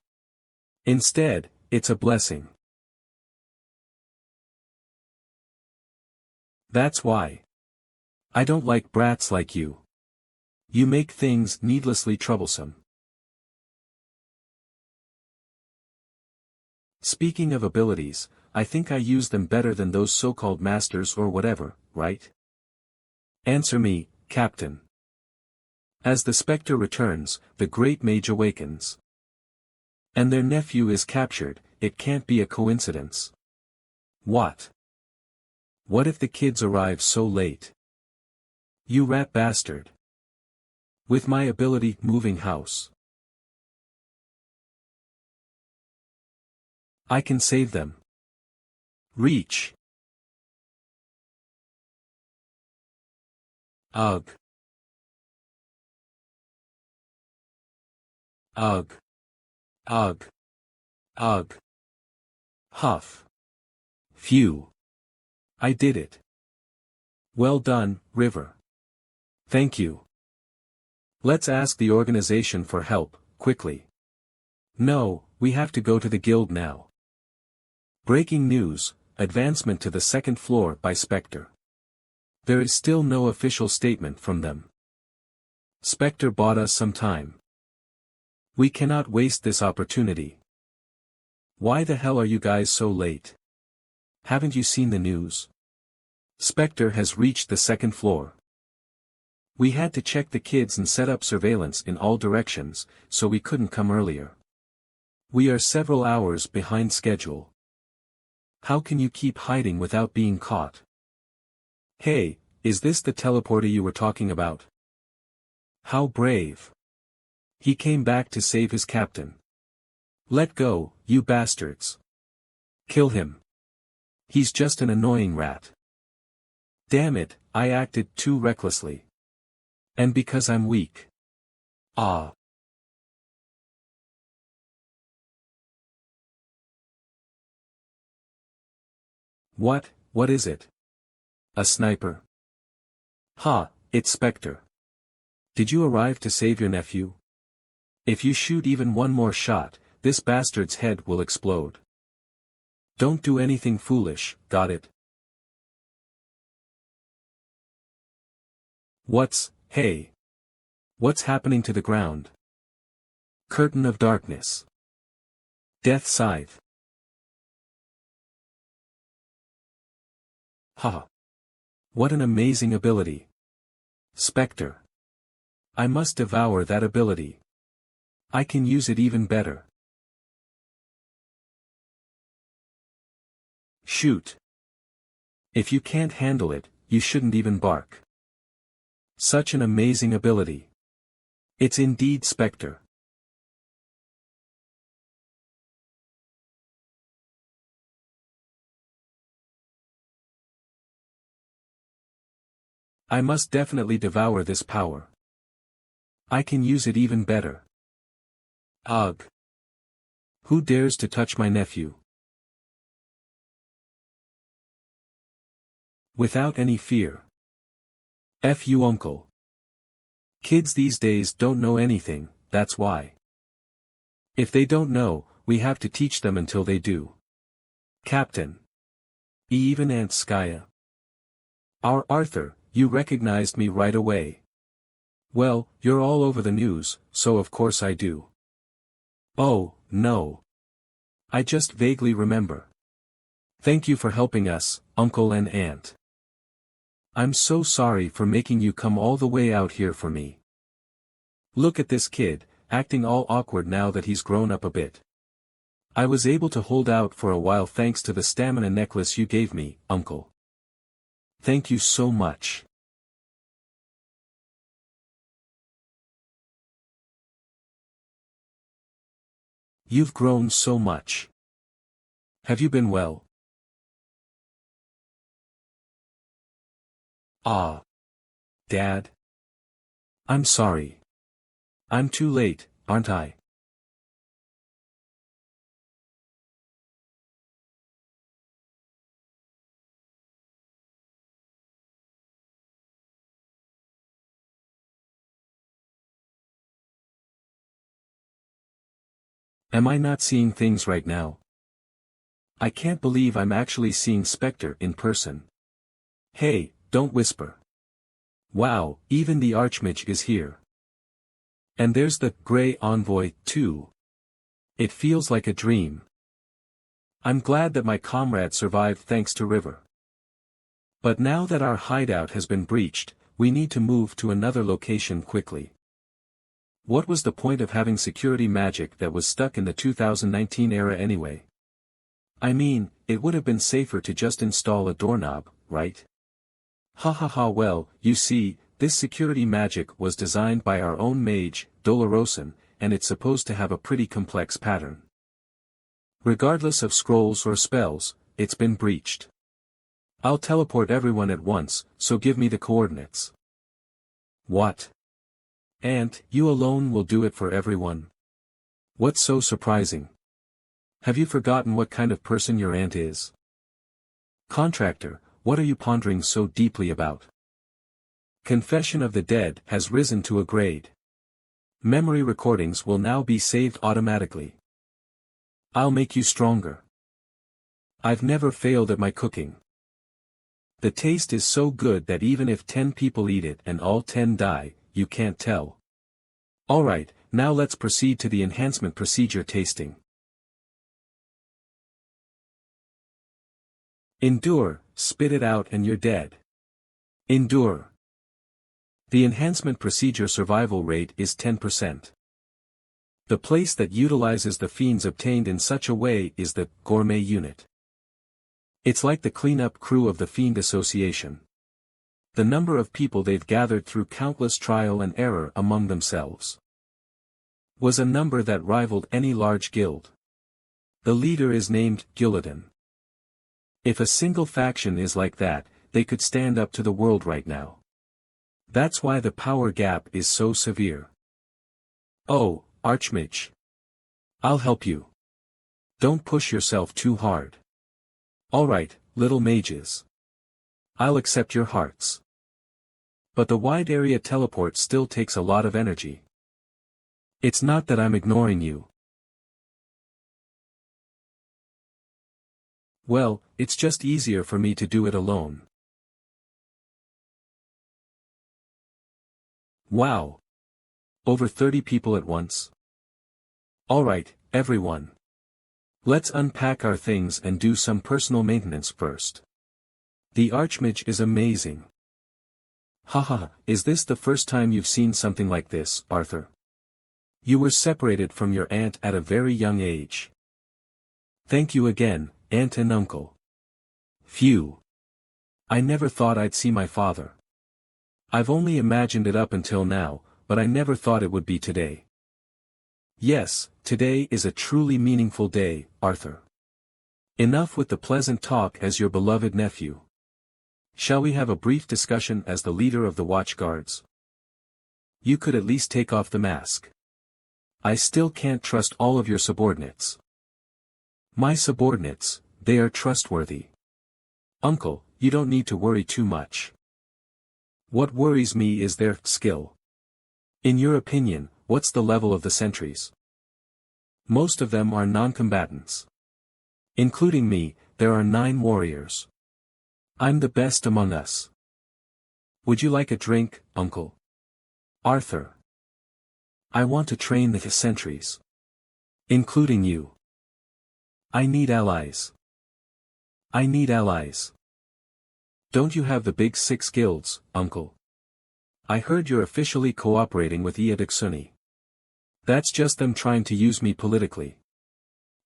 Instead, it's a blessing. That's why. I don't like brats like you. You make things needlessly troublesome. Speaking of abilities, I think I use them better than those so-called masters or whatever, right? Answer me, Captain. As the Spectre returns, the Great Mage awakens. And their nephew is captured, it can't be a coincidence. What? What if the kids arrive so late? You rat bastard. With my ability, moving house. I can save them. Reach. Ugh. Ugh. Ugh. Ugh. Huff. Phew. I did it. Well done, River. Thank you. Let's ask the organization for help, quickly. No, we have to go to the guild now. Breaking news, advancement to the second floor by Spectre. There is still no official statement from them. Spectre bought us some time. We cannot waste this opportunity. Why the hell are you guys so late? Haven't you seen the news? Spectre has reached the second floor. We had to check the kids and set up surveillance in all directions, so we couldn't come earlier. We are several hours behind schedule. How can you keep hiding without being caught? Hey, is this the teleporter you were talking about? How brave. He came back to save his captain. Let go, you bastards. Kill him. He's just an annoying rat. Damn it, I acted too recklessly. And because I'm weak. Ah. What is it? A sniper? Ha, it's Spectre. Did you arrive to save your nephew? If you shoot even one more shot, this bastard's head will explode. Don't do anything foolish, got it? Hey? What's happening to the ground? Curtain of darkness. Death scythe. Haha. What an amazing ability. Spectre. I must devour that ability. I can use it even better. Shoot. If you can't handle it, you shouldn't even bark. Such an amazing ability. It's indeed Spectre. I must definitely devour this power. I can use it even better. Ugh. Who dares to touch my nephew? Without any fear. F you uncle. Kids these days don't know anything, that's why. If they don't know, we have to teach them until they do. Captain. Even Aunt Skya. Our Arthur, you recognized me right away. Well, you're all over the news, so of course I do. Oh, no. I just vaguely remember. Thank you for helping us, Uncle and Aunt. I'm so sorry for making you come all the way out here for me. Look at this kid, acting all awkward now that he's grown up a bit. I was able to hold out for a while thanks to the stamina necklace you gave me, Uncle. Thank you so much. You've grown so much. Have you been well? Ah. Dad? I'm sorry. I'm too late, aren't I? Am I not seeing things right now? I can't believe I'm actually seeing Spectre in person. Hey, don't whisper. Wow, even the Archmage is here. And there's the Grey Envoy, too. It feels like a dream. I'm glad that my comrade survived thanks to River. But now that our hideout has been breached, we need to move to another location quickly. What was the point of having security magic that was stuck in the 2019 era anyway? I mean, it would have been safer to just install a doorknob, right? Well, you see, this security magic was designed by our own mage, Dolorosan, and it's supposed to have a pretty complex pattern. Regardless of scrolls or spells, it's been breached. I'll teleport everyone at once, so give me the coordinates. What? Aunt, you alone will do it for everyone? What's so surprising? Have you forgotten what kind of person your aunt is? Contractor, what are you pondering so deeply about? Confession of the Dead has risen to a grade. Memory recordings will now be saved automatically. I'll make you stronger. I've never failed at my cooking. The taste is so good that even if 10 people eat it and all 10 die, you can't tell. Alright, now let's proceed to the enhancement procedure tasting. Endure, spit it out and you're dead. Endure. The enhancement procedure survival rate is 10%. The place that utilizes the fiends obtained in such a way is the gourmet unit. It's like the cleanup crew of the Fiend Association. The number of people they've gathered through countless trial and error among themselves was a number that rivaled any large guild. The leader is named Gillidan. If a single faction is like that, they could stand up to the world right now. That's why the power gap is so severe. Oh, Archmage. I'll help you. Don't push yourself too hard. Alright, little mages. I'll accept your hearts. But the wide area teleport still takes a lot of energy. It's not that I'm ignoring you. Well, it's just easier for me to do it alone. Wow. Over 30 people at once? Alright, everyone. Let's unpack our things and do some personal maintenance first. The Archmage is amazing. Haha, is this the first time you've seen something like this, Arthur? You were separated from your aunt at a very young age. Thank you again, aunt and uncle. Phew. I never thought I'd see my father. I've only imagined it up until now, but I never thought it would be today. Yes, today is a truly meaningful day, Arthur. Enough with the pleasant talk as your beloved nephew. Shall we have a brief discussion as the leader of the watchguards? You could at least take off the mask. I still can't trust all of your subordinates. My subordinates, they are trustworthy. Uncle, you don't need to worry too much. What worries me is their skill. In your opinion, what's the level of the sentries? Most of them are non-combatants. Including me, there are 9 warriors. I'm the best among us. Would you like a drink, uncle? Arthur. I want to train the sentries. Including you. I need allies. I need allies. Don't you have the big 6 guilds, uncle? I heard you're officially cooperating with Iadaksuni. That's just them trying to use me politically.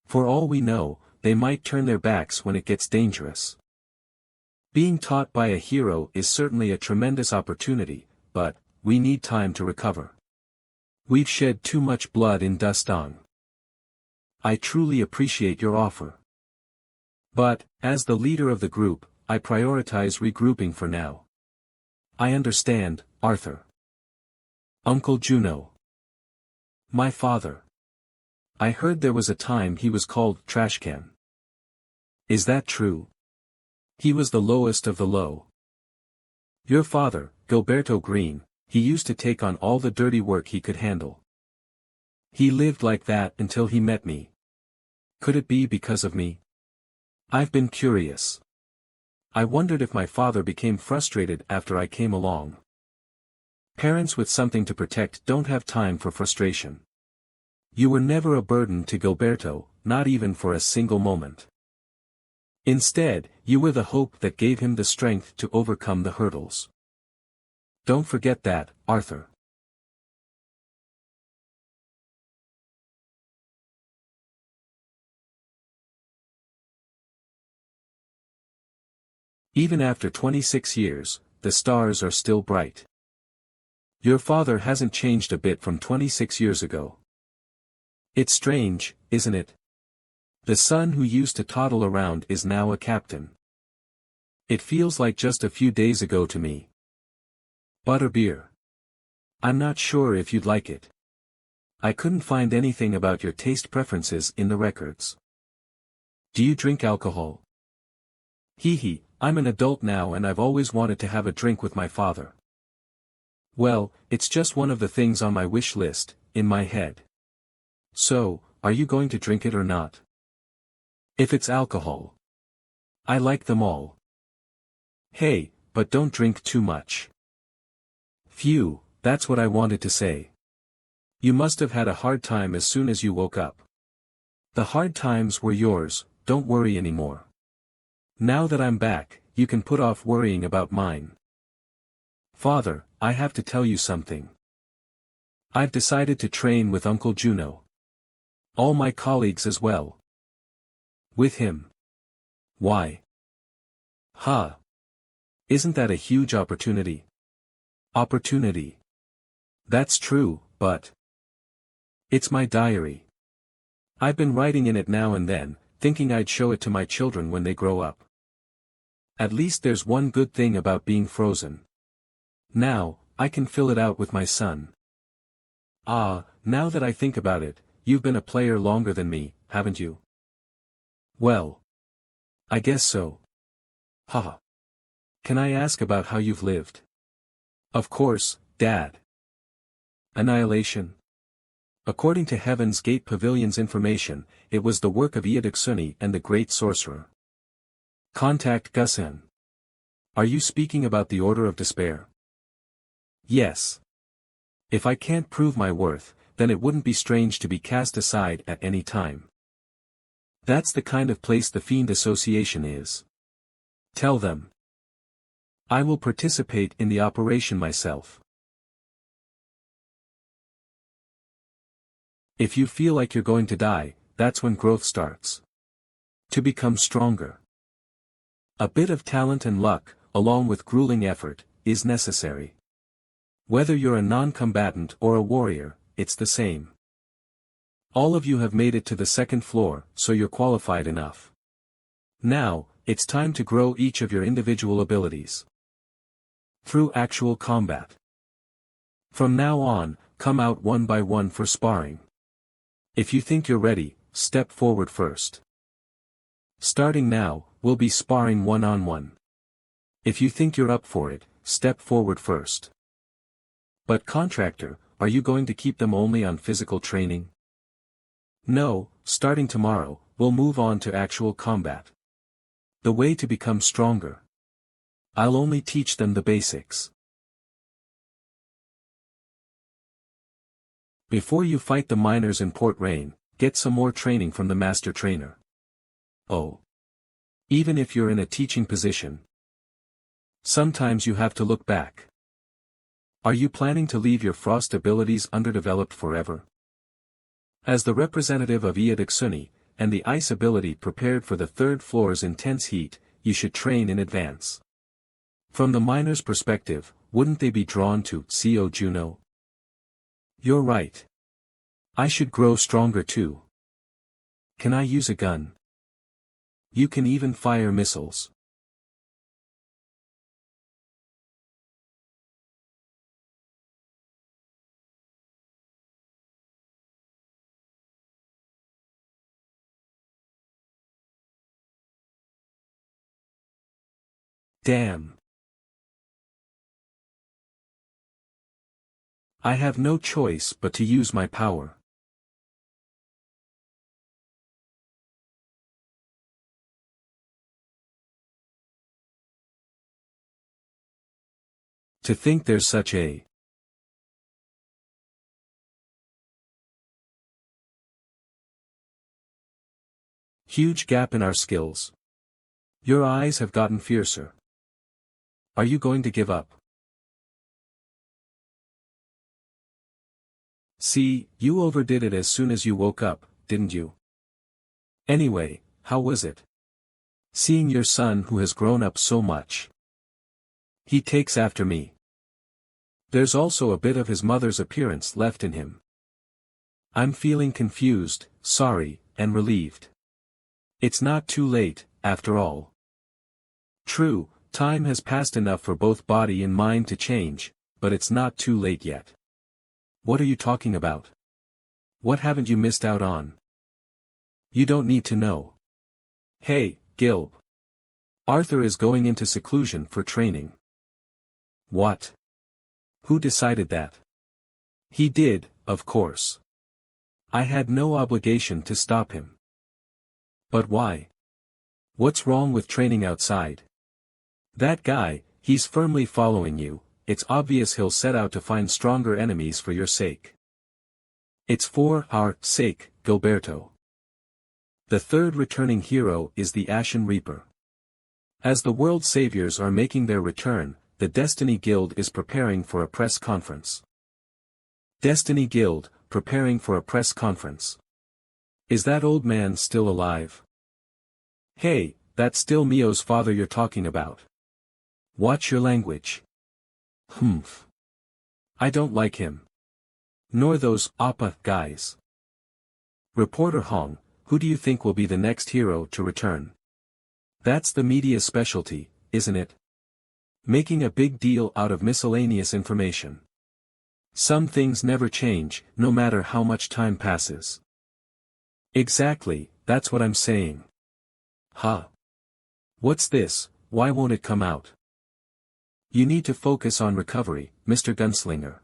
For all we know, they might turn their backs when it gets dangerous. Being taught by a hero is certainly a tremendous opportunity, but we need time to recover. We've shed too much blood in Dustang. I truly appreciate your offer. But, as the leader of the group, I prioritize regrouping for now. I understand, Arthur. Uncle Juno. My father. I heard there was a time he was called Trashcan. Is that true? He was the lowest of the low. Your father, Gilberto Green, he used to take on all the dirty work he could handle. He lived like that until he met me. Could it be because of me? I've been curious. I wondered if my father became frustrated after I came along. Parents with something to protect don't have time for frustration. You were never a burden to Gilberto, not even for a single moment. Instead, you were the hope that gave him the strength to overcome the hurdles. Don't forget that, Arthur. Even after 26 years, the stars are still bright. Your father hasn't changed a bit from 26 years ago. It's strange, isn't it? The son who used to toddle around is now a captain. It feels like just a few days ago to me. Butterbeer. I'm not sure if you'd like it. I couldn't find anything about your taste preferences in the records. Do you drink alcohol? Hee hee, I'm an adult now and I've always wanted to have a drink with my father. Well, it's just one of the things on my wish list, in my head. So, are you going to drink it or not? If it's alcohol. I like them all. Hey, but don't drink too much. Phew, that's what I wanted to say. You must have had a hard time as soon as you woke up. The hard times were yours, don't worry anymore. Now that I'm back, you can put off worrying about mine. Father, I have to tell you something. I've decided to train with Uncle Juno. All my colleagues as well. With him. Why? Huh. Isn't that a huge opportunity? Opportunity. That's true, but it's my diary. I've been writing in it now and then, thinking I'd show it to my children when they grow up. At least there's one good thing about being frozen. Now, I can fill it out with my son. Ah, now that I think about it, you've been a player longer than me, haven't you? Well. I guess so. Haha. Can I ask about how you've lived? Of course, Dad. Annihilation. According to Heaven's Gate Pavilion's information, it was the work of Iadaksuni and the Great Sorcerer. Contact Gusen. Are you speaking about the Order of Despair? Yes. If I can't prove my worth, then it wouldn't be strange to be cast aside at any time. That's the kind of place the Fiend Association is. Tell them. I will participate in the operation myself. If you feel like you're going to die, that's when growth starts. To become stronger. A bit of talent and luck, along with grueling effort, is necessary. Whether you're a non-combatant or a warrior, it's the same. All of you have made it to the second floor, so you're qualified enough. Now, it's time to grow each of your individual abilities. Through actual combat. From now on, come out one by one for sparring. If you think you're ready, step forward first. Starting now, we'll be sparring one-on-one. If you think you're up for it, step forward first. But contractor, are you going to keep them only on physical training? No, starting tomorrow, we'll move on to actual combat. The way to become stronger. I'll only teach them the basics. Before you fight the miners in Port Rain, get some more training from the master trainer. Oh. Even if you're in a teaching position. Sometimes you have to look back. Are you planning to leave your frost abilities underdeveloped forever? As the representative of Iadaksuni, and the ice ability prepared for the third floor's intense heat, you should train in advance. From the miner's perspective, wouldn't they be drawn to CO Juno? You're right. I should grow stronger too. Can I use a gun? You can even fire missiles. Damn. I have no choice but to use my power. To think there's such a huge gap in our skills. Your eyes have gotten fiercer. Are you going to give up? See, you overdid it as soon as you woke up, didn't you? Anyway, how was it? Seeing your son who has grown up so much. He takes after me. There's also a bit of his mother's appearance left in him. I'm feeling confused, sorry, and relieved. It's not too late, after all. True, time has passed enough for both body and mind to change, but it's not too late yet. What are you talking about? What haven't you missed out on? You don't need to know. Hey, Gilb. Arthur is going into seclusion for training. What? Who decided that? He did, of course. I had no obligation to stop him. But why? What's wrong with training outside? That guy, he's firmly following you, it's obvious he'll set out to find stronger enemies for your sake. It's for our sake, Gilberto. The third returning hero is the Ashen Reaper. As the world saviors are making their return, the Destiny Guild is preparing for a press conference. Destiny Guild, preparing for a press conference. Is that old man still alive? Hey, that's still Mio's father you're talking about. Watch your language. Humph. I don't like him. Nor those Appa guys. Reporter Hong, who do you think will be the next hero to return? That's the media's specialty, isn't it? Making a big deal out of miscellaneous information. Some things never change, no matter how much time passes. Exactly, that's what I'm saying. Huh? What's this, why won't it come out? You need to focus on recovery, Mr. Gunslinger.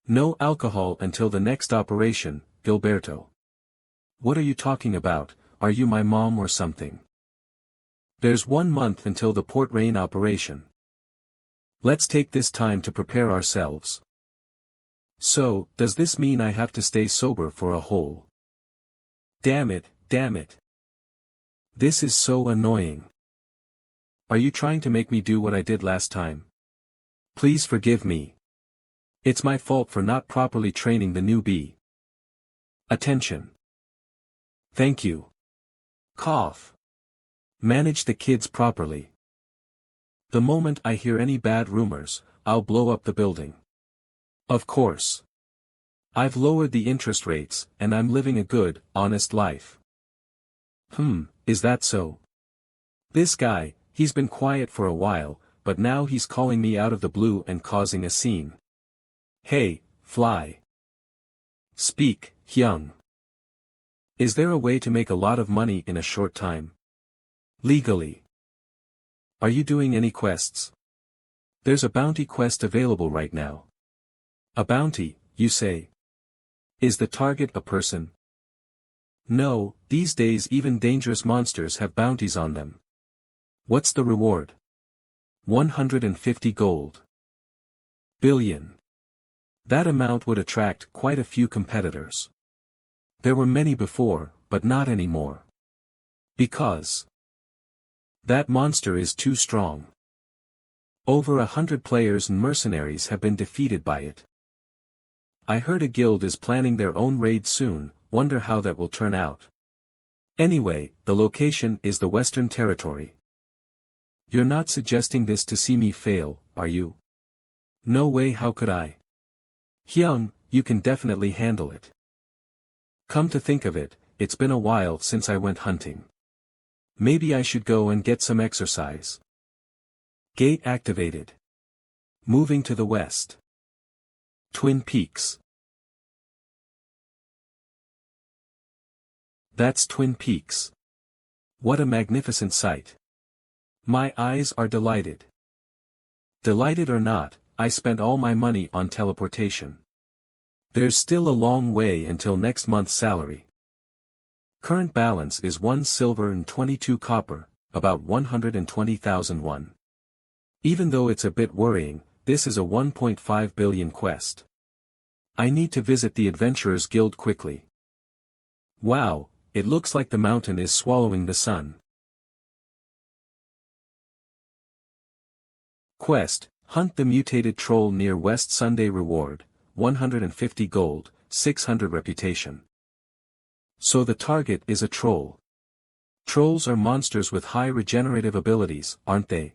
No alcohol until the next operation, Gilberto. What are you talking about, are you my mom or something? There's 1 month until the Port Rain operation. Let's take this time to prepare ourselves. So, does this mean I have to stay sober for a whole? Damn it, damn it. This is so annoying. Are you trying to make me do what I did last time? Please forgive me. It's my fault for not properly training the newbie. Attention. Thank you. Cough. Manage the kids properly. The moment I hear any bad rumors, I'll blow up the building. Of course. I've lowered the interest rates, and I'm living a good, honest life. Is that so? This guy, he's been quiet for a while, but now he's calling me out of the blue and causing a scene. Hey, fly. Speak, Hyung. Is there a way to make a lot of money in a short time? Legally. Are you doing any quests? There's a bounty quest available right now. A bounty, you say? Is the target a person? No, these days even dangerous monsters have bounties on them. What's the reward? 150 gold. Billion. That amount would attract quite a few competitors. There were many before, but not anymore. Because that monster is too strong. Over 100 players and mercenaries have been defeated by it. I heard a guild is planning their own raid soon, wonder how that will turn out. Anyway, the location is the Western Territory. You're not suggesting this to see me fail, are you? No way, how could I? Hyung, you can definitely handle it. Come to think of it, it's been a while since I went hunting. Maybe I should go and get some exercise. Gate activated. Moving to the west. Twin Peaks. That's Twin Peaks. What a magnificent sight. My eyes are delighted. Delighted or not, I spent all my money on teleportation. There's still a long way until next month's salary. Current balance is 1 silver and 22 copper, about 120,000 won. Even though it's a bit worrying, this is a 1.5 billion quest. I need to visit the Adventurers Guild quickly. Wow, it looks like the mountain is swallowing the sun. Quest, hunt the mutated troll near West Sunday reward, 150 gold, 600 reputation. So the target is a troll. Trolls are monsters with high regenerative abilities, aren't they?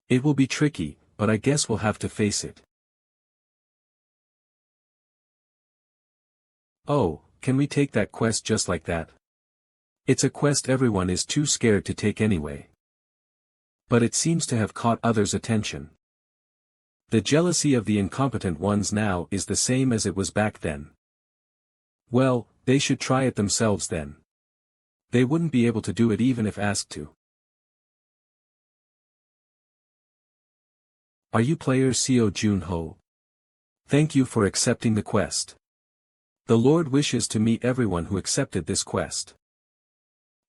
It will be tricky, but I guess we'll have to face it. Oh, can we take that quest just like that? It's a quest everyone is too scared to take anyway. But it seems to have caught others' attention. The jealousy of the incompetent ones now is the same as it was back then. Well, they should try it themselves then. They wouldn't be able to do it even if asked to. Are you player Seo Jun-ho? Thank you for accepting the quest. The Lord wishes to meet everyone who accepted this quest.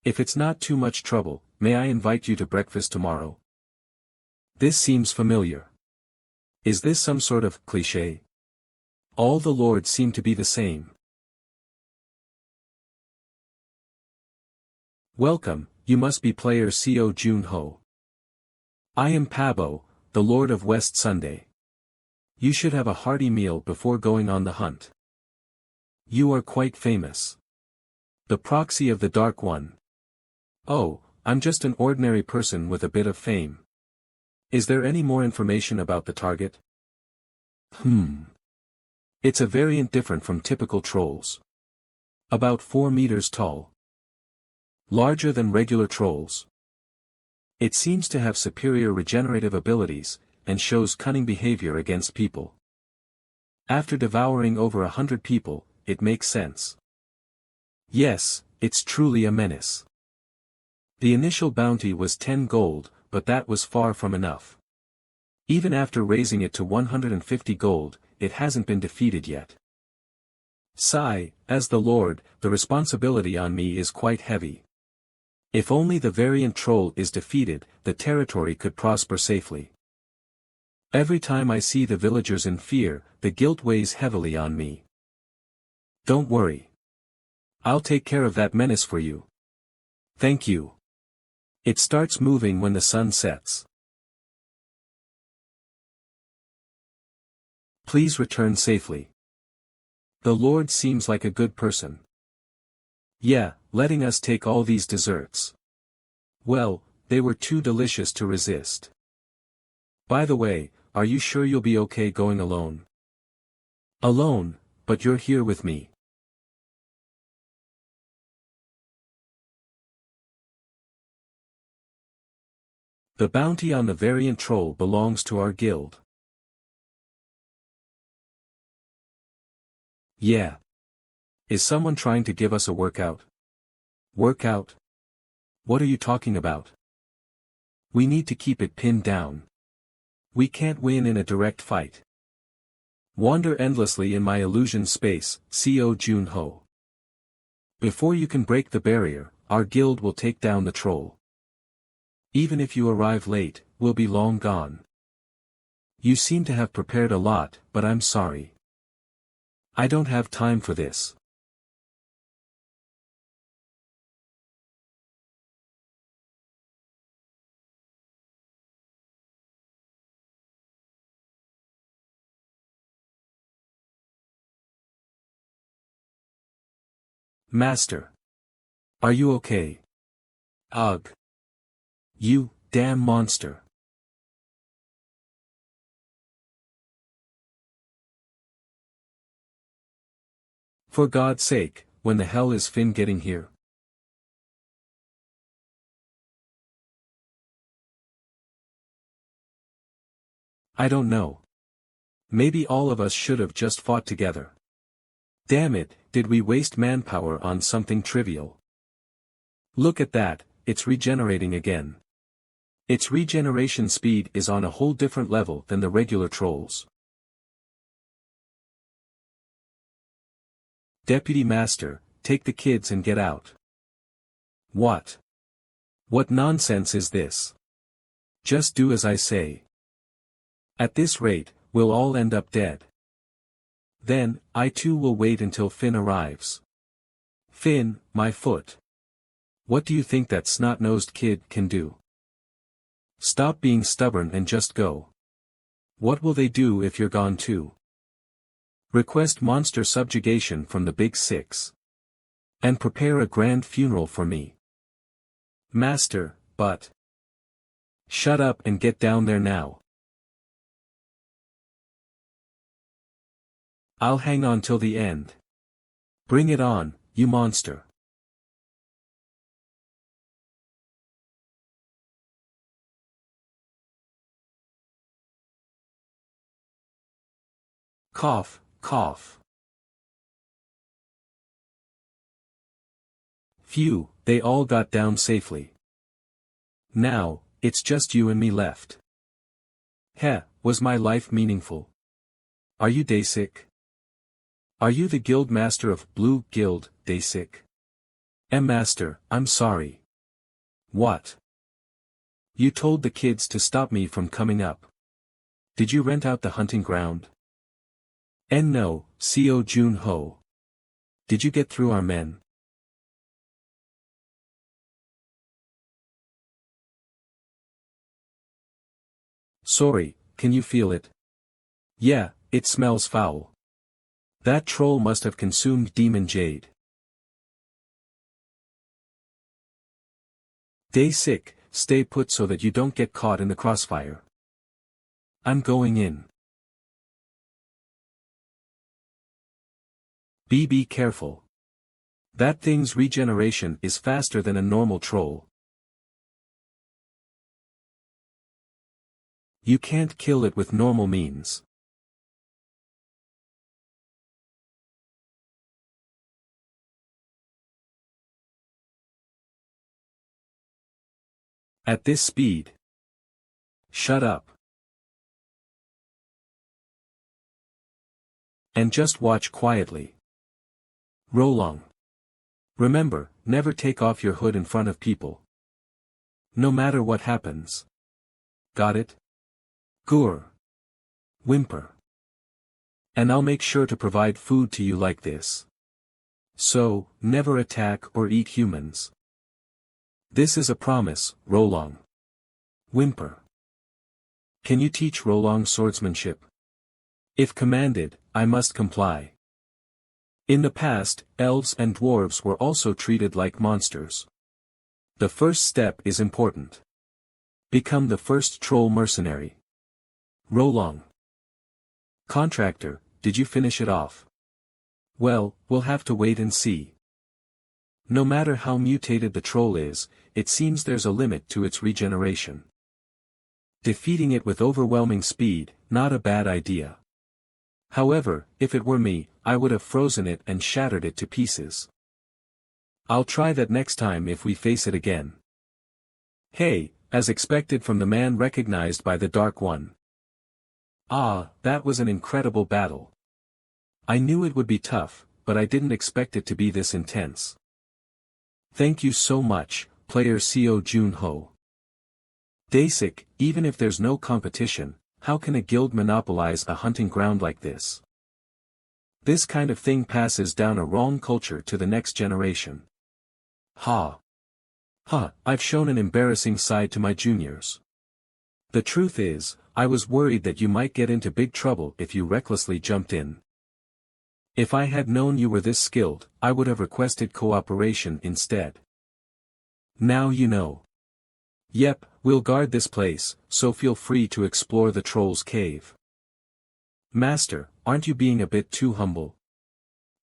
If it's not too much trouble, may I invite you to breakfast tomorrow? This seems familiar. Is this some sort of cliché? All the lords seem to be the same. Welcome, you must be player Seo Jun-ho. I am Pabo, the Lord of West Sunday. You should have a hearty meal before going on the hunt. You are quite famous. The proxy of the Dark One. Oh, I'm just an ordinary person with a bit of fame. Is there any more information about the target? It's a variant different from typical trolls. About 4 meters tall. Larger than regular trolls. It seems to have superior regenerative abilities, and shows cunning behavior against people. After devouring over 100 people, it makes sense. Yes, it's truly a menace. The initial bounty was 10 gold, but that was far from enough. Even after raising it to 150 gold, it hasn't been defeated yet. Sigh, as the Lord, the responsibility on me is quite heavy. If only the variant troll is defeated, the territory could prosper safely. Every time I see the villagers in fear, the guilt weighs heavily on me. Don't worry. I'll take care of that menace for you. Thank you. It starts moving when the sun sets. Please return safely. The Lord seems like a good person. Yeah, letting us take all these desserts. Well, they were too delicious to resist. By the way, are you sure you'll be okay going alone? Alone, but you're here with me. The bounty on the variant troll belongs to our guild. Yeah. Is someone trying to give us a workout? Workout? What are you talking about? We need to keep it pinned down. We can't win in a direct fight. Wander endlessly in my illusion space, Seo Jun-ho. Before you can break the barrier, our guild will take down the troll. Even if you arrive late, we'll be long gone. You seem to have prepared a lot, but I'm sorry. I don't have time for this. Master. Are you okay? Ugh. You, damn monster. For God's sake, when the hell is Finn getting here? I don't know. Maybe all of us should have just fought together. Damn it, did we waste manpower on something trivial? Look at that, it's regenerating again. Its regeneration speed is on a whole different level than the regular trolls. Deputy Master, take the kids and get out. What? What nonsense is this? Just do as I say. At this rate, we'll all end up dead. Then, I too will wait until Finn arrives. Finn, my foot. What do you think that snot-nosed kid can do? Stop being stubborn and just go. What will they do if you're gone too? Request monster subjugation from the Big Six. And prepare a grand funeral for me. Master, but... Shut up and get down there now. I'll hang on till the end. Bring it on, you monster. Cough, cough. Phew, they all got down safely. Now, it's just you and me left. Heh, was my life meaningful? Are you Daysik? Are you the guild master of Blue Guild, Daysik? Master, I'm sorry. What? You told the kids to stop me from coming up. Did you rent out the hunting ground? No, Co Jun Ho. Did you get through our men? Sorry, can you feel it? Yeah, it smells foul. That troll must have consumed demon jade. Daysik, stay put so that you don't get caught in the crossfire. I'm going in. Be careful. That thing's regeneration is faster than a normal troll. You can't kill it with normal means. At this speed. Shut up. And just watch quietly. Rolong. Remember, never take off your hood in front of people. No matter what happens. Got it? Gur. Whimper. And I'll make sure to provide food to you like this. So, never attack or eat humans. This is a promise, Rolong. Whimper. Can you teach Rolong swordsmanship? If commanded, I must comply. In the past, elves and dwarves were also treated like monsters. The first step is important. Become the first troll mercenary. Rolong. Contractor, did you finish it off? Well, we'll have to wait and see. No matter how mutated the troll is, it seems there's a limit to its regeneration. Defeating it with overwhelming speed, not a bad idea. However, if it were me, I would have frozen it and shattered it to pieces. I'll try that next time if we face it again. Hey, as expected from the man recognized by the Dark One. Ah, that was an incredible battle. I knew it would be tough, but I didn't expect it to be this intense. Thank you so much, player Co Jun Ho. Daysik, even if there's no competition, how can a guild monopolize a hunting ground like this? This kind of thing passes down a wrong culture to the next generation. Ha! I've shown an embarrassing side to my juniors. The truth is, I was worried that you might get into big trouble if you recklessly jumped in. If I had known you were this skilled, I would have requested cooperation instead. Now you know. Yep, we'll guard this place, so feel free to explore the troll's cave. Master, aren't you being a bit too humble?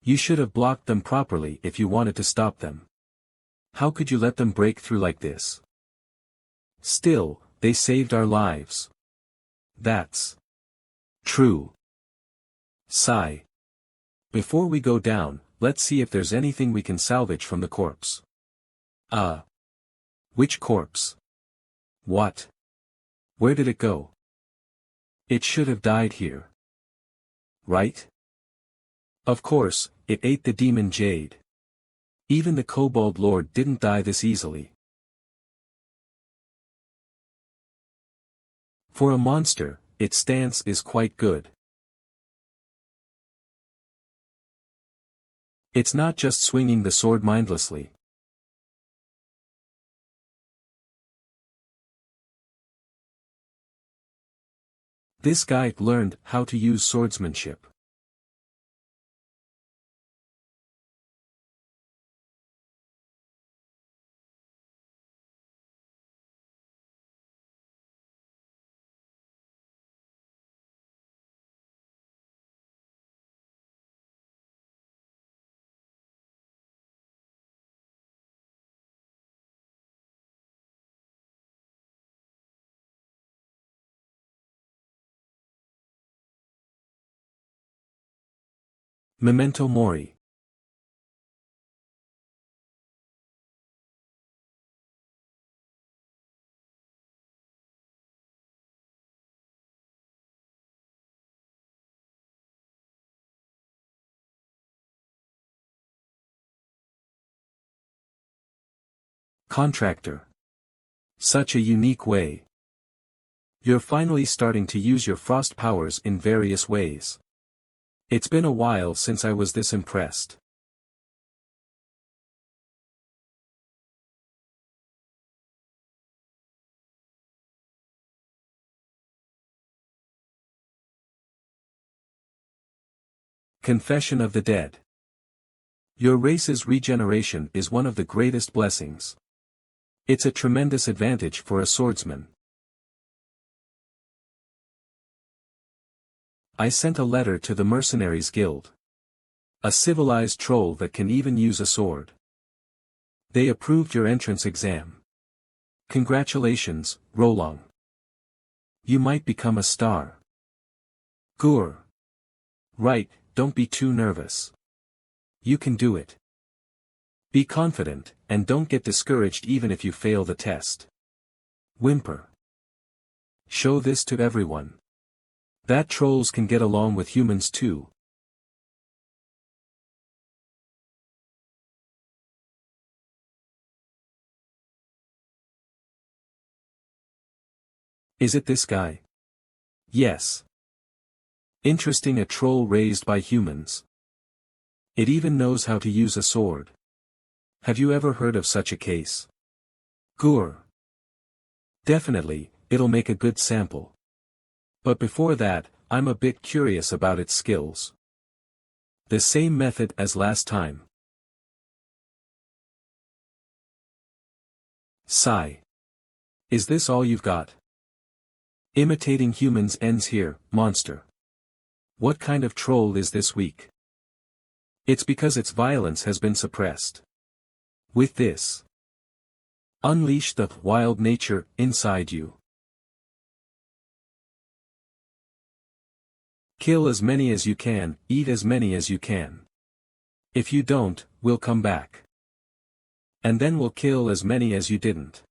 You should have blocked them properly if you wanted to stop them. How could you let them break through like this? Still, they saved our lives. That's true. Sigh. Before we go down, let's see if there's anything we can salvage from the corpse. Which corpse? What? Where did it go? It should have died here. Right? Of course, it ate the demon jade. Even the Kobold Lord didn't die this easily. For a monster, its stance is quite good. It's not just swinging the sword mindlessly. This guy learned how to use swordsmanship. Memento Mori. Contractor. Such a unique way. You're finally starting to use your frost powers in various ways. It's been a while since I was this impressed. Confession of the Dead. Your race's regeneration is one of the greatest blessings. It's a tremendous advantage for a swordsman. I sent a letter to the Mercenaries Guild. A civilized troll that can even use a sword. They approved your entrance exam. Congratulations, Rolong. You might become a star. Gur. Right, don't be too nervous. You can do it. Be confident, and don't get discouraged even if you fail the test. Whimper. Show this to everyone. That trolls can get along with humans too. Is it this guy? Yes. Interesting, a troll raised by humans. It even knows how to use a sword. Have you ever heard of such a case? Gur. Definitely, it'll make a good sample. But before that, I'm a bit curious about its skills. The same method as last time. Sigh. Is this all you've got? Imitating humans ends here, monster. What kind of troll is this weak? It's because its violence has been suppressed. With this, unleash the wild nature inside you. Kill as many as you can, eat as many as you can. If you don't, we'll come back. And then we'll kill as many as you didn't.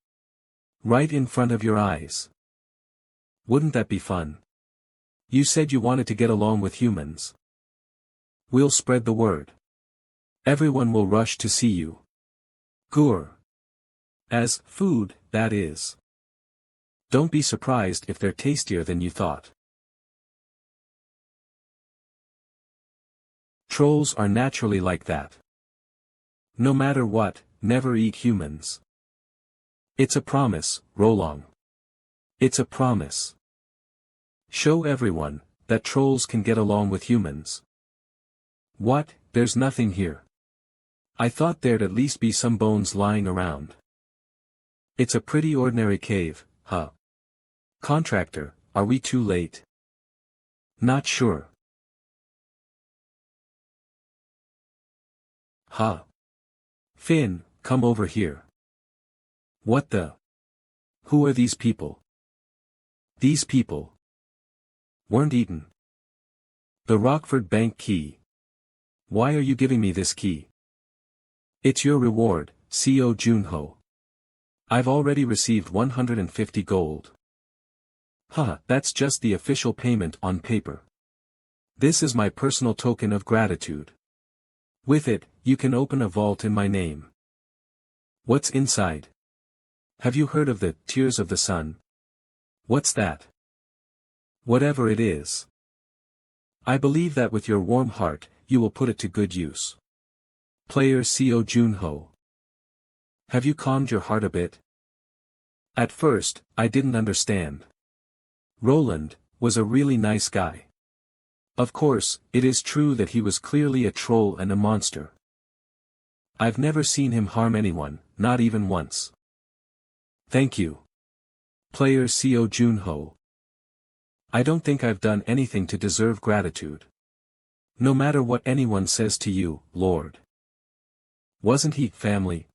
Right in front of your eyes. Wouldn't that be fun? You said you wanted to get along with humans. We'll spread the word. Everyone will rush to see you. Gur. As food, that is. Don't be surprised if they're tastier than you thought. Trolls are naturally like that. No matter what, never eat humans. It's a promise, Rolong. It's a promise. Show everyone that trolls can get along with humans. What? There's nothing here. I thought there'd at least be some bones lying around. It's a pretty ordinary cave, huh? Contractor, are we too late? Not sure. Huh? Finn, come over here. What the? Who are these people? These people weren't eaten. The Rockford Bank key. Why are you giving me this key? It's your reward, Co Junho. I've already received 150 gold. Haha, that's just the official payment on paper. This is my personal token of gratitude. With it, you can open a vault in my name. What's inside? Have you heard of the Tears of the Sun? What's that? Whatever it is. I believe that with your warm heart, you will put it to good use. Player Co Junho. Have you calmed your heart a bit? At first, I didn't understand. Roland was a really nice guy. Of course, it is true that he was clearly a troll and a monster. I've never seen him harm anyone, not even once. Thank you. Player Co Junho. I don't think I've done anything to deserve gratitude. No matter what anyone says to you, Lord. Wasn't he family?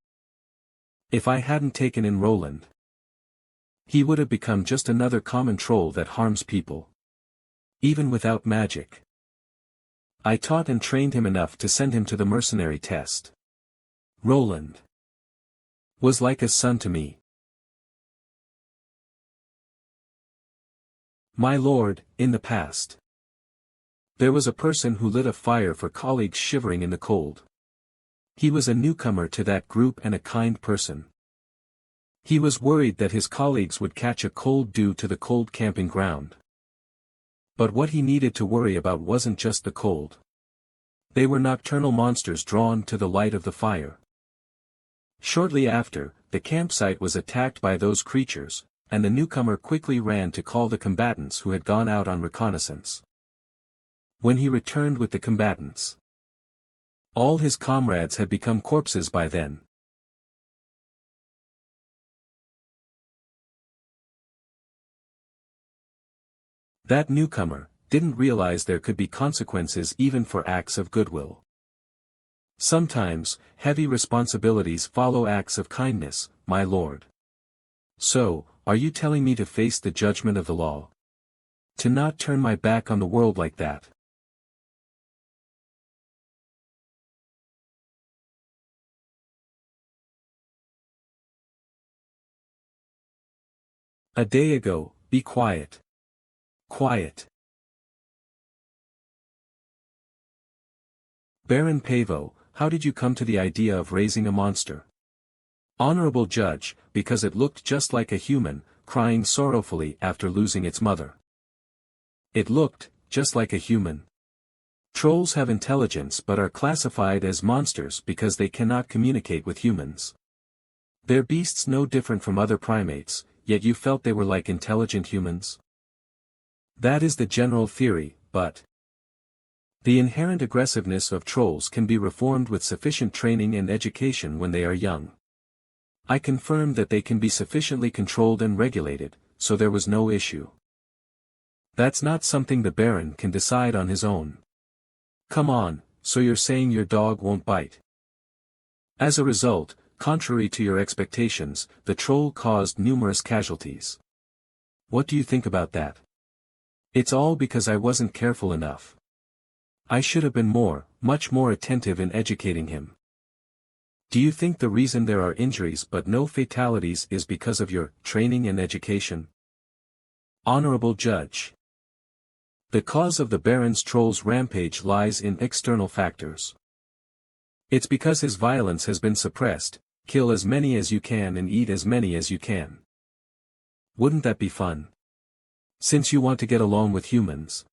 If I hadn't taken in Roland, he would have become just another common troll that harms people. Even without magic. I taught and trained him enough to send him to the mercenary test. Roland was like a son to me. My lord, in the past, there was a person who lit a fire for colleagues shivering in the cold. He was a newcomer to that group and a kind person. He was worried that his colleagues would catch a cold due to the cold camping ground. But what he needed to worry about wasn't just the cold. They were nocturnal monsters drawn to the light of the fire. Shortly after, the campsite was attacked by those creatures, and the newcomer quickly ran to call the combatants who had gone out on reconnaissance. When he returned with the combatants, all his comrades had become corpses by then. That newcomer didn't realize there could be consequences even for acts of goodwill. Sometimes, heavy responsibilities follow acts of kindness, my lord. So, are you telling me to face the judgment of the law? To not turn my back on the world like that? A day ago, be quiet. Quiet. Baron Pavo, how did you come to the idea of raising a monster? Honorable Judge, because it looked just like a human, crying sorrowfully after losing its mother. It looked just like a human. Trolls have intelligence but are classified as monsters because they cannot communicate with humans. They're beasts no different from other primates, yet you felt they were like intelligent humans? That is the general theory, but the inherent aggressiveness of trolls can be reformed with sufficient training and education when they are young. I confirmed that they can be sufficiently controlled and regulated, so there was no issue. That's not something the Baron can decide on his own. Come on, so you're saying your dog won't bite? As a result, contrary to your expectations, the troll caused numerous casualties. What do you think about that? It's all because I wasn't careful enough. I should have been much more attentive in educating him. Do you think the reason there are injuries but no fatalities is because of your training and education? Honorable Judge. The cause of the Baron's troll's rampage lies in external factors. It's because his violence has been suppressed. Kill as many as you can and eat as many as you can. Wouldn't that be fun? Since you want to get along with humans.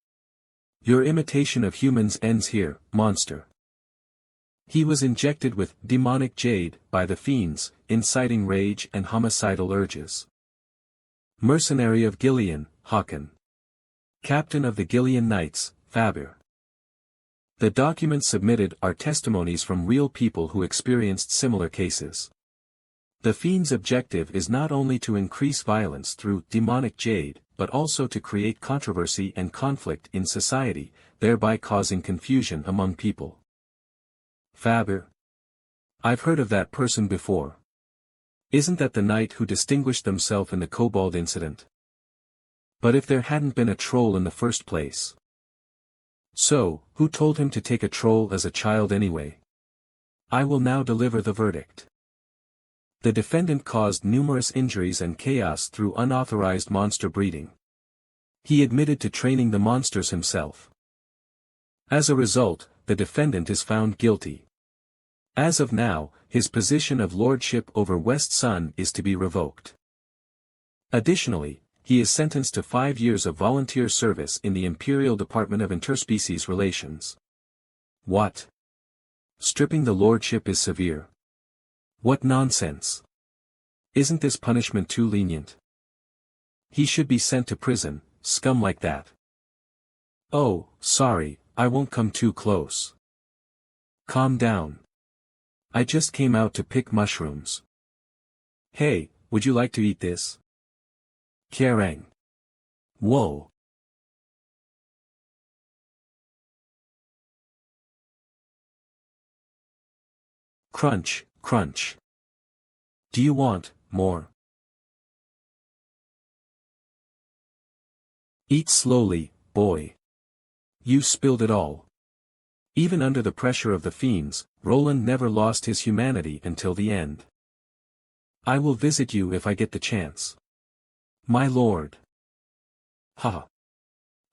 Your imitation of humans ends here, monster. He was injected with demonic jade by the fiends, inciting rage and homicidal urges. Mercenary of Gillian, Håkon. Captain of the Gillian Knights, Fabir. The documents submitted are testimonies from real people who experienced similar cases. The fiend's objective is not only to increase violence through demonic jade, but also to create controversy and conflict in society, thereby causing confusion among people. Fabir. I've heard of that person before. Isn't that the knight who distinguished themselves in the kobold incident? But if there hadn't been a troll in the first place. So, who told him to take a troll as a child anyway? I will now deliver the verdict. The defendant caused numerous injuries and chaos through unauthorized monster breeding. He admitted to training the monsters himself. As a result, the defendant is found guilty. As of now, his position of lordship over West Sun is to be revoked. Additionally, he is sentenced to 5 years of volunteer service in the Imperial Department of Interspecies Relations. What? Stripping the lordship is severe. What nonsense! Isn't this punishment too lenient? He should be sent to prison, scum like that. Oh, sorry, I won't come too close. Calm down. I just came out to pick mushrooms. Hey, would you like to eat this? Kerrang! Whoa! Crunch, crunch. Do you want more? Eat slowly, boy. You spilled it all. Even under the pressure of the fiends, Roland never lost his humanity until the end. I will visit you if I get the chance. My lord. Ha!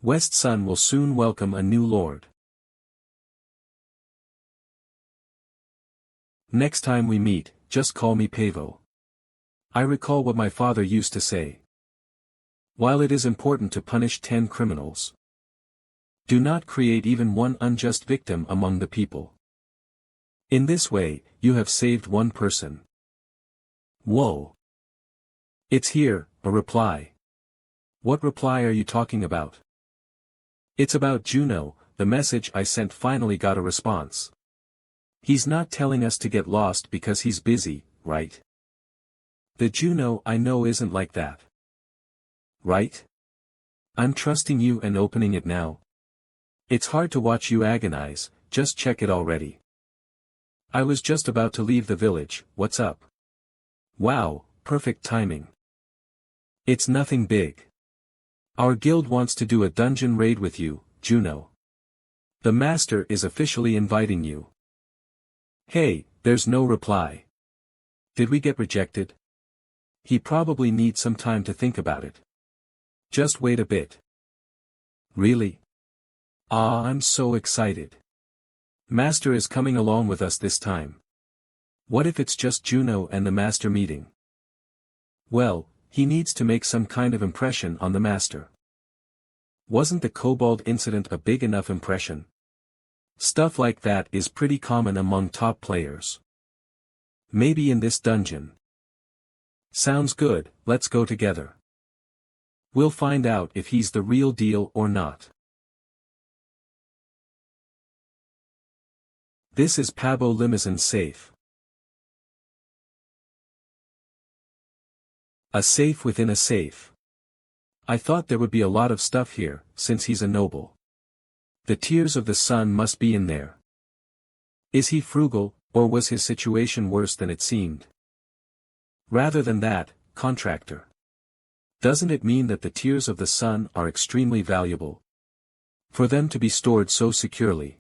West Sun will soon welcome a new lord. Next time we meet, just call me Pavo. I recall what my father used to say. While it is important to punish 10 criminals, do not create even one unjust victim among the people. In this way, you have saved one person. Whoa. It's here, a reply. What reply are you talking about? It's about Juno. The message I sent finally got a response. He's not telling us to get lost because he's busy, right? The Juno I know isn't like that. Right? I'm trusting you and opening it now. It's hard to watch you agonize, just check it already. I was just about to leave the village, what's up? Wow, perfect timing. It's nothing big. Our guild wants to do a dungeon raid with you, Juno. The master is officially inviting you. Hey, there's no reply. Did we get rejected? He probably needs some time to think about it. Just wait a bit. Really? Ah, I'm so excited. Master is coming along with us this time. What if it's just Juno and the master meeting? Well, he needs to make some kind of impression on the master. Wasn't the kobold incident a big enough impression? Stuff like that is pretty common among top players. Maybe in this dungeon. Sounds good, let's go together. We'll find out if he's the real deal or not. This is Pabo Limousine safe. A safe within a safe. I thought there would be a lot of stuff here, since he's a noble. The tears of the sun must be in there. Is he frugal, or was his situation worse than it seemed? Rather than that, contractor. Doesn't it mean that the tears of the sun are extremely valuable? For them to be stored so securely.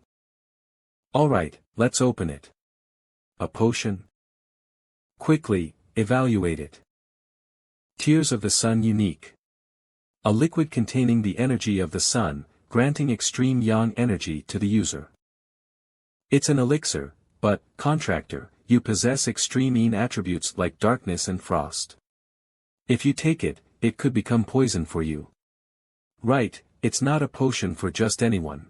Alright, let's open it. A potion? Quickly, evaluate it. Tears of the sun unique. A liquid containing the energy of the sun, granting extreme yang energy to the user. It's an elixir, but, contractor, you possess extreme yin attributes like darkness and frost. If you take it, it could become poison for you. Right, it's not a potion for just anyone.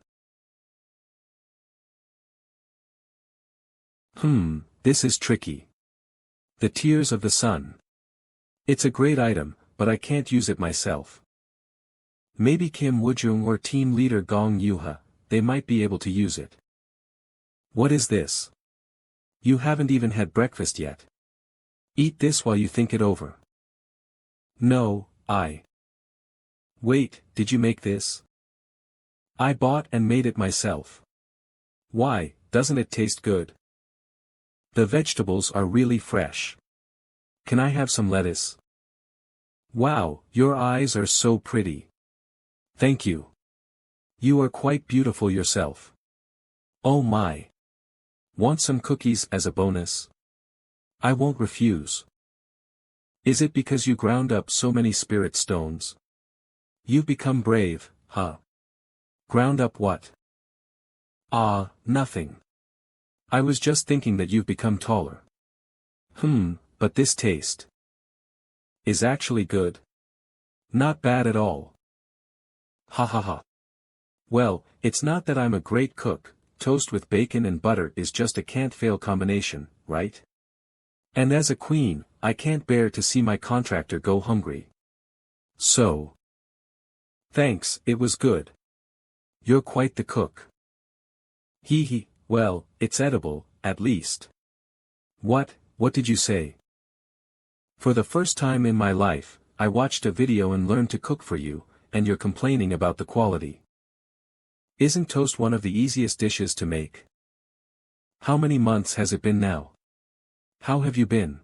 This is tricky. The tears of the sun. It's a great item, but I can't use it myself. Maybe Kim Woojung or team leader Gong Yuha, they might be able to use it. What is this? You haven't even had breakfast yet. Eat this while you think it over. No, Wait, did you make this? I bought and made it myself. Why, doesn't it taste good? The vegetables are really fresh. Can I have some lettuce? Wow, your eyes are so pretty. Thank you. You are quite beautiful yourself. Oh my. Want some cookies as a bonus? I won't refuse. Is it because you ground up so many spirit stones? You've become brave, huh? Ground up what? Ah, nothing. I was just thinking that you've become taller. But this taste is actually good. Not bad at all. Ha ha ha. Well, it's not that I'm a great cook, toast with bacon and butter is just a can't-fail combination, right? And as a queen, I can't bear to see my contractor go hungry. So. Thanks, it was good. You're quite the cook. Hee hee, well, it's edible, at least. What did you say? For the first time in my life, I watched a video and learned to cook for you, and you're complaining about the quality. Isn't toast one of the easiest dishes to make? How many months has it been now? How have you been?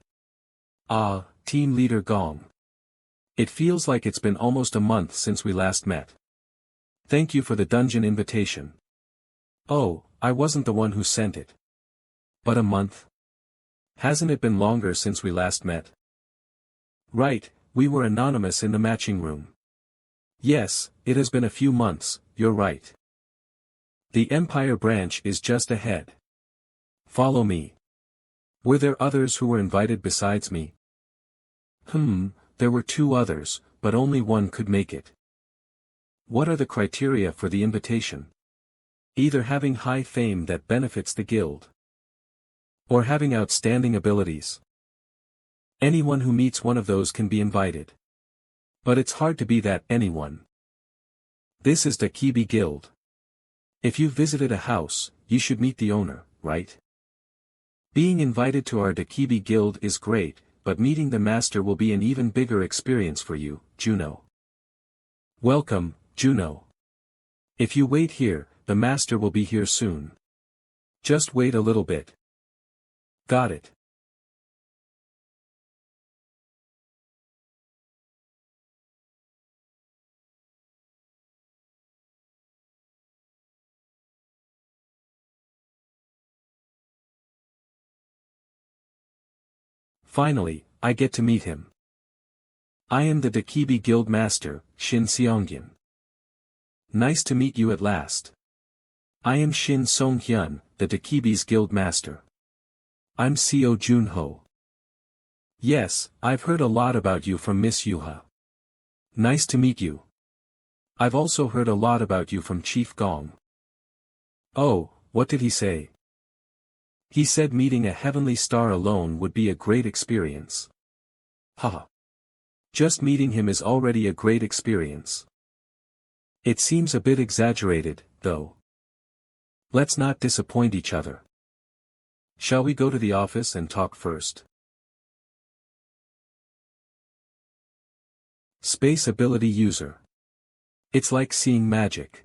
Ah, team leader Gong. It feels like it's been almost a month since we last met. Thank you for the dungeon invitation. Oh, I wasn't the one who sent it. But a month? Hasn't it been longer since we last met? Right, we were anonymous in the matching room. Yes, it has been a few months, you're right. The Empire branch is just ahead. Follow me. Were there others who were invited besides me? There were two others, but only one could make it. What are the criteria for the invitation? Either having high fame that benefits the guild, or having outstanding abilities. Anyone who meets one of those can be invited. But it's hard to be that anyone. This is the Kibi Guild. If you visited a house, you should meet the owner, right? Being invited to our Dakibi Guild is great, but meeting the master will be an even bigger experience for you, Juno. Welcome, Juno. If you wait here, the master will be here soon. Just wait a little bit. Got it. Finally, I get to meet him. I am the Dakibi Guild Master, Shin Seonghyun. Nice to meet you at last. I am Shin Song-hyun, the Dakibi's Guild Master. I'm Seo Junho. Yes, I've heard a lot about you from Miss Yuha. Nice to meet you. I've also heard a lot about you from Chief Gong. Oh, what did he say? He said meeting a heavenly star alone would be a great experience. Haha. Just meeting him is already a great experience. It seems a bit exaggerated, though. Let's not disappoint each other. Shall we go to the office and talk first? Space Ability User. It's like seeing magic.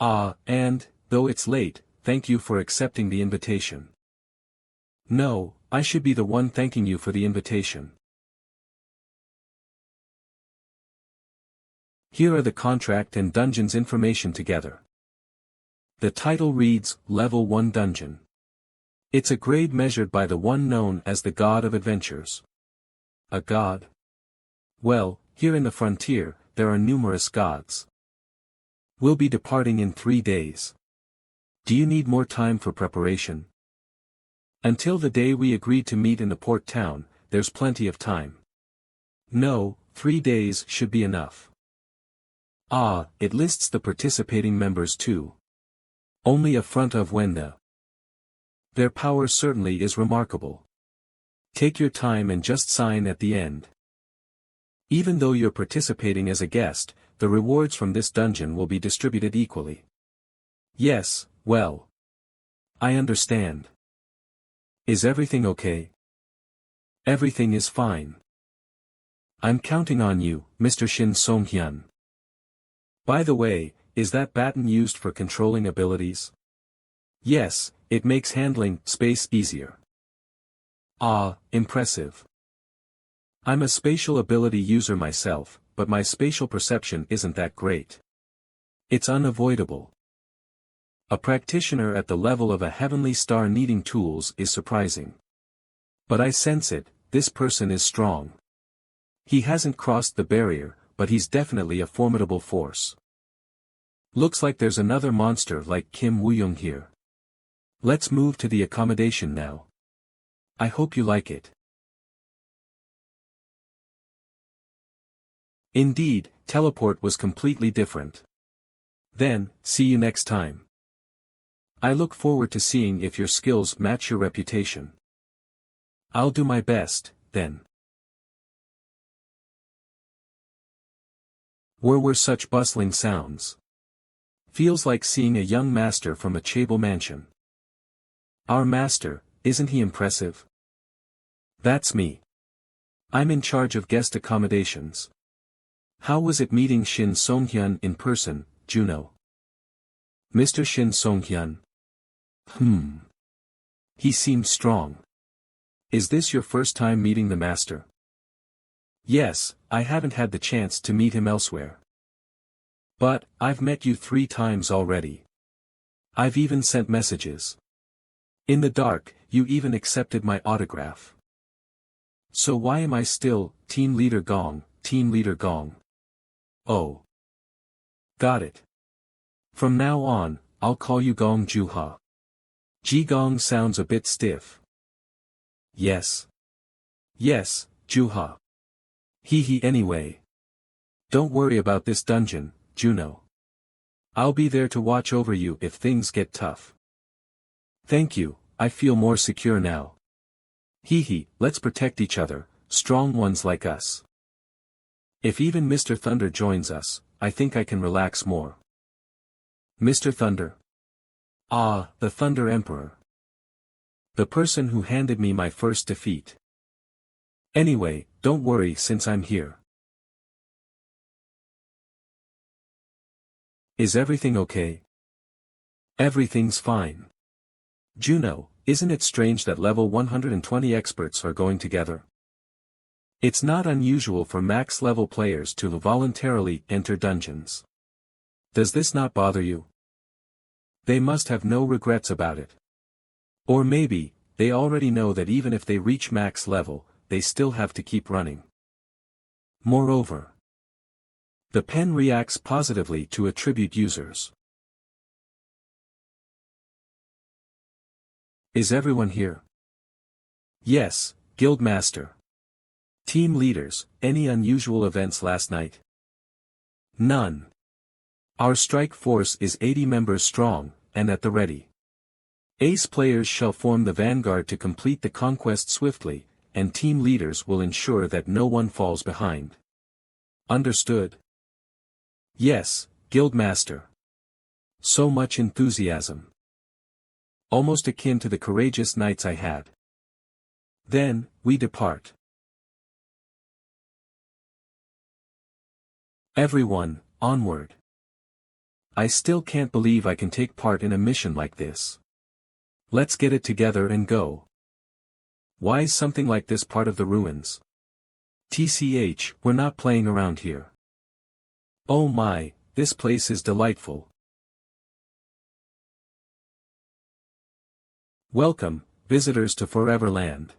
And, though it's late, thank you for accepting the invitation. No, I should be the one thanking you for the invitation. Here are the contract and dungeons information together. The title reads, Level 1 Dungeon. It's a grade measured by the one known as the God of Adventures. A god? Well, here in the frontier, there are numerous gods. We'll be departing in 3 days. Do you need more time for preparation? Until the day we agreed to meet in the port town, there's plenty of time. No, 3 days should be enough. It lists the participating members too. Only a front of when their power certainly is remarkable. Take your time and just sign at the end. Even though you're participating as a guest, the rewards from this dungeon will be distributed equally. Yes, well. I understand. Is everything okay? Everything is fine. I'm counting on you, Mr. Shin Song-hyun. By the way, is that baton used for controlling abilities? Yes, it makes handling space easier. Impressive. I'm a spatial ability user myself, but my spatial perception isn't that great. It's unavoidable. A practitioner at the level of a heavenly star needing tools is surprising. But I sense it, this person is strong. He hasn't crossed the barrier, but he's definitely a formidable force. Looks like there's another monster like Kim Woo-young here. Let's move to the accommodation now. I hope you like it. Indeed, teleport was completely different. Then, see you next time. I look forward to seeing if your skills match your reputation. I'll do my best, then. Where were such bustling sounds? Feels like seeing a young master from a chaebol mansion. Our master, isn't he impressive? That's me. I'm in charge of guest accommodations. How was it meeting Shin Song-hyun in person, Juno? Mr. Shin Song-hyun. He seemed strong. Is this your first time meeting the master? Yes, I haven't had the chance to meet him elsewhere. But, I've met you 3 times already. I've even sent messages. In the dark, you even accepted my autograph. So why am I still, Team Leader Gong, Team Leader Gong? Oh. Got it. From now on, I'll call you Gong Juha. Ji-gong sounds a bit stiff. Yes. Yes, Juha. Hee hee anyway. Don't worry about this dungeon, Juno. I'll be there to watch over you if things get tough. Thank you, I feel more secure now. Hee hee, let's protect each other, strong ones like us. If even Mr. Thunder joins us, I think I can relax more. Mr. Thunder? Ah, the Thunder Emperor. The person who handed me my first defeat. Anyway, don't worry since I'm here. Is everything okay? Everything's fine. Juno, isn't it strange that level 120 experts are going together? It's not unusual for max level players to voluntarily enter dungeons. Does this not bother you? They must have no regrets about it. Or maybe, they already know that even if they reach max level, they still have to keep running. Moreover, the pen reacts positively to attribute users. Is everyone here? Yes, Guildmaster. Team leaders, any unusual events last night? None. Our strike force is 80 members strong, and at the ready. Ace players shall form the vanguard to complete the conquest swiftly, and team leaders will ensure that no one falls behind. Understood? Yes, Guildmaster. So much enthusiasm. Almost akin to the courageous nights I had. Then, we depart. Everyone, onward. I still can't believe I can take part in a mission like this. Let's get it together and go. Why is something like this part of the ruins? TCH, we're not playing around here. Oh my, this place is delightful. Welcome, visitors to Foreverland.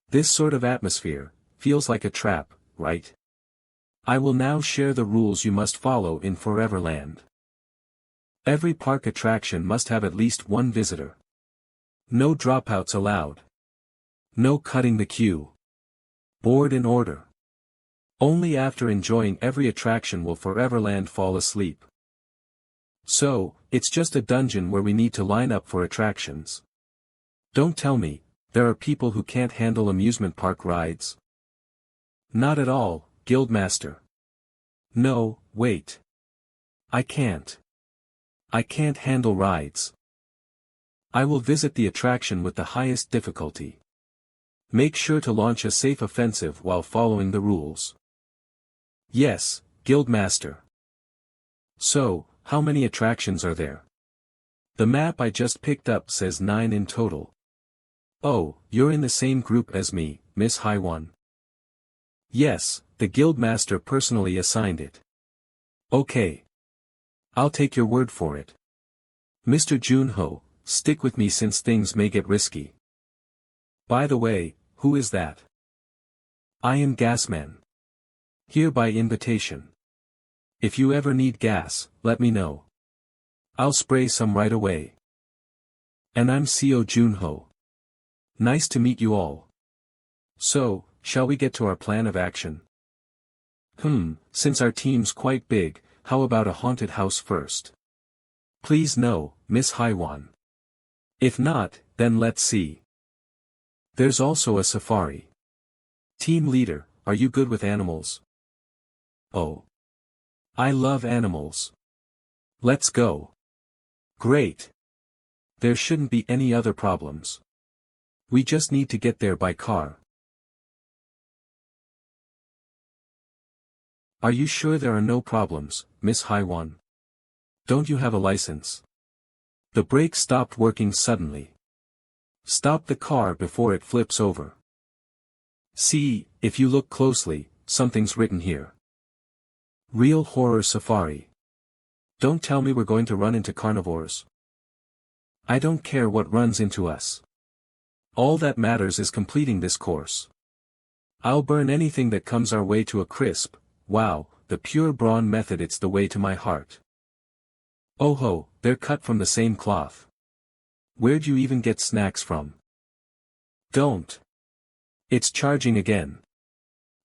This sort of atmosphere feels like a trap, right? I will now share the rules you must follow in Foreverland. Every park attraction must have at least one visitor. No dropouts allowed. No cutting the queue. Board in order. Only after enjoying every attraction will Foreverland fall asleep. So, it's just a dungeon where we need to line up for attractions. Don't tell me, there are people who can't handle amusement park rides. Not at all, Guildmaster. No, wait. I can't. I can't handle rides. I will visit the attraction with the highest difficulty. Make sure to launch a safe offensive while following the rules. Yes, Guildmaster. So, how many attractions are there? The map I just picked up says 9 in total. Oh, you're in the same group as me, Miss High One. Yes, the Guildmaster personally assigned it. Okay. I'll take your word for it. Mr. Junho, stick with me since things may get risky. By the way, who is that? I am Gasman. Here by invitation. If you ever need gas, let me know. I'll spray some right away. And I'm Seo Junho. Nice to meet you all. So, shall we get to our plan of action? Since our team's quite big, how about a haunted house first? Please no, Miss Haiwan. If not, then let's see. There's also a safari. Team leader, are you good with animals? Oh. I love animals. Let's go. Great. There shouldn't be any other problems. We just need to get there by car. Are you sure there are no problems, Miss Haiwan? Don't you have a license? The brake stopped working suddenly. Stop the car before it flips over. See, if you look closely, something's written here. Real horror safari. Don't tell me we're going to run into carnivores. I don't care what runs into us. All that matters is completing this course. I'll burn anything that comes our way to a crisp. Wow, the pure brawn method, it's the way to my heart. Oh ho, they're cut from the same cloth. Where'd you even get snacks from? Don't. It's charging again.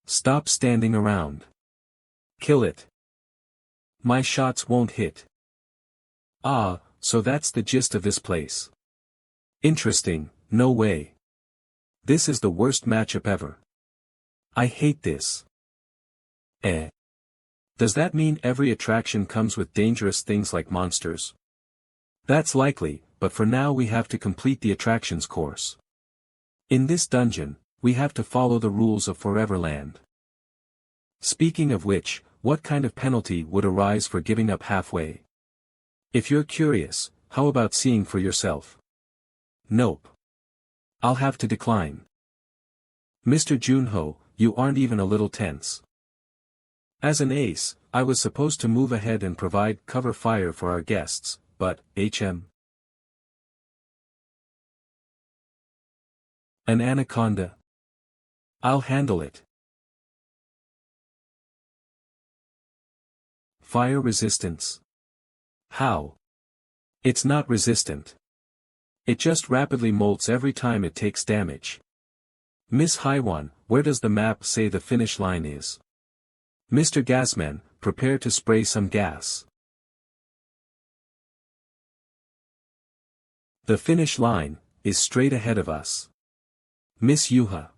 Stop standing around. Kill it. My shots won't hit. Ah, so that's the gist of this place. Interesting, no way. This is the worst matchup ever. I hate this. Does that mean every attraction comes with dangerous things like monsters? That's likely, but for now we have to complete the attractions course. In this dungeon, we have to follow the rules of Foreverland. Speaking of which, what kind of penalty would arise for giving up halfway? If you're curious, how about seeing for yourself? Nope. I'll have to decline. Mr. Junho, you aren't even a little tense. As an ace, I was supposed to move ahead and provide cover fire for our guests, but, An anaconda? I'll handle it. Fire resistance. How? It's not resistant. It just rapidly molts every time it takes damage. Miss Haiwan, where does the map say the finish line is? Mr. Gasman, prepare to spray some gas. The finish line is straight ahead of us. Miss Yuha.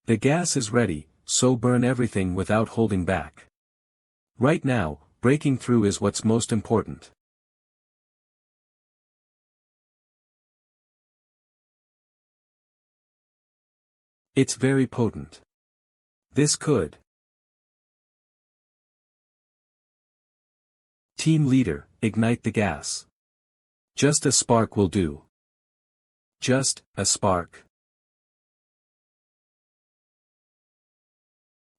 The gas is ready, so burn everything without holding back. Right now, breaking through is what's most important. It's very potent. This could. Team leader, ignite the gas. Just a spark will do. Just a spark.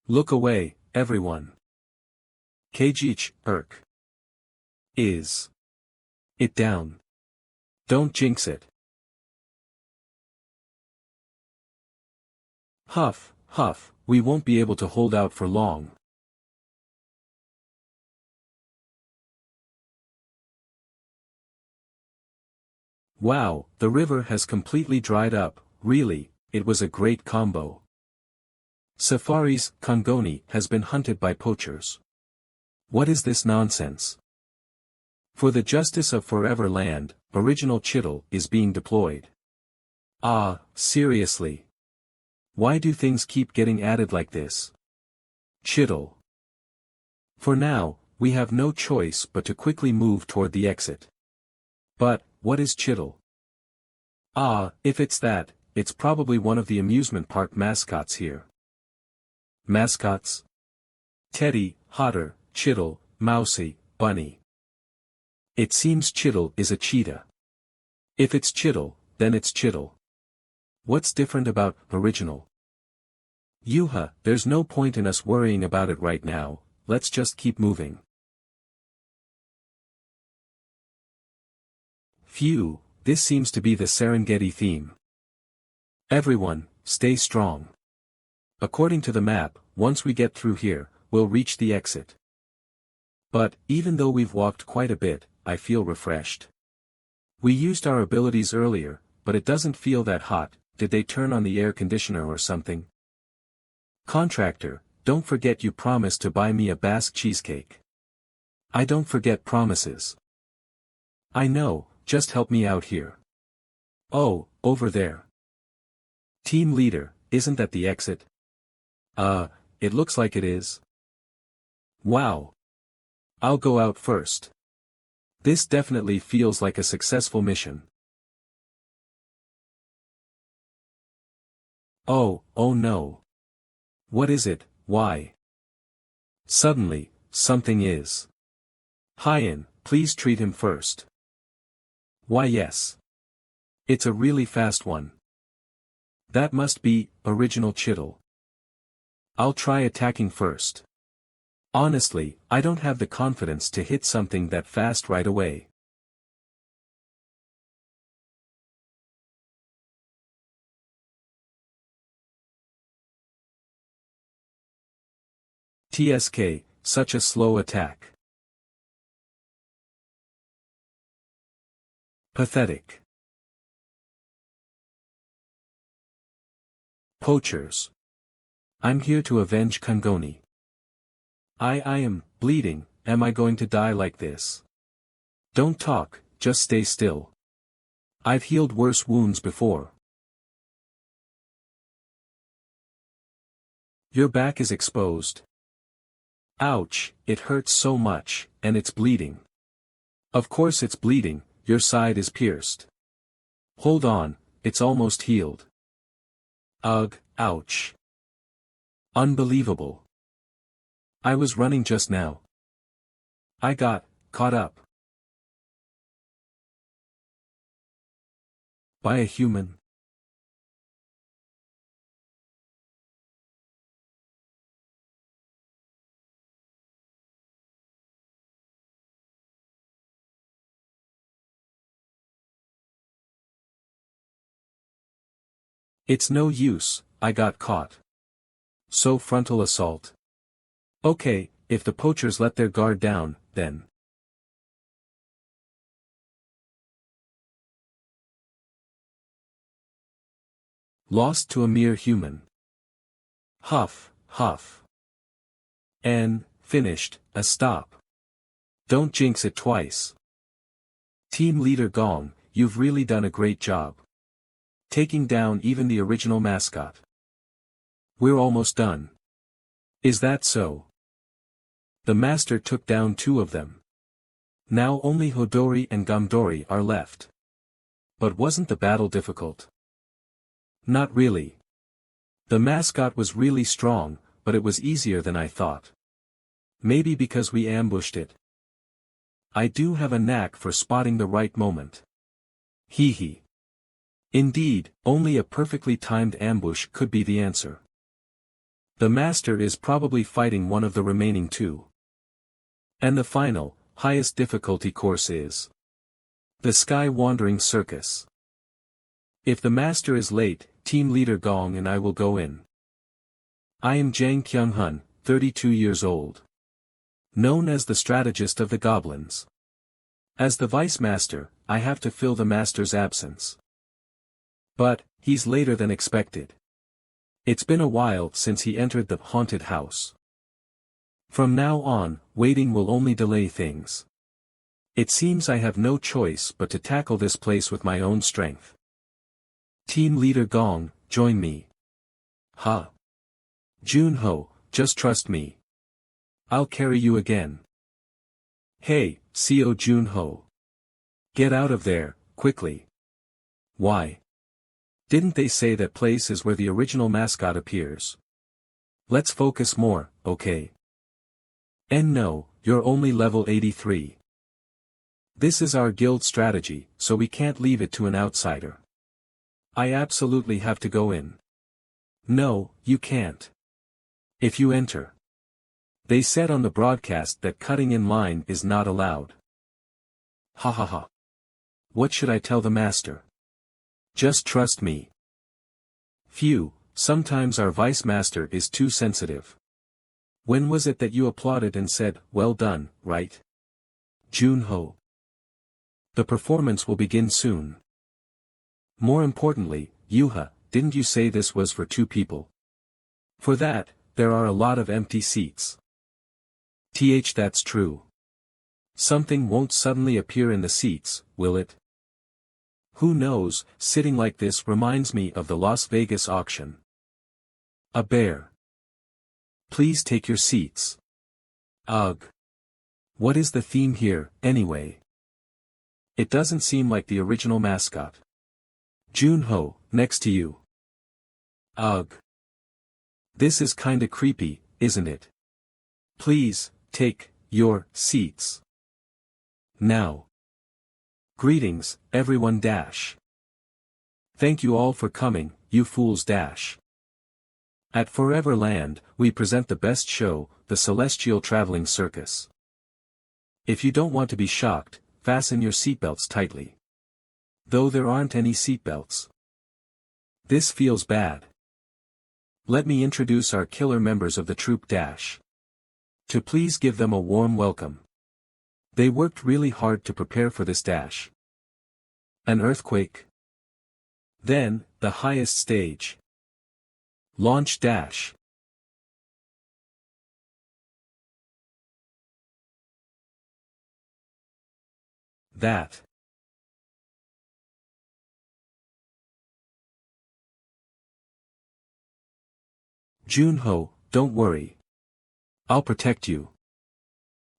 Look away, everyone. Kajich, Is it down? Don't jinx it. Huff, huff, we won't be able to hold out for long. Wow, the river has completely dried up, really, it was a great combo. Safari's Kongoni has been hunted by poachers. What is this nonsense? For the justice of Foreverland, original Chittle is being deployed. Ah, seriously. Why do things keep getting added like this? Chittle. For now, we have no choice but to quickly move toward the exit. But, what is Chittle? Ah, if it's that, it's probably one of the amusement park mascots here. Mascots? Teddy, Hotter, Chittle, Mousy, Bunny. It seems Chittle is a cheetah. If it's Chittle, then it's Chittle. What's different about original? Yuha, there's no point in us worrying about it right now, let's just keep moving. Phew, this seems to be the Serengeti theme. Everyone, stay strong. According to the map, once we get through here, we'll reach the exit. But, even though we've walked quite a bit, I feel refreshed. We used our abilities earlier, but it doesn't feel that hot. Did they turn on the air conditioner or something? Contractor, don't forget you promised to buy me a Basque cheesecake. I don't forget promises. I know, just help me out here. Oh, over there. Team leader, isn't that the exit? It looks like it is. Wow. I'll go out first. This definitely feels like a successful mission. Oh no. What is it, why? Suddenly, something is. Hien, please treat him first. Why yes. It's a really fast one. That must be, original Chittle. I'll try attacking first. Honestly, I don't have the confidence to hit something that fast right away. TSK, such a slow attack. Pathetic. Poachers. I'm here to avenge Kangoni. I am bleeding. Am I going to die like this? Don't talk, just stay still. I've healed worse wounds before. Your back is exposed. Ouch, it hurts so much, and it's bleeding. Of course it's bleeding, your side is pierced. Hold on, it's almost healed. Ugh, ouch. Unbelievable. I was running just now. I got caught up by a human. It's no use, I got caught. So frontal assault. Okay, if the poachers let their guard down, then. Lost to a mere human. Huff, huff. And, finished, a stop. Don't jinx it twice. Team Leader Gong, you've really done a great job. Taking down even the original mascot. We're almost done. Is that so? The master took down 2 of them. Now only Hodori and Gamdori are left. But wasn't the battle difficult? Not really. The mascot was really strong, but it was easier than I thought. Maybe because we ambushed it. I do have a knack for spotting the right moment. Hee hee. Indeed, only a perfectly timed ambush could be the answer. The master is probably fighting one of the remaining 2. And the final, highest difficulty course is the Sky Wandering Circus. If the master is late, Team Leader Gong and I will go in. I am Jang Kyung-hun, 32 years old. Known as the strategist of the goblins. As the vice master, I have to fill the master's absence. But, he's later than expected. It's been a while since he entered the haunted house. From now on, waiting will only delay things. It seems I have no choice but to tackle this place with my own strength. Team Leader Gong, join me. Ha. Junho, just trust me. I'll carry you again. Hey, Co Junho. Get out of there, quickly. Why? Didn't they say that place is where the original mascot appears? Let's focus more, okay? And no, you're only level 83. This is our guild strategy, so we can't leave it to an outsider. I absolutely have to go in. No, you can't. If you enter. They said on the broadcast that cutting in line is not allowed. Ha ha ha. What should I tell the master? Just trust me. Phew, sometimes our vice master is too sensitive. When was it that you applauded and said, well done, right? Junho. The performance will begin soon. More importantly, Yuha, didn't you say this was for 2 people? For that, there are a lot of empty seats. That's true. Something won't suddenly appear in the seats, will it? Who knows, sitting like this reminds me of the Las Vegas auction. A bear. Please take your seats. Ugh. What is the theme here, anyway? It doesn't seem like the original mascot. Junho, next to you. Ugh. This is kinda creepy, isn't it? Please, take your seats. Now. Greetings, everyone dash. Thank you all for coming, you fools dash. At Foreverland, we present the best show, the Celestial Traveling Circus. If you don't want to be shocked, fasten your seatbelts tightly. Though there aren't any seatbelts. This feels bad. Let me introduce our killer members of the troupe dash. To please give them a warm welcome. They worked really hard to prepare for this dash. An earthquake. Then, the highest stage. Launch dash. that. Junho, don't worry. I'll protect you.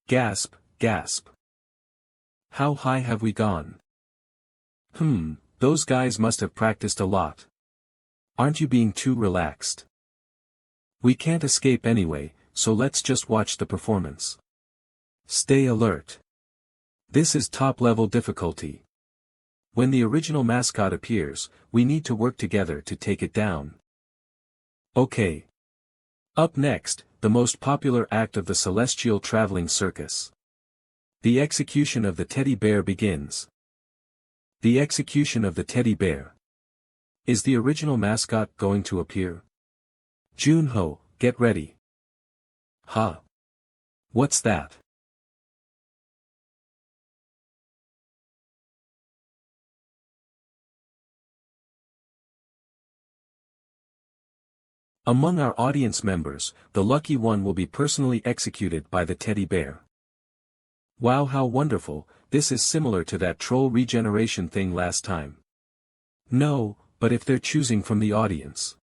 Gasp, gasp. How high have we gone? Those guys must have practiced a lot. Aren't you being too relaxed? We can't escape anyway, so let's just watch the performance. Stay alert. This is top-level difficulty. When the original mascot appears, we need to work together to take it down. Okay. Up next, the most popular act of the Celestial Traveling Circus. The execution of the teddy bear begins. The execution of the teddy bear. Is the original mascot going to appear? Junho, get ready. Huh? What's that? Among our audience members, the lucky one will be personally executed by the teddy bear. Wow, how wonderful, this is similar to that troll regeneration thing last time. No, but if they're choosing from the audience.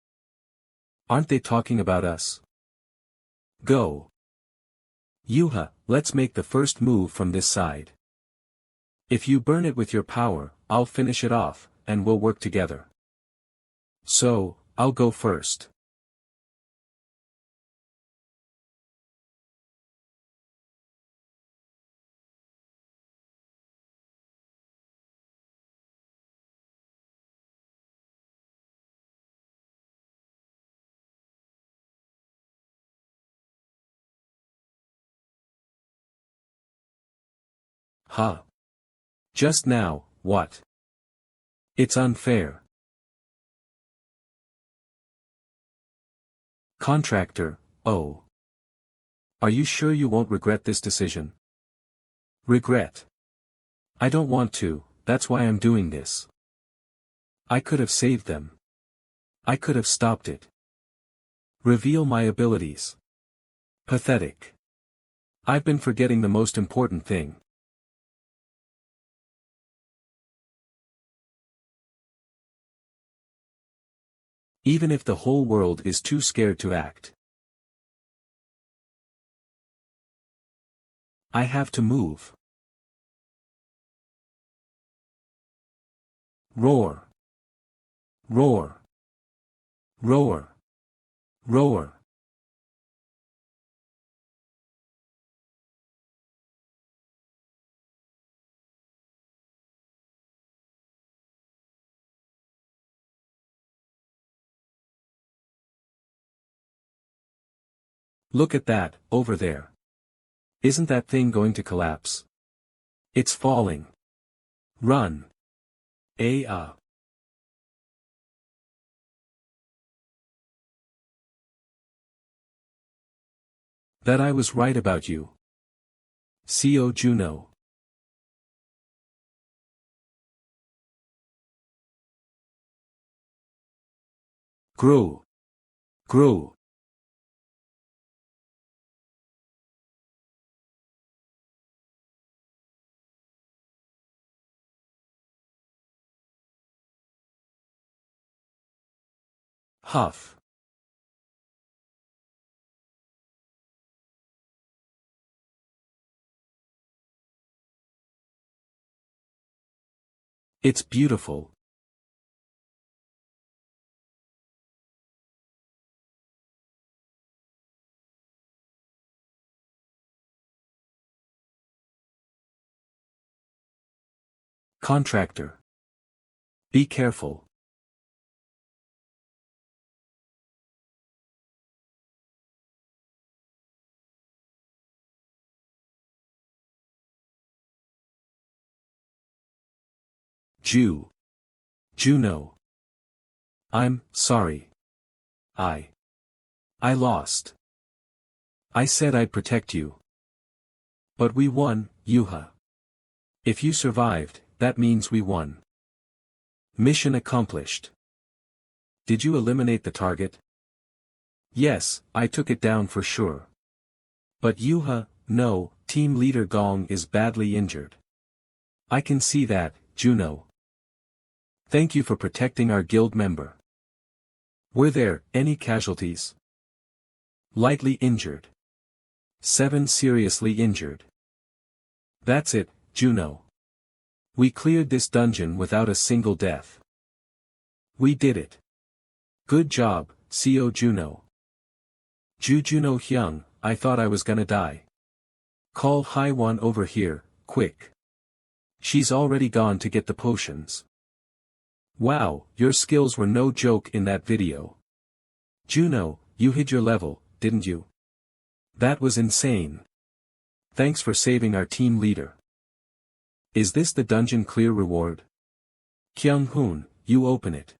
Aren't they talking about us? Go. Yuha, let's make the first move from this side. If you burn it with your power, I'll finish it off, and we'll work together. So, I'll go first. Huh? Just now, what? It's unfair. Contractor, oh. Are you sure you won't regret this decision? Regret? I don't want to, that's why I'm doing this. I could have saved them. I could have stopped it. Reveal my abilities. Pathetic. I've been forgetting the most important thing. Even if the whole world is too scared to act. I have to move. Roar. Roar. Roar. Roar. Look at that, over there. Isn't that thing going to collapse? It's falling. Run. Ah. That I was right about you. Co Juno. Grow. Grow. Huff. It's beautiful. Contractor. Be careful. Juno. I'm sorry. I lost. I said I'd protect you. But we won, Yuha. If you survived, that means we won. Mission accomplished. Did you eliminate the target? Yes, I took it down for sure. But Yuha, no, team leader Gong is badly injured. I can see that, Juno. Thank you for protecting our guild member. Were there any casualties? Lightly injured. 7 seriously injured. That's it, Juno. We cleared this dungeon without a single death. We did it. Good job, Co Juno. Juno Hyung, I thought I was gonna die. Call High One over here, quick. She's already gone to get the potions. Wow, your skills were no joke in that video. Juno, you hid your level, didn't you? That was insane. Thanks for saving our team leader. Is this the dungeon clear reward? Kyung-hoon, you open it.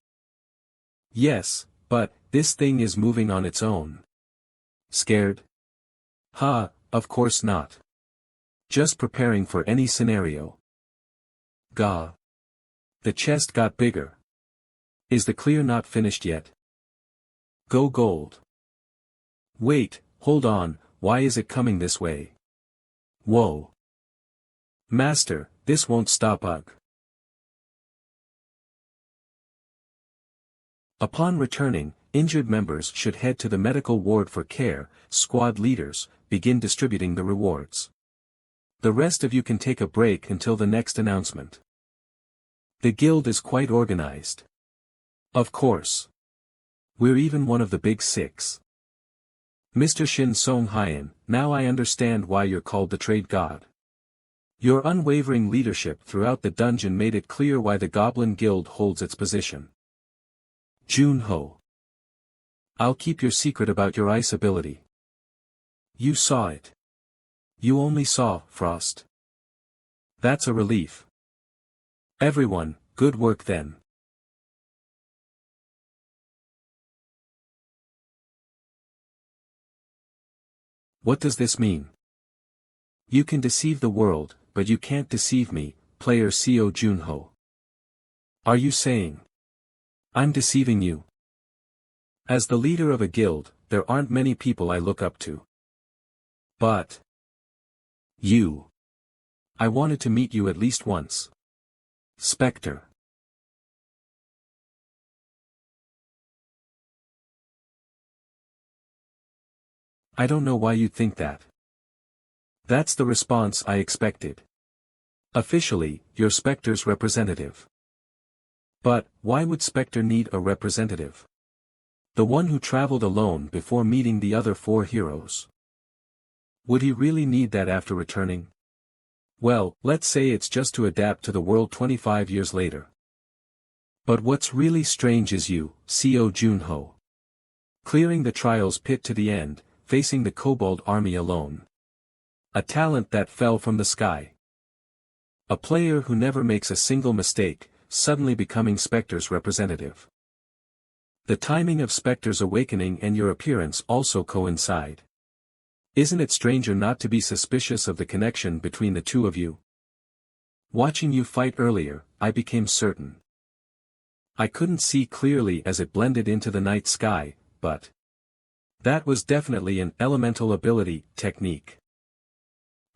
Yes, but, this thing is moving on its own. Scared? Ha, of course not. Just preparing for any scenario. Gah. The chest got bigger. Is the clear not finished yet? Go gold. Wait, hold on, why is it coming this way? Whoa. Master, this won't stop Ugh. Upon returning, injured members should head to the medical ward for care. Squad leaders, begin distributing the rewards. The rest of you can take a break until the next announcement. The guild is quite organized. Of course. We're even one of the big 6. Mr. Shin Song-hyun, now I understand why you're called the trade god. Your unwavering leadership throughout the dungeon made it clear why the Goblin Guild holds its position. Jun-ho. I'll keep your secret about your ice ability. You saw it. You only saw Frost. That's a relief. Everyone, good work then. What does this mean? You can deceive the world, but you can't deceive me, player Co Junho. Are you saying I'm deceiving you? As the leader of a guild, there aren't many people I look up to. But you. I wanted to meet you at least once. Spectre. I don't know why you'd think that. That's the response I expected. Officially, you're Spectre's representative. But, why would Spectre need a representative? The one who traveled alone before meeting the other 4 heroes. Would he really need that after returning? Well, let's say it's just to adapt to the world 25 years later. But what's really strange is you, Co Junho. Clearing the trials pit to the end, facing the Kobold army alone. A talent that fell from the sky. A player who never makes a single mistake, suddenly becoming Spectre's representative. The timing of Spectre's awakening and your appearance also coincide. Isn't it stranger not to be suspicious of the connection between the two of you? Watching you fight earlier, I became certain. I couldn't see clearly as it blended into the night sky, but that was definitely an elemental ability, technique.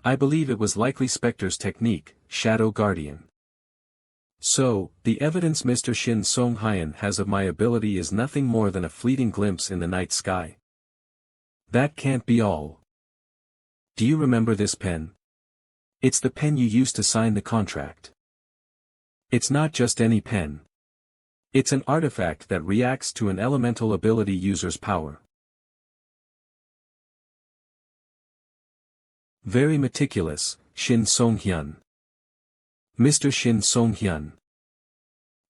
I believe it was likely Spectre's technique, Shadow Guardian. So, the evidence Mr. Shin Song-hyun has of my ability is nothing more than a fleeting glimpse in the night sky. That can't be all. Do you remember this pen? It's the pen you used to sign the contract. It's not just any pen. It's an artifact that reacts to an elemental ability user's power. Very meticulous, Shin Song-hyun. Mr. Shin Song-hyun.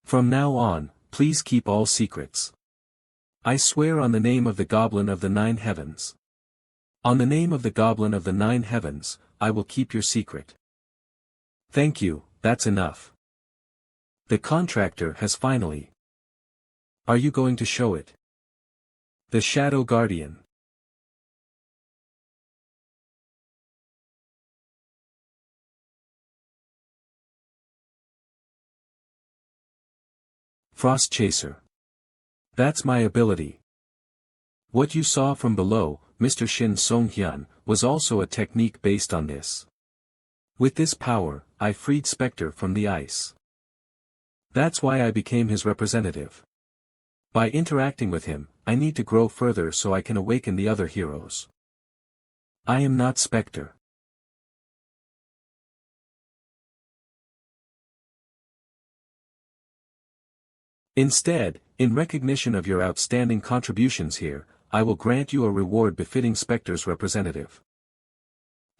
From now on, please keep all secrets. I swear on the name of the Goblin of the 9 Heavens. On the name of the Goblin of the 9 Heavens, I will keep your secret. Thank you, that's enough. The contractor has finally. Are you going to show it? The Shadow Guardian. Frost Chaser. That's my ability. What you saw from below, Mr. Shin Song-hyun, was also a technique based on this. With this power, I freed Spectre from the ice. That's why I became his representative. By interacting with him, I need to grow further so I can awaken the other heroes. I am not Spectre. Instead, in recognition of your outstanding contributions here, I will grant you a reward befitting Spectre's representative.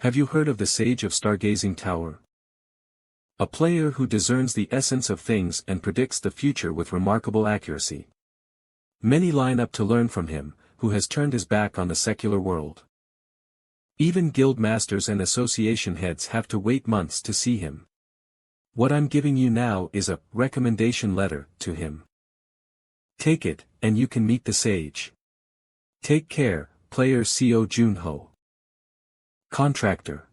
Have you heard of the Sage of Stargazing Tower? A player who discerns the essence of things and predicts the future with remarkable accuracy. Many line up to learn from him, who has turned his back on the secular world. Even guild masters and association heads have to wait months to see him. What I'm giving you now is a recommendation letter to him. Take it, and you can meet the sage. Take care, player Co Junho. Contractor.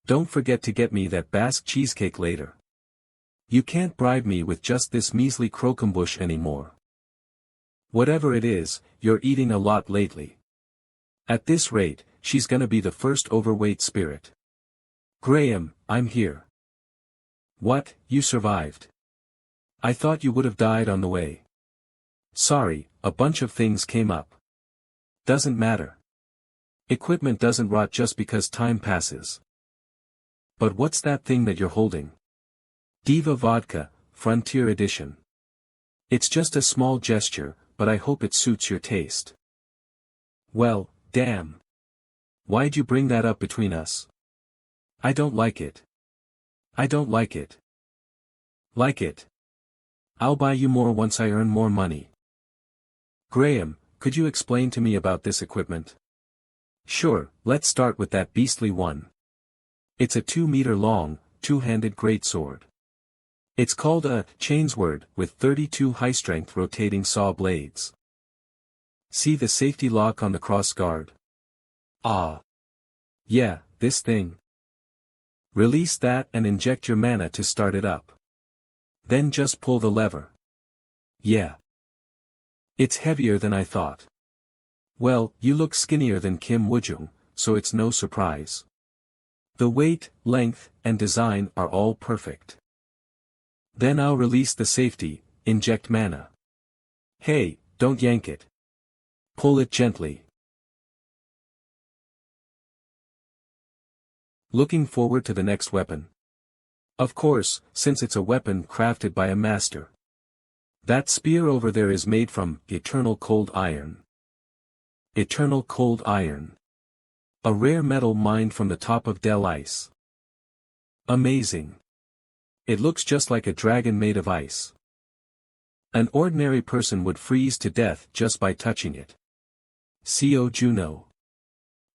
Don't forget to get me that Basque cheesecake later. You can't bribe me with just this measly croquembouche anymore. Whatever it is, you're eating a lot lately. At this rate, she's gonna be the first overweight spirit. Graham, I'm here. What, you survived? I thought you would have died on the way. Sorry, a bunch of things came up. Doesn't matter. Equipment doesn't rot just because time passes. But what's that thing that you're holding? Diva Vodka, Frontier Edition. It's just a small gesture, but I hope it suits your taste. Well, damn. Why'd you bring that up between us? I don't like it. I don't like it. Like it. I'll buy you more once I earn more money. Graham, could you explain to me about this equipment? Sure, let's start with that beastly one. It's a 2-meter long, two-handed greatsword. It's called a chainsword with 32 high-strength rotating saw blades. See the safety lock on the cross guard? Ah. Yeah, this thing. Release that and inject your mana to start it up. Then just pull the lever. Yeah. It's heavier than I thought. Well, you look skinnier than Kim Woojung, so it's no surprise. The weight, length, and design are all perfect. Then I'll release the safety, inject mana. Hey, don't yank it. Pull it gently. Looking forward to the next weapon. Of course, since it's a weapon crafted by a master. That spear over there is made from eternal cold iron. Eternal cold iron. A rare metal mined from the top of Del Ice. Amazing. It looks just like a dragon made of ice. An ordinary person would freeze to death just by touching it. Co Juno.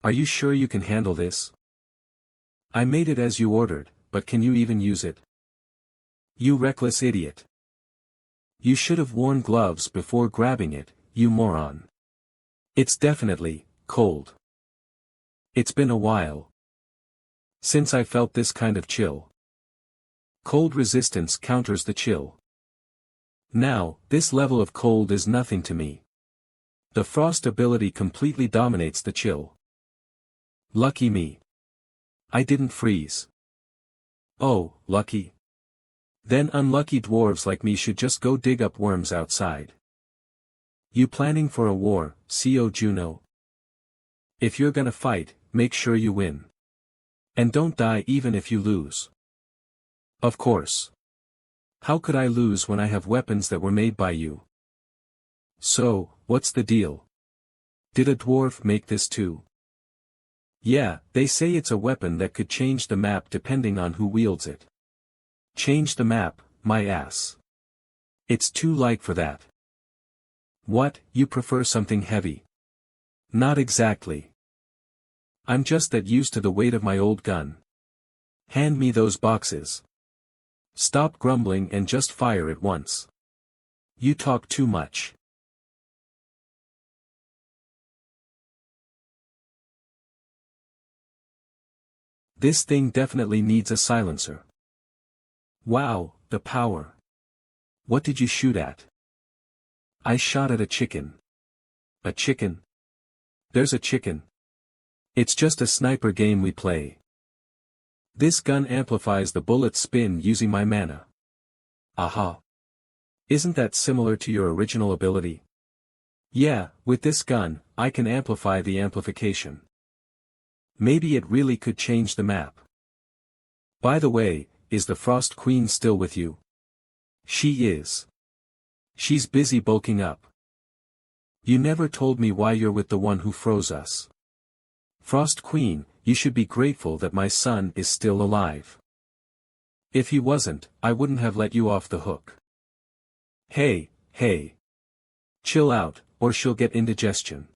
Are you sure you can handle this? I made it as you ordered, but can you even use it? You reckless idiot. You should have worn gloves before grabbing it, you moron. It's definitely cold. It's been a while since I felt this kind of chill. Cold resistance counters the chill. Now, this level of cold is nothing to me. The frost ability completely dominates the chill. Lucky me. I didn't freeze. Oh, lucky. Then unlucky dwarves like me should just go dig up worms outside. You planning for a war, Co Juno? If you're gonna fight, make sure you win. And don't die even if you lose. Of course. How could I lose when I have weapons that were made by you? So, what's the deal? Did a dwarf make this too? Yeah, they say it's a weapon that could change the map depending on who wields it. Change the map, my ass. It's too light for that. What, you prefer something heavy? Not exactly. I'm just that used to the weight of my old gun. Hand me those boxes. Stop grumbling and just fire at once. You talk too much. This thing definitely needs a silencer. Wow, the power. What did you shoot at? I shot at a chicken. A chicken? There's a chicken. It's just a sniper game we play. This gun amplifies the bullet's spin using my mana. Aha. Isn't that similar to your original ability? Yeah, with this gun, I can amplify the amplification. Maybe it really could change the map. By the way, is the Frost Queen still with you? She is. She's busy bulking up. You never told me why you're with the one who froze us. Frost Queen, you should be grateful that my son is still alive. If he wasn't, I wouldn't have let you off the hook. Hey, hey. Chill out, or she'll get indigestion.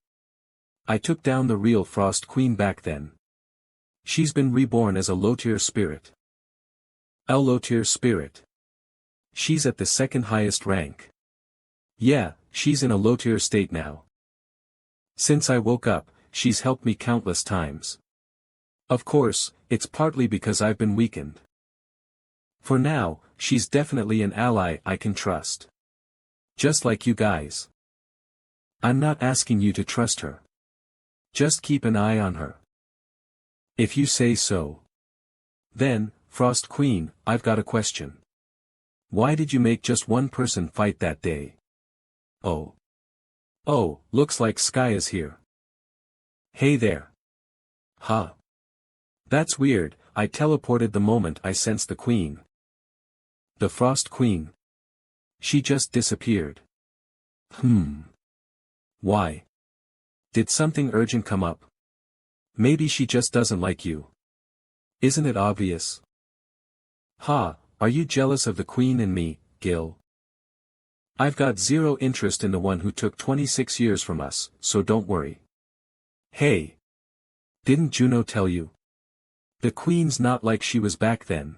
I took down the real Frost Queen back then. She's been reborn as a low-tier spirit. A low-tier spirit. She's at the second highest rank. Yeah, she's in a low-tier state now. Since I woke up, she's helped me countless times. Of course, it's partly because I've been weakened. For now, she's definitely an ally I can trust. Just like you guys. I'm not asking you to trust her. Just keep an eye on her. If you say so. Then, Frost Queen, I've got a question. Why did you make just one person fight that day? Oh. Oh, looks like Sky is here. Hey there. Huh. That's weird, I teleported the moment I sensed the Queen. The Frost Queen. She just disappeared. Why? Did something urgent come up? Maybe she just doesn't like you. Isn't it obvious? Ha, are you jealous of the Queen and me, Gil? I've got zero interest in the one who took 26 years from us, so don't worry. Hey. Didn't Juno tell you? The Queen's not like she was back then.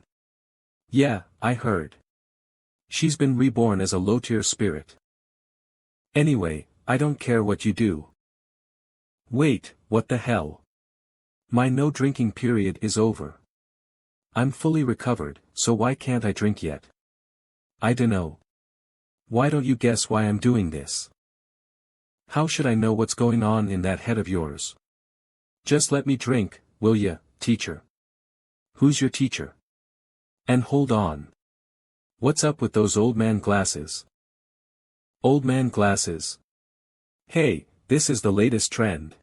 Yeah, I heard. She's been reborn as a low-tier spirit. Anyway, I don't care what you do. Wait, what the hell? My no-drinking period is over. I'm fully recovered, so why can't I drink yet? I dunno. Why don't you guess why I'm doing this? How should I know what's going on in that head of yours? Just let me drink, will ya, teacher? Who's your teacher? And hold on. What's up with those old man glasses? Old man glasses? Hey, this is the latest trend.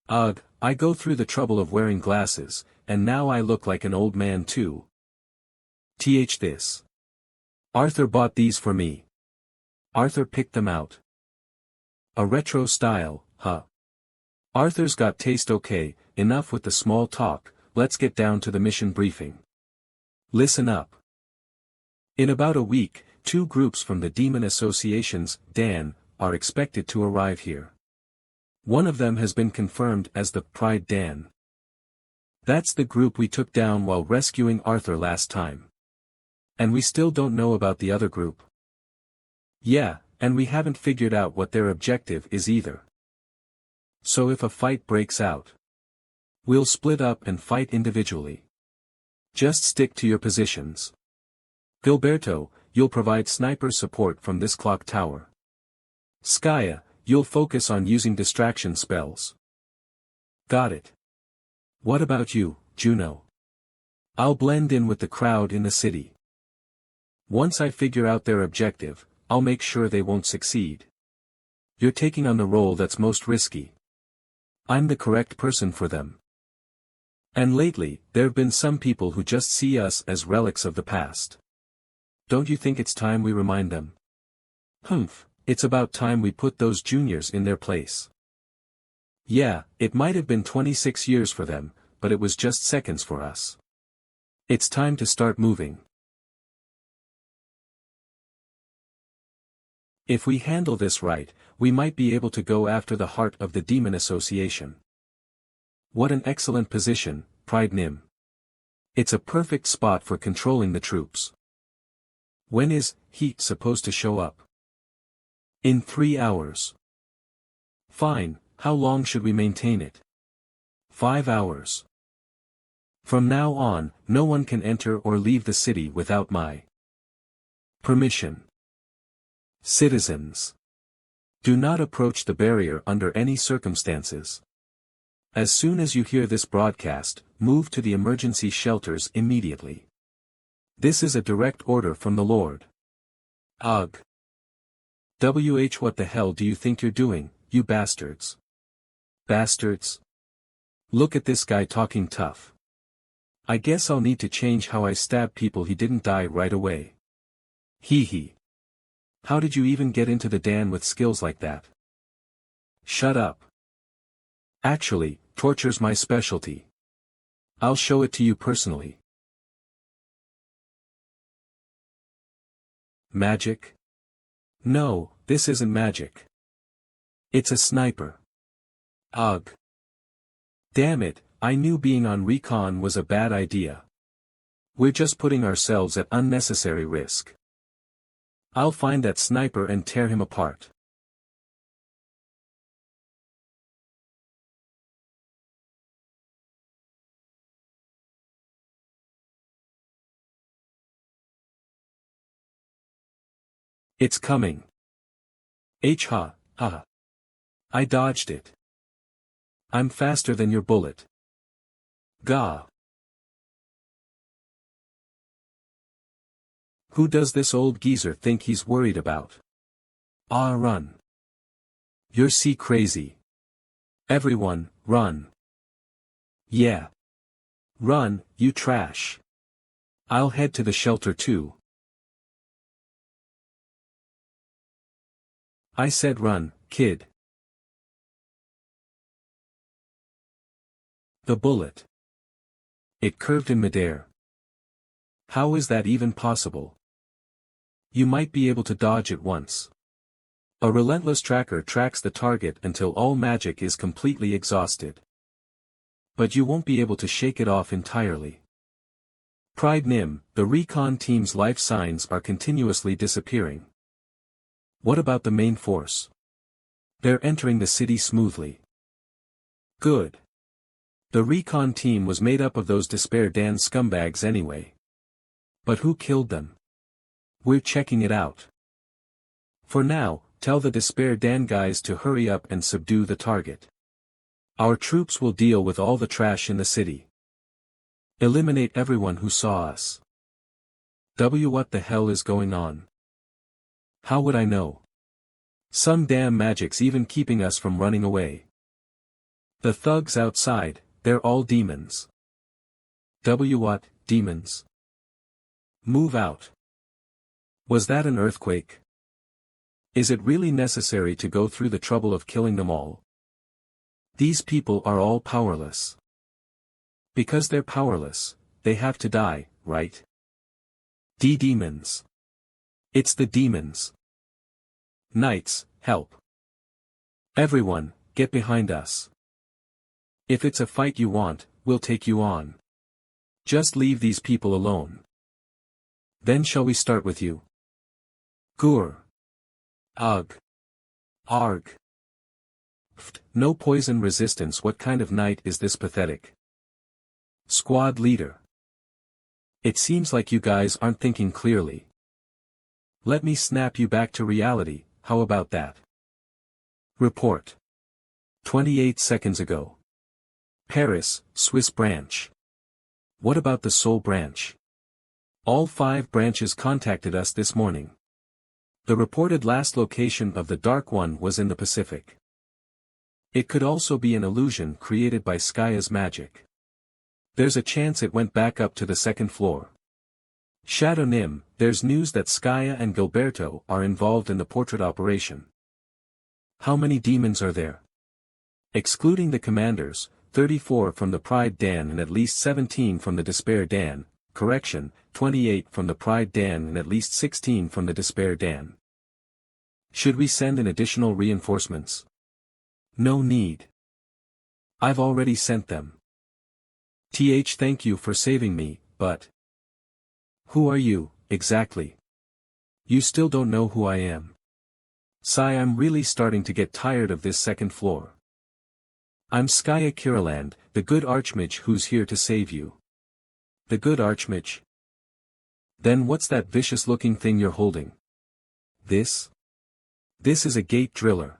Ugh, I go through the trouble of wearing glasses, and now I look like an old man too. This. Arthur bought these for me. Arthur picked them out. A retro style, huh? Arthur's got taste. Okay, enough with the small talk, let's get down to the mission briefing. Listen up. In about a week, 2 groups from the Demon Association's Dan are expected to arrive here. One of them has been confirmed as the Pride Dan. That's the group we took down while rescuing Arthur last time. And we still don't know about the other group. Yeah, and we haven't figured out what their objective is either. So if a fight breaks out, we'll split up and fight individually. Just stick to your positions. Gilberto, you'll provide sniper support from this clock tower. Skya, you'll focus on using distraction spells. Got it. What about you, Juno? I'll blend in with the crowd in the city. Once I figure out their objective, I'll make sure they won't succeed. You're taking on the role that's most risky. I'm the correct person for them. And lately, there've been some people who just see us as relics of the past. Don't you think it's time we remind them? It's about time we put those juniors in their place. Yeah, it might have been 26 years for them, but it was just seconds for us. It's time to start moving. If we handle this right, we might be able to go after the heart of the Demon Association. What an excellent position, Pride Nim. It's a perfect spot for controlling the troops. When is he supposed to show up? In 3 hours. Fine, how long should we maintain it? 5 hours. From now on, no one can enter or leave the city without my permission. Citizens. Do not approach the barrier under any circumstances. As soon as you hear this broadcast, move to the emergency shelters immediately. This is a direct order from the Lord. Ugh. What the hell do you think you're doing, you bastards? Bastards? Look at this guy talking tough. I guess I'll need to change how I stab people. He didn't die right away. Hee hee. How did you even get into the den with skills like that? Shut up. Actually, torture's my specialty. I'll show it to you personally. Magic? No, this isn't magic. It's a sniper. Ugh. Damn it, I knew being on recon was a bad idea. We're just putting ourselves at unnecessary risk. I'll find that sniper and tear him apart. It's coming. Ha. I dodged it. I'm faster than your bullet. Gah. Who does this old geezer think he's worried about? Ah, run. You're sea crazy. Everyone, run. Yeah. Run, you trash. I'll head to the shelter too. I said run, kid. The bullet. It curved in midair. How is that even possible? You might be able to dodge it once. A relentless tracker tracks the target until all magic is completely exhausted. But you won't be able to shake it off entirely. Pride Nim, the recon team's life signs are continuously disappearing. What about the main force? They're entering the city smoothly. Good. The recon team was made up of those Despair Dan scumbags anyway. But who killed them? We're checking it out. For now, tell the Despair Dan guys to hurry up and subdue the target. Our troops will deal with all the trash in the city. Eliminate everyone who saw us. What the hell is going on? How would I know? Some damn magic's even keeping us from running away. The thugs outside, they're all demons. What, demons? Move out. Was that an earthquake? Is it really necessary to go through the trouble of killing them all? These people are all powerless. Because they're powerless, they have to die, right? Demons. It's the demons. Knights, help. Everyone, get behind us. If it's a fight you want, we'll take you on. Just leave these people alone. Then shall we start with you? Gur. Ugh. Arg. No poison resistance. What kind of knight is this pathetic? Squad leader. It seems like you guys aren't thinking clearly. Let me snap you back to reality, how about that? Report. 28 seconds ago. Paris, Swiss branch. What about the Seoul branch? All 5 branches contacted us this morning. The reported last location of the Dark One was in the Pacific. It could also be an illusion created by Skaya's magic. There's a chance it went back up to the 2nd floor. Shadow Nim, there's news that Skaya and Gilberto are involved in the portrait operation. How many demons are there? Excluding the commanders, 34 from the Pride Dan and at least 17 from the Despair Dan, correction, 28 from the Pride Dan and at least 16 from the Despair Dan. Should we send in additional reinforcements? No need. I've already sent them. Thank you for saving me, but... Who are you, exactly? You still don't know who I am. Sigh, I'm really starting to get tired of this 2nd floor. I'm Skaya Kiraland, the good archmage who's here to save you. The good archmage? Then what's that vicious-looking thing you're holding? This? This is a gate driller.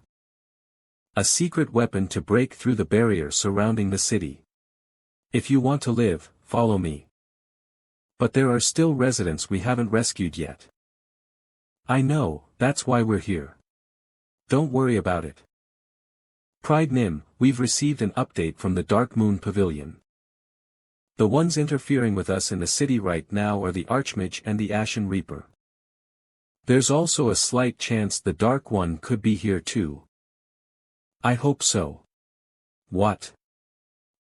A secret weapon to break through the barrier surrounding the city. If you want to live, follow me. But there are still residents we haven't rescued yet. I know, that's why we're here. Don't worry about it. Pride Nim, we've received an update from the Dark Moon Pavilion. The ones interfering with us in the city right now are the Archmage and the Ashen Reaper. There's also a slight chance the Dark One could be here too. I hope so. What?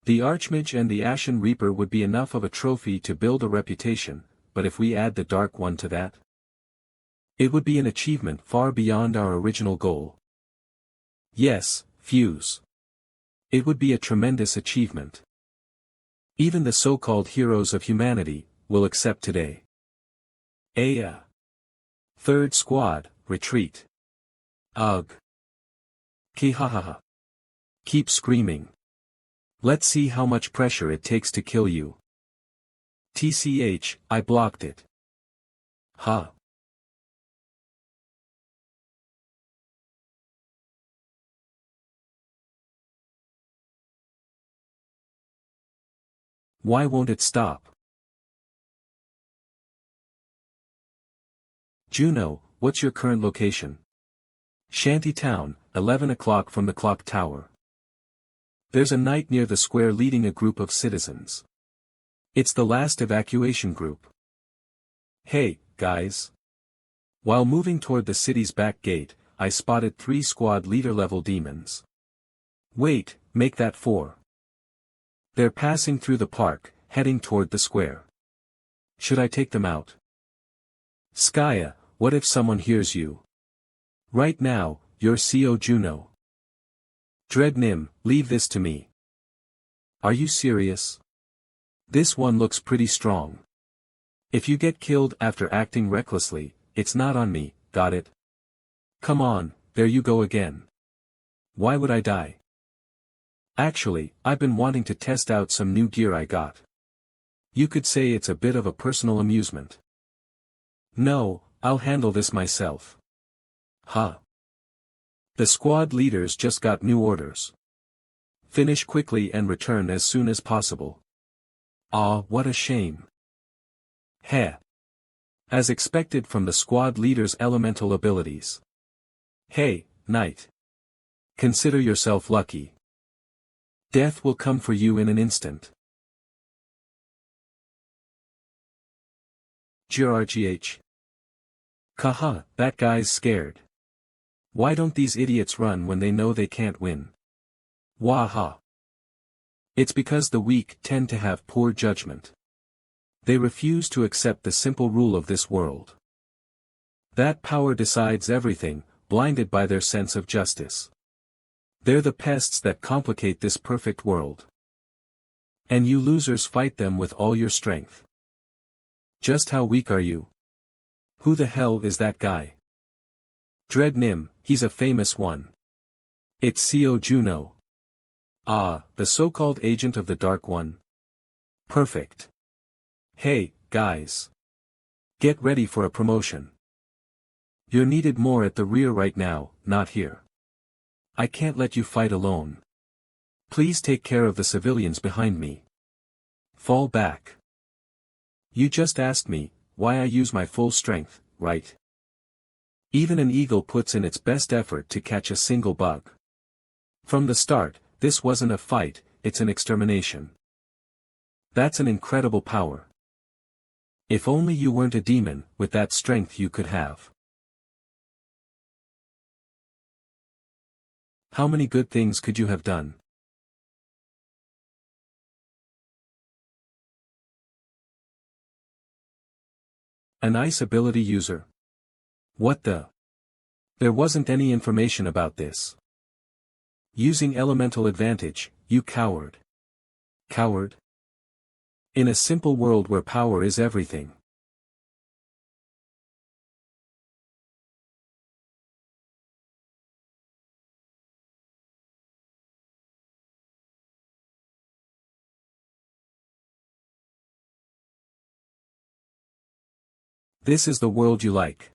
The Archmage and the Ashen Reaper would be enough of a trophy to build a reputation, but if we add the Dark One to that? It would be an achievement far beyond our original goal. Yes, Fuse. It would be a tremendous achievement. Even the so-called heroes of humanity will accept today. Third squad, retreat. Ugh. Kihahaha. Keep screaming. Let's see how much pressure it takes to kill you. TCH, I blocked it. Huh. Why won't it stop? Juno, what's your current location? Shanty Town, 11 o'clock from the clock tower. There's a knight near the square leading a group of citizens. It's the last evacuation group. Hey, guys. While moving toward the city's back gate, I spotted 3 squad leader-level demons. Wait, make that 4. They're passing through the park, heading toward the square. Should I take them out? Skya, what if someone hears you? Right now, you're CO Juno. Dread Nim, leave this to me. Are you serious? This one looks pretty strong. If you get killed after acting recklessly, it's not on me, got it? Come on, there you go again. Why would I die? Actually, I've been wanting to test out some new gear I got. You could say it's a bit of a personal amusement. No, I'll handle this myself. Huh. The squad leaders just got new orders. Finish quickly and return as soon as possible. Ah, what a shame. Heh. As expected from the squad leader's elemental abilities. Hey, knight. Consider yourself lucky. Death will come for you in an instant. GRGH. Kaha, that guy's scared. Why don't these idiots run when they know they can't win? Waha. It's because the weak tend to have poor judgment. They refuse to accept the simple rule of this world. That power decides everything, blinded by their sense of justice. They're the pests that complicate this perfect world. And you losers fight them with all your strength. Just how weak are you? Who the hell is that guy? Dread Nim, he's a famous one. It's CO Juno. Ah, the so-called agent of the Dark One. Perfect. Hey, guys. Get ready for a promotion. You're needed more at the rear right now, not here. I can't let you fight alone. Please take care of the civilians behind me. Fall back. You just asked me, why I use my full strength, right? Even an eagle puts in its best effort to catch a single bug. From the start, this wasn't a fight, it's an extermination. That's an incredible power. If only you weren't a demon, with that strength you could have. How many good things could you have done? An ice ability user. What the? There wasn't any information about this. Using elemental advantage, you coward. Coward? In a simple world where power is everything. This is the world you like.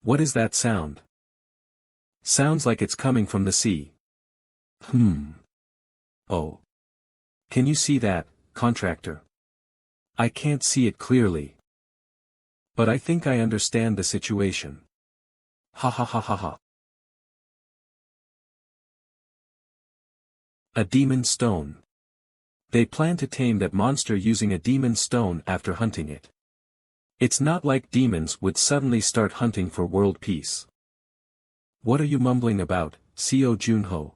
What is that sound? Sounds like it's coming from the sea. Oh. Can you see that, contractor? I can't see it clearly. But I think I understand the situation. Ha ha ha ha ha. A demon stone. They plan to tame that monster using a demon stone after hunting it. It's not like demons would suddenly start hunting for world peace. What are you mumbling about, Seo Junho?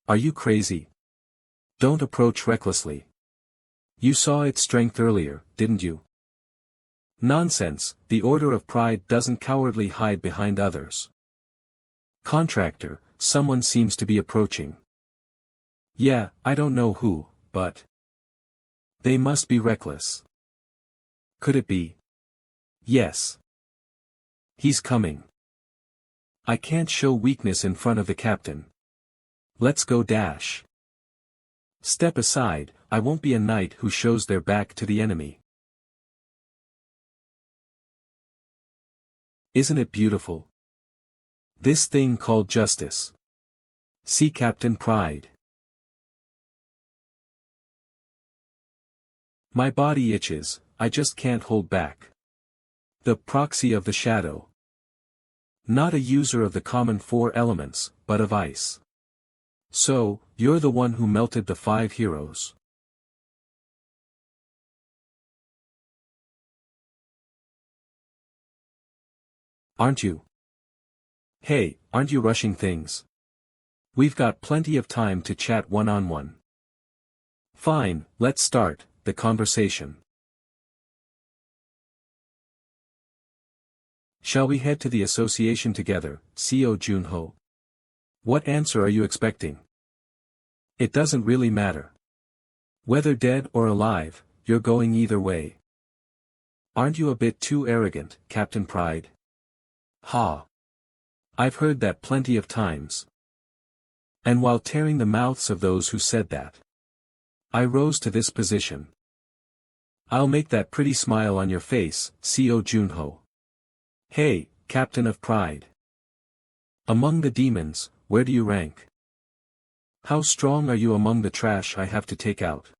Are you crazy? Don't approach recklessly. You saw its strength earlier, didn't you? Nonsense, the Order of Pride doesn't cowardly hide behind others. Contractor, someone seems to be approaching. Yeah, I don't know who, but they must be reckless. Could it be? Yes. He's coming. I can't show weakness in front of the captain. Let's go dash. Step aside, I won't be a knight who shows their back to the enemy. Isn't it beautiful? This thing called justice. See Captain Pride. My body itches, I just can't hold back. The proxy of the shadow. Not a user of the common four elements, but of ice. So, you're the one who melted the 5 heroes. Aren't you? Hey, aren't you rushing things? We've got plenty of time to chat one-on-one. Fine, let's start the conversation. Shall we head to the association together, Seo Junho? What answer are you expecting? It doesn't really matter. Whether dead or alive, you're going either way. Aren't you a bit too arrogant, Captain Pride? Ha! I've heard that plenty of times. And while tearing the mouths of those who said that, I rose to this position. I'll make that pretty smile on your face, Seo Junho. Hey, Captain of Pride. Among the demons, where do you rank? How strong are you among the trash I have to take out?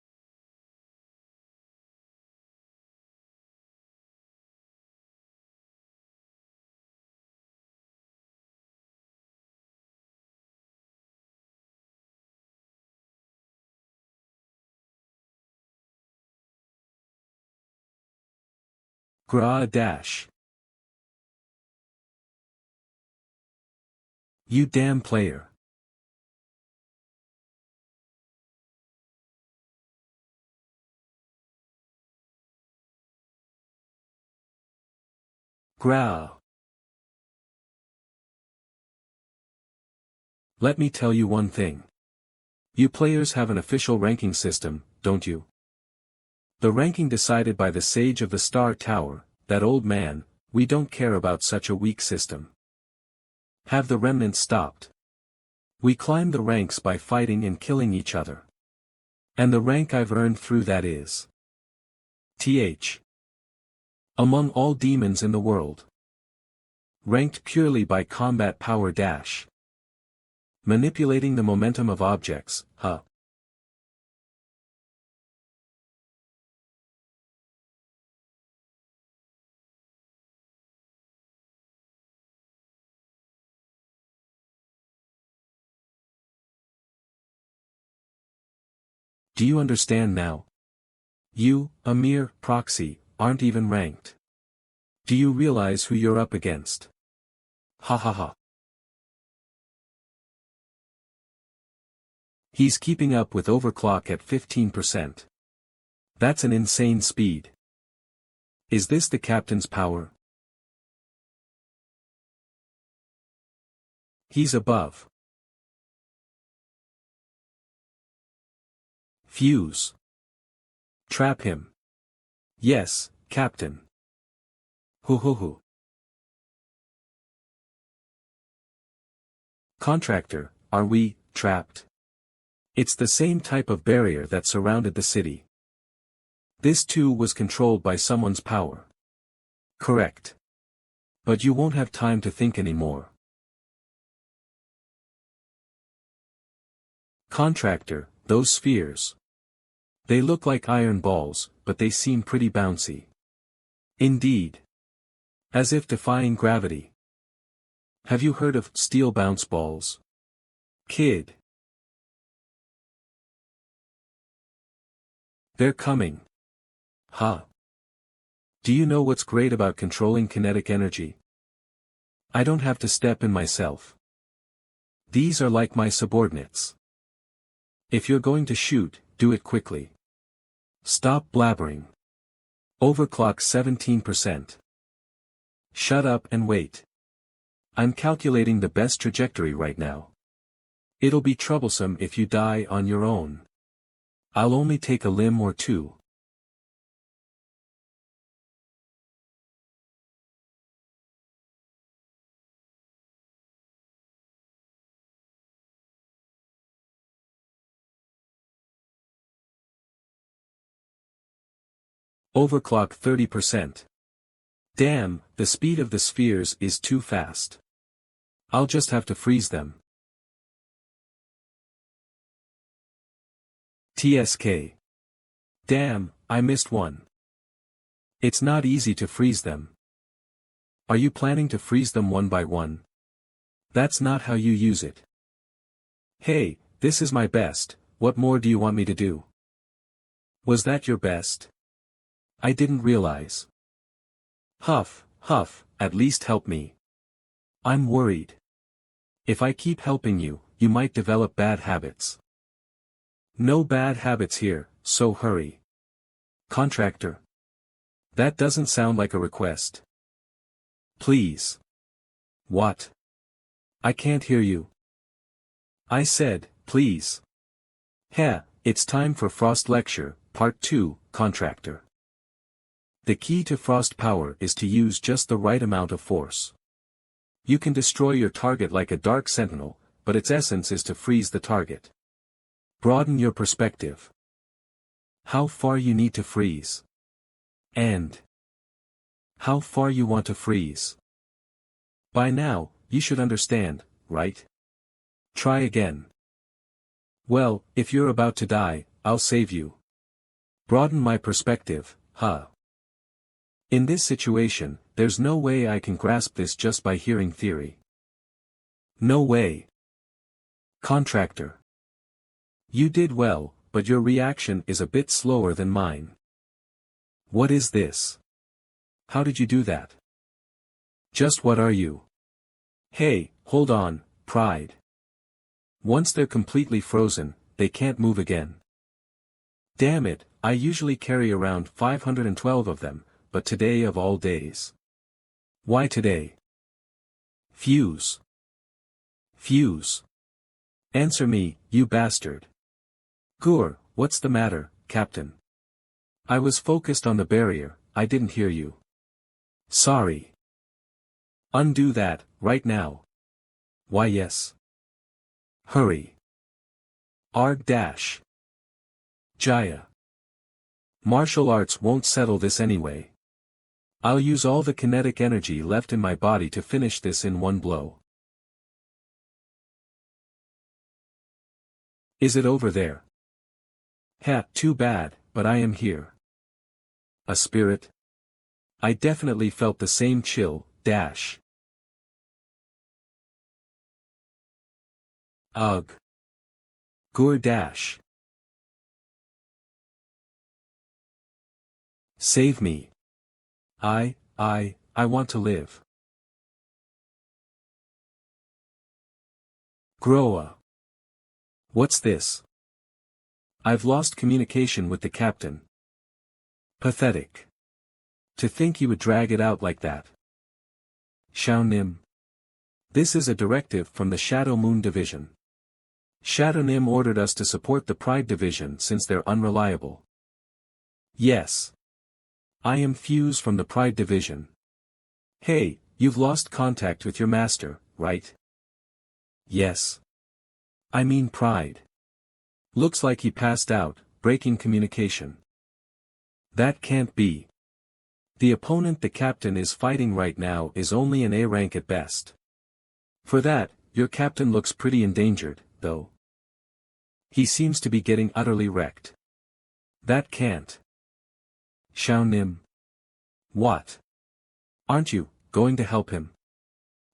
Dash. You damn player. Growl. Let me tell you one thing. You players have an official ranking system, don't you? The ranking decided by the Sage of the Star Tower, that old man. We don't care about such a weak system. Have the remnants stopped. We climb the ranks by fighting and killing each other. And the rank I've earned through that is TH. Among all demons in the world. Ranked purely by combat power dash. Manipulating the momentum of objects, huh? Do you understand now? You, a mere proxy, aren't even ranked. Do you realize who you're up against? Ha ha ha. He's keeping up with overclock at 15%. That's an insane speed. Is this the captain's power? He's above. Fuse. Trap him. Yes, Captain. Hoo hoo hoo. Contractor, are we trapped? It's the same type of barrier that surrounded the city. This too was controlled by someone's power. Correct. But you won't have time to think anymore. Contractor, those spheres. They look like iron balls, but they seem pretty bouncy. Indeed. As if defying gravity. Have you heard of steel bounce balls? Kid. They're coming. Huh. Do you know what's great about controlling kinetic energy? I don't have to step in myself. These are like my subordinates. If you're going to shoot, do it quickly. Stop blabbering. Overclock 17%. Shut up and wait. I'm calculating the best trajectory right now. It'll be troublesome if you die on your own. I'll only take a limb or two. Overclock 30%. Damn, the speed of the spheres is too fast. I'll just have to freeze them. TSK. Damn, I missed one. It's not easy to freeze them. Are you planning to freeze them one by one? That's not how you use it. Hey, this is my best, what more do you want me to do? Was that your best? I didn't realize. Huff, huff, at least help me. I'm worried. If I keep helping you, you might develop bad habits. No bad habits here, so hurry. Contractor. That doesn't sound like a request. Please. What? I can't hear you. I said, please. Heh, it's time for Frost Lecture, Part 2, Contractor. The key to Frost power is to use just the right amount of force. You can destroy your target like a Dark Sentinel, but its essence is to freeze the target. Broaden your perspective. How far you need to freeze. And how far you want to freeze. By now, you should understand, right? Try again. Well, if you're about to die, I'll save you. Broaden my perspective, huh? In this situation, there's no way I can grasp this just by hearing theory. No way. Contractor. You did well, but your reaction is a bit slower than mine. What is this? How did you do that? Just what are you? Hey, hold on, pride. Once they're completely frozen, they can't move again. Damn it, I usually carry around 512 of them, but today of all days. Why today? Fuse. Fuse. Answer me, you bastard. Gur, what's the matter, Captain? I was focused on the barrier, I didn't hear you. Sorry. Undo that, right now. Why yes. Hurry. Arg dash. Jaya. Martial arts won't settle this anyway. I'll use all the kinetic energy left in my body to finish this in one blow. Is it over there? Heh, too bad, but I am here. A spirit? I definitely felt the same chill, dash. Ugh. Gur dash. Save me. I want to live. Groa. What's this? I've lost communication with the captain. Pathetic. To think you would drag it out like that. Shao Nim. This is a directive from the Shadow Moon Division. Shadow Nim ordered us to support the Pride Division since they're unreliable. Yes. I am Fuse from the Pride Division. Hey, you've lost contact with your master, right? Yes. I mean Pride. Looks like he passed out, breaking communication. That can't be. The opponent the captain is fighting right now is only an A rank at best. For that, your captain looks pretty endangered, though. He seems to be getting utterly wrecked. That can't. Xiao Nim. What? Aren't you going to help him?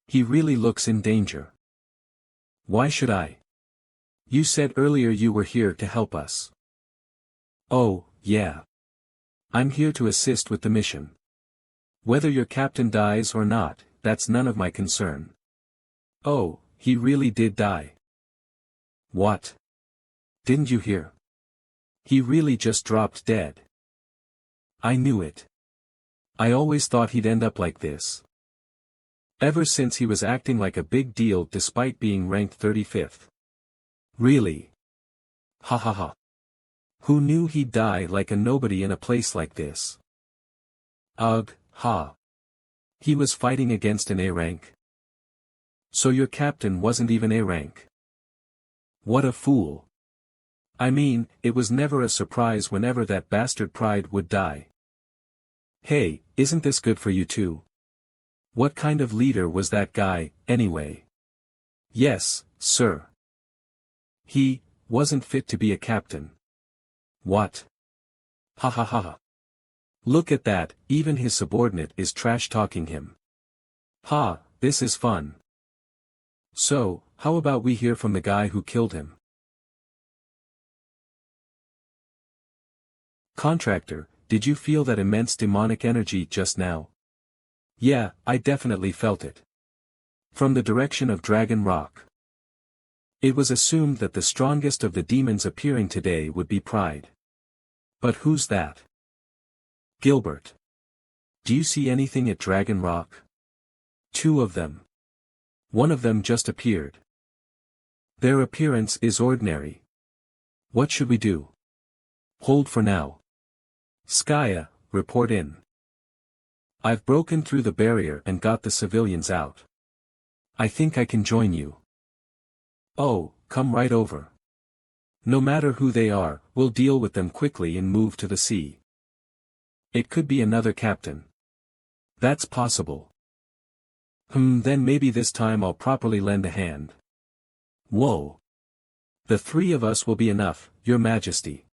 He really looks in danger. Why should I? You said earlier you were here to help us. Oh, yeah. I'm here to assist with the mission. Whether your captain dies or not, that's none of my concern. Oh, he really did die. What? Didn't you hear? He really just dropped dead. I knew it. I always thought he'd end up like this. Ever since he was acting like a big deal despite being ranked 35th. Really? Ha ha ha. Who knew he'd die like a nobody in a place like this? Ugh, ha. He was fighting against an A rank. So your captain wasn't even A rank. What a fool. I mean, it was never a surprise whenever that bastard Pride would die. Hey, isn't this good for you too? What kind of leader was that guy, anyway? Yes, sir. He wasn't fit to be a captain. What? Ha ha ha. Look at that, even his subordinate is trash-talking him. Ha, this is fun. So, how about we hear from the guy who killed him? Contractor, did you feel that immense demonic energy just now? Yeah, I definitely felt it. From the direction of Dragon Rock. It was assumed that the strongest of the demons appearing today would be Pride. But who's that? Gilbert. Do you see anything at Dragon Rock? 2 of them. One of them just appeared. Their appearance is ordinary. What should we do? Hold for now. Skaya, report in. I've broken through the barrier and got the civilians out. I think I can join you. Oh, come right over. No matter who they are, we'll deal with them quickly and move to the sea. It could be another captain. That's possible. Then maybe this time I'll properly lend a hand. Whoa. The 3 of us will be enough, Your Majesty.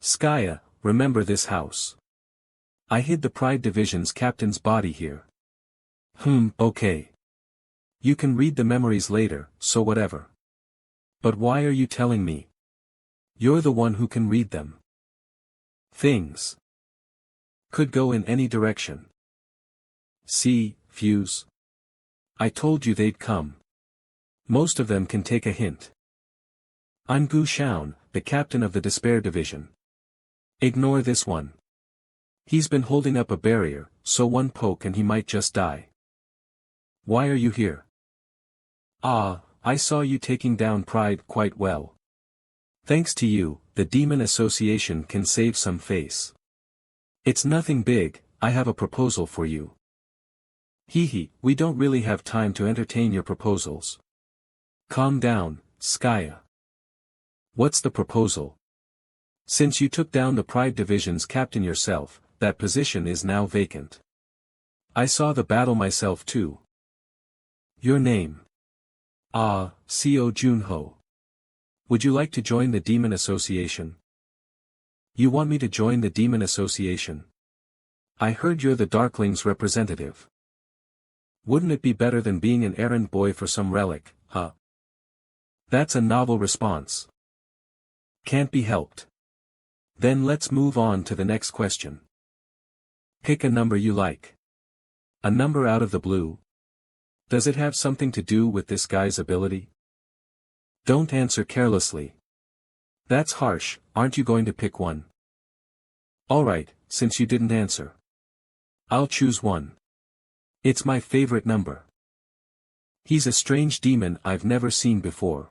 Skaya, remember this house. I hid the Pride Division's captain's body here. Okay. You can read the memories later, so whatever. But why are you telling me? You're the one who can read them. Things could go in any direction. See, Fuse. I told you they'd come. Most of them can take a hint. I'm Gu Shaun, the captain of the Despair Division. Ignore this one. He's been holding up a barrier, so one poke and he might just die. Why are you here? I saw you taking down Pride quite well. Thanks to you, the Demon Association can save some face. It's nothing big, I have a proposal for you. Hee, we don't really have time to entertain your proposals. Calm down, Skaya. What's the proposal? Since you took down the Pride Division's captain yourself, that position is now vacant. I saw the battle myself too. Your name? Seo Junho. Would you like to join the Demon Association? You want me to join the Demon Association? I heard you're the Darkling's representative. Wouldn't it be better than being an errand boy for some relic, huh? That's a novel response. Can't be helped. Then let's move on to the next question. Pick a number you like. A number out of the blue? Does it have something to do with this guy's ability? Don't answer carelessly. That's harsh, aren't you going to pick one? Alright, since you didn't answer. I'll choose 1. It's my favorite number. He's a strange demon I've never seen before.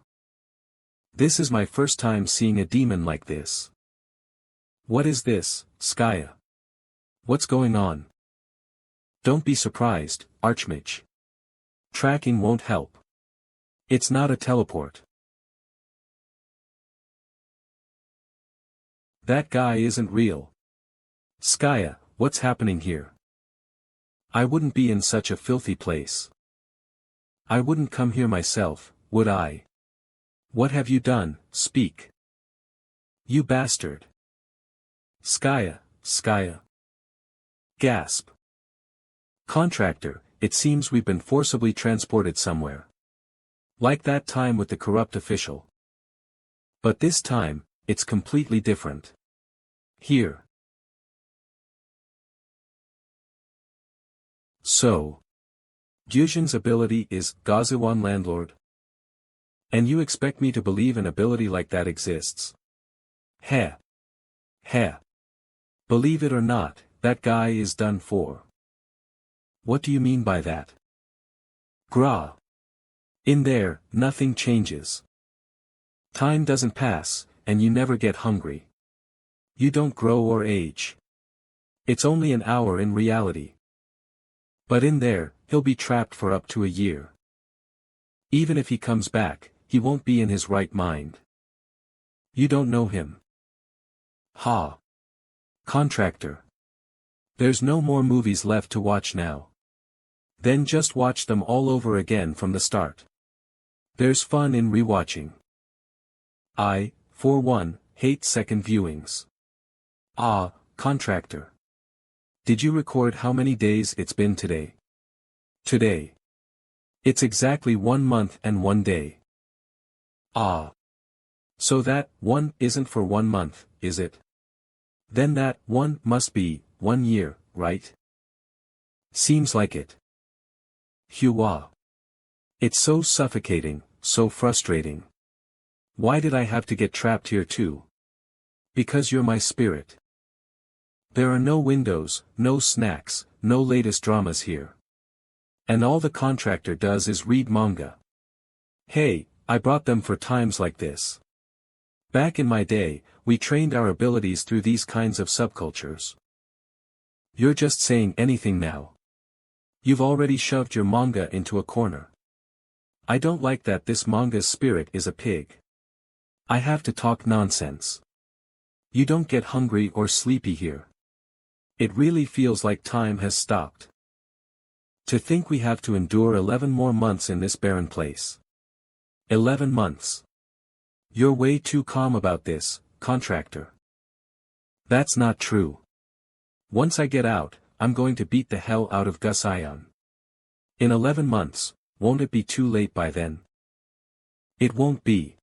This is my first time seeing a demon like this. What is this, Skaya? What's going on? Don't be surprised, Archmage. Tracking won't help. It's not a teleport. That guy isn't real. Skaya, what's happening here? I wouldn't be in such a filthy place. I wouldn't come here myself, would I? What have you done? Speak. You bastard. Skaya, Skaya. Gasp. Contractor, it seems we've been forcibly transported somewhere. Like that time with the corrupt official. But this time, it's completely different. Here. So. Gyujin's ability is Gazuan Landlord. And you expect me to believe an ability like that exists? Heh. Heh. Believe it or not, that guy is done for. What do you mean by that? Gra. In there, nothing changes. Time doesn't pass, and you never get hungry. You don't grow or age. It's only an hour in reality. But in there, he'll be trapped for up to a year. Even if he comes back, he won't be in his right mind. You don't know him. Ha. Contractor. There's no more movies left to watch now. Then just watch them all over again from the start. There's fun in rewatching. I, for one, hate second viewings. Ah, contractor. Did you record how many days it's been today? Today. It's exactly 1 month and 1 day. Ah. So that 1 isn't for 1 month, is it? Then that 1 must be 1 year, right? Seems like it. Hua. It's so suffocating, so frustrating. Why did I have to get trapped here too? Because you're my spirit. There are no windows, no snacks, no latest dramas here. And all the contractor does is read manga. Hey, I brought them for times like this. Back in my day, we trained our abilities through these kinds of subcultures. You're just saying anything now. You've already shoved your manga into a corner. I don't like that this manga's spirit is a pig. I have to talk nonsense. You don't get hungry or sleepy here. It really feels like time has stopped. To think we have to endure 11 more months in this barren place. 11 months. You're way too calm about this, contractor. That's not true. Once I get out, I'm going to beat the hell out of Gusion. In 11 months, won't it be too late by then? It won't be.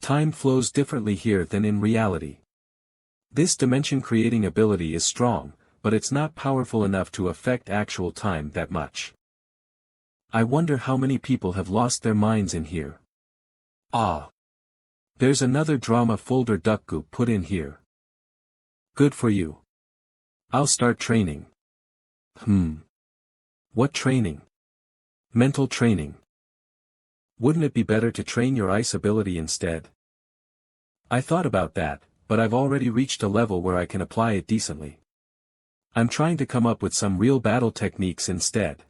Time flows differently here than in reality. This dimension-creating ability is strong, but it's not powerful enough to affect actual time that much. I wonder how many people have lost their minds in here. Ah. There's another drama folder Duckgoop put in here. Good for you. I'll start training. What training? Mental training. Wouldn't it be better to train your ice ability instead? I thought about that, but I've already reached a level where I can apply it decently. I'm trying to come up with some real battle techniques instead.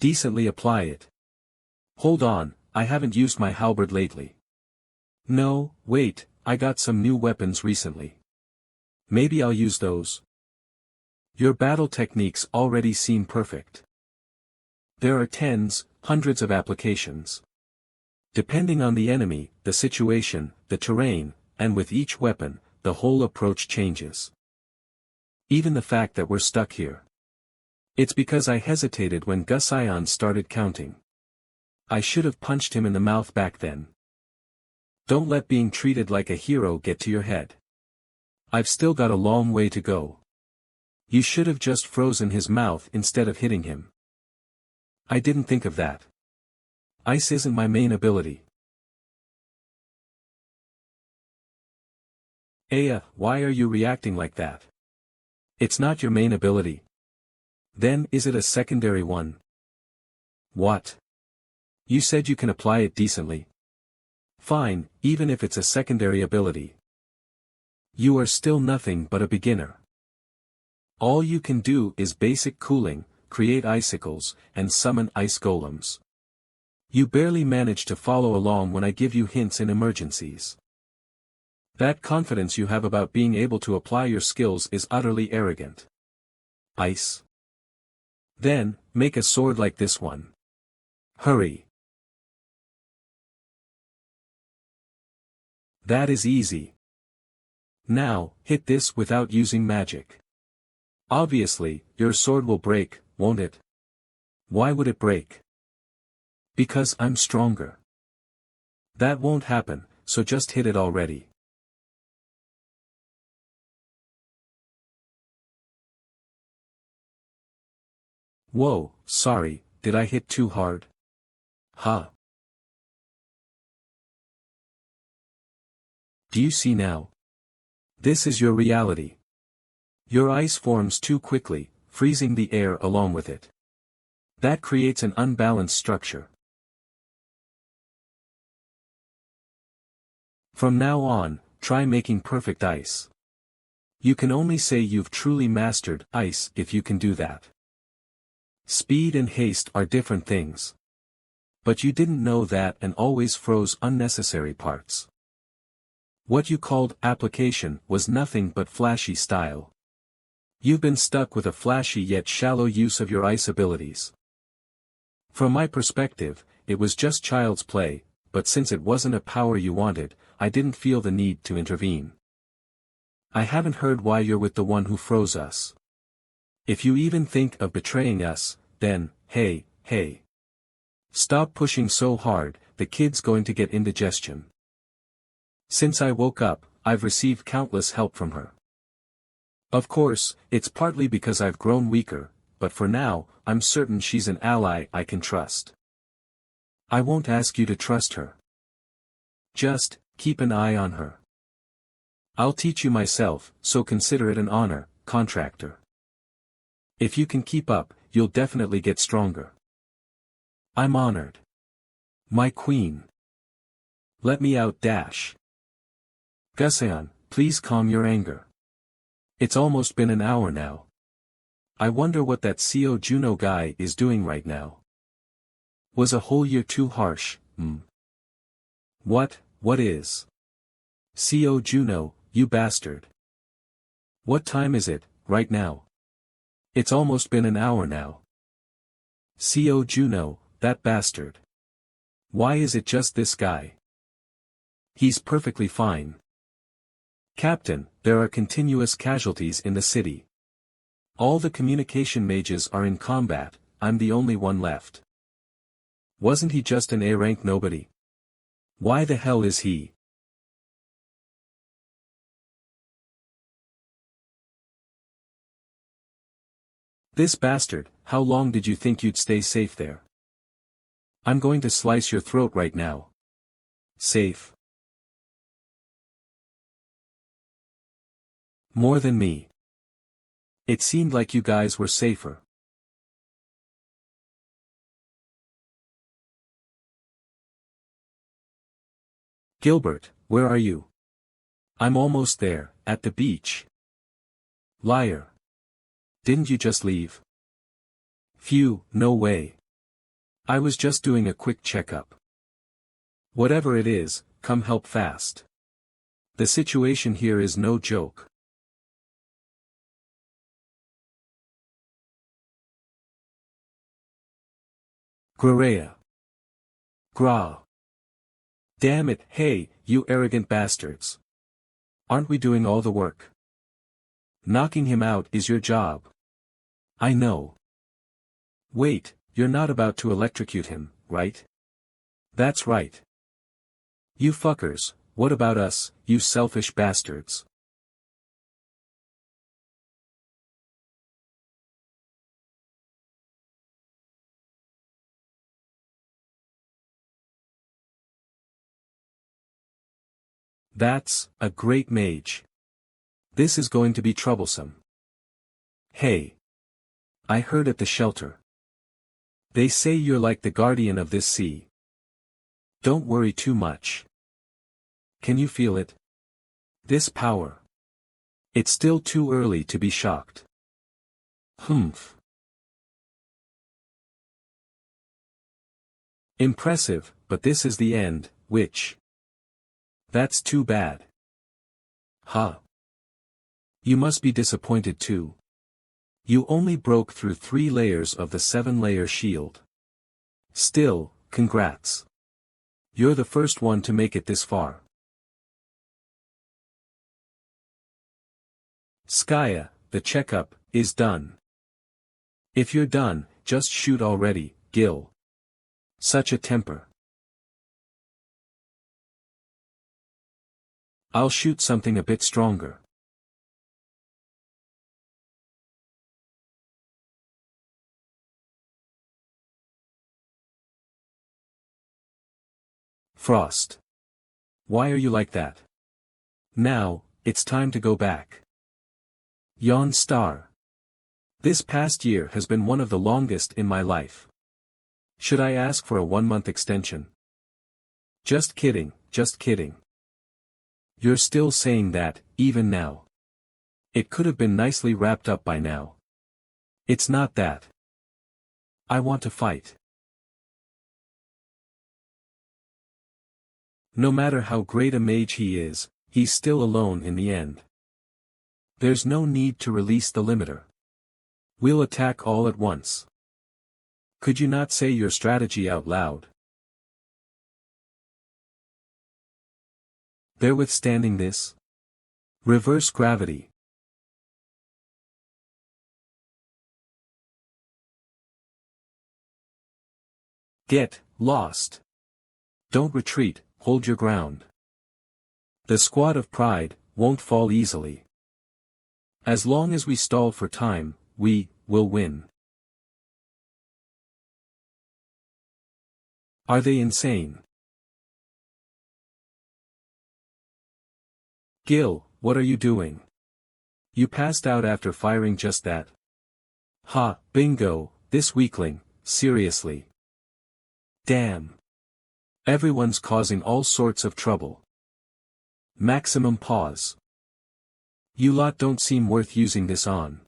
Decently apply it. Hold on, I haven't used my halberd lately. No, wait, I got some new weapons recently. Maybe I'll use those. Your battle techniques already seem perfect. There are tens, hundreds of applications. Depending on the enemy, the situation, the terrain, and with each weapon, the whole approach changes. Even the fact that we're stuck here. It's because I hesitated when Gusion started counting. I should have punched him in the mouth back then. Don't let being treated like a hero get to your head. I've still got a long way to go. You should have just frozen his mouth instead of hitting him. I didn't think of that. Ice isn't my main ability. Aya, why are you reacting like that? It's not your main ability. Then is it a secondary one? What? You said you can apply it decently. Fine, even if it's a secondary ability. You are still nothing but a beginner. All you can do is basic cooling, create icicles, and summon ice golems. You barely manage to follow along when I give you hints in emergencies. That confidence you have about being able to apply your skills is utterly arrogant. Ice. Then, make a sword like this one. Hurry. That is easy. Now, hit this without using magic. Obviously, your sword will break, won't it? Why would it break? Because I'm stronger. That won't happen, so just hit it already. Whoa, sorry, did I hit too hard? Huh. Do you see now? This is your reality. Your ice forms too quickly, freezing the air along with it. That creates an unbalanced structure. From now on, try making perfect ice. You can only say you've truly mastered ice if you can do that. Speed and haste are different things. But you didn't know that and always froze unnecessary parts. What you called application was nothing but flashy style. You've been stuck with a flashy yet shallow use of your ice abilities. From my perspective, it was just child's play, but since it wasn't a power you wanted, I didn't feel the need to intervene. I haven't heard why you're with the one who froze us. If you even think of betraying us, then, hey. Stop pushing so hard, the kid's going to get indigestion. Since I woke up, I've received countless help from her. Of course, it's partly because I've grown weaker, but for now, I'm certain she's an ally I can trust. I won't ask you to trust her. Just, keep an eye on her. I'll teach you myself, so consider it an honor, contractor. If you can keep up, you'll definitely get stronger. I'm honored. My queen. Let me out dash. Guseon, please calm your anger. It's almost been an hour now. I wonder what that CO Juno guy is doing right now. Was a whole year too harsh, What is? CO Juno, you bastard. What time is it, right now? It's almost been an hour now. CO Juno, that bastard. Why is it just this guy? He's perfectly fine. Captain, there are continuous casualties in the city. All the communication mages are in combat, I'm the only one left. Wasn't he just an A-rank nobody? Why the hell is he? This bastard, how long did you think you'd stay safe there? I'm going to slice your throat right now. Safe. More than me. It seemed like you guys were safer. Gilbert, where are you? I'm almost there, at the beach. Liar. Didn't you just leave? Phew, no way. I was just doing a quick checkup. Whatever it is, come help fast. The situation here is no joke. Guerrea. Gra. Damn it, hey, you arrogant bastards. Aren't we doing all the work? Knocking him out is your job. I know. Wait, you're not about to electrocute him, right? That's right. You fuckers, what about us, you selfish bastards? That's a great mage. This is going to be troublesome. Hey. I heard at the shelter. They say you're like the guardian of this sea. Don't worry too much. Can you feel it? This power. It's still too early to be shocked. Humph. Impressive, but this is the end, which? That's too bad. Huh. You must be disappointed too. You only broke through 3 layers of the 7-layer shield. Still, congrats. You're the first one to make it this far. Skaya, the checkup is done. If you're done, just shoot already, Gil. Such a temper. I'll shoot something a bit stronger. Frost. Why are you like that? Now, it's time to go back. Yawn Star. This past year has been one of the longest in my life. Should I ask for a 1-month extension? Just kidding, just kidding. You're still saying that, even now. It could have been nicely wrapped up by now. It's not that. I want to fight. No matter how great a mage he is, he's still alone in the end. There's no need to release the limiter. We'll attack all at once. Could you not say your strategy out loud? They're withstanding this? Reverse gravity. Get lost. Don't retreat, hold your ground. The squad of pride won't fall easily. As long as we stall for time, we will win. Are they insane? Gil, what are you doing? You passed out after firing just that. Ha, bingo, this weakling, seriously. Damn. Everyone's causing all sorts of trouble. Maximum pause. You lot don't seem worth using this on.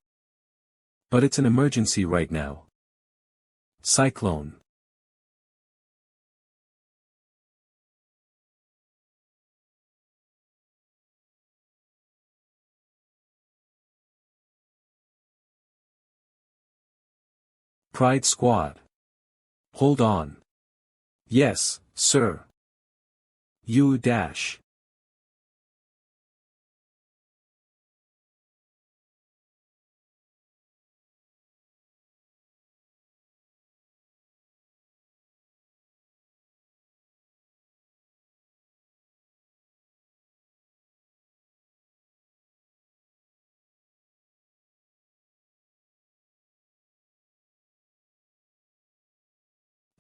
But it's an emergency right now. Cyclone. Pride Squad. Hold on. Yes, sir. You dash.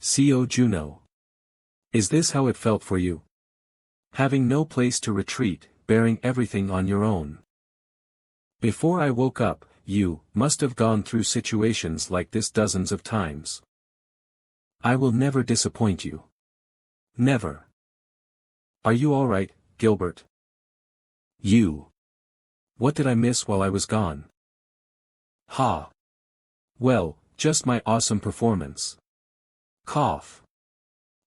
CO Juno. Is this how it felt for you? Having no place to retreat, bearing everything on your own. Before I woke up, you must have gone through situations like this dozens of times. I will never disappoint you. Never. Are you alright, Gilbert? You. What did I miss while I was gone? Ha. Well, just my awesome performance. Cough.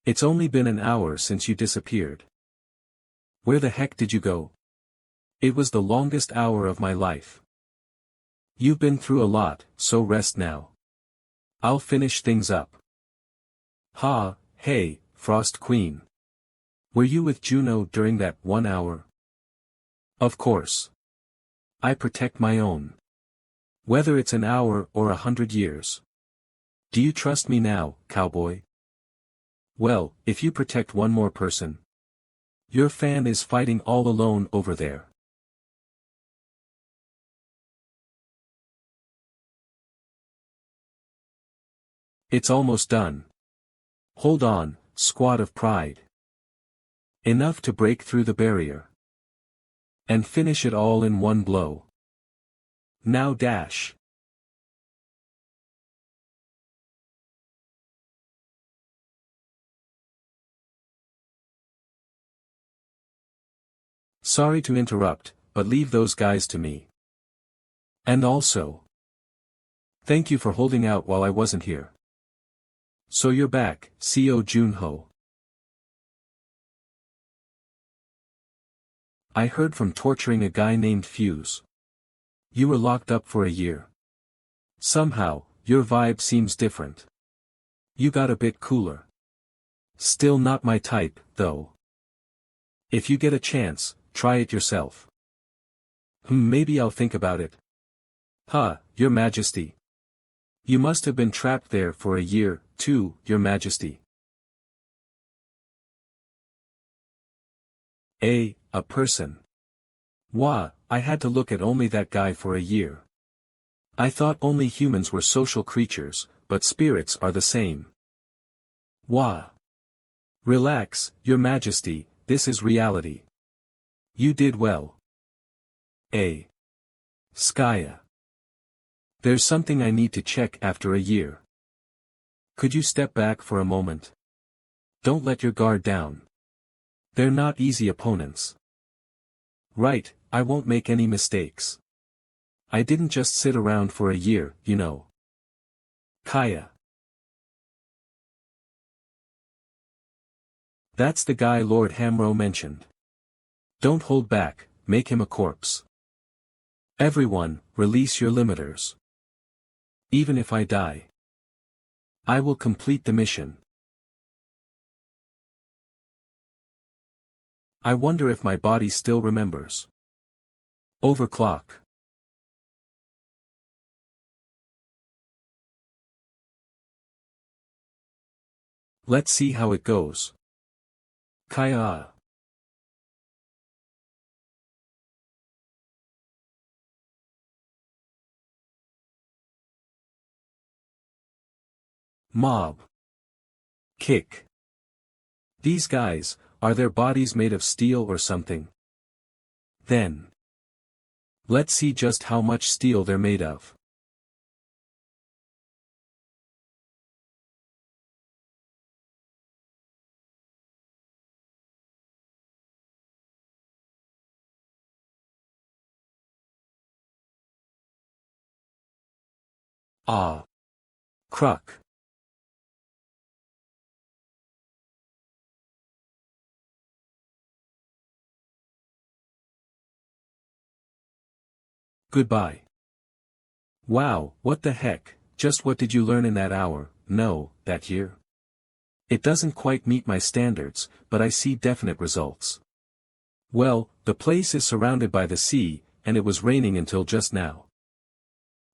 It's only been an hour since you disappeared. Where the heck did you go? It was the longest hour of my life. You've been through a lot, so rest now. I'll finish things up. Ha, hey, Frost Queen. Were you with Juno during that 1 hour? Of course. I protect my own. Whether it's an hour or 100 years. Do you trust me now, cowboy? Well, if you protect one more person. Your fan is fighting all alone over there. It's almost done. Hold on, squad of pride. Enough to break through the barrier. And finish it all in one blow. Now dash. Sorry to interrupt, but leave those guys to me. And also, thank you for holding out while I wasn't here. So you're back, CO Junho. I heard from torturing a guy named Fuse. You were locked up for a year. Somehow, your vibe seems different. You got a bit cooler. Still not my type, though. If you get a chance, try it yourself. Maybe I'll think about it. Huh, Your Majesty. You must have been trapped there for a year, too, Your Majesty. A person. Wah, I had to look at only that guy for a year. I thought only humans were social creatures, but spirits are the same. Wah. Relax, Your Majesty, this is reality. You did well. A. Skaya. There's something I need to check after a year. Could you step back for a moment? Don't let your guard down. They're not easy opponents. Right, I won't make any mistakes. I didn't just sit around for a year, you know. Kaya. That's the guy Lord Hamro mentioned. Don't hold back, make him a corpse. Everyone, release your limiters. Even if I die, I will complete the mission. I wonder if my body still remembers. Overclock. Let's see how it goes. Kaya. Mob. Kick. These guys, are their bodies made of steel or something? Then. Let's see just how much steel they're made of. Ah. Cruck. Goodbye. Wow, what the heck, just what did you learn in that hour, no, that year? It doesn't quite meet my standards, but I see definite results. Well, the place is surrounded by the sea, and it was raining until just now.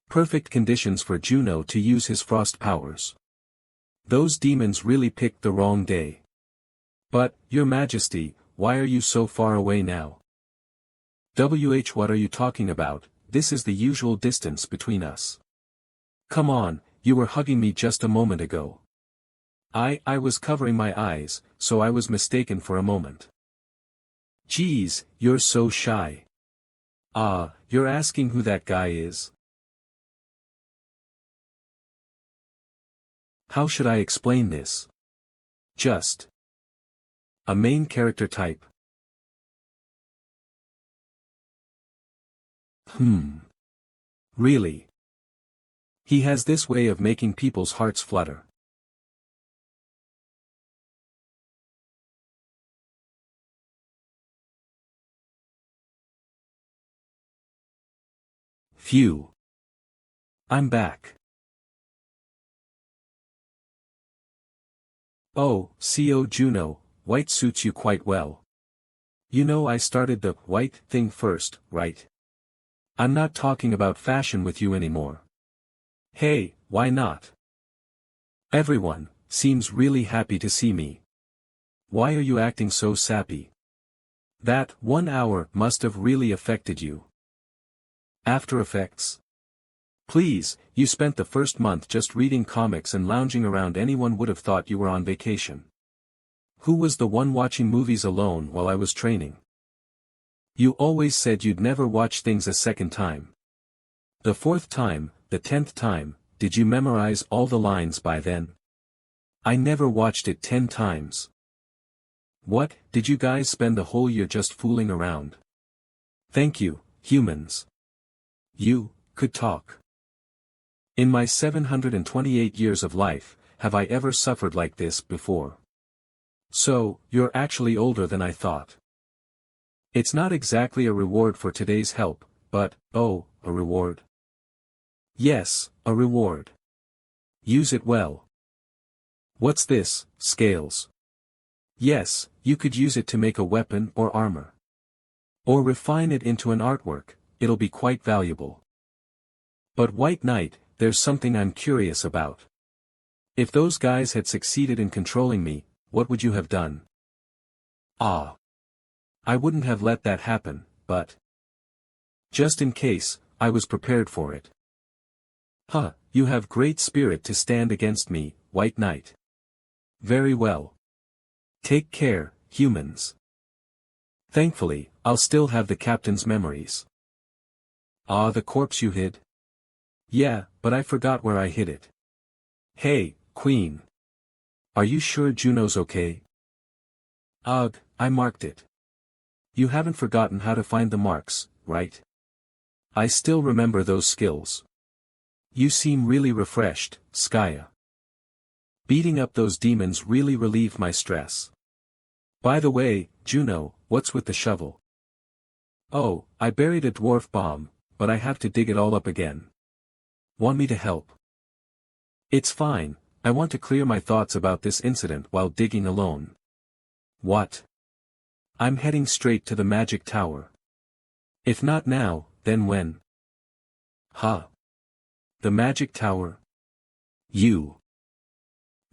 Perfect conditions for Juno to use his frost powers. Those demons really picked the wrong day. But, Your Majesty, why are you so far away now? What are you talking about? This is the usual distance between us. Come on, you were hugging me just a moment ago. I was covering my eyes, so I was mistaken for a moment. Geez, you're so shy. Ah, you're asking who that guy is? How should I explain this? Just a main character type. Really? He has this way of making people's hearts flutter. Phew. I'm back. Oh, CO Juno, white suits you quite well. You know I started the white thing first, right? I'm not talking about fashion with you anymore. Hey, why not? Everyone seems really happy to see me. Why are you acting so sappy? That 1 hour must have really affected you. After Effects. Please, you spent the first month just reading comics and lounging around. Anyone would have thought you were on vacation. Who was the one watching movies alone while I was training? You always said you'd never watch things a second time. The 4th time, the 10th time, did you memorize all the lines by then? I never watched it 10 times. What, did you guys spend the whole year just fooling around? Thank you, humans. You could talk. In my 728 years of life, have I ever suffered like this before? So, you're actually older than I thought. It's not exactly a reward for today's help, but, oh, a reward. Yes, a reward. Use it well. What's this, scales? Yes, you could use it to make a weapon or armor. Or refine it into an artwork, it'll be quite valuable. But White Knight, there's something I'm curious about. If those guys had succeeded in controlling me, what would you have done? Ah. I wouldn't have let that happen, but just in case, I was prepared for it. Huh, you have great spirit to stand against me, White Knight. Very well. Take care, humans. Thankfully, I'll still have the captain's memories. Ah, the corpse you hid? Yeah, but I forgot where I hid it. Hey, Queen. Are you sure Juno's okay? Ugh, I marked it. You haven't forgotten how to find the marks, right? I still remember those skills. You seem really refreshed, Skaya. Beating up those demons really relieved my stress. By the way, Juno, what's with the shovel? Oh, I buried a dwarf bomb, but I have to dig it all up again. Want me to help? It's fine, I want to clear my thoughts about this incident while digging alone. What? I'm heading straight to the magic tower. If not now, then when? Huh? The magic tower? You.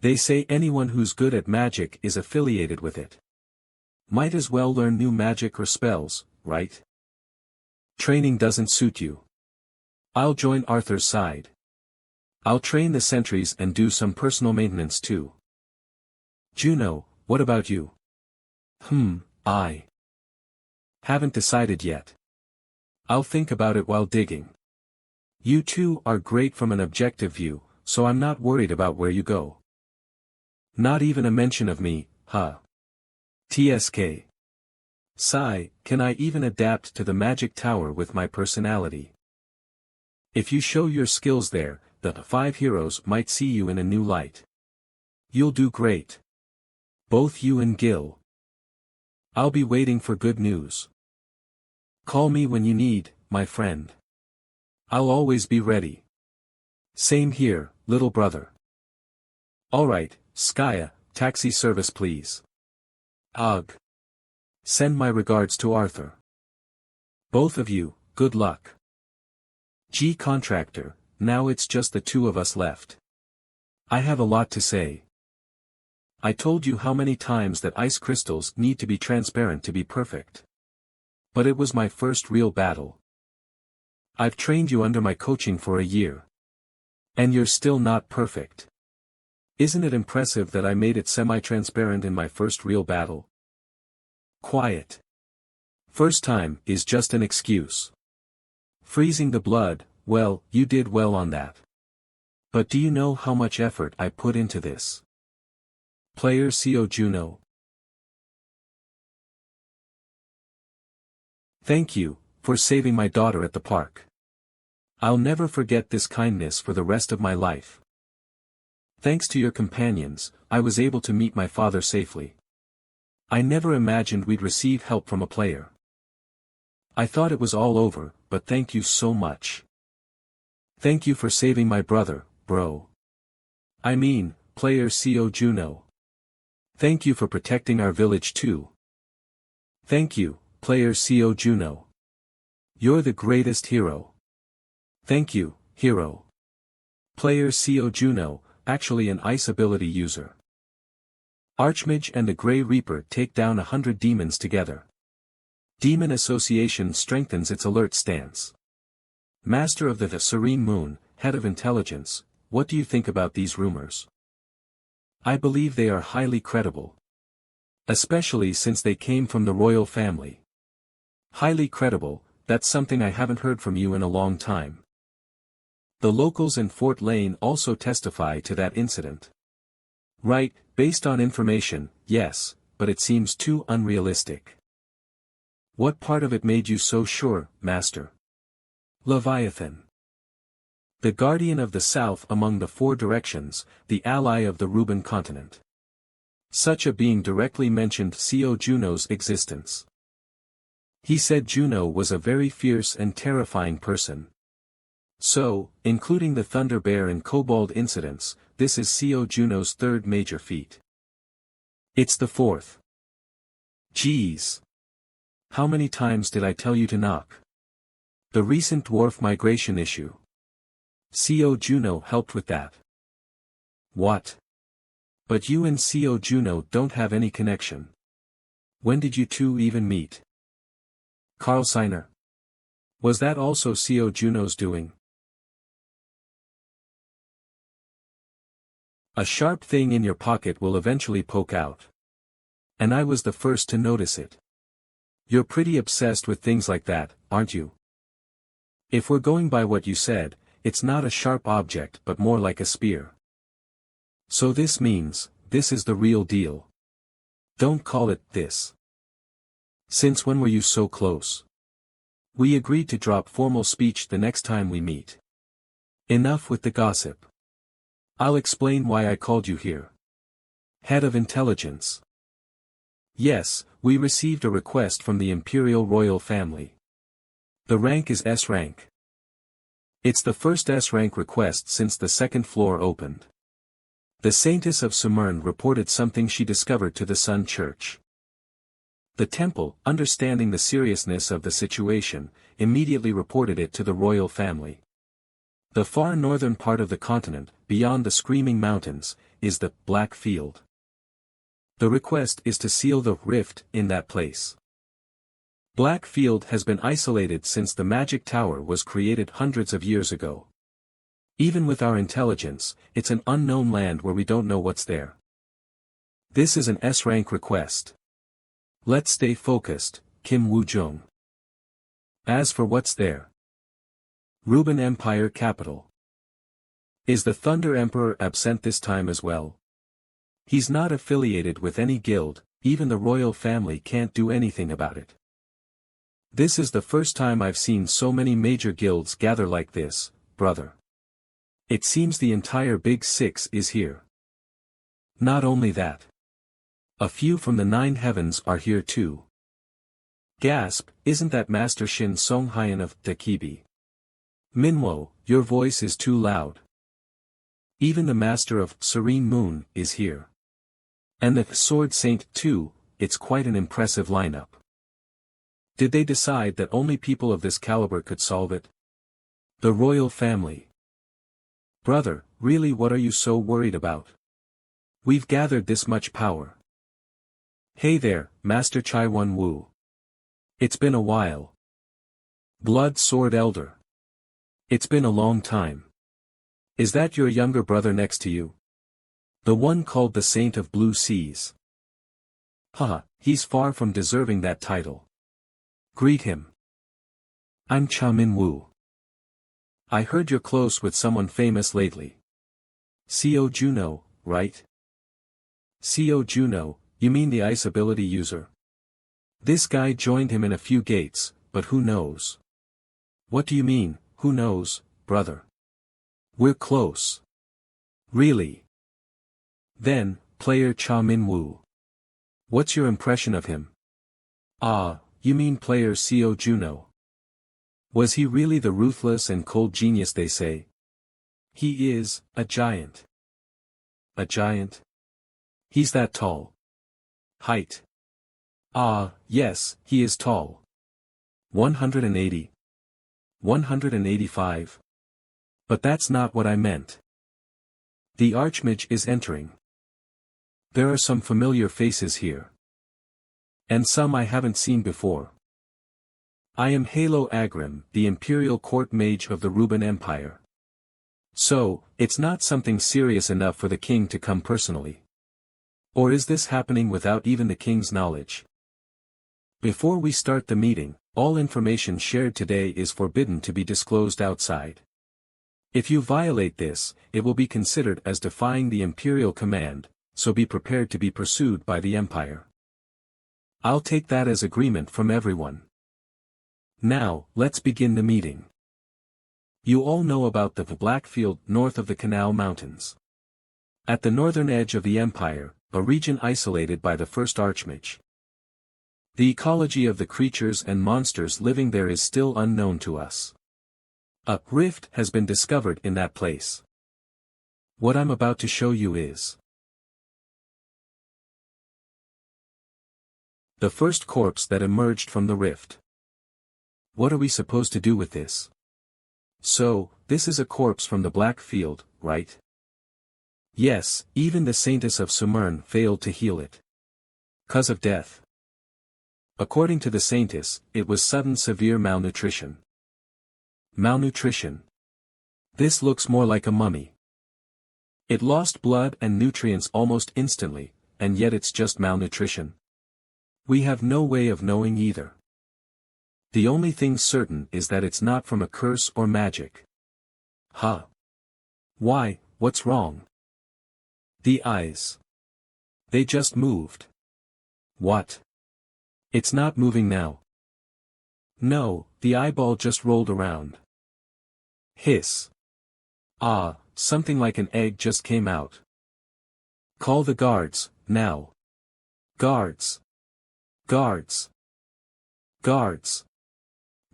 They say anyone who's good at magic is affiliated with it. Might as well learn new magic or spells, right? Training doesn't suit you. I'll join Arthur's side. I'll train the sentries and do some personal maintenance too. Juno, what about you? I haven't decided yet. I'll think about it while digging. You two are great from an objective view, so I'm not worried about where you go. Not even a mention of me, huh? TSK. Sigh, can I even adapt to the magic tower with my personality? If you show your skills there, the 5 heroes might see you in a new light. You'll do great. Both you and Gil. I'll be waiting for good news. Call me when you need, my friend. I'll always be ready. Same here, little brother. Alright, Skaya, taxi service please. Ugh. Send my regards to Arthur. Both of you, good luck. G contractor, now it's just the two of us left. I have a lot to say. I told you how many times that ice crystals need to be transparent to be perfect. But it was my first real battle. I've trained you under my coaching for a year. And you're still not perfect. Isn't it impressive that I made it semi-transparent in my first real battle? Quiet. First time is just an excuse. Freezing the blood, well, you did well on that. But do you know how much effort I put into this? Player CO Juno. Thank you, for saving my daughter at the park. I'll never forget this kindness for the rest of my life. Thanks to your companions, I was able to meet my father safely. I never imagined we'd receive help from a player. I thought it was all over, but thank you so much. Thank you for saving my brother, bro. I mean, player CO Juno. Thank you for protecting our village too. Thank you, player CO Juno. You're the greatest hero. Thank you, hero. Player CO Juno, actually an ice ability user. Archmage and the Grey Reaper take down 100 demons together. Demon Association strengthens its alert stance. Master of the Serene Moon, head of intelligence, what do you think about these rumors? I believe they are highly credible. Especially since they came from the royal family. Highly credible, that's something I haven't heard from you in a long time. The locals in Fort Lane also testify to that incident. Right, based on information, yes, but it seems too unrealistic. What part of it made you so sure, Master? Leviathan. The guardian of the south among the 4 directions, the ally of the Reuben continent. Such a being directly mentioned CO Juno's existence. He said Juno was a very fierce and terrifying person. So, including the Thunder Bear and Kobold incidents, this is CO Juno's third major feat. It's the fourth. Geez. How many times did I tell you to knock? The recent dwarf migration issue. CO Juno helped with that. What? But you and CO Juno don't have any connection. When did you two even meet? Carl Seiner. Was that also CO Juno's doing? A sharp thing in your pocket will eventually poke out. And I was the first to notice it. You're pretty obsessed with things like that, aren't you? If we're going by what you said, it's not a sharp object but more like a spear. So this means, this is the real deal. Don't call it this. Since when were you so close? We agreed to drop formal speech the next time we meet. Enough with the gossip. I'll explain why I called you here. Head of Intelligence. Yes, we received a request from the Imperial Royal Family. The rank is S rank. It's the first S rank request since the second floor opened. The Saintess of Summern reported something she discovered to the Sun Church. The temple, understanding the seriousness of the situation, immediately reported it to the royal family. The far northern part of the continent, beyond the Screaming Mountains, is the Black Field. The request is to seal the rift in that place. Black Field has been isolated since the Magic Tower was created hundreds of years ago. Even with our intelligence, it's an unknown land where we don't know what's there. This is an S-rank request. Let's stay focused, Kim Woo-jung. As for what's there. Ruben Empire capital. Is the Thunder Emperor absent this time as well? He's not affiliated with any guild, even the royal family can't do anything about it. This is the first time I've seen so many major guilds gather like this, brother. It seems the entire Big Six is here. Not only that. A few from the Nine Heavens are here too. Gasp, isn't that Master Shin Songhyun of Takibi? Minwo, your voice is too loud. Even the Master of Serene Moon is here. And the Sword Saint too, it's quite an impressive lineup. Did they decide that only people of this caliber could solve it? The royal family. Brother, really what are you so worried about? We've gathered this much power. Hey there, Master Chai Won Woo. It's been a while. Blood Sword Elder. It's been a long time. Is that your younger brother next to you? The one called the Saint of Blue Seas. Haha, he's far from deserving that title. Greet him. I'm Cha Min Woo. I heard you're close with someone famous lately. CO Juno, right? CO Juno, you mean the ice ability user? This guy joined him in a few gates, but who knows? What do you mean, who knows, brother? We're close. Really? Then, player Cha Min Woo. What's your impression of him? Ah, you mean player CO Juno. Was he really the ruthless and cold genius they say? He is, a giant. A giant? He's that tall. Height. Ah, yes, he is tall. 180. 185. But that's not what I meant. The Archmage is entering. There are some familiar faces here. And some I haven't seen before. I am Halo Agrim, the Imperial Court Mage of the Ruben Empire. So, it's not something serious enough for the king to come personally. Or is this happening without even the king's knowledge? Before we start the meeting, all information shared today is forbidden to be disclosed outside. If you violate this, it will be considered as defying the Imperial command, so be prepared to be pursued by the Empire. I'll take that as agreement from everyone. Now, let's begin the meeting. You all know about the Black Field north of the Canal Mountains. At the northern edge of the Empire, a region isolated by the first Archmage. The ecology of the creatures and monsters living there is still unknown to us. A rift has been discovered in that place. What I'm about to show you is the first corpse that emerged from the rift. What are we supposed to do with this? So, this is a corpse from the Black Field, right? Yes, even the Saintess of Summern failed to heal it. 'Cause of death. According to the Saintess, it was sudden severe malnutrition. Malnutrition. This looks more like a mummy. It lost blood and nutrients almost instantly, and yet it's just malnutrition. We have no way of knowing either. The only thing certain is that it's not from a curse or magic. Huh? Why, what's wrong? The eyes. They just moved. What? It's not moving now. No, the eyeball just rolled around. Hiss. Ah, something like an egg just came out. Call the guards, now. Guards. Guards. Guards.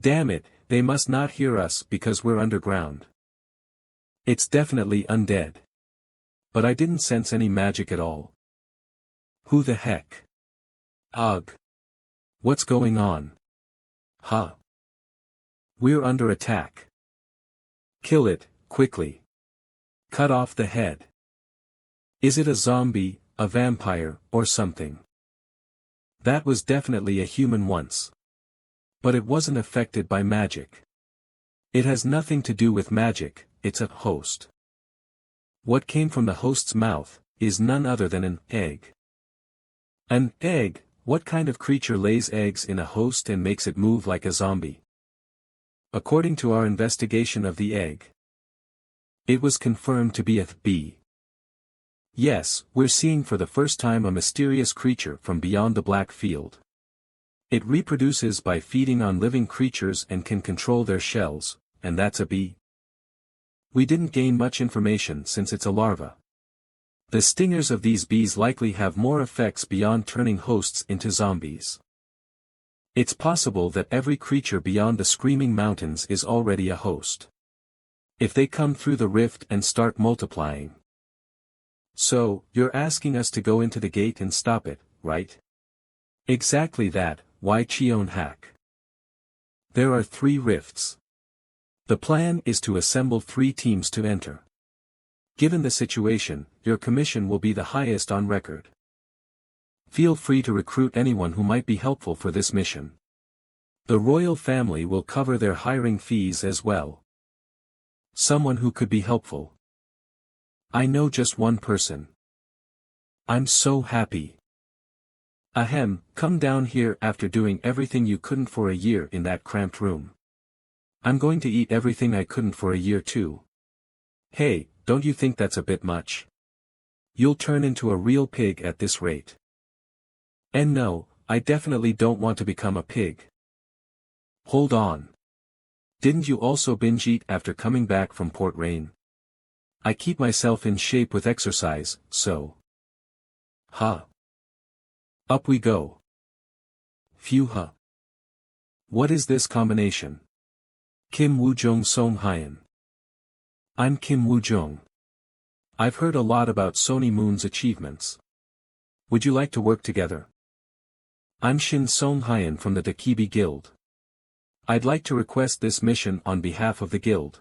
Damn it, they must not hear us because we're underground. It's definitely undead. But I didn't sense any magic at all. Who the heck? Ugh. What's going on? Huh? We're under attack. Kill it, quickly. Cut off the head. Is it a zombie, a vampire, or something? That was definitely a human once. But it wasn't affected by magic. It has nothing to do with magic, it's a host. What came from the host's mouth is none other than an egg. An egg? What kind of creature lays eggs in a host and makes it move like a zombie? According to our investigation of the egg, it was confirmed to be a bee. Yes, we're seeing for the first time a mysterious creature from beyond the Black Field. It reproduces by feeding on living creatures and can control their shells, and that's a bee. We didn't gain much information since it's a larva. The stingers of these bees likely have more effects beyond turning hosts into zombies. It's possible that every creature beyond the Screaming Mountains is already a host. If they come through the rift and start multiplying. So, you're asking us to go into the gate and stop it, right? Exactly that, why Cheon Hack? There are 3 rifts. The plan is to assemble 3 teams to enter. Given the situation, your commission will be the highest on record. Feel free to recruit anyone who might be helpful for this mission. The royal family will cover their hiring fees as well. Someone who could be helpful. I know just one person. I'm so happy. Ahem, come down here after doing everything you couldn't for a year in that cramped room. I'm going to eat everything I couldn't for a year too. Hey, don't you think that's a bit much? You'll turn into a real pig at this rate. And no, I definitely don't want to become a pig. Hold on. Didn't you also binge eat after coming back from Port Rain? I keep myself in shape with exercise, so. Huh. Up we go. Phew huh. What is this combination? Kim Woo-jung Song Hyun. I'm Kim Woo-jung. I've heard a lot about Sony Moon's achievements. Would you like to work together? I'm Shin Song Hyun from the Dakibi Guild. I'd like to request this mission on behalf of the guild.